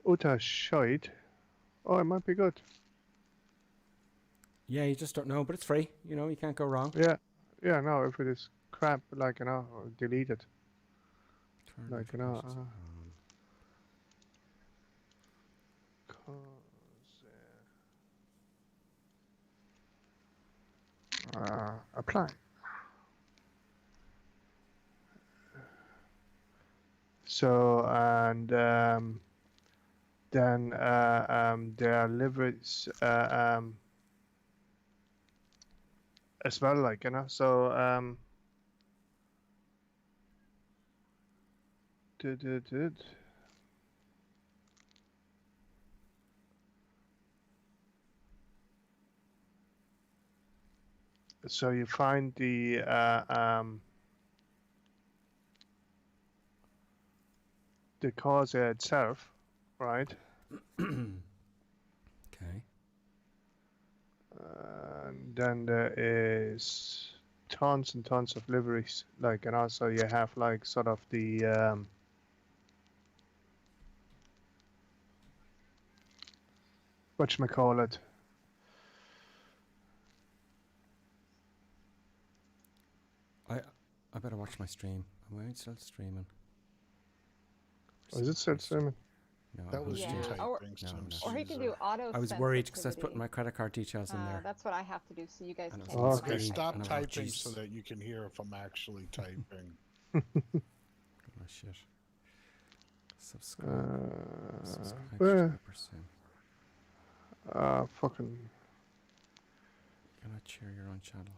utter shite. Oh, it might be good. Yeah, you just don't know, but it's free. You know, you can't go wrong. Yeah, no. If it is crap, like, you know, delete it. Like, you know. Apply. So, and then there are liveries as well, like, you know, so so you find the Corsair itself, right? Okay. And then there is tons and tons of liveries, like, and also you have like sort of the whatchamacallit, I better watch my stream. Am I still streaming? Oh, is it still streaming? No, That I'm was not you streaming. typing No, some I'm not. Or he can do auto I was worried because I was putting my credit card details in there. That's what I have to do, so you guys And it can. was on Okay, screen, stop and I was like, typing so Jesus. that you can hear if I'm actually typing. Oh shit. Subscribe. Subscribe to pursue. Fucking. You cannot share your own channel.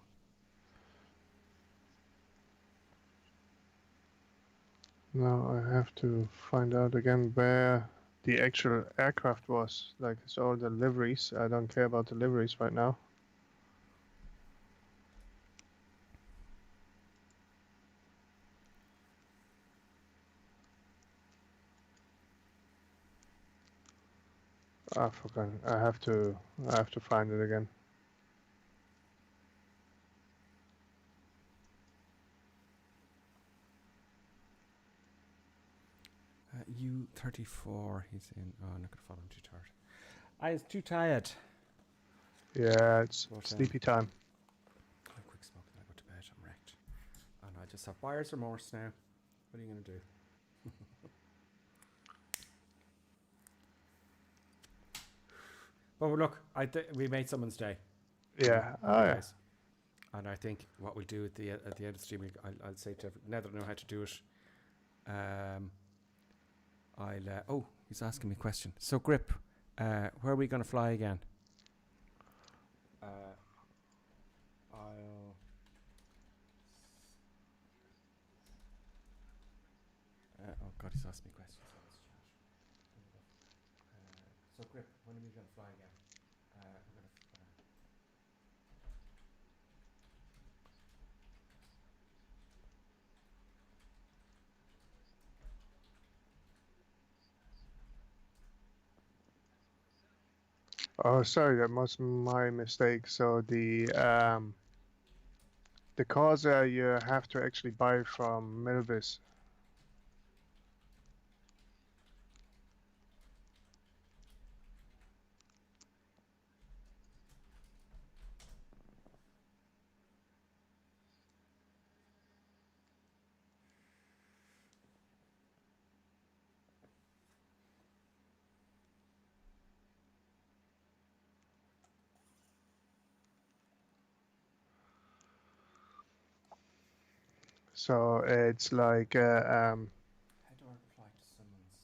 No, I have to find out again where the actual aircraft was. Like, it's all the liveries. I don't care about the liveries right now. Ah, fucking. I have to find it again. U34, he's in. Oh, I'm not gonna follow him, too tired. I was too tired. Yeah, it's But, sleepy time. A quick smoke and I go to bed. I'm wrecked. And I just have buyer's remorse now. What are you gonna do? But look, we made someone's day. Yeah. Oh yeah. Guys. And I think what we'll do at the end of the stream, I'll say to now that I know how to do it. Oh, he's asking me a question. So, Grip, where are we going to fly again? Oh God, he's asking me questions. So, Grip, when are we going to fly again? We're going to. Oh, sorry, that was my mistake. So the Corsair you have to actually buy from Milvis. So it's like How do I reply to someone's?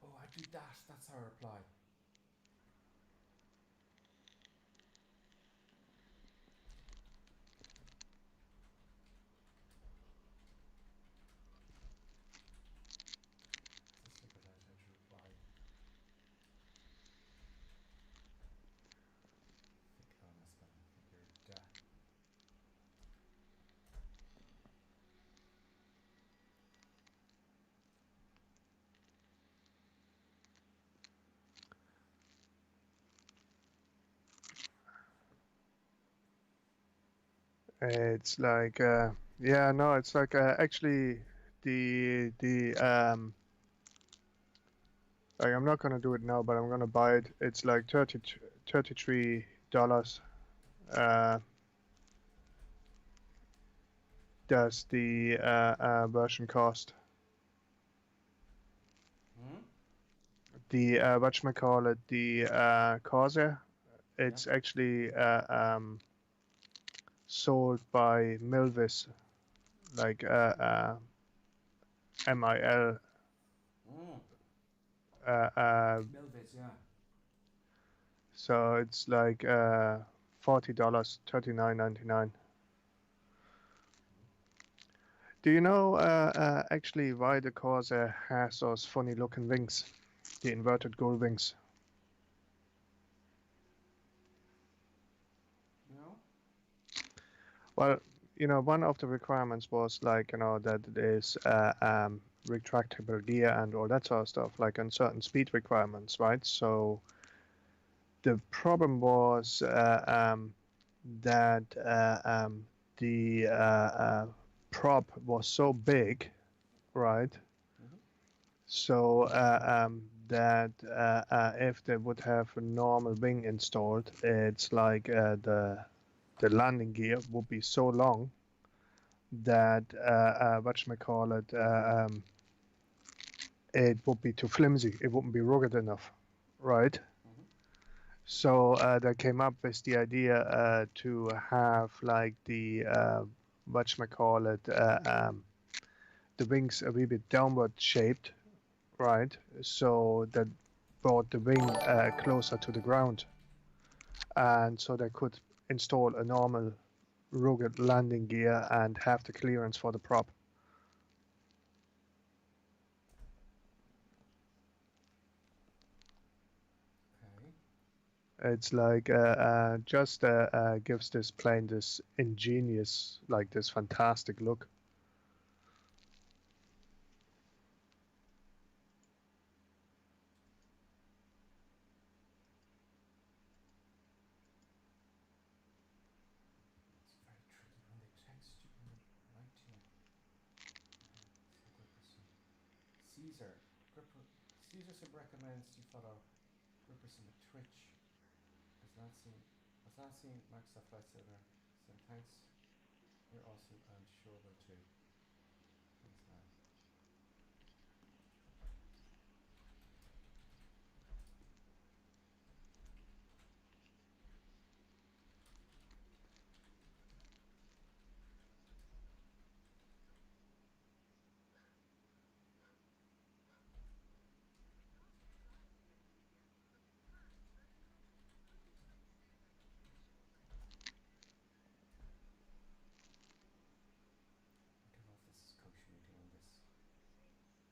Oh, I do that. That's how I reply. it's like yeah, no, it's like actually the like I'm not gonna do it now, but I'm gonna buy it. It's like $33. Does the version cost? The whatchamacallit, the Corsair, it's actually sold by Milvis, like MIL. Milvis, yeah. So it's like $40, $39.99. Do you know actually why the Corsair has those funny looking wings, the inverted gull wings? No? Well, one of the requirements was like, that it is retractable gear and all that sort of stuff, like on certain speed requirements, right? So the problem was that the prop was so big, right? So that if they would have a normal wing installed, it's like the landing gear would be so long that whatchamacallit, it would be too flimsy. It wouldn't be rugged enough, right? So they came up with the idea to have like the whatchamacallit, the wings a wee bit downward shaped, right? So that brought the wing closer to the ground, and so they could install a normal rugged landing gear and have the clearance for the prop. It's like just gives this plane this ingenious, like this fantastic look. It's very tricky when they text you and write to you. Caesar. Caesar recommends you follow Gripperson at Twitch. As last seen Microsoft Flight Simulator. So thanks. You're awesome and sure will too. Thanks, man.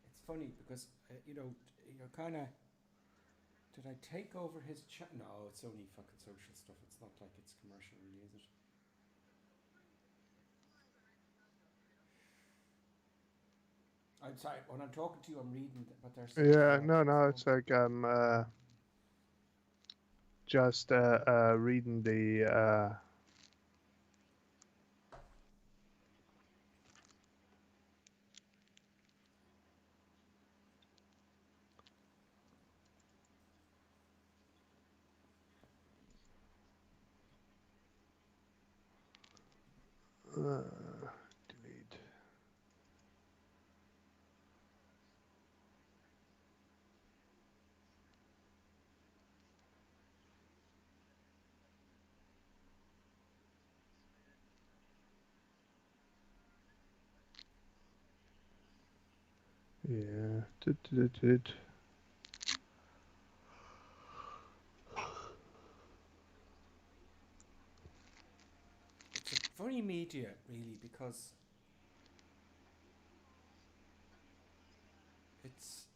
It's funny because you're kind of. Did I take over his chat? No, it's only fucking social stuff. It's not like it's commercial, really, is it? I'm sorry. When I'm talking to you, I'm reading what they're saying. Yeah, no, it's like I'm just reading the. Delete. Yeah. It's a funny media, really, because it's.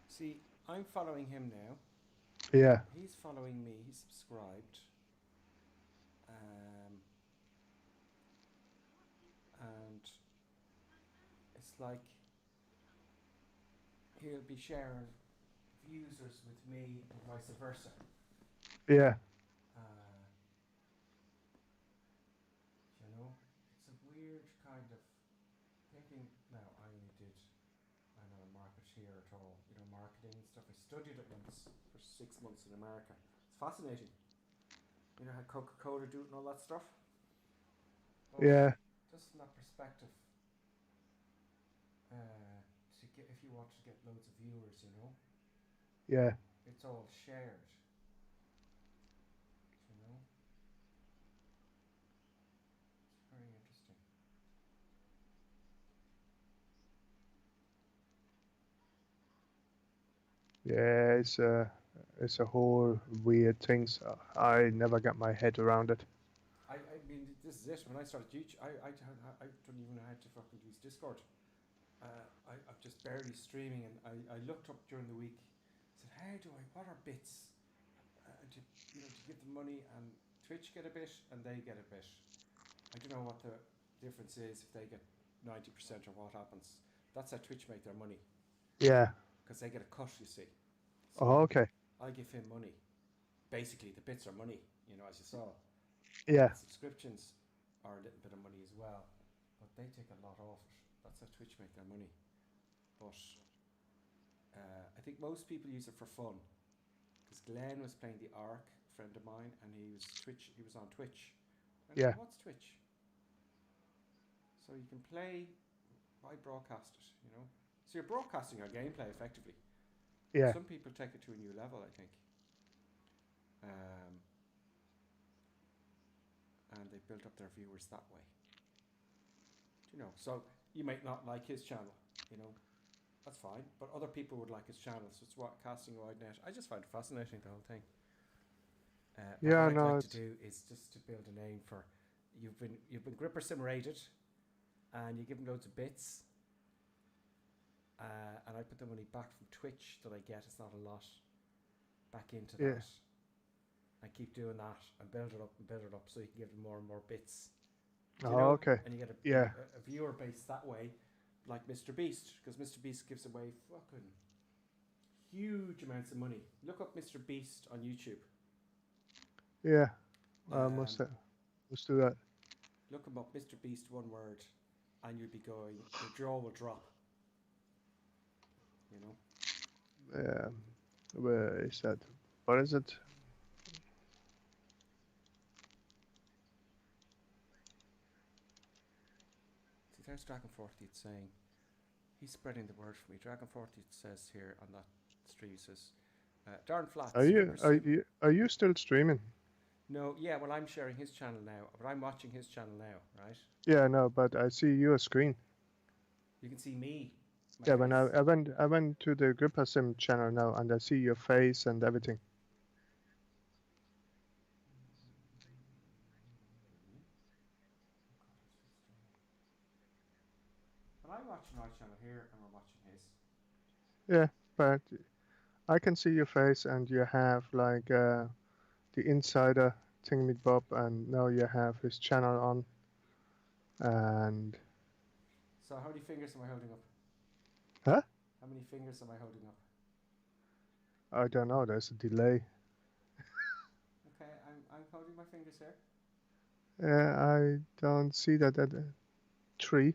See, I'm following him now. Yeah. He's following me. He's subscribed. And it's like he'll be sharing users with me and vice versa. Yeah. It's a weird kind of thinking. Now, I only did. I'm not a marketeer at all. Marketing and stuff. I studied it once for 6 months in America. It's fascinating. You know how Coca-Cola do it and all that stuff? But Yeah. just from that perspective, if you want to get loads of viewers, Yeah. it's all shared. Yeah, it's a whole weird thing. So I never got my head around it. I mean, this is it. When I started YouTube, I don't even know how to fucking use Discord. I'm just barely streaming, and I looked up during the week. Said, what are bits? To give them money, and Twitch get a bit, and they get a bit. I don't know what the difference is if they get 90% or what happens. That's how Twitch make their money. Yeah. Because they get a cut, you see. So Oh, okay. I give him money. Basically, the bits are money, as you saw. Yeah. Subscriptions are a little bit of money as well, but they take a lot off it. That's how Twitch make their money. But I think most people use it for fun. Because Glenn was playing the Ark, a friend of mine, and he was on Twitch. And Yeah. What's Twitch? So you can play, why broadcast it, So you're broadcasting your gameplay effectively. Yeah. Some people take it to a new level, I think. And they built up their viewers that way. So you might not like his channel, that's fine. But other people would like his channel, so it's what casting a wide net. I just find it fascinating, the whole thing. What I'd like to do is just to build a name for you've been Gripper Simulated, and you give them loads of bits, and I put the money back from Twitch that I get. It's not a lot back into that. I keep doing that and build it up so you can give them more and more bits. Okay. And you get a viewer base that way, like Mr. Beast, because Mr. Beast gives away fucking huge amounts of money. Look up Mr. Beast on YouTube. Yeah. Must do that. Look him up, Mr. Beast, one word, and you'll be going, your jaw will drop. Yeah. Where is that? What is it? See, there's Dragon 40. It's saying, he's spreading the word for me. Dragon 40 says here on that stream, says, Darren Flats. Are you still streaming? No, yeah, well, I'm sharing his channel now, but I'm watching his channel now, right? Yeah, no, but I see your screen. You can see me. Yeah, when I went to the Gripper Sim channel now, and I see your face and everything. Well, I'm watching my channel here, and we're watching his. Yeah, but I can see your face, and you have like the insider thingamybob, and now you have his channel on. And so, how many fingers am I holding up? Huh? How many fingers am I holding up? I don't know. There's a delay. Okay, I'm holding my fingers here. I don't see that at 3.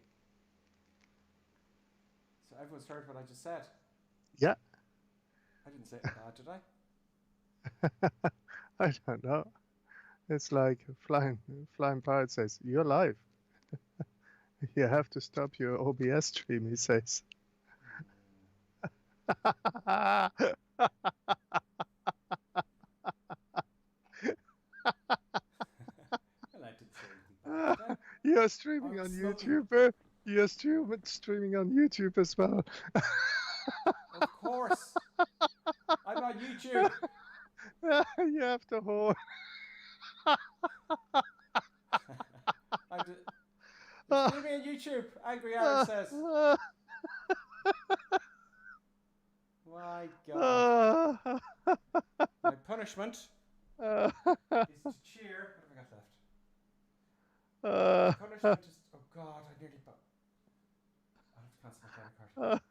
So everyone's heard what I just said. Yeah. I didn't say it bad, did I? I don't know. It's like flying pirate says, "You're live." You have to stop your OBS stream, he says. You're streaming on YouTube. You're streaming on YouTube as well. Of course. I'm on YouTube. You have to hold. Streaming on YouTube, Angry Aaron says. My God. My punishment is to cheer. What have I got left? My punishment is. Oh God, I nearly. I'll have to cancel my credit card.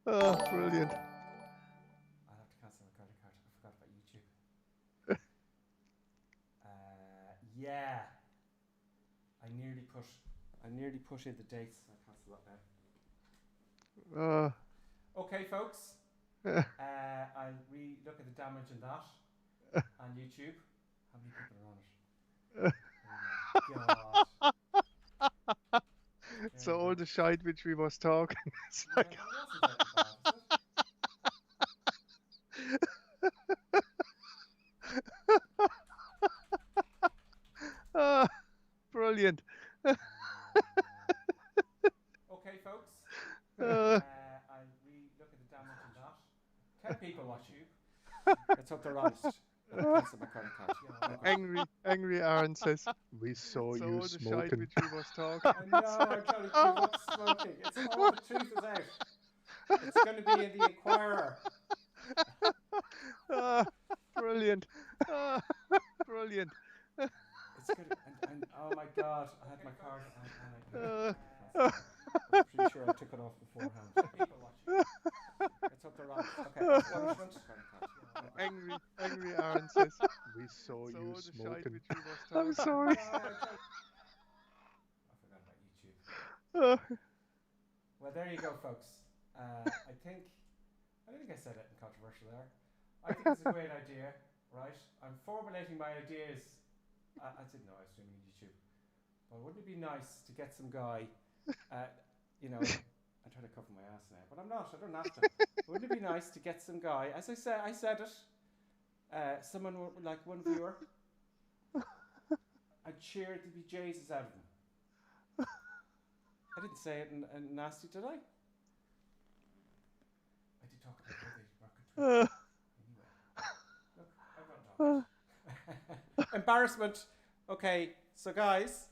Oh, brilliant. I'll have to cancel my credit card. I forgot about YouTube. Yeah. I nearly put in the dates. I'll cancel that now. Okay, folks. I'll re-look at the damage in that on YouTube. How many people are on it? Oh my God. So all the shite which we was talking. It's like... Brilliant. Okay, folks. I'll re-look at the damage in that 10 people watch you. Let's hope they're honest. Cancel my credit card. Angry Aaron says, "We saw you the smoking." shite we was talking. I know, I'm trying to give up smoking. It's all the truth is out. It's going to be in the Inquirer. Brilliant. Brilliant. It's good. And oh my God, I had my card and I'm pretty sure I took it off beforehand. People watching. Let's hope they're honest. Okay, punishment. Angry Aaron says, "We saw you smoking." I'm sorry. I forgot about YouTube. Well, there you go, folks. I don't think I said anything controversial there. I think it's a great idea, right? I'm formulating my ideas. I didn't know I was streaming YouTube, but wouldn't it be nice to get some guy, you know, I'm trying to cover my ass now, but I'm not. I don't have to. Wouldn't it be nice to get some guy, as I said it, someone like one viewer, I'd cheer the bejesus out of him. I didn't say it in nasty, did I? I did talk about how they work anyway. Look, I got talk. Embarrassment. Okay, so guys,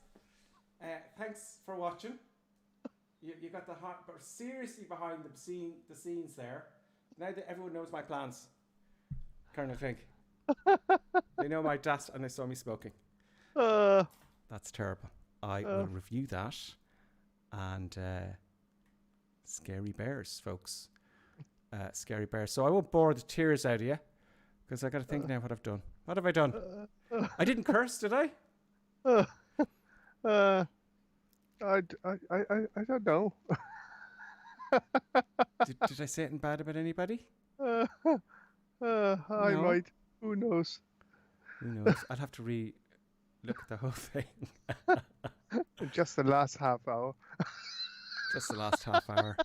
thanks for watching. You got the hot, but seriously behind the scenes there. Now that everyone knows my plans, Colonel Klink. They know my dast and they saw me smoking. That's terrible. I will review that. And scary bears, folks. Scary bears. So I won't bore the tears out of you, because I got to think now what I've done. What have I done? I didn't curse, did I? I don't know. Did I say anything bad about anybody? I might. Who knows? Who knows? I'll have to look at the whole thing. Just the last half hour. Just the last half hour.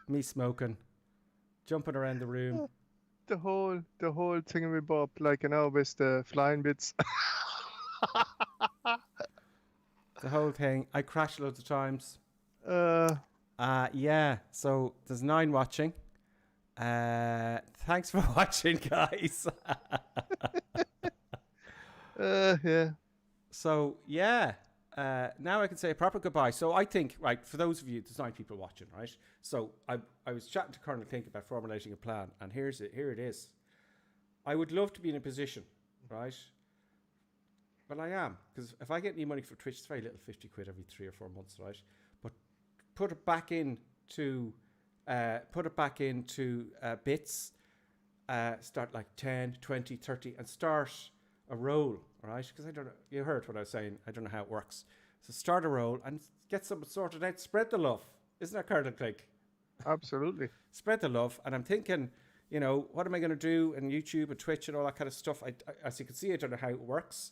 Me smoking, jumping around the room. The whole thingamabob, like, you know, with the flying bits. The whole thing. I crashed loads of times. Yeah. So there's 9 watching. Thanks for watching, guys. Yeah. So yeah. Now I can say a proper goodbye. So I think, right, for those of you, there's 9 people watching, right? So I was chatting to Colonel Klink about formulating a plan, and here it is. I would love to be in a position, right? But I am, because if I get any money for Twitch, it's very little, 50 quid every 3 or 4 months, right? But put it back into bits, start like 10, 20, 30, and start a roll, right? Because I don't know, you heard what I was saying, I don't know how it works. So start a roll and get something sorted out, spread the love. Isn't that Colonel Klink? Absolutely. Spread the love. And I'm thinking, you know, what am I going to do in YouTube and Twitch and all that kind of stuff? I, as you can see, I don't know how it works.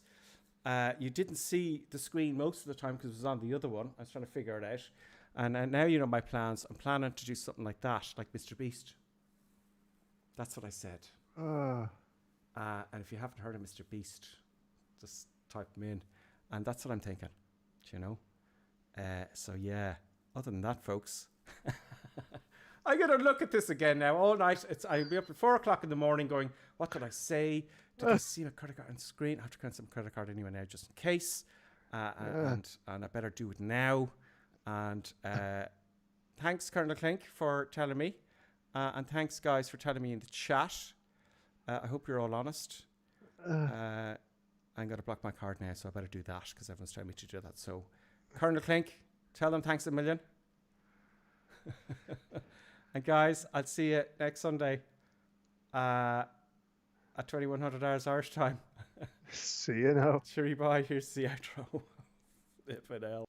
You didn't see the screen most of the time because it was on the other one. I was trying to figure it out. And now you know my plans. I'm planning to do something like that, like Mr. Beast. That's what I said. And if you haven't heard of Mr. Beast, just type him in. And that's what I'm thinking, you know. So yeah, other than that, folks, I'm going to look at this again now all night. I'll be up at 4 o'clock in the morning going, what did I say? Did I see my credit card on the screen? I have to cancel some credit card anyway now, just in case. And I better do it now. And thanks, Colonel Klink, for telling me. And thanks, guys, for telling me in the chat. I hope you're all honest. I'm going to block my card now, so I better do that because everyone's telling me to do that. So, Colonel Klink, tell them thanks a million. And guys, I'll see you next Sunday at 2100 hours Irish time. See you now. Cheery bye. Here's the outro. Flip it out.